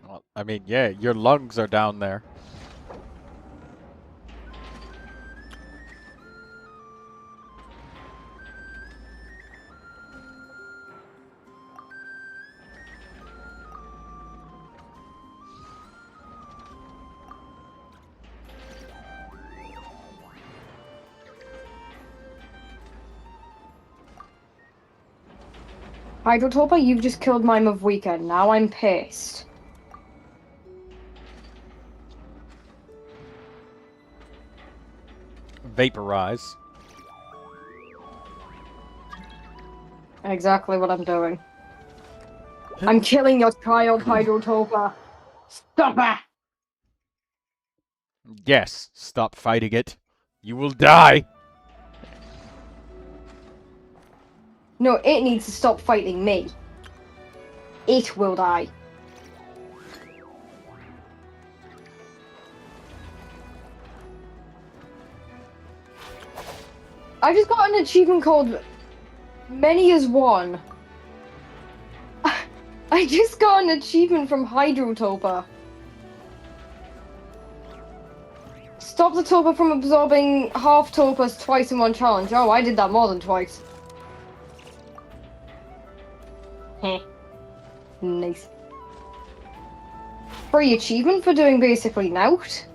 Well, I mean, yeah, your lungs are down there. Hydrotopa, you've just killed my Move Weekend. Now I'm pissed. Vaporize. Exactly what I'm doing. I'm killing your child, Hydrotopa. Stop it! Yes, stop fighting it. You will die. No, it needs to stop fighting me. It will die. I just got an achievement called Many as One. I just got an achievement from Hydrotopa. Stop the Topa from absorbing half Topas twice in one challenge. Oh, I did that more than twice. Heh. Nice. Free achievement for doing basically nout.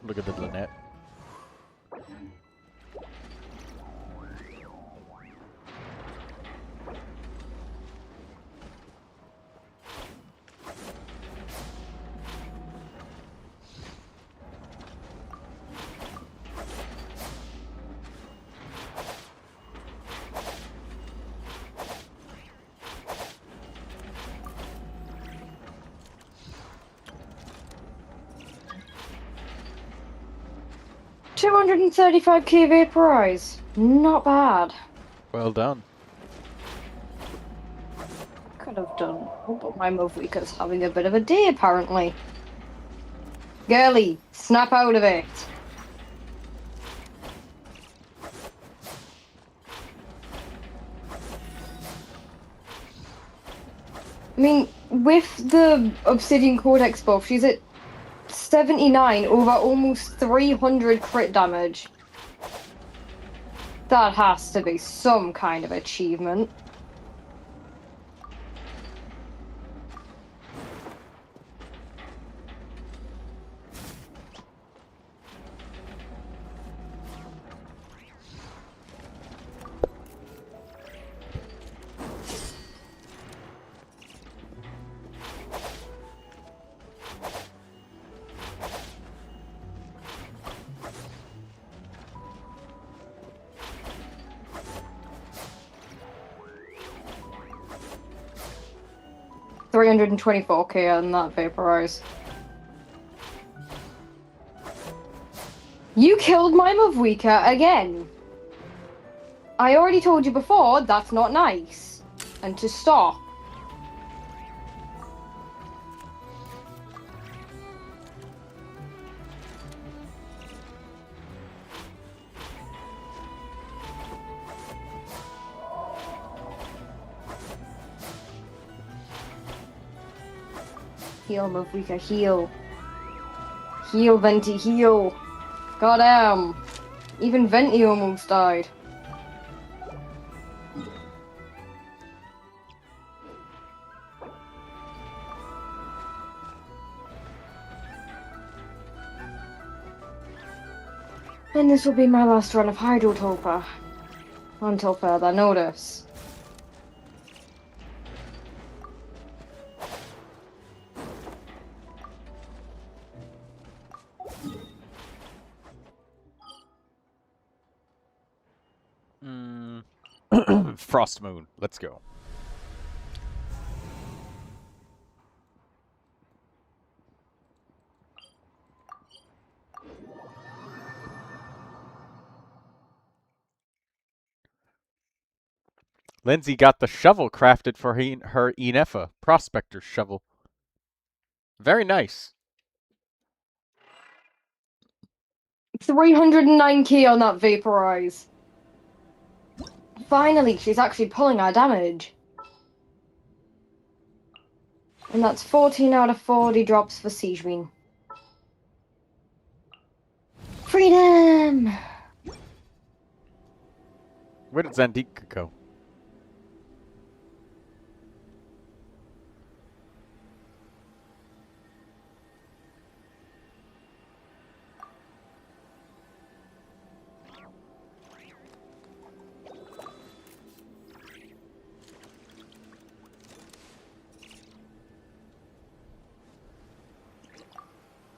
Look at the Lynette. 235k vaporize. Not bad. Well done. Could have done. But my Movwika's having a bit of a day, apparently. Girly, snap out of it. I mean, with the Obsidian Codex buff, she's at 79 over almost 300 crit damage. That has to be some kind of achievement. $324k on that vaporize. You killed my Movwika again. I already told you before that's not nice. And to stop. Heal, Movwika, heal. Heal, Venti, heal. Goddamn. Even Venti almost died. And this will be my last run of Hydrotopa. Until further notice. Frost Moon. Let's go. Lindsay got the shovel crafted for her Enefa, Prospector's shovel. Very nice. 309k on that vaporize. Finally, she's actually pulling our damage. And that's 14 out of 40 drops for Siegebean. Freedom! Where did Zandika go?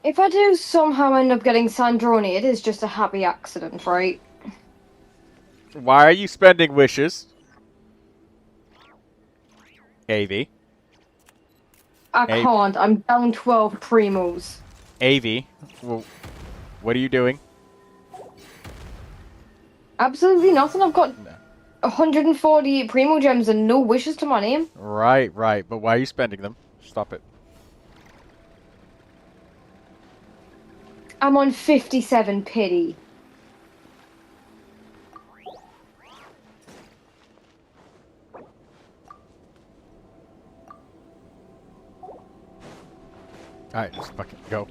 If I do somehow end up getting Sandroni, it is just a happy accident, right? Why are you spending wishes? AV. I can't. I'm down 12 primos. AV. Well, what are you doing? Absolutely nothing. I've got 148 Primogems and no wishes to my name. Right, right. But why are you spending them? Stop it. I'm on 57 pity. Alright, just fucking go.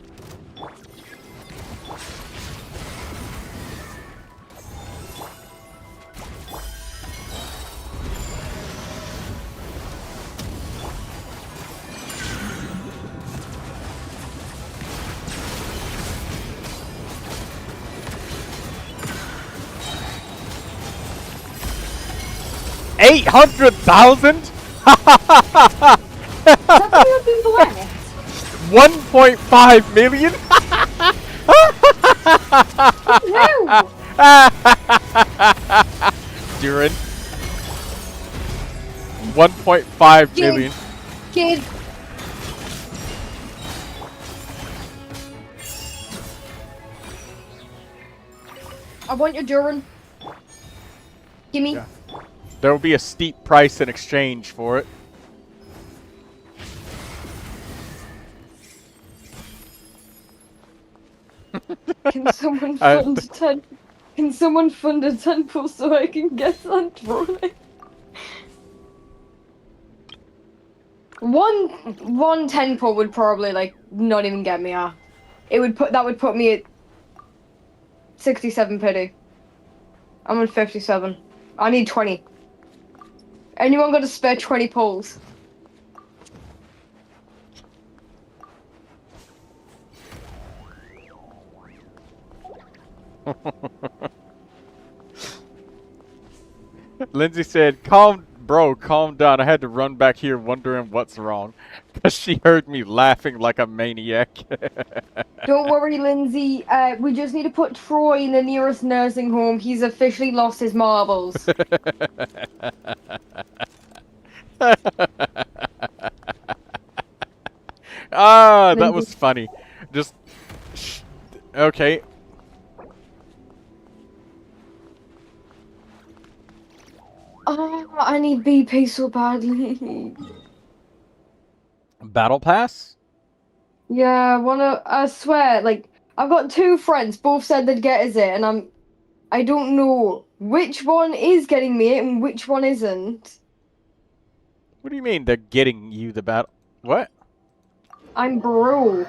$800,000? 1.5 million? Durin. 1.5 million. Kid. I want your Durin. Gimme. Yeah. There will be a steep price in exchange for it. Can someone fund 10? Can someone fund a temple so I can get on Durin? One temple would probably like not even get me out. That would put me at 67 pity. I'm on 57. I need 20. Anyone got to spare 20 poles? Lindsay said, Bro, calm down. I had to run back here wondering what's wrong. Because she heard me laughing like a maniac. Don't worry, Lindsay. We just need to put Troy in the nearest nursing home. He's officially lost his marbles. Ah, that was funny. Just... Okay. Oh, I need BP so badly. Battle Pass? Yeah, I swear, like, I've got 2 friends, both said they'd get us it, and I don't know which one is getting me it and which one isn't. What do you mean they're getting you the battle? What? I'm broke.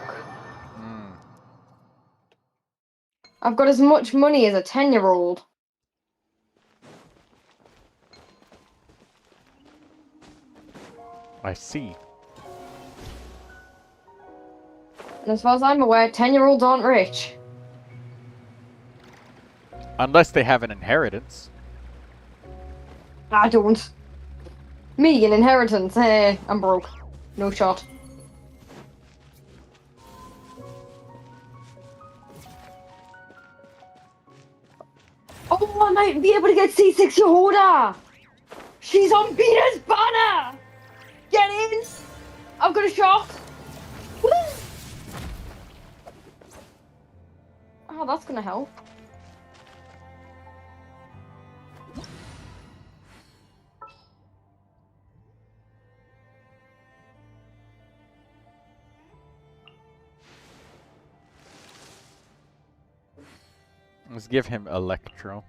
I've got as much money as a 10-year-old. I see. And as far as I'm aware, 10-year-olds aren't rich. Unless they have an inheritance. I don't. Me, an inheritance. I'm broke. No shot. Oh, I might be able to get C6 Yehoda! She's on Peter's banner! Get in! I've got a shot! Woo! Oh, that's gonna help. Let's give him Electro.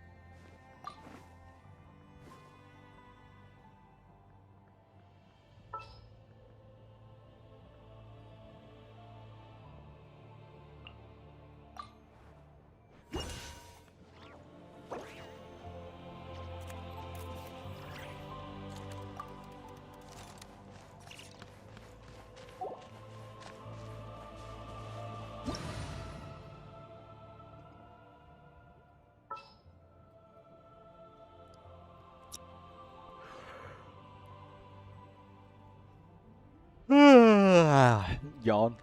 Yawn.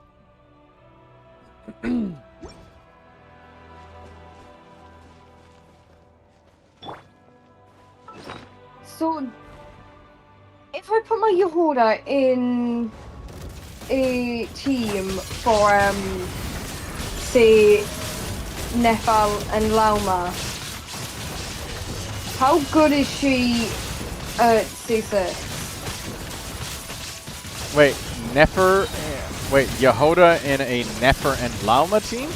So, if I put my Yehoda in a team for, say, Nephal and Lauma, how good is she at C6? Wait, Yehoda in a Nefer and Lauma team?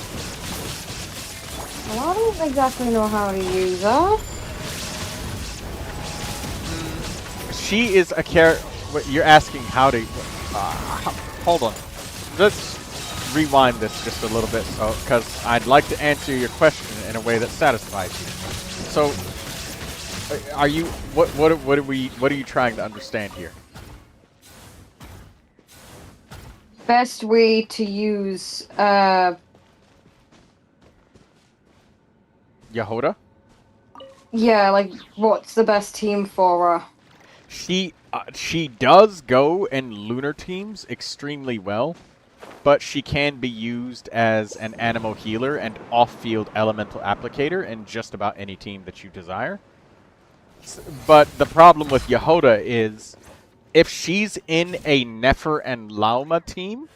Well, I don't exactly know how to use her. She is a character. You're asking how to. Hold on. Let's rewind this just a little bit, because I'd like to answer your question in a way that satisfies you. So, are you? What are you trying to understand here? Best way to use Yehoda? Yeah, like what's the best team for her? She does go in lunar teams extremely well, but she can be used as an animo healer and off-field elemental applicator in just about any team that you desire. But the problem with Yehoda is, if she's in a Nefer and Lauma team,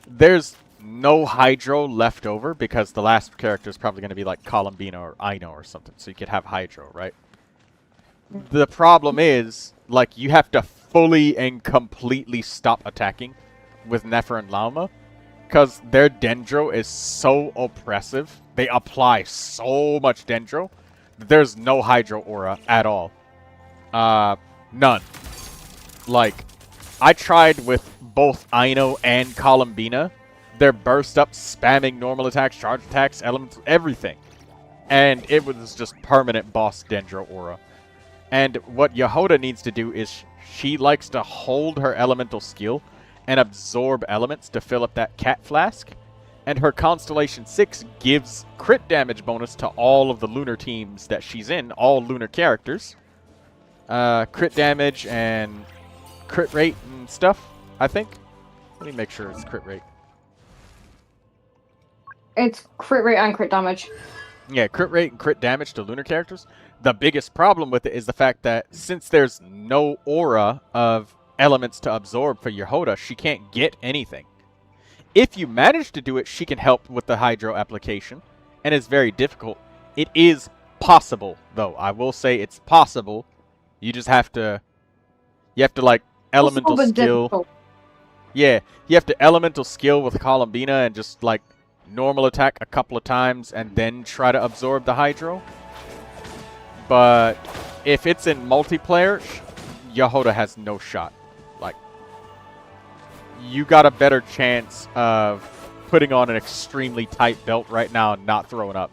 there's no Hydro left over because the last character is probably going to be like Columbina or Ino or something, so you could have Hydro, right? The problem is, like, you have to fully and completely stop attacking with Nefer and Lauma because their Dendro is so oppressive. They apply so much Dendro that there's no Hydro aura at all. None. Like, I tried with both Ino and Columbina. They're burst up, spamming normal attacks, charge attacks, elements, everything. And it was just permanent boss Dendro aura. And what Yehoda needs to do is she likes to hold her elemental skill and absorb elements to fill up that cat flask. And her Constellation 6 gives crit damage bonus to all of the lunar teams that she's in, all lunar characters. Crit damage and crit rate and stuff, I think. Let me make sure it's crit rate. It's crit rate and crit damage. Yeah, crit rate and crit damage to lunar characters. The biggest problem with it is the fact that since there's no aura of elements to absorb for Yehoda, she can't get anything. If you manage to do it, she can help with the Hydro application, and it's very difficult. It is possible, though. I will say it's possible. You just have to... You have to, like, elemental skill... Difficult. Yeah, you have to elemental skill with Columbina and just, like, normal attack a couple of times and then try to absorb the Hydro. But if it's in multiplayer, Yehoda has no shot. Like, you got a better chance of putting on an extremely tight belt right now and not throwing up.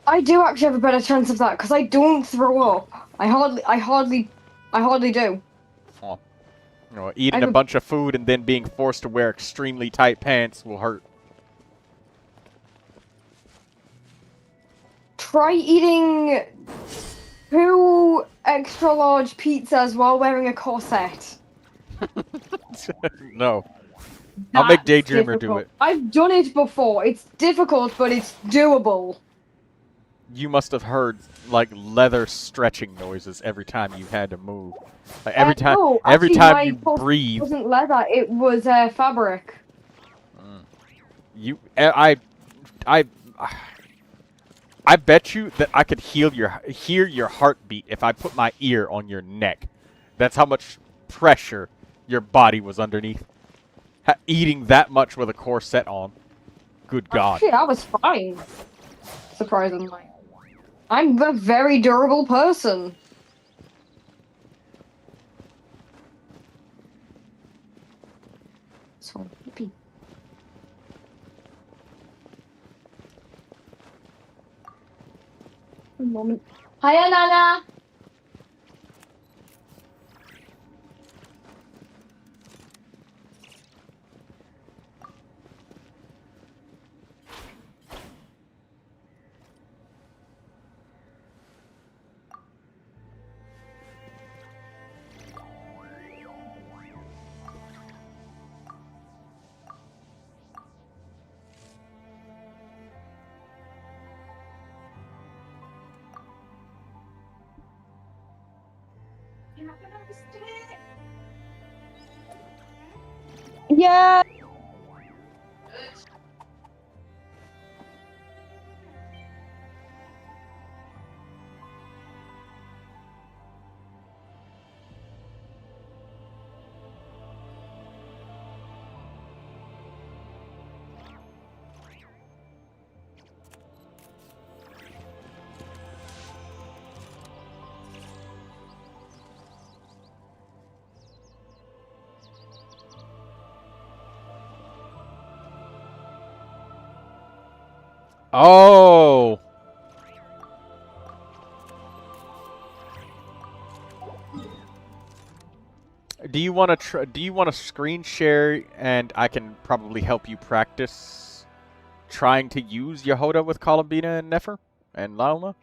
I do actually have a better chance of that because I don't throw up. I hardly do. Oh. You know, eating a bunch of food and then being forced to wear extremely tight pants will hurt. Try eating 2 extra large pizzas while wearing a corset. No. I'll make Daydreamer do it. I've done it before. It's difficult, but it's doable. You must have heard, like, leather stretching noises every time you had to move. Like, every time, no, every actually, time you my breathe. It wasn't leather. It was fabric. I bet you that I could hear your heartbeat if I put my ear on your neck. That's how much pressure your body was underneath. Eating that much with a corset on. Good God. Actually, I was fine. Surprisingly. I'm a very durable person. So hippie. A moment. Hiya, Nana! Yeah. Oh! Do you want to screen share and I can probably help you practice trying to use Yehoda with Columbina and Nefer and Lauma?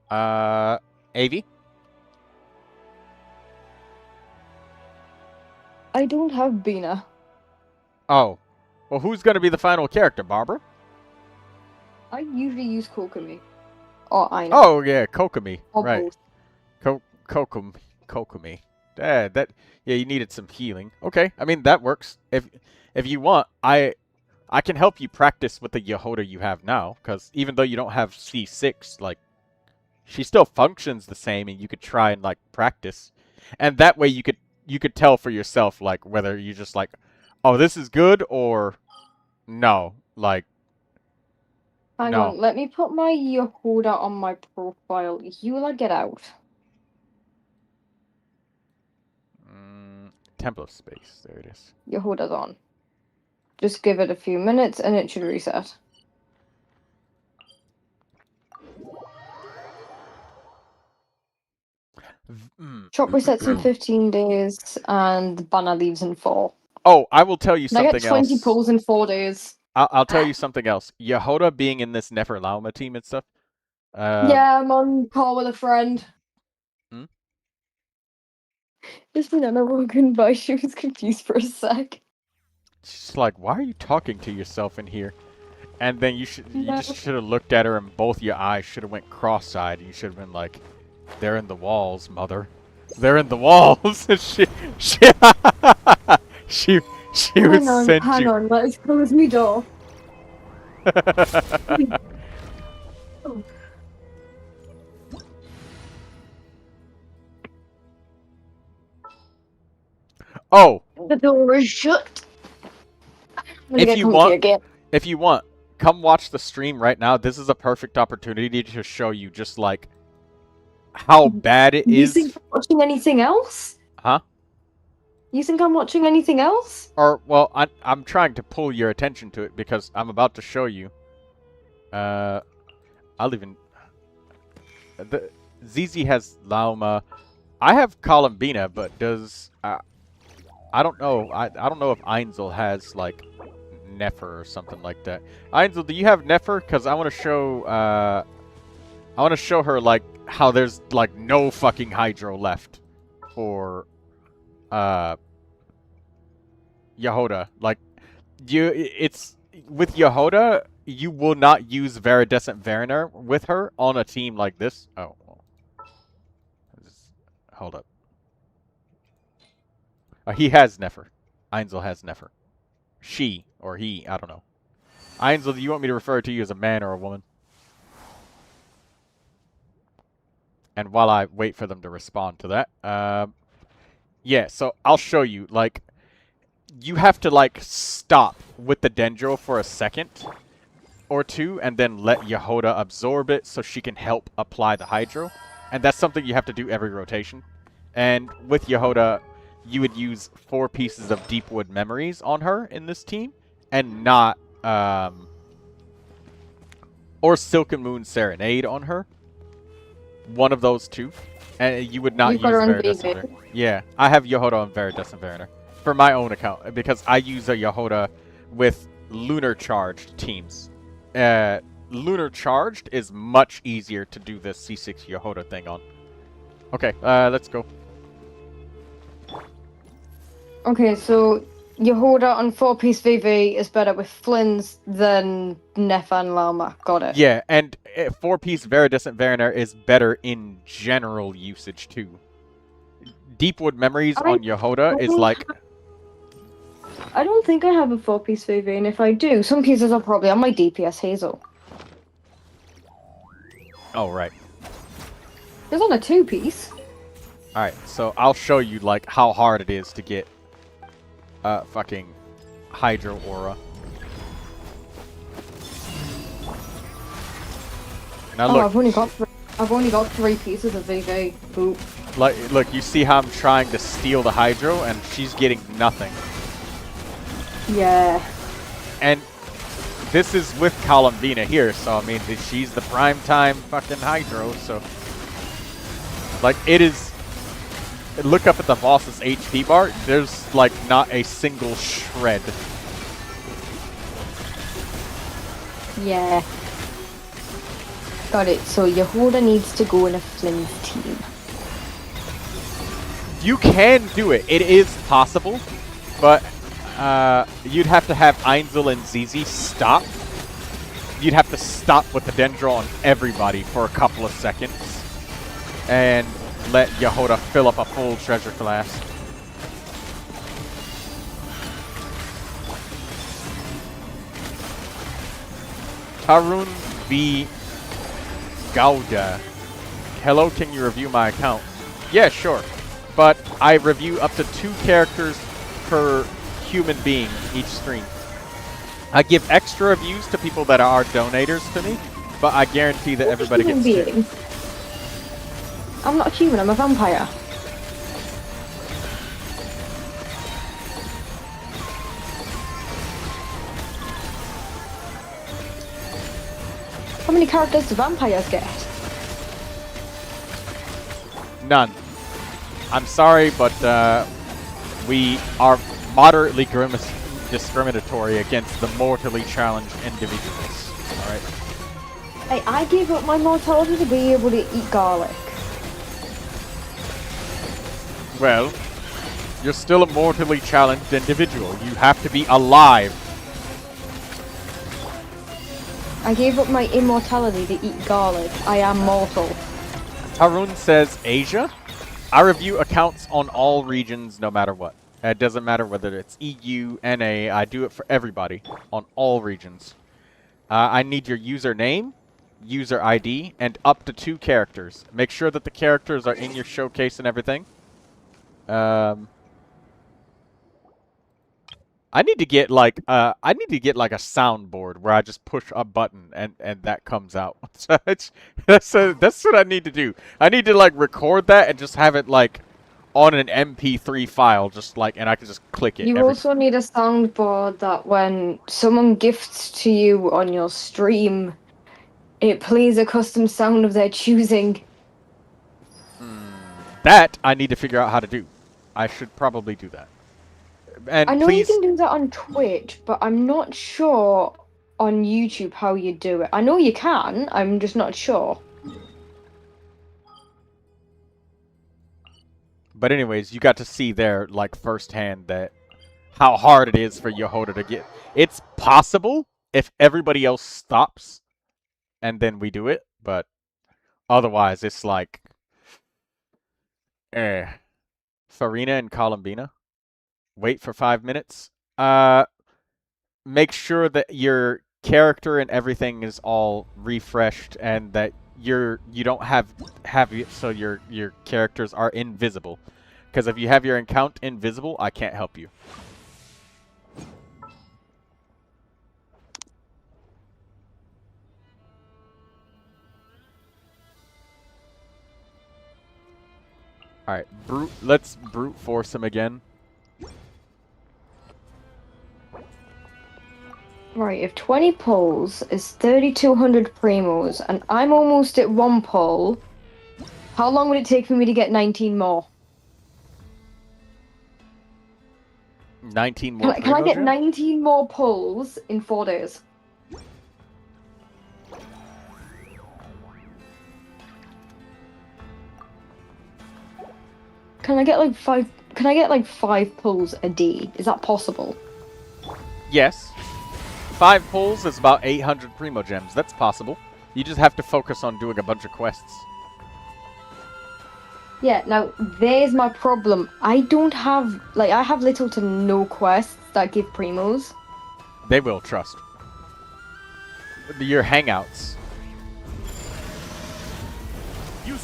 Avi? I don't have Bina. Oh. Well, who's going to be the final character, Barbara? I usually use Kokomi. Or I know. Oh yeah, Kokomi. Or Right. both. Kokomi. Yeah, you needed some healing. Okay, I mean that works. If you want, I can help you practice with the Yehoda you have now, because even though you don't have C6, like she still functions the same, and you could try and like practice, and that way you could tell for yourself like whether you just like, oh, this is good or no, like. Hang No. on, let me put my Yehoda on my profile. Eula, get out. Temple of Space. There it is. Yehoda's on. Just give it a few minutes and it should reset. Shop resets in 15 days and banner leaves in 4. Oh, I will tell you And I something get 20 else. pulls in 4 days. I'll tell you something else. Yehoda being in this Neferlauma team and stuff. Yeah, I'm on call with a friend. Just when Anna walked in by, she was confused for a sec. She's like, why are you talking to yourself in here? And then you just should have looked at her and both your eyes should have went cross-eyed. You should have been like, they're in the walls, mother. They're in the walls. she would send you. Hang on, let's close me door. Oh. The door is shut. If you want, come watch the stream right now. This is a perfect opportunity to show you just like how bad it is. You think I'm watching anything else? Huh? You think I'm watching anything else? Or well, I'm trying to pull your attention to it because I'm about to show you. I'll even. The ZZ has Lauma. I have Columbina, but does I don't know. I don't know if Einzel has like Nefer or something like that. Einzel, do you have Nefer? Because I want to show her like how there's like no fucking Hydro left for Yehoda. Like it's with Yehoda, you will not use Viridescent Variner with her on a team like this. Oh, hold up. He has Nefer. Einzel has Nefer. She or he, I don't know. Einzel, do you want me to refer to you as a man or a woman? And while I wait for them to respond to that, yeah, so I'll show you. Like, you have to like stop with the Dendro for a second or two, and then let Yehoda absorb it so she can help apply the Hydro, and that's something you have to do every rotation. And with Yehoda, you would use 4 pieces of Deepwood Memories on her in this team, and not, or Silken Moon Serenade on her. One of those two. And you would not use Viridescent Variner. Yeah, I have Yehoda on Viridescent Variner for my own account, because I use a Yehoda with Lunar Charged teams. Lunar Charged is much easier to do this C6 Yehoda thing on. Okay, let's go. Okay, so Yehoda on 4-piece VV is better with Flynn's than Nefer and Lauma. Got it. Yeah, and 4-piece Viridescent Variner is better in general usage too. Deepwood Memories on Yehoda is like... I don't think I have a 4-piece VV, and if I do, some pieces are probably on my DPS Hazel. Oh, right. It's on a 2-piece. Alright, so I'll show you like how hard it is to get fucking Hydro Aura. Now look, I've only got 3 pieces of VV. Boop. Like, look, you see how I'm trying to steal the Hydro, and she's getting nothing. Yeah. And this is with Columbina here, so I mean, she's the prime time fucking Hydro, so like it is. Look up at the boss's HP bar. There's like not a single shred. Yeah. Got it. So Yehoda needs to go in a Flynn's team. You can do it. It is possible, but you'd have to have Einzel and ZZ stop. you'd have to stop with the Dendro on everybody for a couple of seconds and let Yehoda fill up a full treasure flask. Tarun V. Gauda. Hello, can you review my account? Yeah, sure. But I review up to 2 characters per human being each stream. I give extra reviews to people that are donators to me, but I guarantee that everybody gets 2. I'm not a human, I'm a vampire. How many characters do vampires get? None. I'm sorry, but we are moderately discriminatory against the mortally challenged individuals. Alright? Hey, I gave up my mortality to be able to eat garlic. Well, you're still a mortally challenged individual. You have to be alive. I gave up my immortality to eat garlic. I am mortal. Tarun says Asia. I review accounts on all regions no matter what. It doesn't matter whether it's EU, NA, I do it for everybody on all regions. I need your username, user ID, and up to 2 characters. Make sure that the characters are in your showcase and everything. I need to get like a soundboard where I just push a button and that comes out. So that's what I need to do. I need to like record that and just have it like on an MP3 file, just like, and I can just click it. You also need a soundboard that when someone gifts to you on your stream, it plays a custom sound of their choosing. That I need to figure out how to do. I should probably do that. And I know please, you can do that on Twitch, but I'm not sure on YouTube how you do it. I know you can, I'm just not sure. but anyways, you got to see there like firsthand that how hard it is for Yehoda to get. It's possible if everybody else stops and then we do it, but otherwise it's like Farina and Columbina. Wait for 5 minutes. Make sure that your character and everything is all refreshed and that you don't have it so your characters are invisible. Because if you have your account invisible, I can't help you. Alright, let's brute force him again. Right, if 20 pulls is 3,200 primos, and I'm almost at 1 pull, how long would it take for me to get 19 more? 19 more. Can I get 19 more pulls in 4 days? Can I get like 5? Can I get like 5 pulls a day? Is that possible? Yes. 5 pulls is about 800 Primogems. That's possible. You just have to focus on doing a bunch of quests. Yeah, now, there's my problem. I don't have, like, I have little to no quests that give primos. They will, trust. Your hangouts. I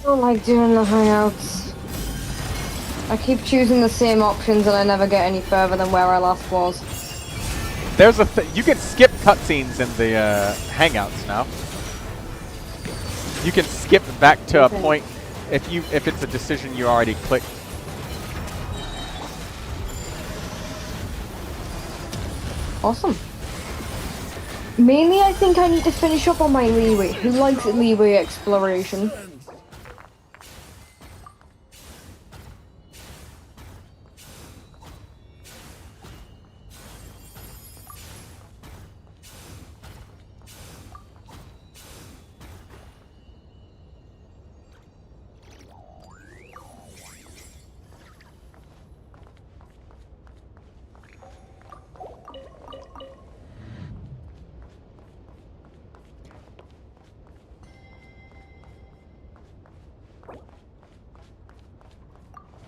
don't like doing the hangouts. I keep choosing the same options and I never get any further than where I last was. There's you can skip cutscenes in the hangouts now. You can skip back to a point if it's a decision you already clicked. Awesome. Mainly, I think I need to finish up on my leeway. Who likes leeway exploration?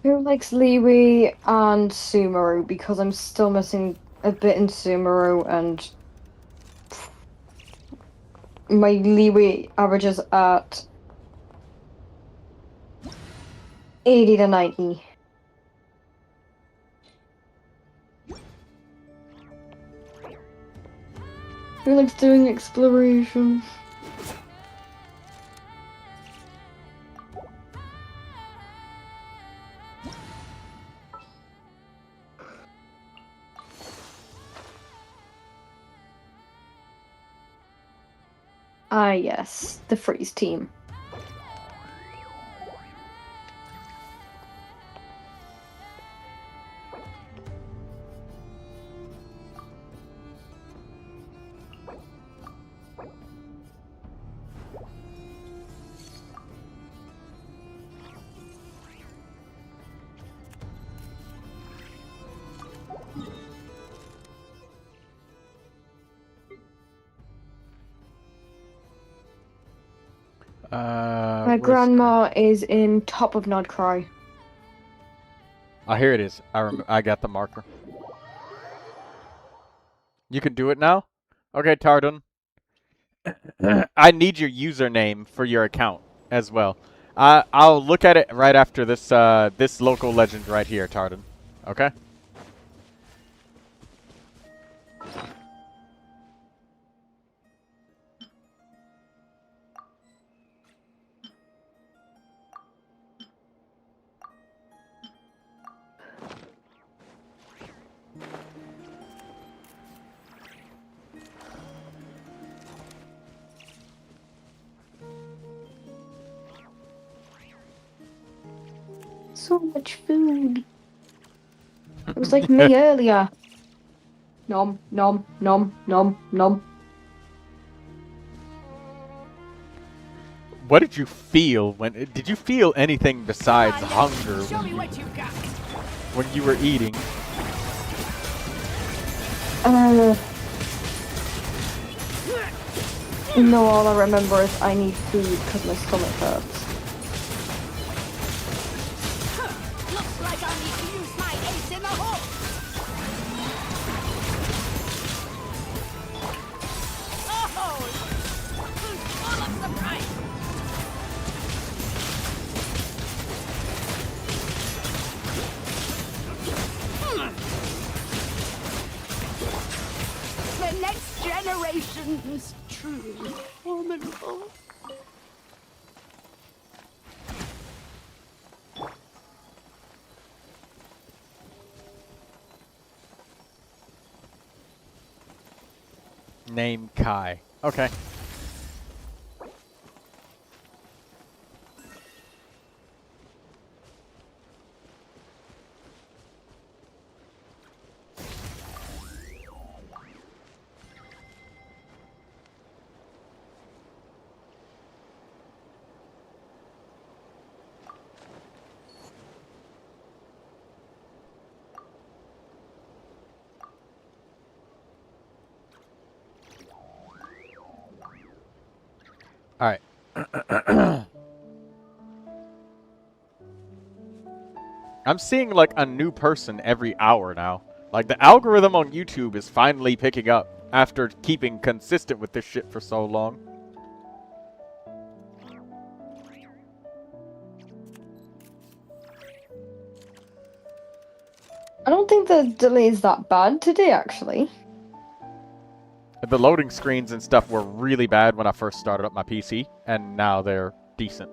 Who likes Liwi and Sumeru? Because I'm still missing a bit in Sumeru, and my Liwi averages at 80 to 90. Who likes doing exploration? Ah, yes, the freeze team. My grandma is in top of Nodcry. Oh, here it is. I got the marker. You can do it now? Okay, Tardun. I need your username for your account as well. I'll look at it right after this this local legend right here, Tardun. Okay? So much food. It was like me earlier. Nom, nom, nom, nom, nom. What did you feel when... Did you feel anything besides hunger when you were eating? No, all I remember is I need food because my stomach hurts. Looks like I need to use my ace in the hole. Oh, full of surprise. The next generation is truly formidable. Name Kai. Okay. Alright. I'm seeing like a new person every hour now. Like the algorithm on YouTube is finally picking up after keeping consistent with this shit for so long. I don't think the delay is that bad today, actually. The loading screens and stuff were really bad when I first started up my PC, and now they're decent.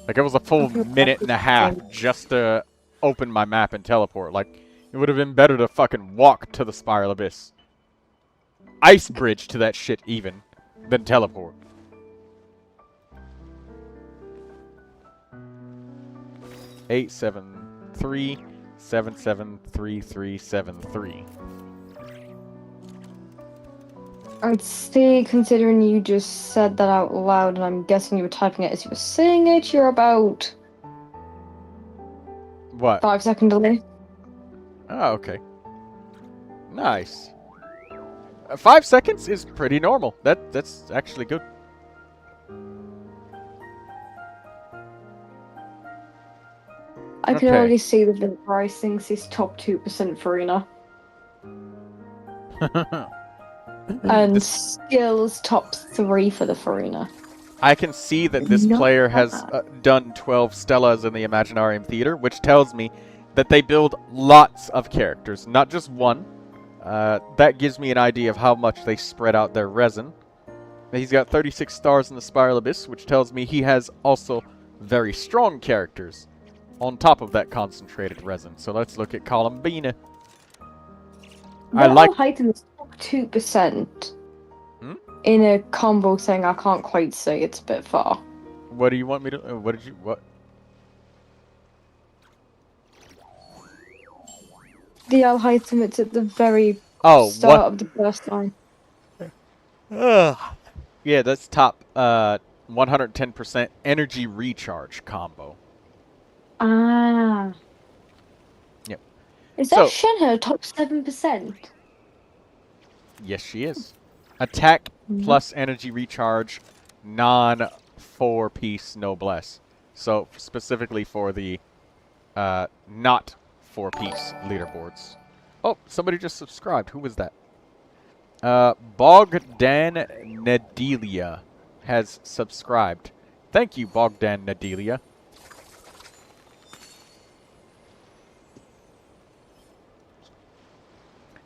Like, it was a full minute and a half just to open my map and teleport. Like, it would have been better to fucking walk to the Spiral Abyss. Ice bridge to that shit, even, than teleport. Eight, 7, 3, 7, 7, 3, 3, 7, 3. I'd say, considering you just said that out loud, and I'm guessing you were typing it as you were saying it, you're about... What? 5-second delay. Oh, okay. Nice. 5 seconds is pretty normal. That's actually good. I can Okay. already see that the price thinks it's top 2% Farina. And skills top 3 for the Farina. I can see that this Not player has done 12 Stellas in the Imaginarium Theater, which tells me that they build lots of characters, not just one. That gives me an idea of how much they spread out their resin. He's got 36 stars in the Spiral Abyss, which tells me he has also very strong characters on top of that concentrated resin. So let's look at Columbina. I like height is top 2%. Hmm? In a combo thing, I can't quite say, it's a bit far. What do you want me to... what did you... what? The item, it's at the very start what? of the first line. Yeah, that's top 110% energy recharge combo. Ah. Yep. Is that Shenhe top 7%? Yes, she is. Attack plus energy recharge, non-4-piece noblesse. So, specifically for the not 4-piece leaderboards. Oh, somebody just subscribed. Who was that? Bogdan Nedelia has subscribed. Thank you, Bogdan Nedelia.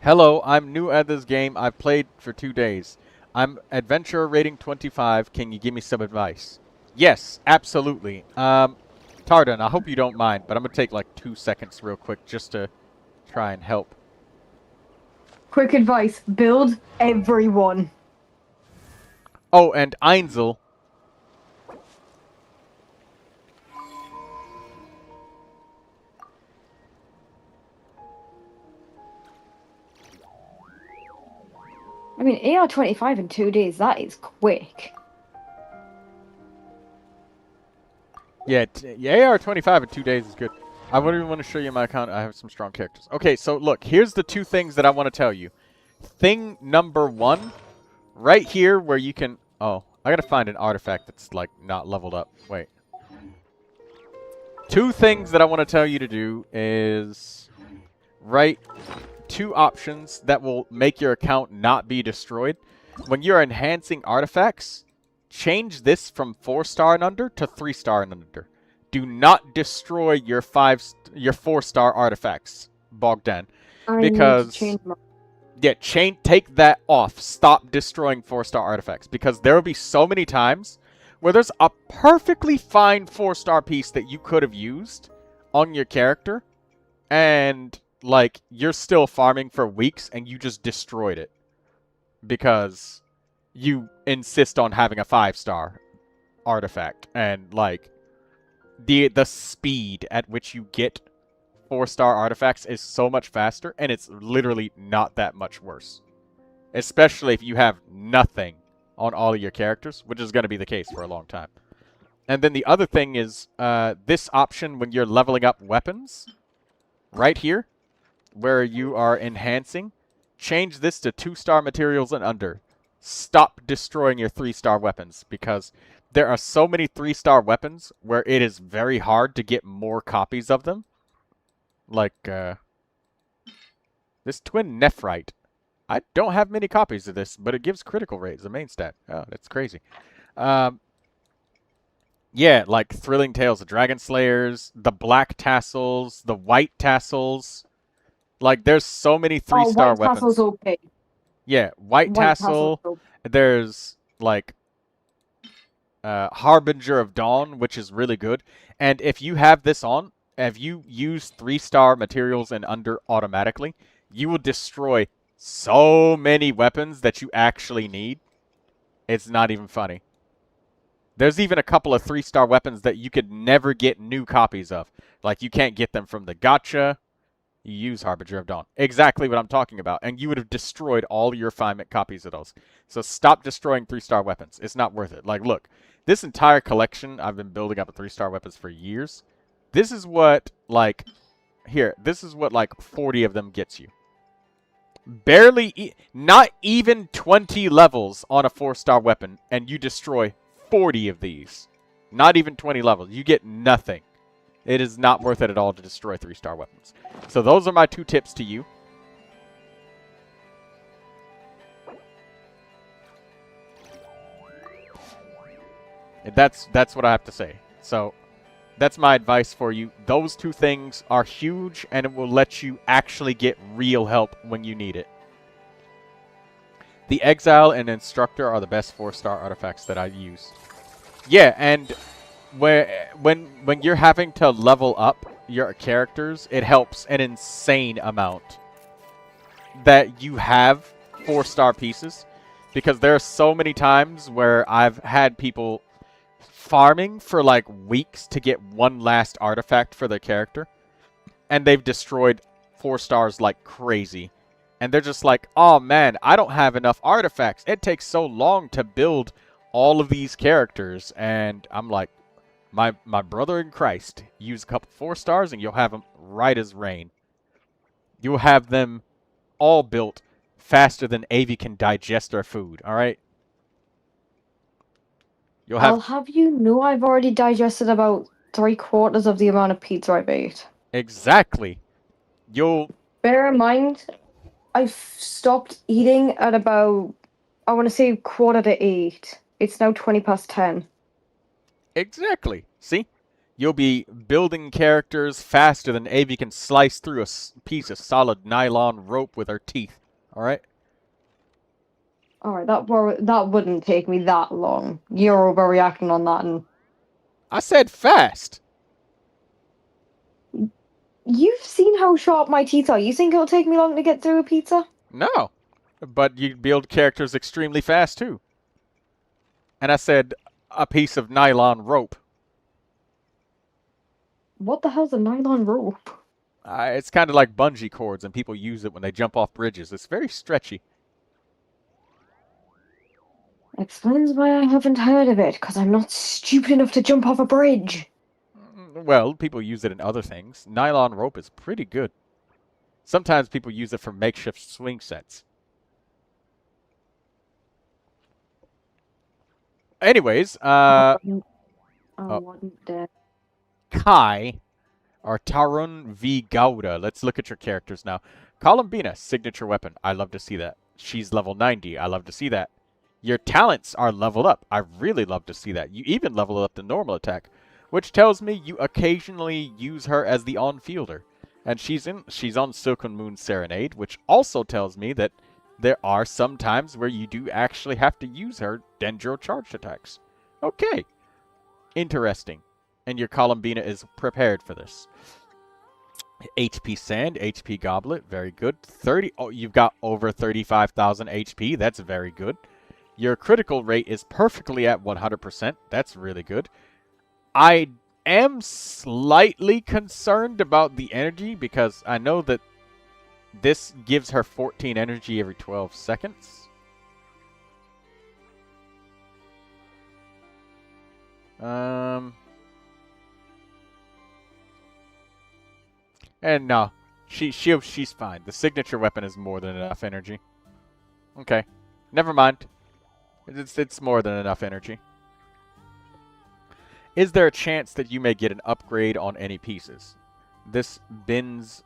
Hello, I'm new at this game. I've played for 2 days. I'm adventurer rating 25. Can you give me some advice? Yes, absolutely. Tardan, I hope you don't mind, but I'm going to take like 2 seconds real quick just to try and help. Quick advice, build everyone. Oh, and Einzel. I mean, AR25 in 2 days, that is quick. Yeah, AR25 in 2 days is good. I wouldn't even want to show you my account. I have some strong characters. Okay, so look, here's the 2 things that I want to tell you. Thing number 1, right here where you can... Oh, I gotta find an artifact that's, like, not leveled up. Wait. 2 things that I want to tell you to do is... Write 2 options that will make your account not be destroyed. When you're enhancing artifacts, change this from 4-star and under to 3-star and under. Do not destroy your 4-star artifacts, Bogdan, because take that off. Stop destroying 4-star artifacts, because there will be so many times where there's a perfectly fine 4-star piece that you could have used on your character, and like you're still farming for weeks and you just destroyed it because you insist on having a 5-star artifact, and like the speed at which you get 4-star artifacts is so much faster, and it's literally not that much worse. Especially if you have nothing on all of your characters, which is going to be the case for a long time. And then the other thing is this option when you're leveling up weapons, right here, where you are enhancing, change this to 2-star materials and under. Stop destroying your 3-star weapons, because there are so many 3-star weapons where it is very hard to get more copies of them. Like, this Twin Nephrite. I don't have many copies of this, but it gives critical rate as a main stat. Oh, that's crazy. Yeah, like Thrilling Tales of Dragon Slayers, the black tassels, the white tassels. Like, there's so many 3-star weapons. Tassel's okay. Yeah, white tassel. Okay. There's, like, Harbinger of Dawn, which is really good. And if you have this on, if you use 3-star materials and under automatically, you will destroy so many weapons that you actually need. It's not even funny. There's even a couple of 3-star weapons that you could never get new copies of. Like, you can't get them from the gacha. You use Harbinger of Dawn. Exactly what I'm talking about. And you would have destroyed all your refinement copies of those. So stop destroying 3-star weapons. It's not worth it. Like, look. This entire collection, I've been building up 3-star weapons for years. This is what, like... Here. This is what, like, 40 of them gets you. Barely... not even 20 levels on a 4-star weapon. And you destroy 40 of these. Not even 20 levels. You get nothing. It is not worth it at all to destroy 3-star weapons. So those are my 2 tips to you. And that's what I have to say. So that's my advice for you. Those 2 things are huge, and it will let you actually get real help when you need it. The Exile and Instructor are the best 4-star artifacts that I use. Yeah, and when you're having to level up your characters, it helps an insane amount that you have 4-star pieces, because there are so many times where I've had people farming for like weeks to get one last artifact for their character, and they've destroyed 4 stars like crazy. And they're just like, oh man, I don't have enough artifacts. It takes so long to build all of these characters. And I'm like, my brother in Christ, use a couple 4 stars and you'll have them right as rain. You'll have them all built faster than Avi can digest their food, alright? I'll have you know I've already digested about 3/4 of the amount of pizza I've ate. Exactly. You'll... Bear in mind, I stopped eating at about, I want to say 7:45. It's now 10:20. Exactly. See? You'll be building characters faster than Avi can slice through a piece of solid nylon rope with her teeth. Alright? Alright, that wouldn't take me that long. You're overreacting on that, and... I said fast! You've seen how sharp my teeth are. You think it'll take me long to get through a pizza? No. But you build characters extremely fast, too. And I said a piece of nylon rope. What the hell's a nylon rope? It's kind of like bungee cords, and people use it when they jump off bridges. It's very stretchy. Explains why I haven't heard of it, because I'm not stupid enough to jump off a bridge. Well, people use it in other things. Nylon rope is pretty good. Sometimes people use it for makeshift swing sets. Anyways, I wasn't dead. Kai, or Tarun V. Gouda. Let's look at your characters now. Columbina, signature weapon. I love to see that. She's level 90. I love to see that. Your talents are leveled up. I really love to see that. You even leveled up the normal attack, which tells me you occasionally use her as the on-fielder. And she's on Silken Moon Serenade, which also tells me that there are some times where you do actually have to use her Dendro charged attacks. Okay. Interesting. And your Columbina is prepared for this. HP Sand, HP Goblet, very good. 30. Oh, you've got over 35,000 HP. That's very good. Your critical rate is perfectly at 100%. That's really good. I am slightly concerned about the energy because I know that this gives her 14 energy every 12 seconds. And no, she's fine. The signature weapon is more than enough energy. Okay, never mind. It's more than enough energy. Is there a chance that you may get an upgrade on any pieces? This Bin's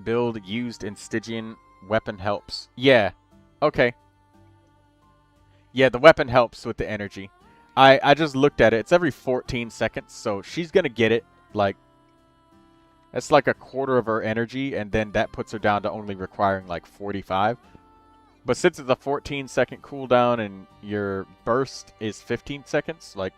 build used in Stygian weapon helps. Yeah. Okay. Yeah, the weapon helps with the energy. I just looked at it. It's every 14 seconds, so she's going to get it, like... That's like a quarter of her energy, and then that puts her down to only requiring, like, 45. But since it's a 14-second cooldown and your burst is 15 seconds, like,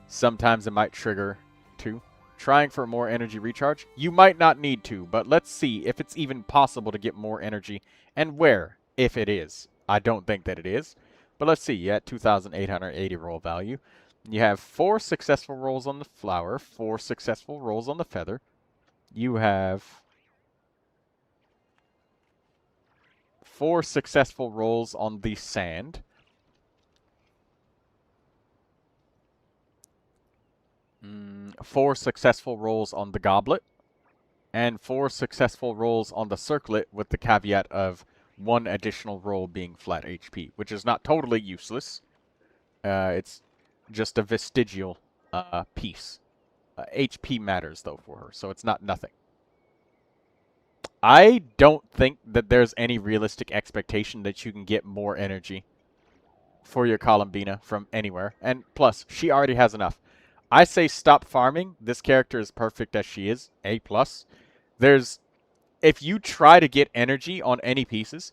sometimes it might trigger too. Trying for more energy recharge? You might not need to, but let's see if it's even possible to get more energy, and where, if it is. I don't think that it is, but let's see. You're at 2,880 roll value. You have 4 successful rolls on the flower, 4 successful rolls on the feather. You have 4 successful rolls on the sand. Four successful rolls on the goblet. And 4 successful rolls on the circlet with the caveat of 1 additional roll being flat HP, which is not totally useless. It's just a vestigial piece. HP matters, though, for her, so it's not nothing. I don't think that there's any realistic expectation that you can get more energy for your Columbina from anywhere. And plus, she already has enough. I say stop farming. This character is perfect as she is. A+. If you try to get energy on any pieces,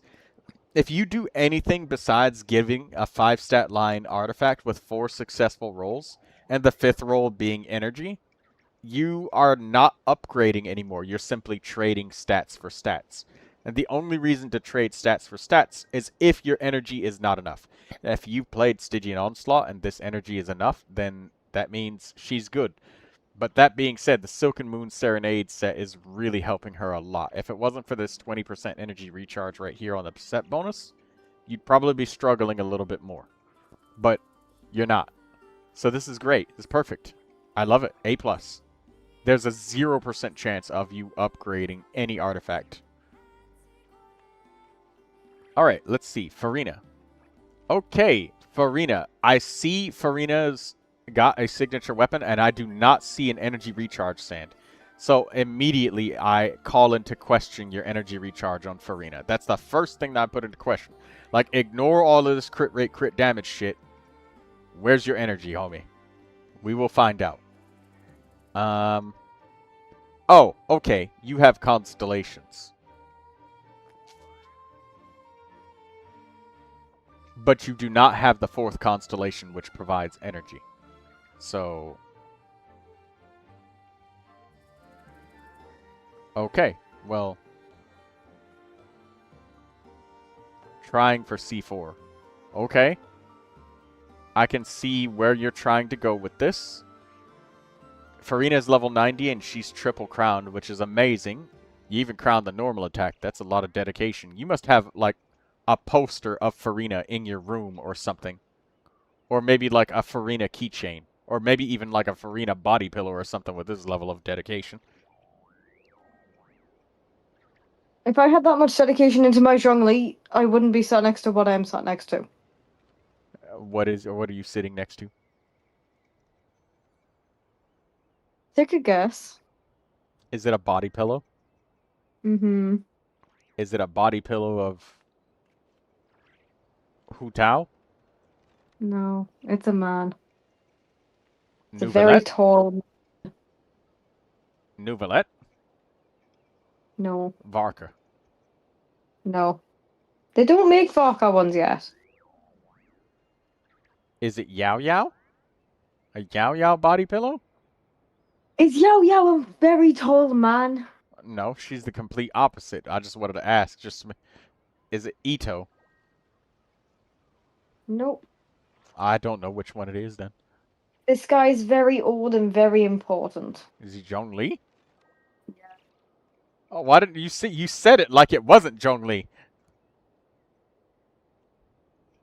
if you do anything besides giving a 5-stat line artifact with 4 successful rolls, and the 5th roll being energy, you are not upgrading anymore. You're simply trading stats for stats. And the only reason to trade stats for stats is if your energy is not enough. If you played Stygian Onslaught and this energy is enough, then that means she's good. But that being said, the Silken Moon Serenade set is really helping her a lot. If it wasn't for this 20% energy recharge right here on the set bonus, you'd probably be struggling a little bit more. But you're not. So this is great. It's perfect. I love it. A+. There's a 0% chance of you upgrading any artifact. Alright, let's see. Farina. Okay, Farina. I see Farina's got a signature weapon, and I do not see an energy recharge sand. So immediately I call into question your energy recharge on Farina. That's the first thing that I put into question. Like, ignore all of this crit rate, crit damage shit. Where's your energy, homie? We will find out. Oh, okay. You have constellations. But you do not have the 4th constellation, which provides energy. So... okay, well... trying for C4. Okay. I can see where you're trying to go with this. Farina is level 90 and she's triple crowned, which is amazing. You even crowned the normal attack. That's a lot of dedication. You must have, like, a poster of Farina in your room or something. Or maybe, like, a Farina keychain. Or maybe even, like, a Farina body pillow or something with this level of dedication. If I had that much dedication into my Zhongli, I wouldn't be sat next to what I am sat next to. What are you sitting next to? Take a guess. Is it a body pillow? Mm-hmm. Is it a body pillow of Hu Tao? No, it's a man. It's a Neuvilette? very tall... Neuvilette? No. Varka. No. They don't make Varka ones yet. Is it Yao Yao? A Yao Yao body pillow? Is Yao Yao a very tall man? No, she's the complete opposite. I just wanted to ask. Is it Ito? Nope. I don't know which one it is then. This guy's very old and very important. Is he Zhongli? Yeah. Oh, why didn't you say? You said it like it wasn't Zhongli.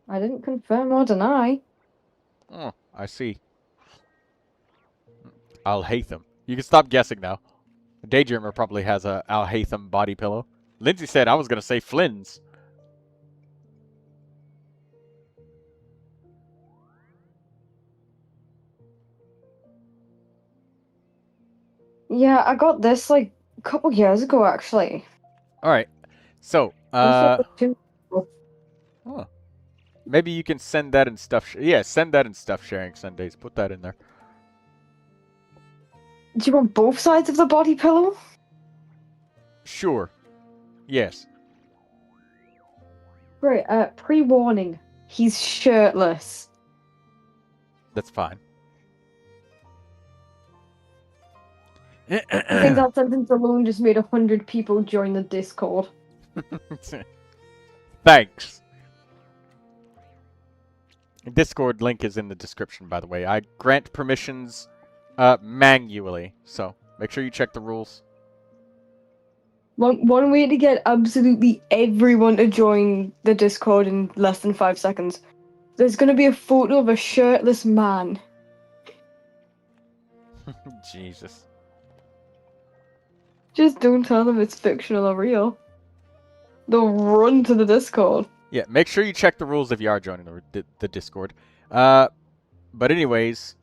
I didn't confirm or deny. Oh, I see. Al-Haytham. You can stop guessing now. Daydreamer probably has a Al-Haytham body pillow. Lindsay said I was going to say Flynn's. Yeah, I got this like a couple years ago, actually. Alright. So, Oh. maybe you can send that in stuff. Yeah, send that in stuff sharing Sundays. Put that in there. Do you want both sides of the body pillow? Sure. Yes. Great. Pre-warning. He's shirtless. That's fine. I think that sentence alone just made 100 people join the Discord. Thanks. Discord link is in the description, by the way. I grant permissions manually, so make sure you check the rules. One way to get absolutely everyone to join the Discord in less than 5 seconds. There's going to be a photo of a shirtless man. Jesus. Just don't tell them it's fictional or real. They'll run to the Discord. Yeah, make sure you check the rules if you are joining the Discord. But anyways,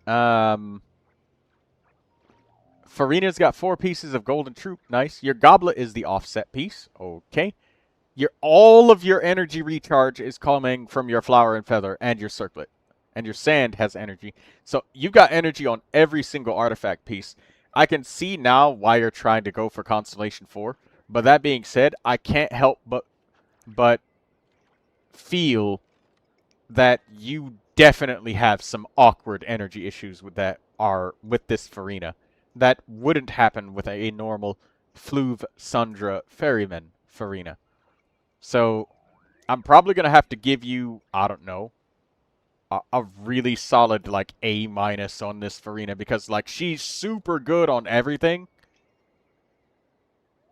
Farina's got 4 pieces of golden troop. Nice. Your goblet is the offset piece. Okay. All of your energy recharge is coming from your flower and feather and your circlet. And your sand has energy. So you've got energy on every single artifact piece. I can see now why you're trying to go for Constellation 4. But that being said, I can't help but feel that you definitely have some awkward energy issues with this Farina. That wouldn't happen with a normal Fluve Sundra Ferryman Farina. So I'm probably going to have to give you, I don't know, a really solid like A- on this Farina, because like she's super good on everything.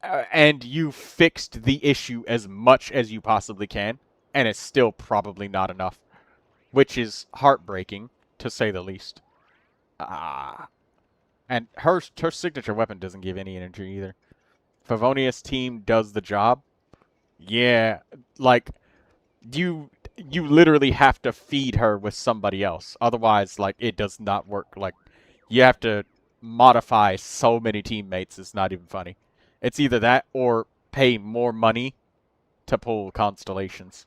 And you fixed the issue as much as you possibly can, and it's still probably not enough, which is heartbreaking, to say the least. And her signature weapon doesn't give any energy either. Favonius' team does the job. Yeah, like, you literally have to feed her with somebody else. Otherwise, like, it does not work. Like, you have to modify so many teammates, it's not even funny. It's either that or pay more money to pull constellations.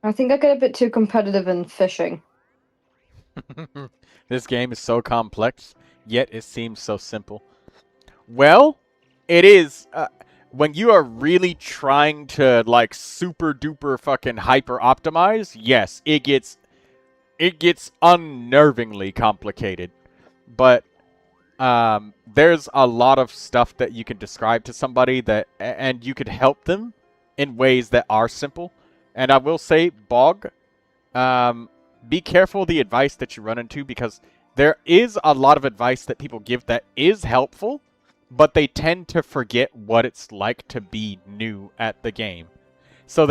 I think I get a bit too competitive in fishing. This game is so complex, yet it seems so simple. Well, it is. When you are really trying to, like, super duper fucking hyper optimize, yes, it gets unnervingly complicated. But there's a lot of stuff that you can describe to somebody and you could help them in ways that are simple. And I will say, Bog, be careful the advice that you run into, because there is a lot of advice that people give that is helpful, but they tend to forget what it's like to be new at the game. So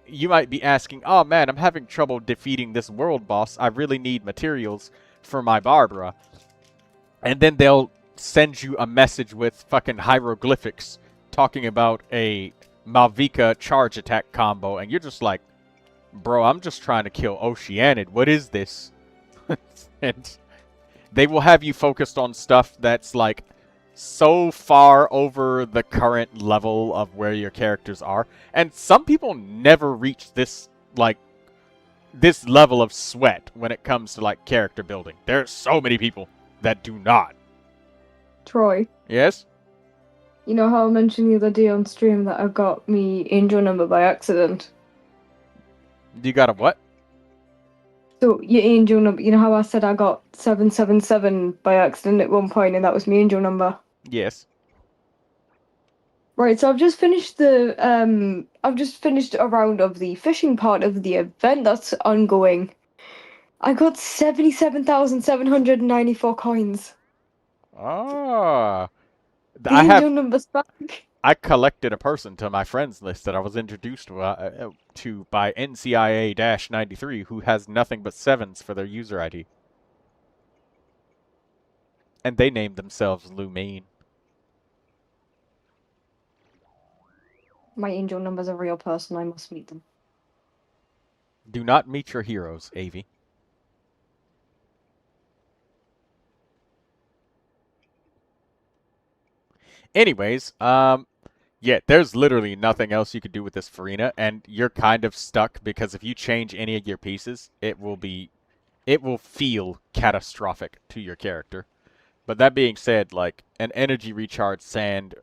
you might be asking, oh man, I'm having trouble defeating this world boss. I really need materials for my Barbara. And then they'll send you a message with fucking hieroglyphics talking about a Malvika charge attack combo, and you're just like, bro, I'm just trying to kill Oceanid. What is this? And they will have you focused on stuff that's like so far over the current level of where your characters are. And some people never reach this level of sweat when it comes to like character building. There are so many people that do not. Troy. Yes? You know how I mentioned the other day on stream that I got me angel number by accident? You got a what? So, your angel number, you know how I said I got 777 by accident at one point, and that was my angel number? Yes. Right, so I've just finished a round of the fishing part of the event that's ongoing. I got 77,794 coins. Ah. The angel number's back. I collected a person to my friends list that I was introduced to by NCIA-93 who has nothing but 7s for their user ID. And they named themselves Lumaine. My angel number's a real person, I must meet them. Do not meet your heroes, Avi. Anyways, yeah, there's literally nothing else you could do with this Farina, and you're kind of stuck because if you change any of your pieces, it will feel catastrophic to your character. But that being said, like, an energy recharge sand,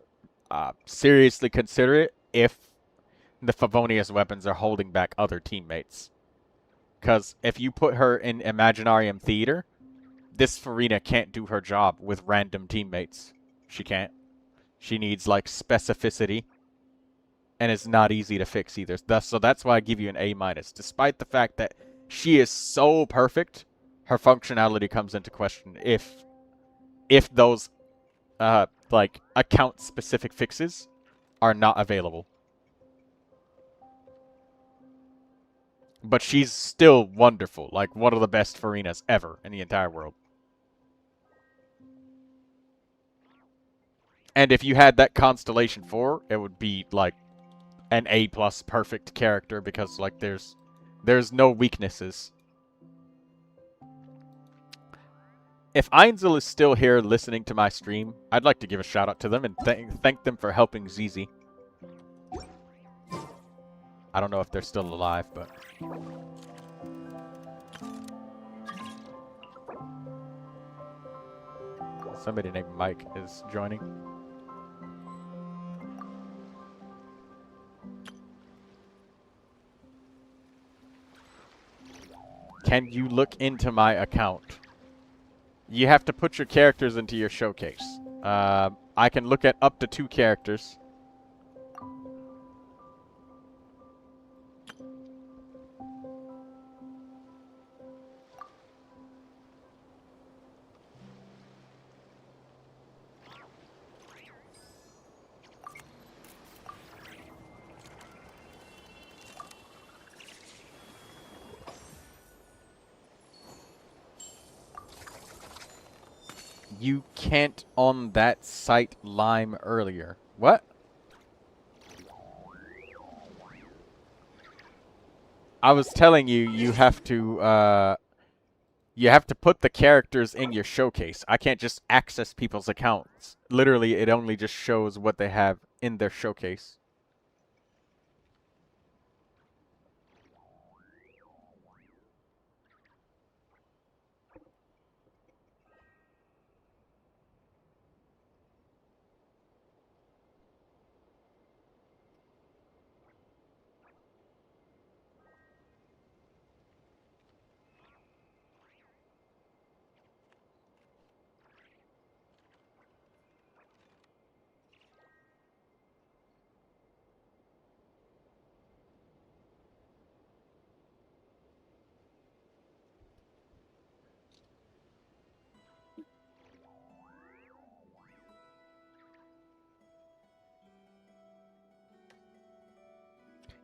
seriously consider it if the Favonius weapons are holding back other teammates. Because if you put her in Imaginarium Theater, this Farina can't do her job with random teammates. She can't. She needs, like, specificity. And it's not easy to fix either. So that's why I give you an A-. Despite the fact that she is so perfect, her functionality comes into question if those, like, account-specific fixes are not available. But she's still wonderful. Like, one of the best Farinas ever in the entire world. And if you had that Constellation 4, it would be, like, an A+ perfect character. Because, like, there's no weaknesses. If Einzel is still here listening to my stream, I'd like to give a shout out to them and thank them for helping Zizi. I don't know if they're still alive, but... Somebody named Mike is joining. Can you look into my account? You have to put your characters into your showcase. I can look at up to 2 characters. You can't on that site Lime earlier. What? I was telling you, you have to put the characters in your showcase. I can't just access people's accounts. Literally, it only just shows what they have in their showcase.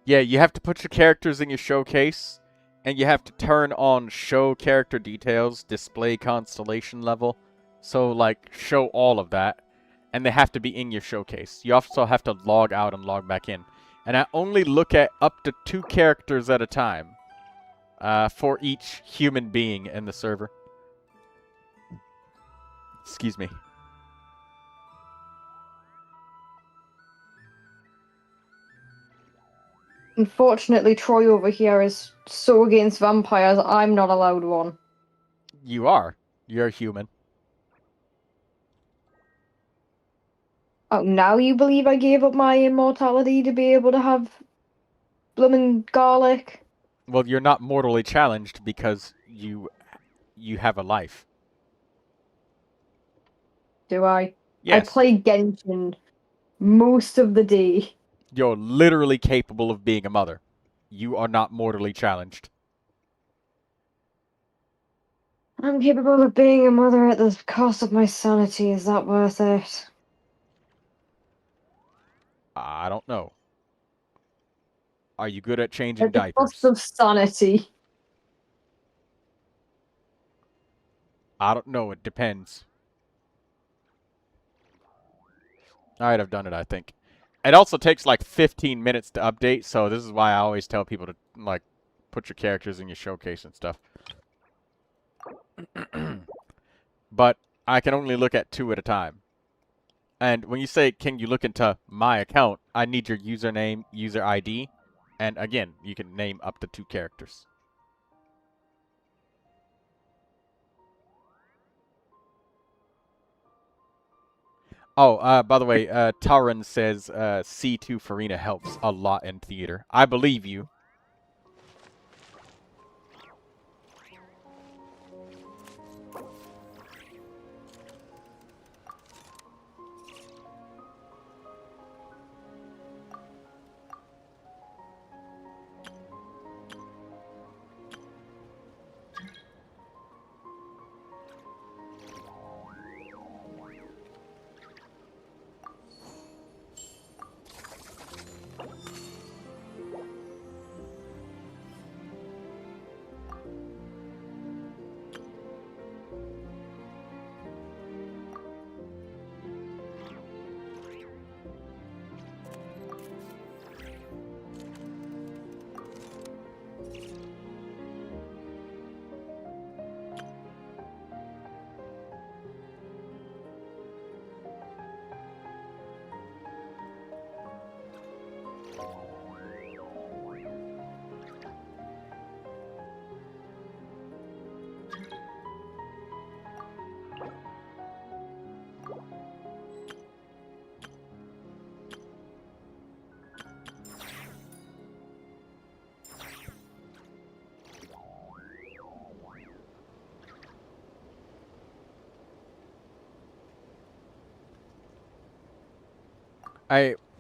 Yeah, you have to put your characters in your showcase, and you have to turn on show character details, display constellation level, so like show all of that, and they have to be in your showcase. You also have to log out and log back in. And I only look at up to 2 characters at a time for each human being in the server. Excuse me. Unfortunately, Troy over here is so against vampires, I'm not allowed one. You are. You're human. Oh, now you believe I gave up my immortality to be able to have bloomin' garlic? Well, you're not mortally challenged because you have a life. Do I? Yes. I play Genshin most of the day. You're literally capable of being a mother. You are not mortally challenged. I'm capable of being a mother at the cost of my sanity. Is that worth it? I don't know. Are you good at changing At the diapers? cost of sanity. I don't know. It depends. Alright, I've done it, I think. It also takes like 15 minutes to update, so this is why I always tell people to, like, put your characters in your showcase and stuff. But I can only look at 2 at a time. And when you say, can you look into my account, I need your username, user ID, and again, you can name up to 2 characters. Oh, by the way, Tauren says C2 Farina helps a lot in theater. I believe you.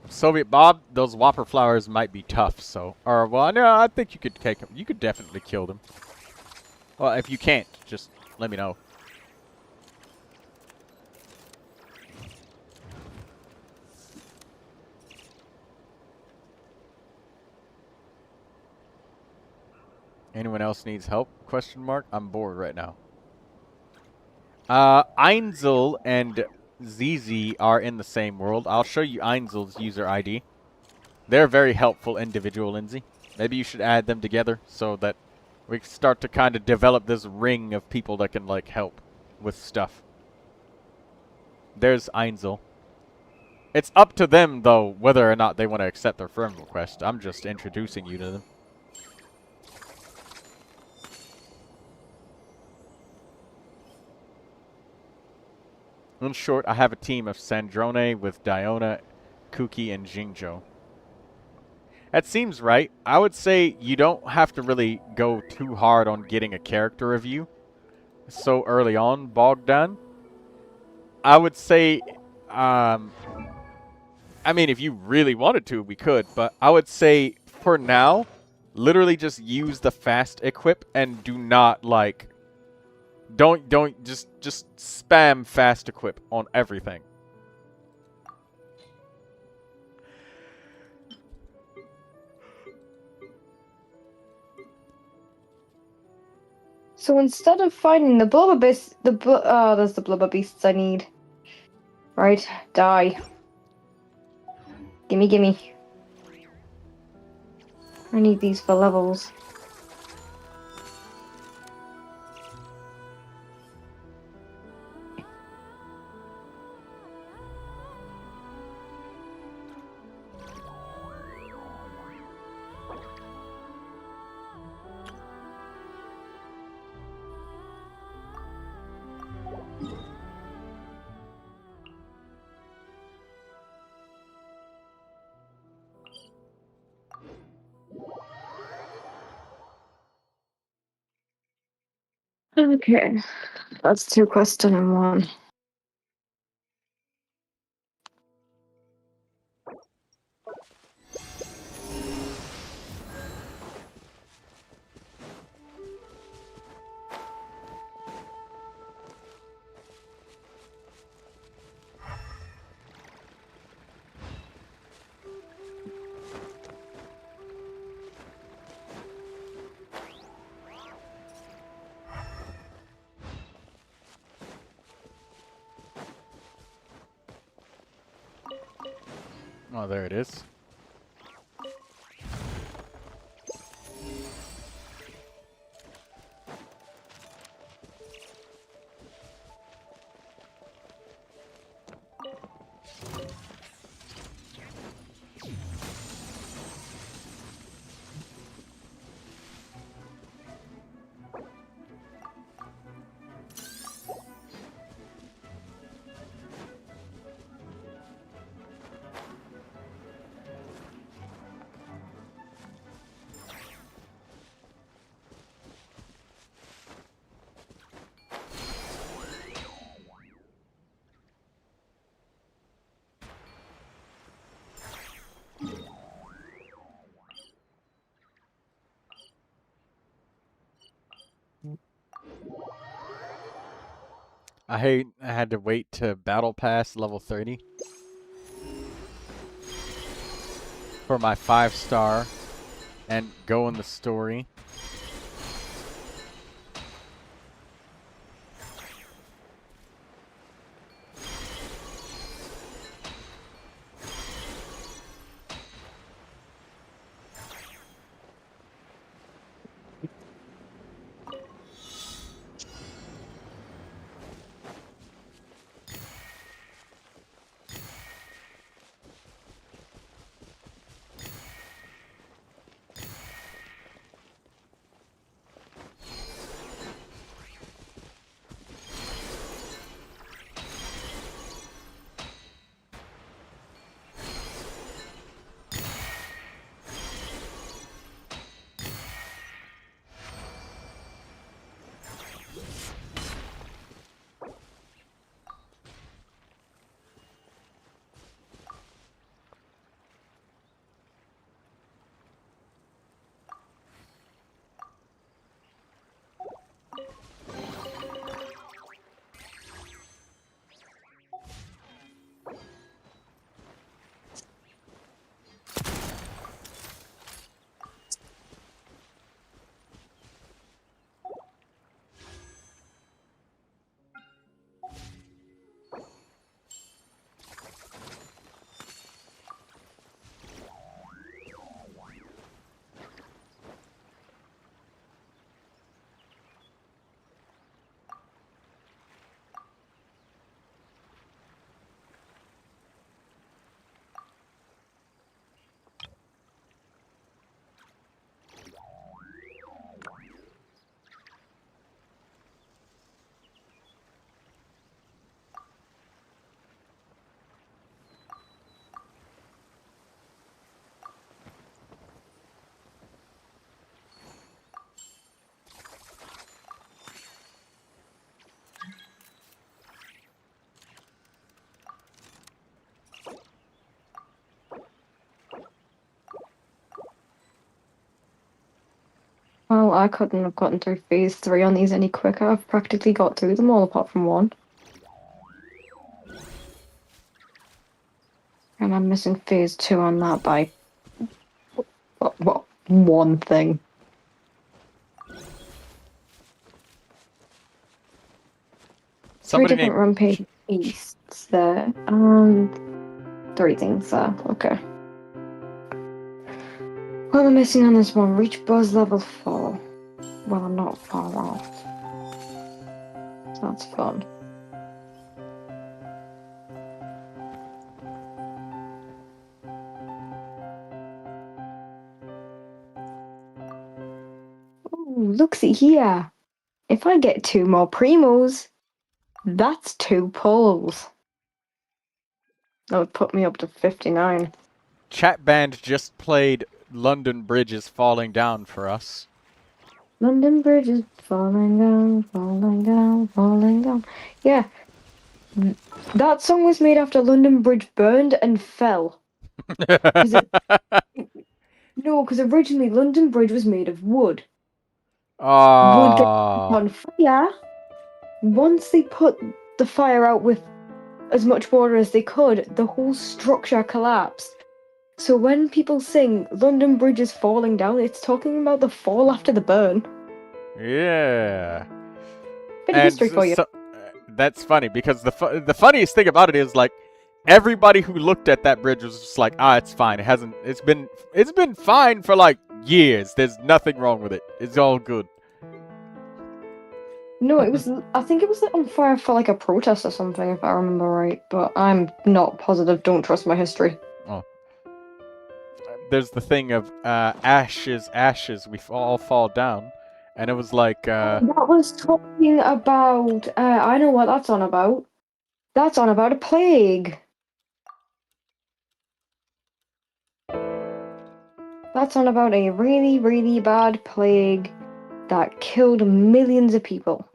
Soviet Bob, those Whopper flowers might be tough, so... Or, well, no, I think you could take them. You could definitely kill them. Well, if you can't, just let me know. Anyone else needs help? Question mark. I'm bored right now. Einzel and ZZ are in the same world. I'll show you Einzel's user ID. They're a very helpful individual, Lindsay. Maybe you should add them together so that we can start to kind of develop this ring of people that can, like, help with stuff. There's Einzel. It's up to them, though, whether or not they want to accept their friend request. I'm just introducing you to them. In short, I have a team of Sandrone with Diona, Kuki, and Jingzhou. That seems right. I would say you don't have to really go too hard on getting a character review so early on, Bogdan. I would say, I mean, if you really wanted to, we could, but I would say for now, literally just use the fast equip and do not, like, don't just spam fast equip on everything. So instead of finding the blubber beast, there's the blubber beasts I need. Right, die. Gimme, gimme. I need these for levels. Okay, that's 2 quests done in 1. Oh, there it is. I had to wait to battle pass level 30 for my 5-star and go in the story. Well, I couldn't have gotten through phase 3 on these any quicker. I've practically got through them all apart from one. And I'm missing phase 2 on that by what, one thing. Somebody 3 different named rampage beasts there. 3 things there. Okay. What am I missing on this one? Reach buzz level 4. Well, I'm not far off. So that's fun. Ooh, looksy here. If I get 2 more primos, that's 2 pulls. That would put me up to 59. Chat Band just played London Bridge is Falling Down for us. London Bridge is falling down, falling down, falling down. Yeah. That song was made after London Bridge burned and fell. No, because originally London Bridge was made of wood. Wood gets on fire. Once they put the fire out with as much water as they could, the whole structure collapsed. So when people sing London Bridge is falling down, it's talking about the fall after the burn. Yeah. Bit of history for you. So, that's funny because the funniest thing about it is like everybody who looked at that bridge was just like, it's fine. It's been fine for like years. There's nothing wrong with it. It's all good. No, I think it was lit on fire for like a protest or something, if I remember right. But I'm not positive. Don't trust my history. Oh. There's the thing of ashes, ashes. We all fall down, and it was like. That was talking about. I know what that's on about. That's on about a plague. That's on about a really, really bad plague that killed millions of people.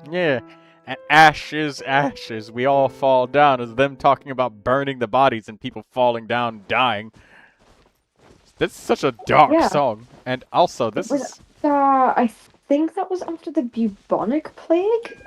Yeah, and ashes, ashes, we all fall down is them talking about burning the bodies and people falling down, dying. This is such a dark song. And also, this is... I think that was after the bubonic plague?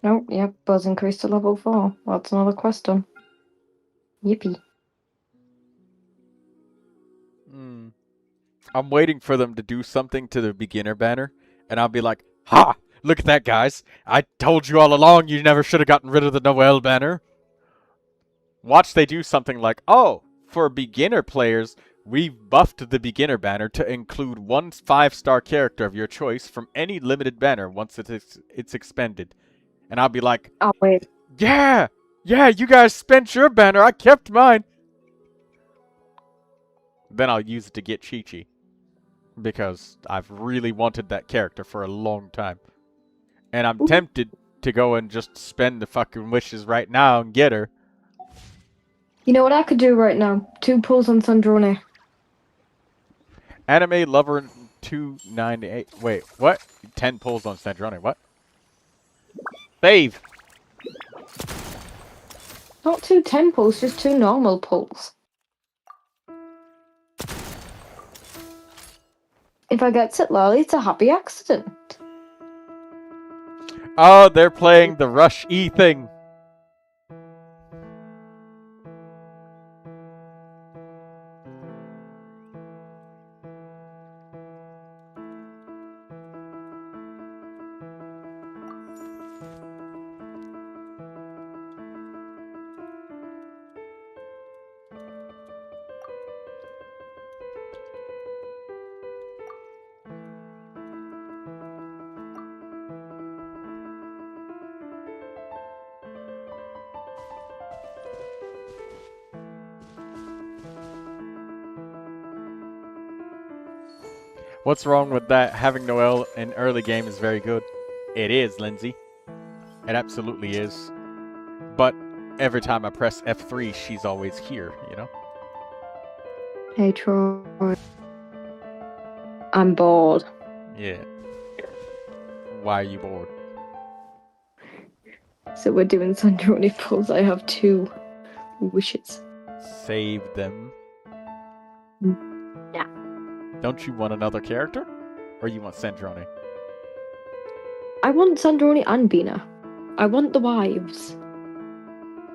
Oh, yep, buzz increased to level 4. That's another quest done. Yippee. I'm waiting for them to do something to the beginner banner, and I'll be like, ha! Look at that, guys! I told you all along you never should have gotten rid of the Noel banner. Watch they do something like, oh, for beginner players, we've buffed the beginner banner to include one 5-star character of your choice from any limited banner once it's expended. And I'll be like, Oh, wait. yeah! Yeah, you guys spent your banner, I kept mine! Then I'll use it to get Chi-Chi. Because I've really wanted that character for a long time. And I'm tempted to go and just spend the fucking wishes right now and get her. You know what I could do right now? 2 pulls on Sandrone. Anime Lover 298. Wait, what? 10 pulls on Sandrone. What? Save! Not 2 10 pulls, just 2 normal pulls. If I get it, Lolly, it's a happy accident. Oh, they're playing the Rush E thing. What's wrong with that? Having Noelle in early game is very good. It is, Lindsay. It absolutely is. But every time I press F3, she's always here, you know? Hey, Troy. I'm bored. Yeah. Why are you bored? So we're doing Sandrone pulls. I have 2 wishes. Save them. Yeah. Don't you want another character? Or you want Sandrone? I want Sandrone and Bina. I want the wives.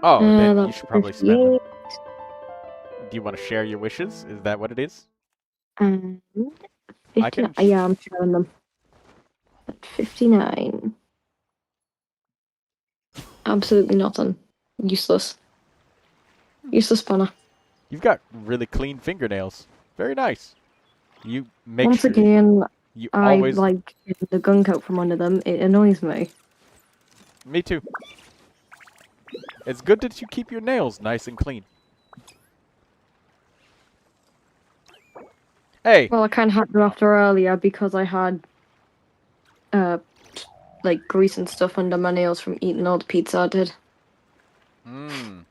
Oh, then you should probably spend them. 58. Do you want to share your wishes? Is that what it is? And I can... yeah, I'm sharing them. At 59. Absolutely nothing. Useless. Useless banner. You've got really clean fingernails. Very nice. You make Once sure again, you I always... like the gun coat from under them. It annoys me. Me too. It's good that you keep your nails nice and clean. Hey! Well, I kind of had to after earlier because I had, like, grease and stuff under my nails from eating all the pizza I did. Mmm.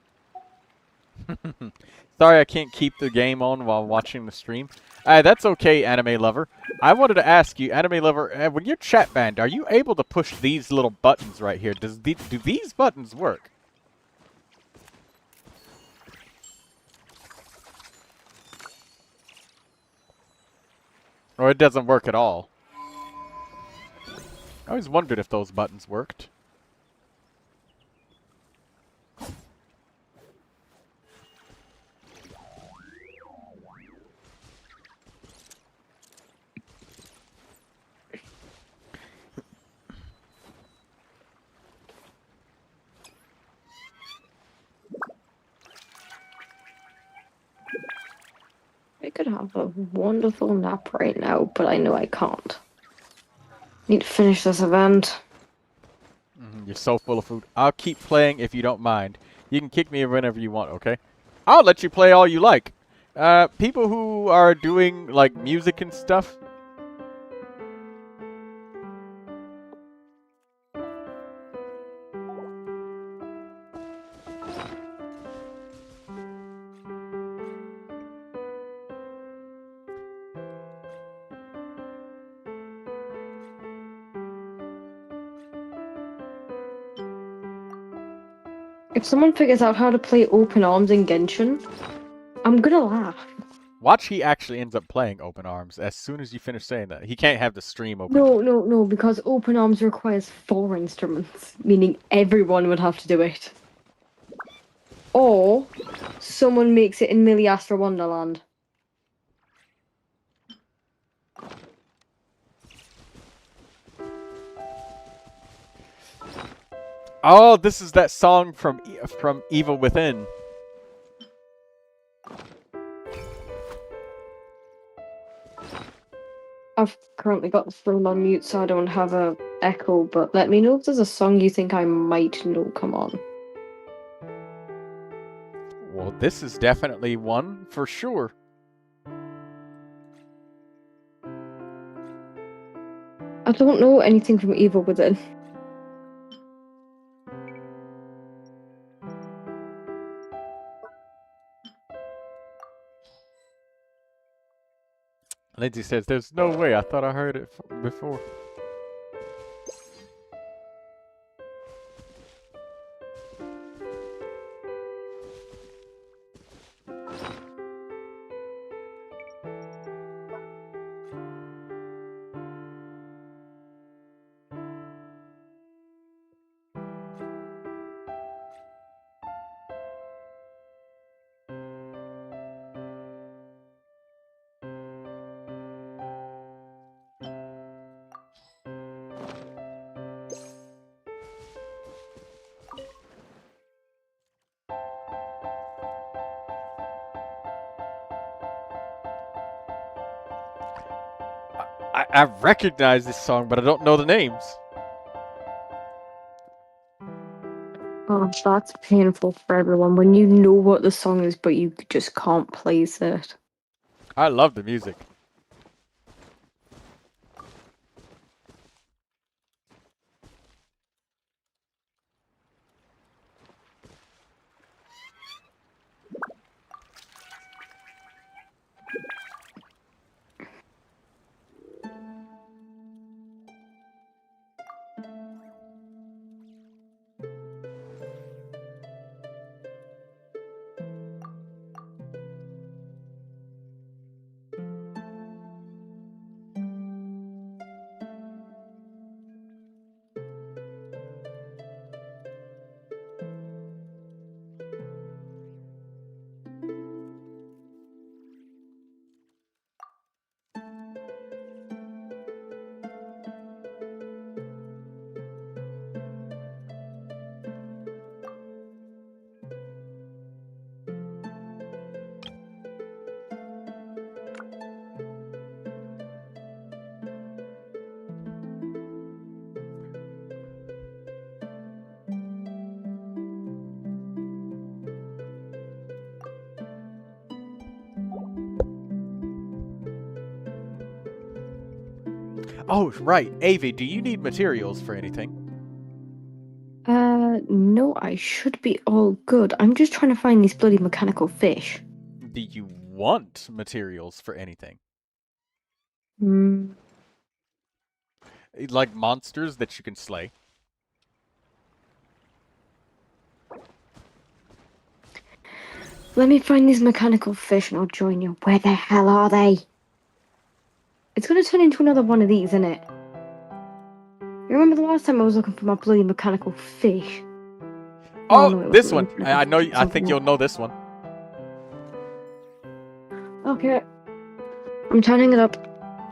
Sorry I can't keep the game on while watching the stream. That's okay, Anime Lover. I wanted to ask you, Anime Lover, when you're chat banned, are you able to push these little buttons right here? Do these buttons work? Or it doesn't work at all? I always wondered if those buttons worked. I could have a wonderful nap right now, but I know I can't. Need to finish this event. You're so full of food. I'll keep playing if you don't mind. You can kick me whenever you want, okay? I'll let you play all you like. People who are doing, like, music and stuff... If someone figures out how to play open arms in Genshin, I'm gonna laugh. Watch he actually ends up playing Open Arms as soon as you finish saying that. He can't have the stream open. No, because open arms requires 4 instruments, meaning everyone would have to do it. Or someone makes it in Millie Astra Wonderland. Oh, this is that song from Evil Within. I've currently got the phone on mute so I don't have a echo, but let me know if there's a song you think I might know. Come on. Well, this is definitely one for sure. I don't know anything from Evil Within. Lindsay says, "There's no way. I thought I heard it before." I recognize this song, but I don't know the names. Oh, that's painful for everyone when you know what the song is, but you just can't place it. I love the music. Oh, right. Avi, do you need materials for anything? No, I should be all good. I'm just trying to find these bloody mechanical fish. Do you want materials for anything? Hmm. Like monsters that you can slay? Let me find these mechanical fish and I'll join you. Where the hell are they? It's gonna turn into another one of these, isn't it? You remember the last time I was looking for my bloody mechanical fish? Oh, no, it this wasn't one. really I know. I something think else. you'll know this one. Okay. I'm turning it up.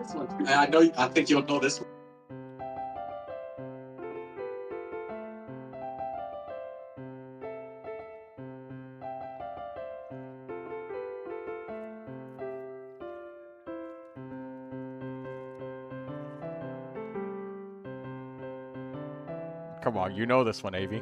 This one. I know. I think you'll know this one. Come on, you know this one, Avi.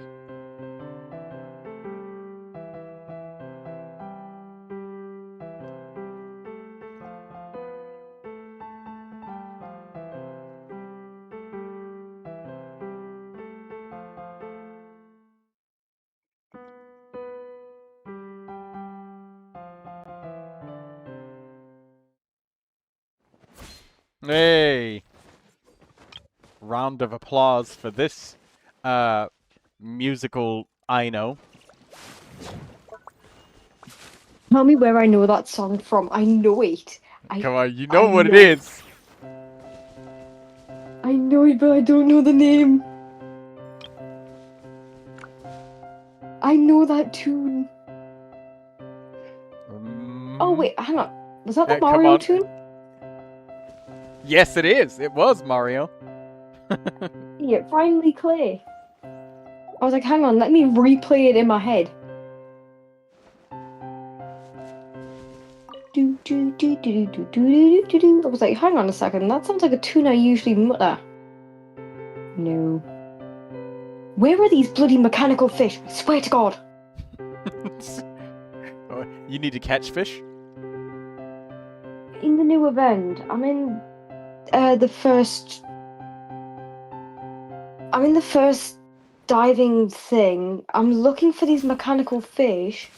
Hey! Round of applause for this musical I know. Tell me where I know that song from. I know it. Come on, you know what it is. I know it, but I don't know the name. I know that tune. Oh wait, hang on. Was that the come Mario on. tune? Yes, it is. It was Mario. Yeah, finally Clay. I was like, hang on, let me replay it in my head. I was like, hang on a second, that sounds like a tune I usually mutter. No. Where are these bloody mechanical fish? I swear to God. You need to catch fish? In the new event, I'm in the first diving thing. I'm looking for these mechanical fish.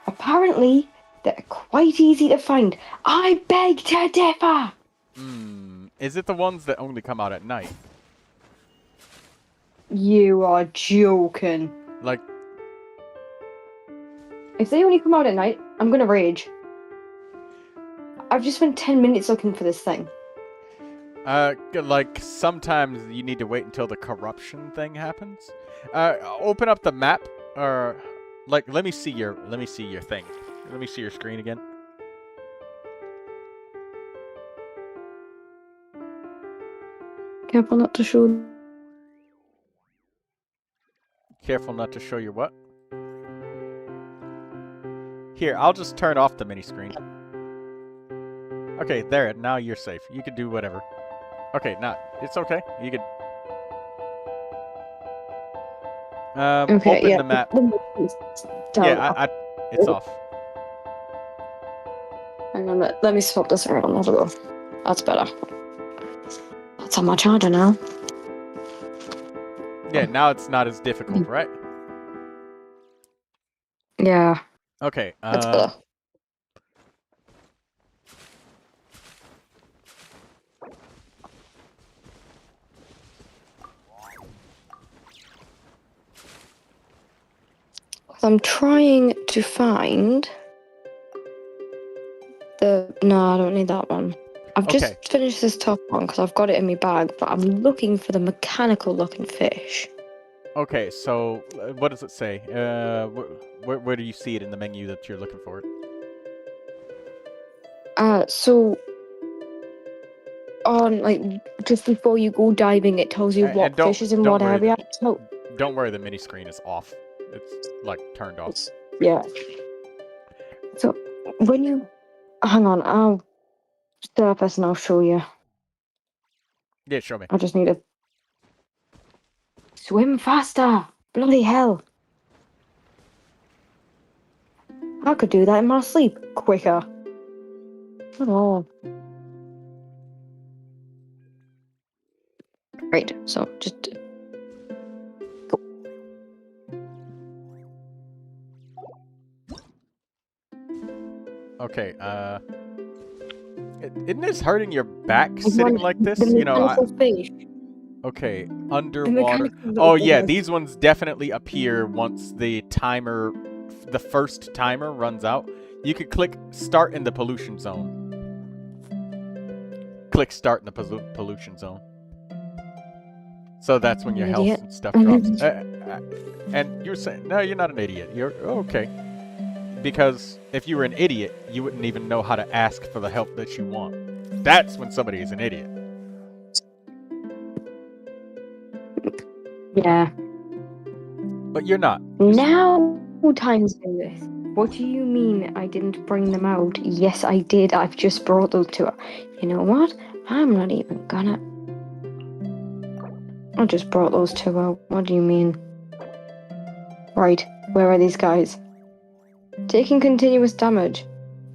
Apparently, they're quite easy to find. I beg to differ. Is it the ones that only come out at night? You are joking. Like, if they only come out at night, I'm gonna rage. I've just spent 10 minutes looking for this thing. like sometimes you need to wait until the corruption thing happens. Open up the map, or like let me see your thing. Let me see your screen again. Careful not to show. Careful not to show your what? Here, I'll just turn off the mini screen. Okay, there. Now you're safe. You can do whatever. Okay, now it's okay. You can. Okay, open yeah. the map. Yeah, it's off. Hang on, let me swap this around. There we go. That's better. That's on my charger now. Yeah, now it's not as difficult, right? Yeah. Okay. That's better. I'm trying to find the... No, I don't need that one. I've just finished this top one because I've got it in my bag, but I'm looking for the mechanical looking fish. Okay, so what does it say? Where do you see it in the menu that you're looking for it? So on like just before you go diving, it tells you what fish is in what area. Don't worry, the mini screen is off. It's like turned off. Yeah. So when you hang on, I'll surface and I'll show you. Yeah, show me. I just need to swim faster. Bloody hell! I could do that in my sleep quicker. Not all. Right. So just. Okay, isn't this hurting your back sitting like this? You know, okay, underwater. Oh yeah, these ones definitely appear once the first timer runs out. You could click start in the pollution zone. Click start in the pollution zone. So that's when your health and stuff drops. And you're saying, no, you're not an idiot. You're okay. Because if you were an idiot, you wouldn't even know how to ask for the help that you want. That's when somebody is an idiot. Yeah. But you're not. Now times do this. What do you mean I didn't bring them out? Yes, I did. I've just brought those to her. You know what? I'm not even gonna... I just brought those to her. What do you mean? Right. Where are these guys? Taking continuous damage.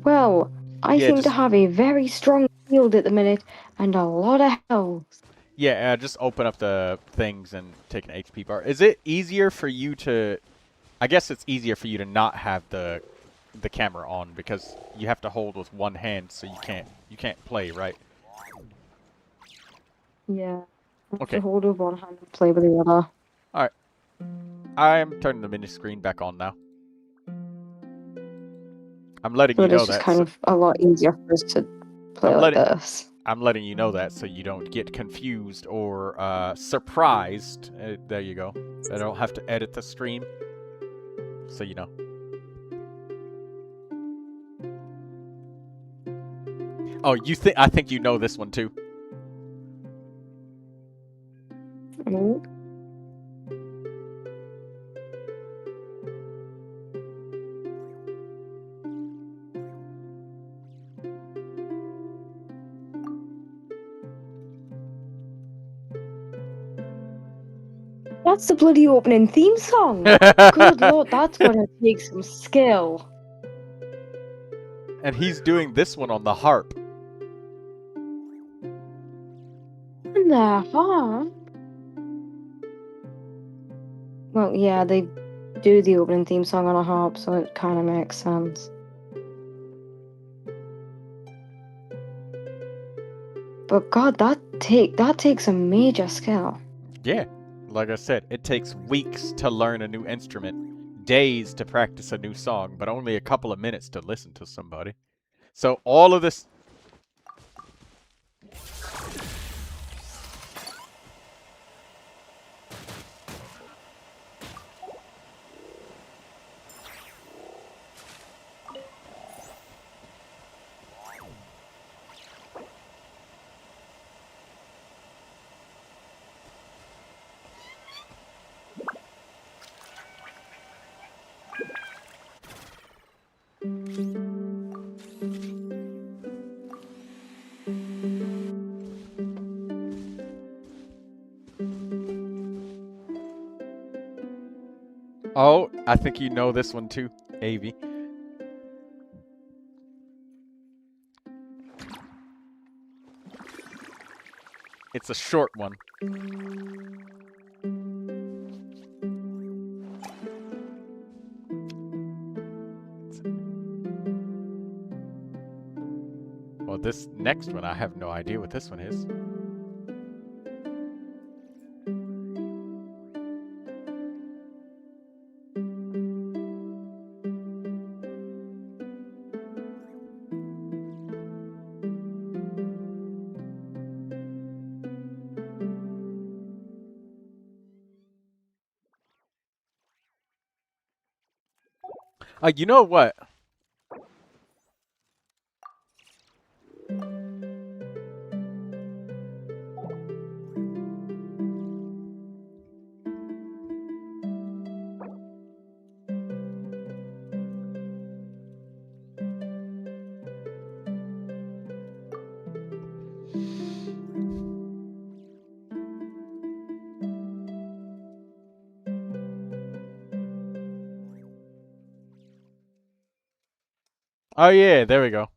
Well, I seem to have a very strong shield at the minute and a lot of health. Yeah, just open up the things and take an HP bar. Is it easier for you to... I guess it's easier for you to not have the camera on because you have to hold with one hand, so you can't play, right? Yeah. I have Okay. to hold with one hand and play with the other. Alright. I'm turning the mini screen back on now. I'm letting you know that. It's just kind of a lot easier for us to play like this. I'm letting you know that so you don't get confused or surprised. There you go. I don't have to edit the stream. So you know. Oh, I think you know this one too. That's the bloody opening theme song. Good lord, that's gonna take some skill. And he's doing this one on the harp. And the harp. Well, yeah, they do the opening theme song on a harp, so it kind of makes sense. But God, that takes a major skill. Yeah, like I said, it takes weeks to learn a new instrument, days to practice a new song, but only a couple of minutes to listen to somebody. So all of this... Oh, I think you know this one too, Avi. It's a short one. Well, this next one, I have no idea what this one is. You know what? Oh yeah, there we go.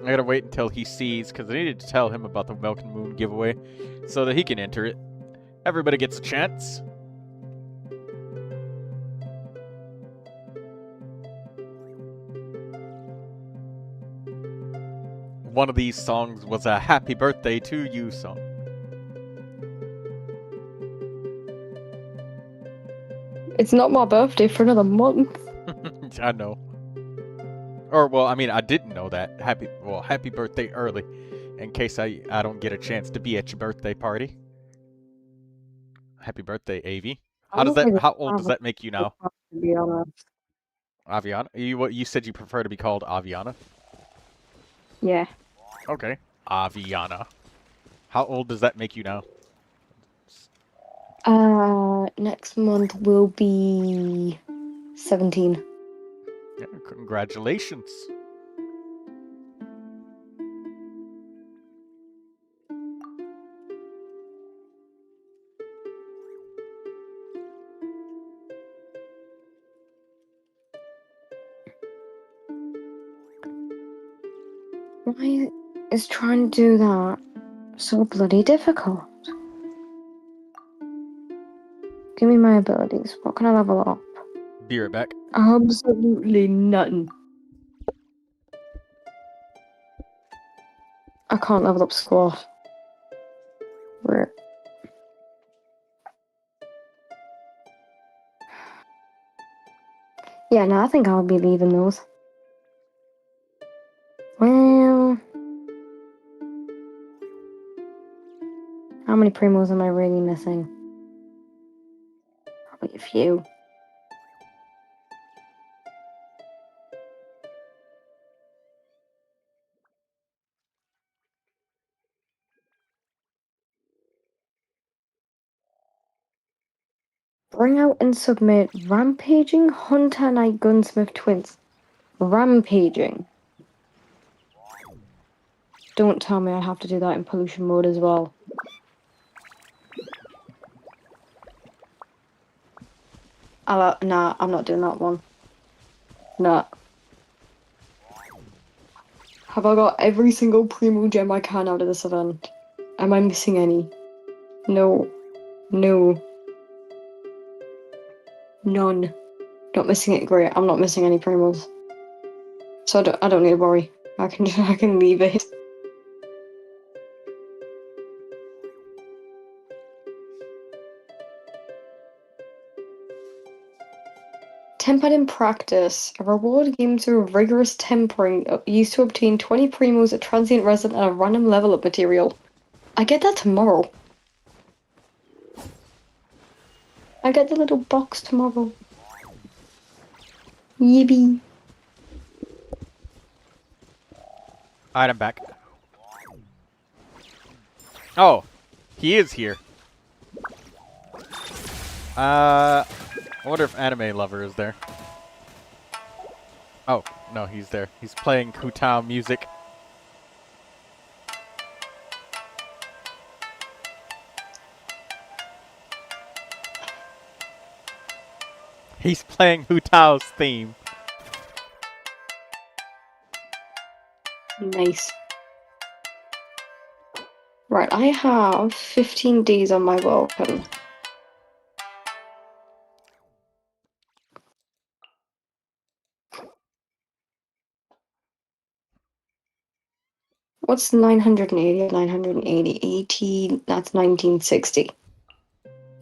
I gotta wait until he sees, because I needed to tell him about the Welkin Moon Giveaway so that he can enter it. Everybody gets a chance. One of these songs was a happy birthday to you song. It's not my birthday for another month. I know. Or, well, I mean, I didn't know that. Happy birthday early, in case I don't get a chance to be at your birthday party. Happy birthday, Avi. How old does that make you now? To be honest. Aviana? You said you prefer to be called Aviana? Yeah. Okay. Aviana. How old does that make you now? Next month will be 17. Yeah, congratulations. Why is trying to do that so bloody difficult? Give me my abilities. What can I level up? Be right back. Absolutely nothing. I can't level up squat. Rip. Yeah, no, I think I'll be leaving those. Well, how many primos am I really missing? Probably a few. Bring out and submit Rampaging Hunter Knight Gunsmith Twins. Rampaging. Don't tell me I have to do that in pollution mode as well. Nah, I'm not doing that one. Nah. Have I got every single Primogem I can out of this event? Am I missing any? No. No. None. Not missing it, great. I'm not missing any Primos. So I don't need to worry. I can leave it. Tempered in practice. A reward given to rigorous tempering used to obtain 20 Primos, a transient resin, and a random level up material. I get that tomorrow. I get the little box tomorrow. Yippee. Alright, I'm back. Oh, he is here. I wonder if Anime Lover is there. Oh, no, he's there. He's playing Kutao music. He's playing Hutao's theme. Nice. Right, I have 15 days on my Welkin. What's 980? 980, 80, that's 1960.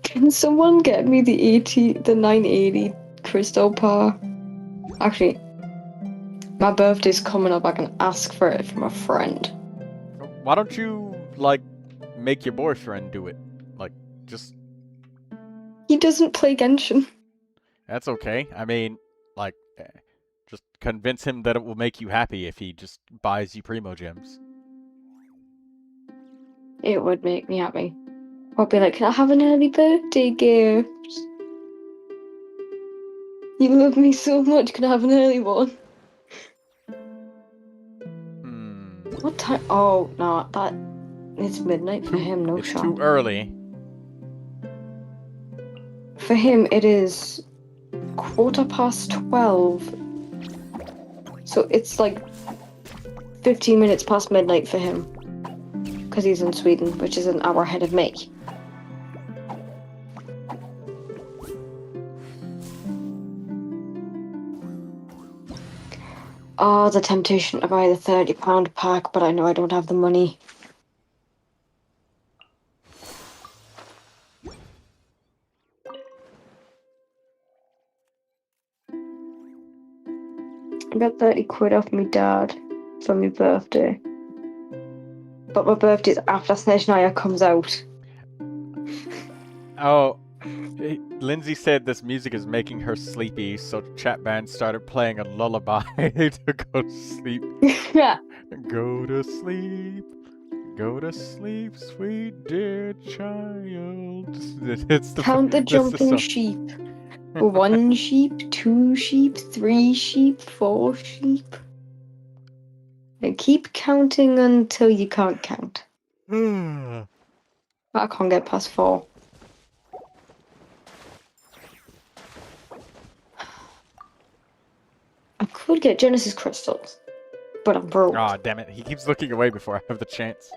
Can someone get me the 980 crystal par? Actually, my birthday's coming up, I can ask for it from a friend. Why don't you, like, make your boyfriend do it? Like, just... He doesn't play Genshin. That's okay. I mean, like, just convince him that it will make you happy if he just buys you Primogems. It would make me happy. I'll be like, can I have an early birthday gift? You love me so much, can I have an early one? What time? Oh, no, it's midnight for him, no shot. It's too early. For him, it is 12:15. So it's like 15 minutes past midnight for him. Because he's in Sweden, which is an hour ahead of me. Oh, the temptation to buy the £30 pack, but I know I don't have the money. I got 30 quid off my dad for my birthday. But my birthday's after Snezhnaya comes out. Oh, Lindsay said this music is making her sleepy, so chat band started playing a lullaby to go to sleep. Yeah. Go to sleep. Go to sleep, sweet dear child. Count the jumping sheep. 1 sheep, 2 sheep, 3 sheep, 4 sheep. And keep counting until you can't count. I can't get past 4. I could get Genesis crystals, but I'm broke. Aw, damn it. He keeps looking away before I have the chance.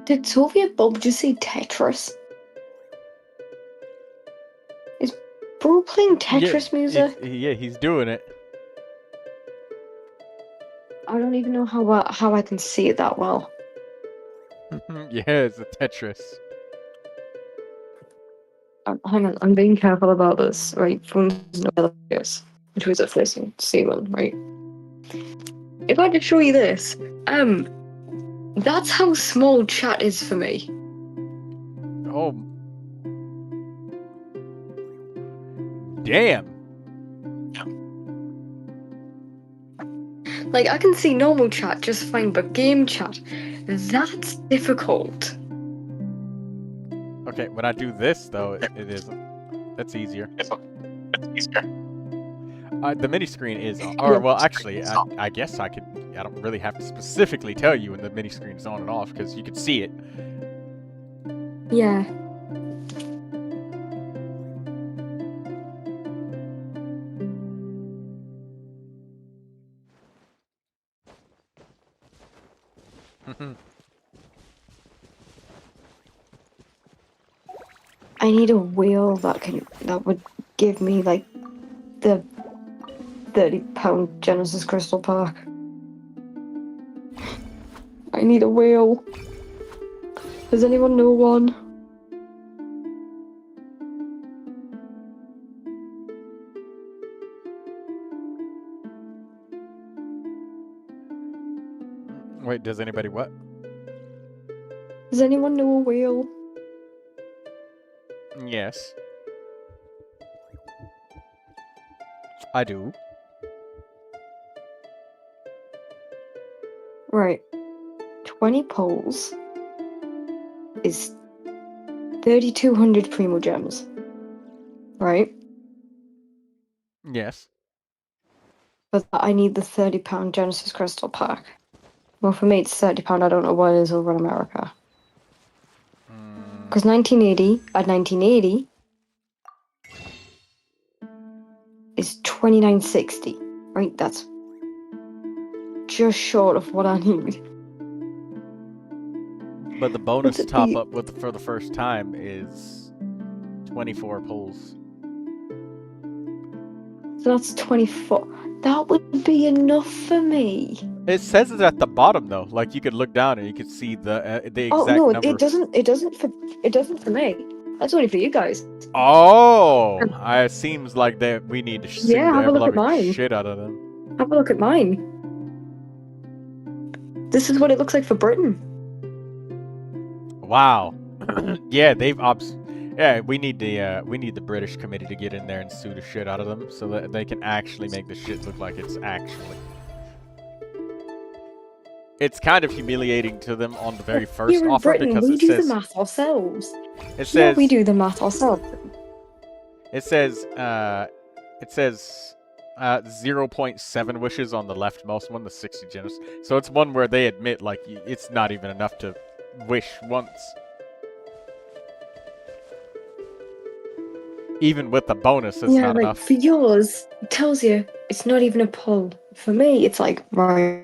Did Soviet Bob just say Tetris? Is Bro playing Tetris music? Yeah, he's doing it. I don't even know how I can see it that well. Yeah, it's a Tetris. Hang on, I'm being careful about this. Right, phone's no other videos. which was at first C1, right? If I could show you this, that's how small chat is for me. Oh. Damn. Like, I can see normal chat just fine, but game chat, that's difficult. Okay, when I do this, though, it isn't. That's easier. The mini screen is on. Or, well, actually, I guess I could. I don't really have to specifically tell you when the mini screen is on and off, because you can see it. Yeah. I need a wheel that would give me like the £30 Genesis Crystal Pack. I need a wheel. Does anyone know one? Wait, does anybody what? Does anyone know a wheel? Yes. I do. Right. 20 poles is 3,200 Primogems. Right? Yes. But I need the £30 Genesis Crystal Pack. Well, for me, it's £30. I don't know what it is over in America. Because 1980 is 29.60. Right? That's just short of what I need. But the bonus top up for the first time is 24 pulls. So that's 24. That would be enough for me. It says it at the bottom though. Like you could look down and you could see the exact no, number. it doesn't for me. That's only for you guys. Oh, it seems like we need to sing Yeah, the have a look at ever-loving mine. shit out of them. Have a look at mine. This is what it looks like for Britain. Wow. Yeah, we need the British committee to get in there and sue the shit out of them so that they can actually make the shit look like it's actually. It's kind of humiliating to them on the very first Here in offer Britain, because we it do says the math ourselves. it says Yeah, we do the math ourselves. It says 0.7 wishes on the leftmost one, the 60 Genesis. So it's one where they admit like it's not even enough to wish once. Even with the bonus, it's not enough. For yours, it tells you it's not even a pull. For me, it's like, right.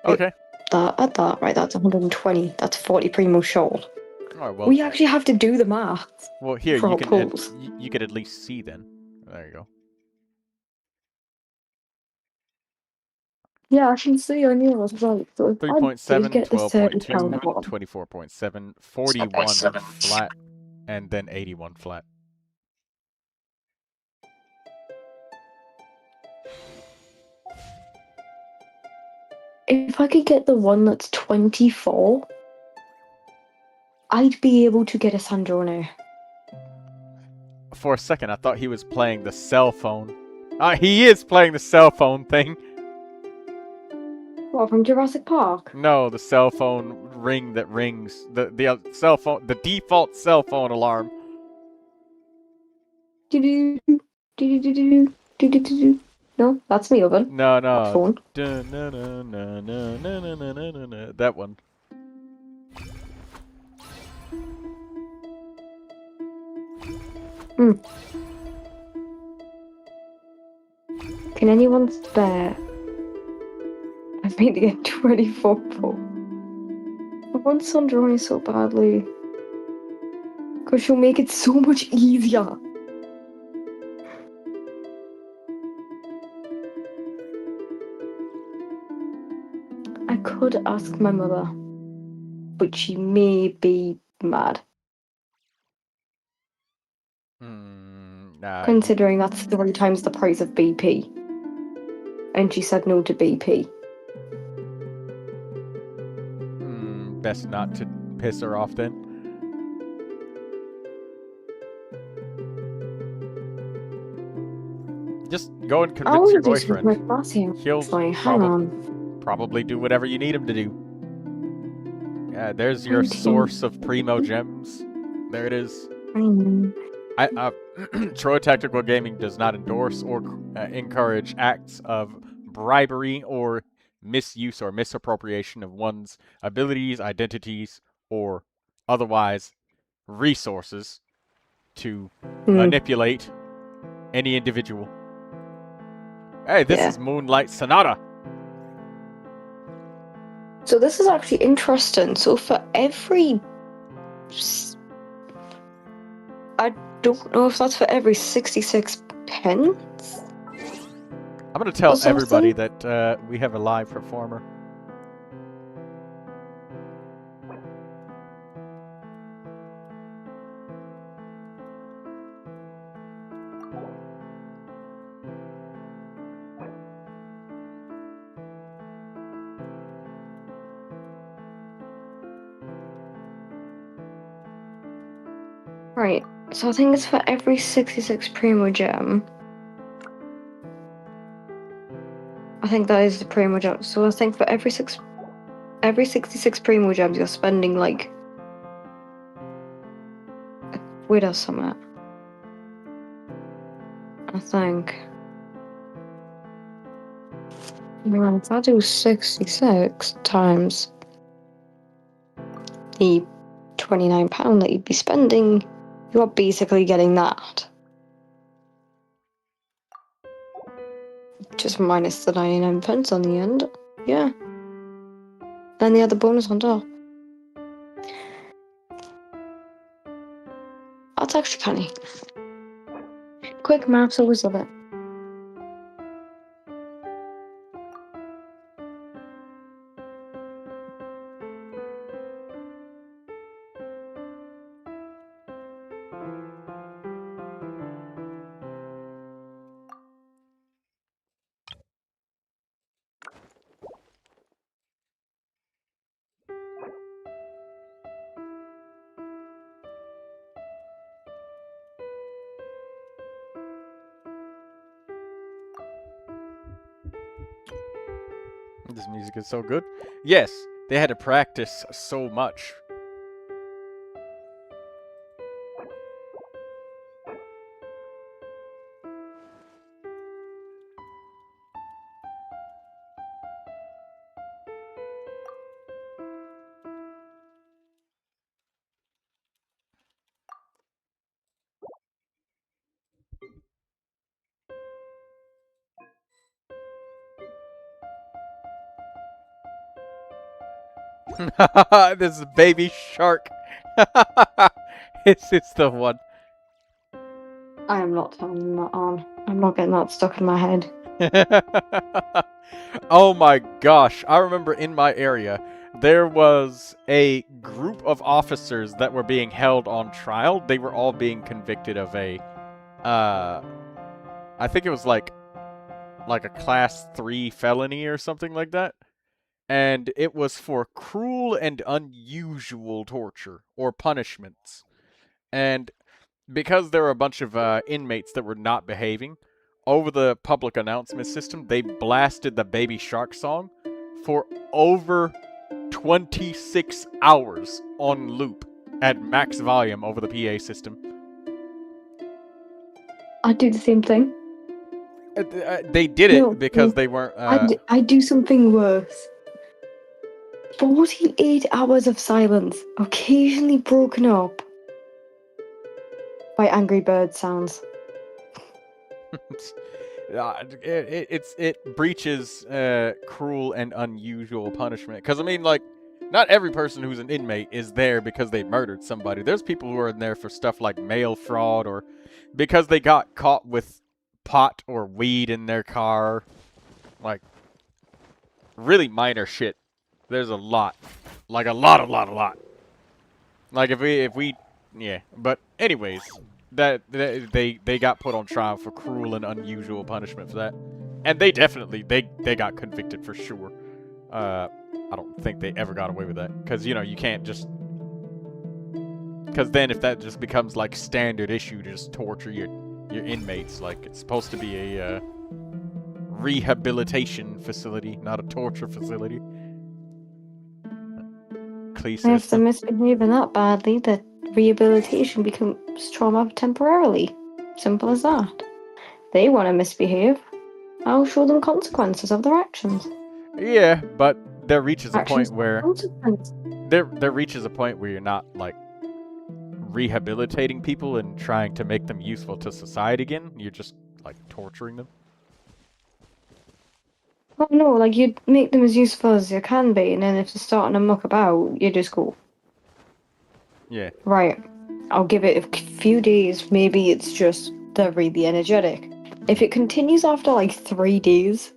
Okay. Right, that's 120. That's 40 Primo short. Oh, well, we actually have to do the math. Well, here, for you our can pulls. you could at least see then. There you go. Yeah, I can see on yours. Right, so 3.7, get the 12.2, 30-pound 24.7, 41 flat, and then 81 flat. If I could get the one that's 24, I'd be able to get a Sandrone. For a second, I thought he was playing the cell phone. He is playing the cell phone thing. What, from Jurassic Park? No, the cell phone ring that rings. The cell phone, the default cell phone alarm. No, that's me, Oven. No. Phone. That one. Can anyone spare? I need to get 24 pull. I want Sandrone so badly. Because she'll make it so much easier. I could ask my mother, but she may be mad. Considering that's 3 times the price of BP. and she said no to BP. Best not to piss her off then. Just go and convince your boyfriend. He'll probably do whatever you need him to do. Yeah, there's your source of Primogems. There it is. Troy Tactical Gaming does not endorse or encourage acts of bribery or misuse or misappropriation of one's abilities, identities, or otherwise resources to manipulate any individual. Hey, this is Moonlight Sonata. So this is actually interesting. So for every... I don't know if that's for every 66 pence? I'm going to tell everybody that we have a live performer. Right, so I think it's for every 66 Primogem. I think that is the Primogem. So I think for every 66 Primogems, you're spending like a quid or something. I think. Well, if I do 66 times the £29 that you'd be spending, you are basically getting that. Just minus the 99 pence on the end. Yeah. Then the other bonus on top. That's actually funny. Quick maths, always love it. This music is so good. Yes, they had to practice so much. This is Baby Shark. It's the one. I am not turning that on. I'm not getting that stuck in my head. Oh my gosh. I remember in my area, there was a group of officers that were being held on trial. They were all being convicted of a, I think it was like a class 3 felony or something like that. And it was for cruel and unusual torture or punishments. And because there were a bunch of inmates that were not behaving, over the public announcement system, they blasted the Baby Shark song for over 26 hours on loop at max volume over the PA system. I'd do the same thing. They did it because they weren't... I'd do something worse. 48 hours of silence, occasionally broken up by Angry Bird sounds. It breaches cruel and unusual punishment. Because, I mean, like, not every person who's an inmate is there because they murdered somebody. There's people who are in there for stuff like mail fraud or because they got caught with pot or weed in their car. Like, really minor shit. There's a lot. Like, a lot. Like, if we yeah. But, anyways, they got put on trial for cruel and unusual punishment for that. And they definitely, they got convicted for sure. I don't think they ever got away with that. Because, you know, you can't just... Because then if that just becomes, like, standard issue to just torture your inmates, like, it's supposed to be a rehabilitation facility, not a torture facility. If they're misbehaving that badly, the rehabilitation becomes trauma temporarily. Simple as that. They want to misbehave. I'll show them consequences of their actions. Yeah, but there reaches a Actions point where... consequences. There reaches a point where you're not, like, rehabilitating people and trying to make them useful to society again. You're just, like, torturing them. Oh no, like, you make them as useful as you can be, and then if they're starting to muck about, you just go, Yeah. right, I'll give it a few days, maybe it's just they're really energetic. If it continues after, like, 3 days,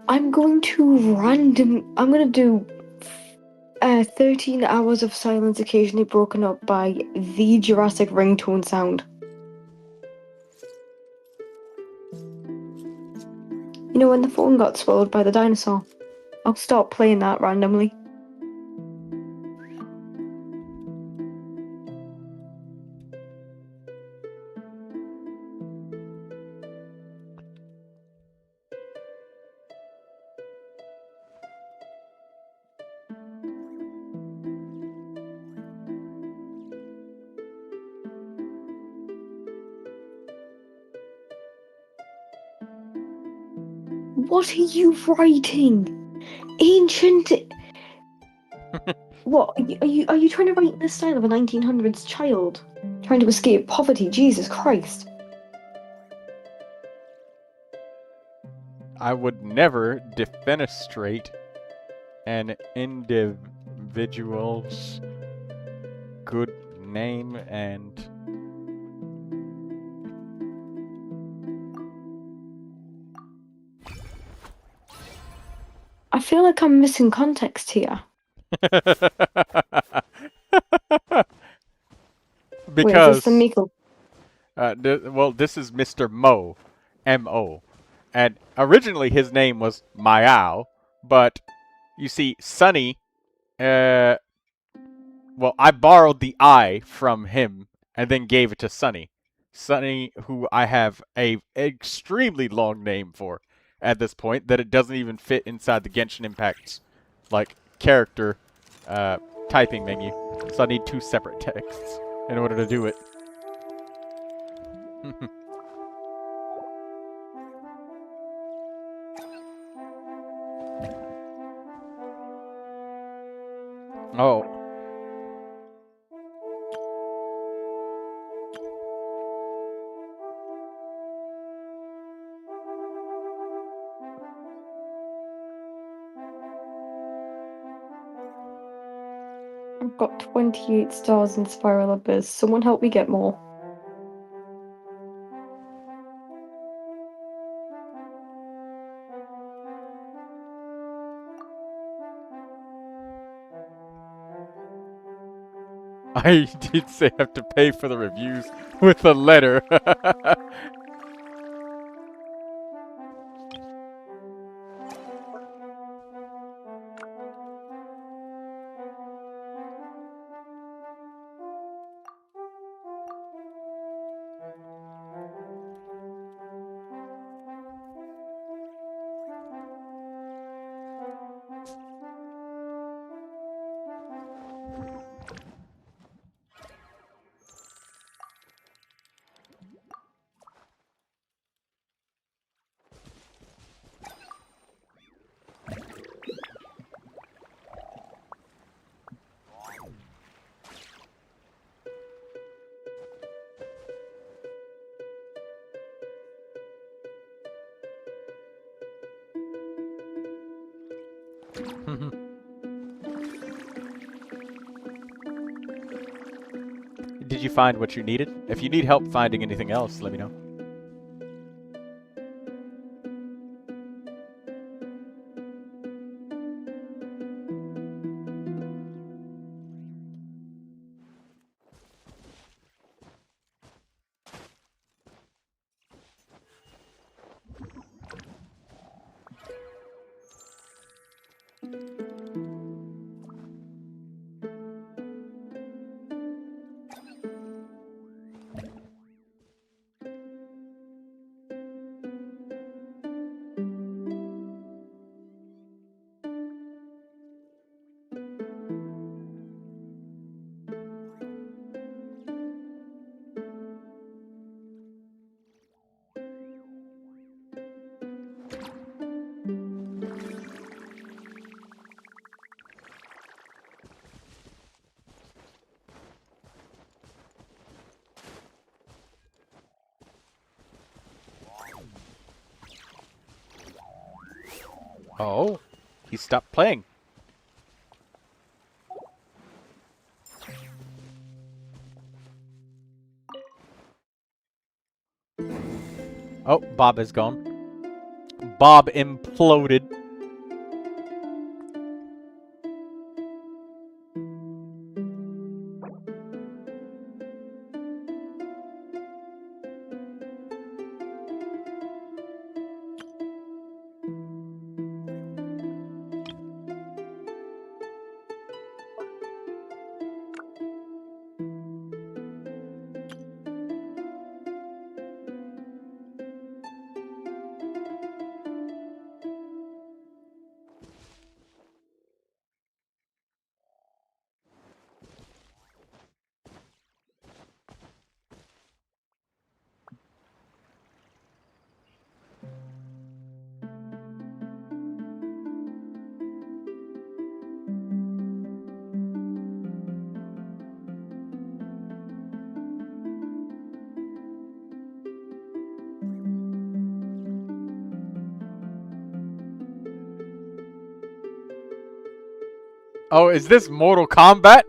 I'm going to do 13 hours of silence occasionally broken up by the Jurassic ringtone sound. You know when the phone got swallowed by the dinosaur? I'll start playing that randomly. What are you writing? Ancient. What are you trying to write in the style of a 1900s child trying to escape poverty? Jesus Christ! I would never defenestrate an individual's good name and... I feel like I'm missing context here. Because... Wait, is this the Miko? well, this is Mr. Mo. M-O. And originally his name was Mayao, but you see, Sunny, well, I borrowed the I from him and then gave it to Sunny. Sunny, who I have a extremely long name for at this point, that it doesn't even fit inside the Genshin Impact's, like, character typing menu. So I need 2 separate texts in order to do it. Oh. I've got 28 stars in Spiral Abyss. Someone help me get more. I did say I have to pay for the reviews with a letter. Did you find what you needed? If you need help finding anything else, let me know. Oh, he stopped playing. Oh, Bob is gone. Bob imploded. Oh, is this Mortal Kombat?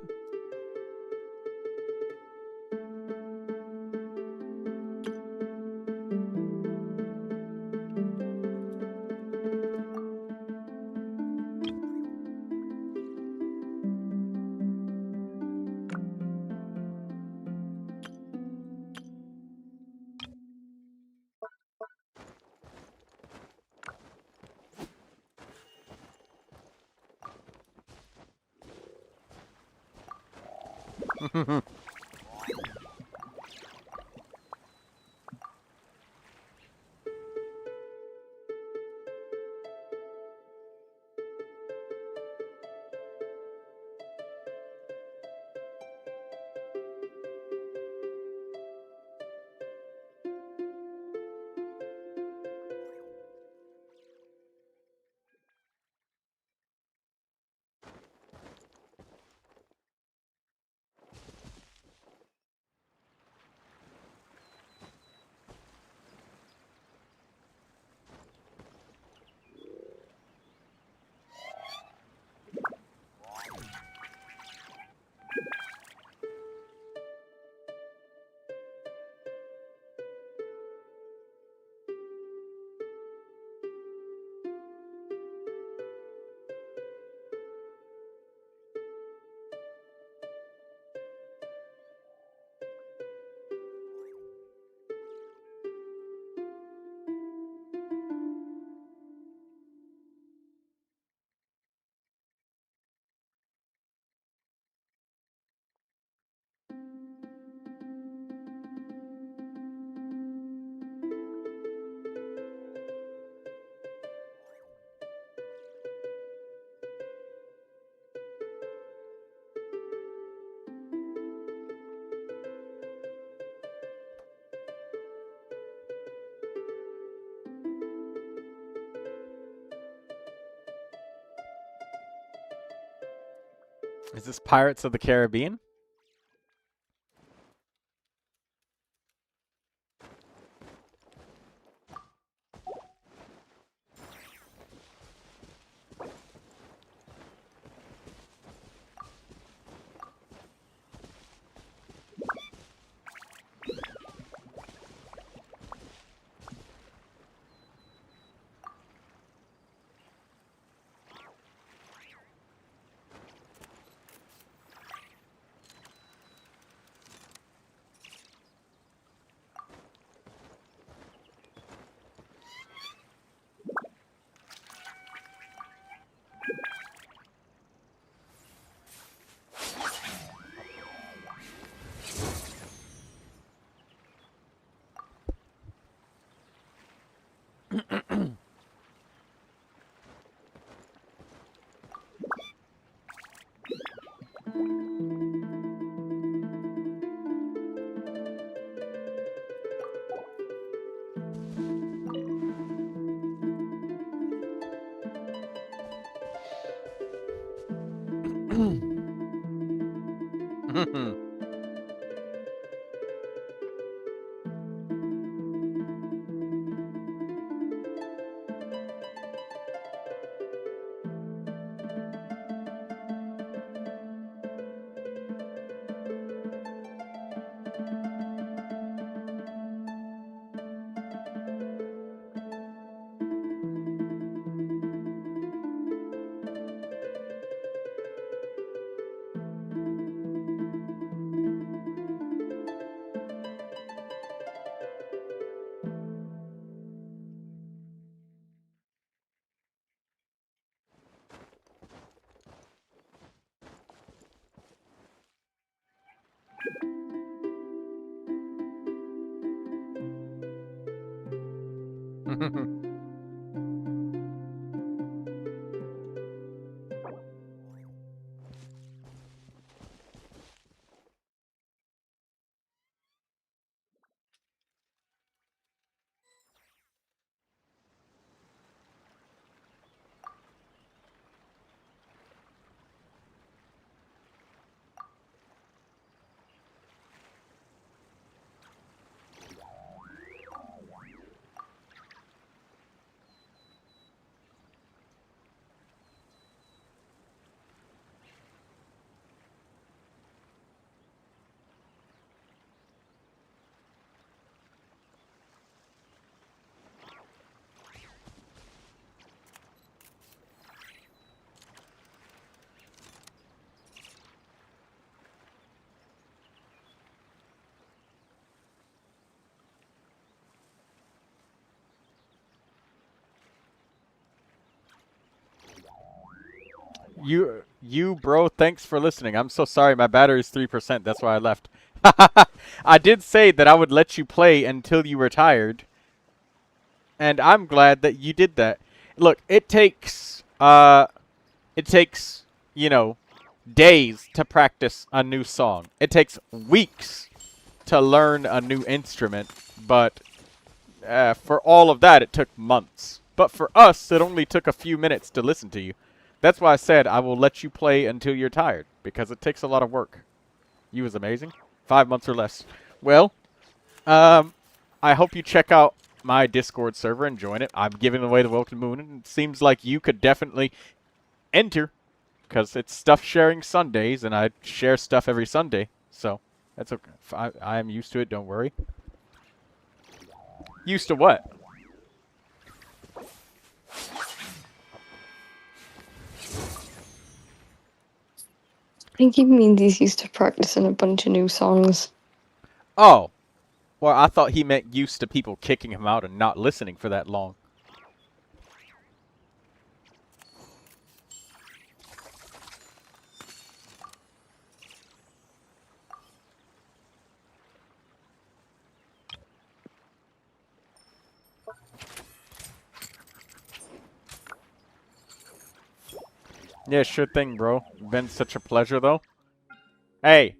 Is this Pirates of the Caribbean? You, bro, thanks for listening. I'm so sorry. My battery's 3%. That's why I left. I did say that I would let you play until you retired. And I'm glad that you did that. Look, it takes, you know, days to practice a new song. It takes weeks to learn a new instrument. But for all of that, it took months. But for us, it only took a few minutes to listen to you. That's why I said I will let you play until you're tired, because it takes a lot of work. You was amazing. 5 months or less. Well, I hope you check out my Discord server and join it. I'm giving away the Welkin Moon, and it seems like you could definitely enter, because it's stuff sharing Sundays, and I share stuff every Sunday. So, that's okay. I am used to it, don't worry. Used to what? I think he means he's used to practicing a bunch of new songs. Oh. Well, I thought he meant used to people kicking him out and not listening for that long. Yeah, sure thing, bro. Been such a pleasure, though. Hey,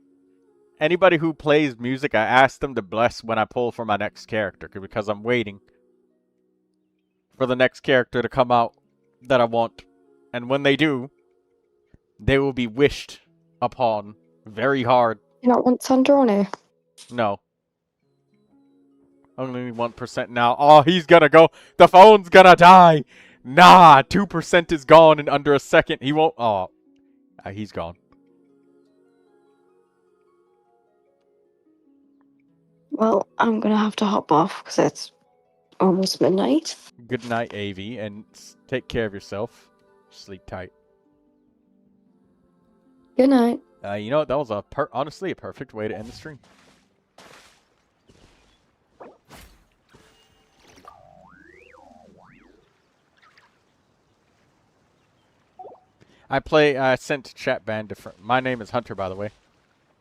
anybody who plays music, I ask them to bless when I pull for my next character, because I'm waiting for the next character to come out that I want. And when they do, they will be wished upon very hard. You not want Sandrone? No. Only 1% now. Oh, he's gonna go. The phone's gonna die. Nah, 2% is gone in under a second. He won't. Oh, he's gone. Well, I'm gonna have to hop off because it's almost midnight. Good night, AV, and take care of yourself. Sleep tight. Good night. You know what? That was honestly a perfect way to end the stream. I sent chat ban different. My name is Hunter, by the way.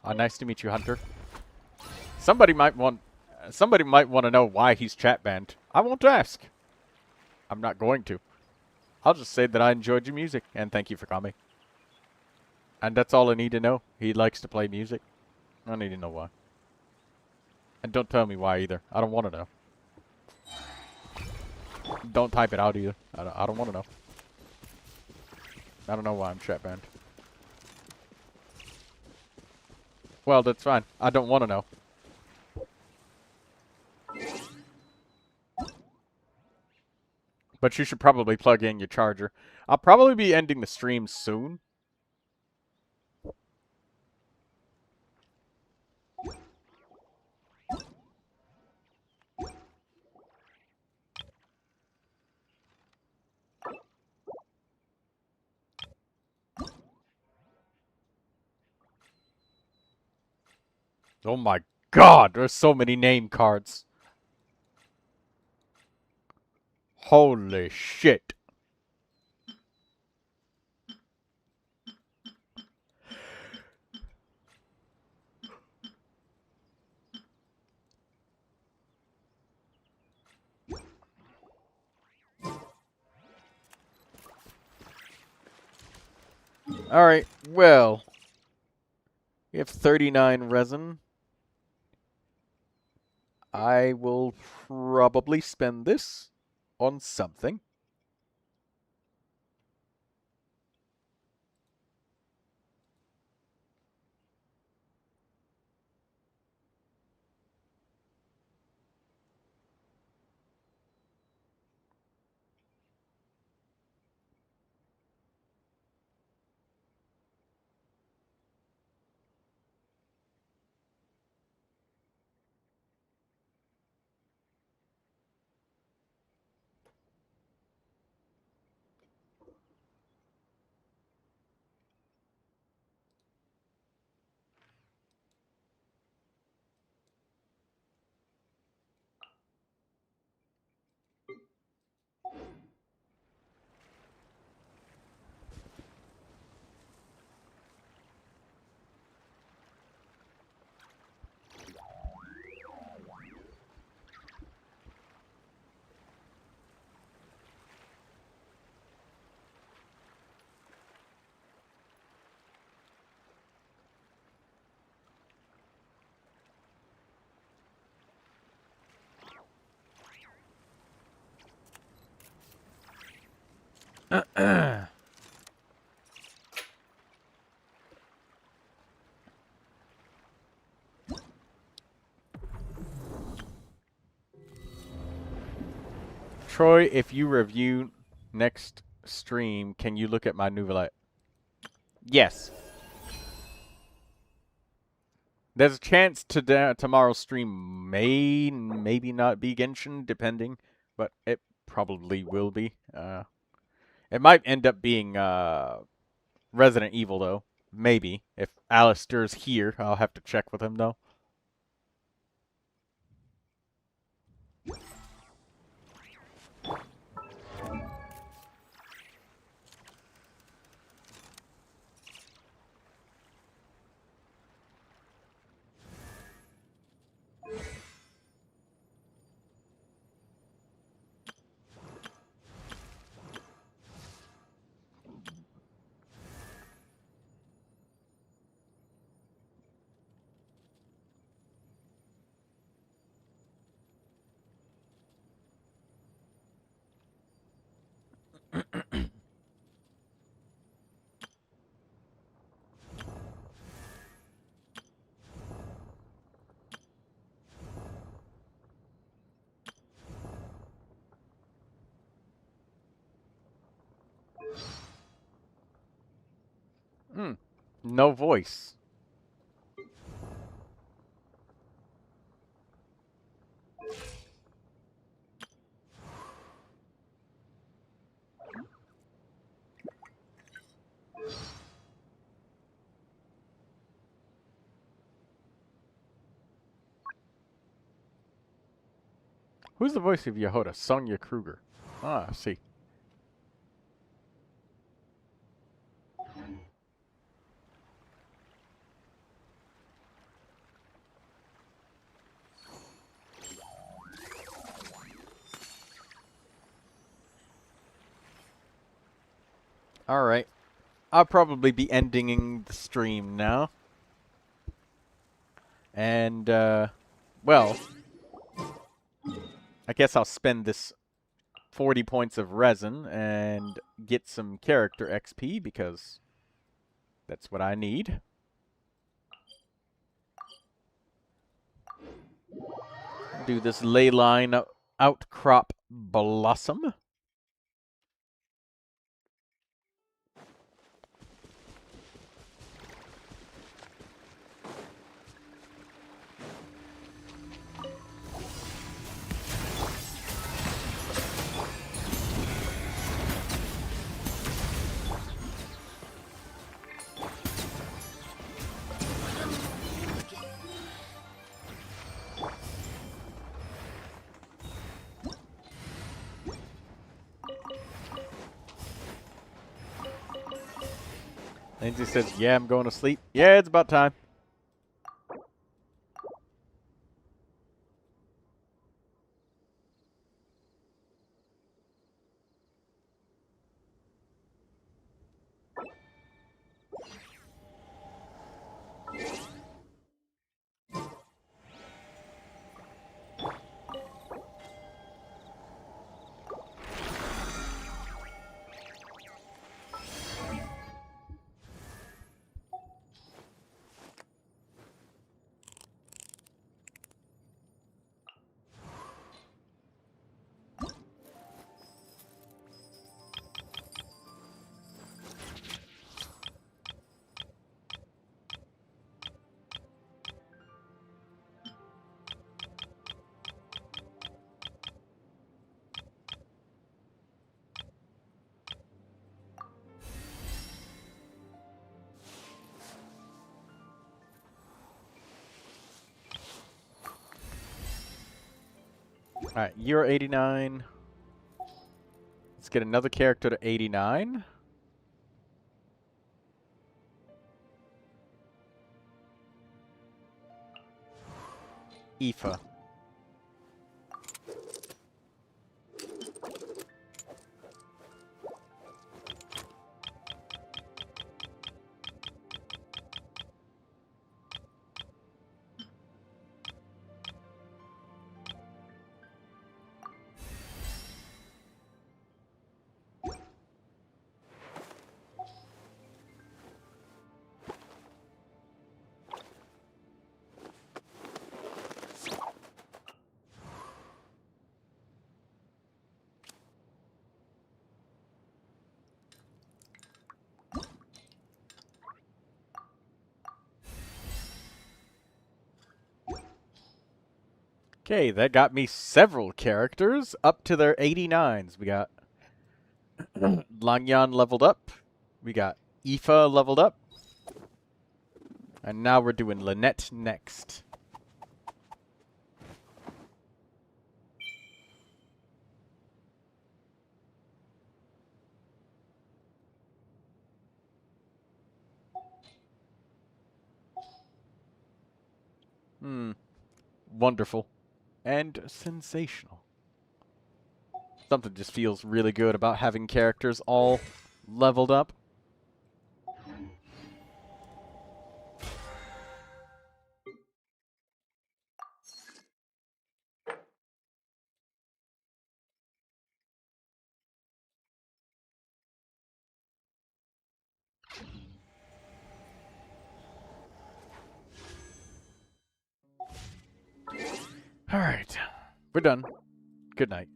Nice to meet you, Hunter. Somebody might want to know why he's chat banned. I won't ask. I'm not going to. I'll just say that I enjoyed your music and thank you for coming. And that's all I need to know. He likes to play music. I don't need to know why. And don't tell me why either. I don't want to know. Don't type it out either. I don't want to know. I don't know why I'm chat banned. Well, that's fine. I don't want to know. But you should probably plug in your charger. I'll probably be ending the stream soon. Oh my god, there's so many name cards. Holy shit. Alright, well. We have 39 resin. I will probably spend this on something. Troy, if you review next stream, can you look at my Neuvilette? Yes. There's a chance tomorrow's stream maybe not be Genshin, depending, but it probably will be. It might end up being Resident Evil, though. Maybe. If Alistair's here, I'll have to check with him, though. No voice. Who's the voice of Yehoda? Sonia Kruger. Ah, I see. Alright. I'll probably be ending the stream now. And, well, I guess I'll spend this 40 points of resin and get some character XP because that's what I need. Do this Leyline Outcrop Blossom. Lindsay says, yeah, I'm going to sleep. Yeah, it's about time. Alright, you're 89. Let's get another character to 89. Aoife. Okay, that got me several characters up to their 89s. We got Langyan leveled up. We got Aoife leveled up. And now we're doing Lynette next. Wonderful. And sensational. Something just feels really good about having characters all leveled up. Alright. We're done. Good night.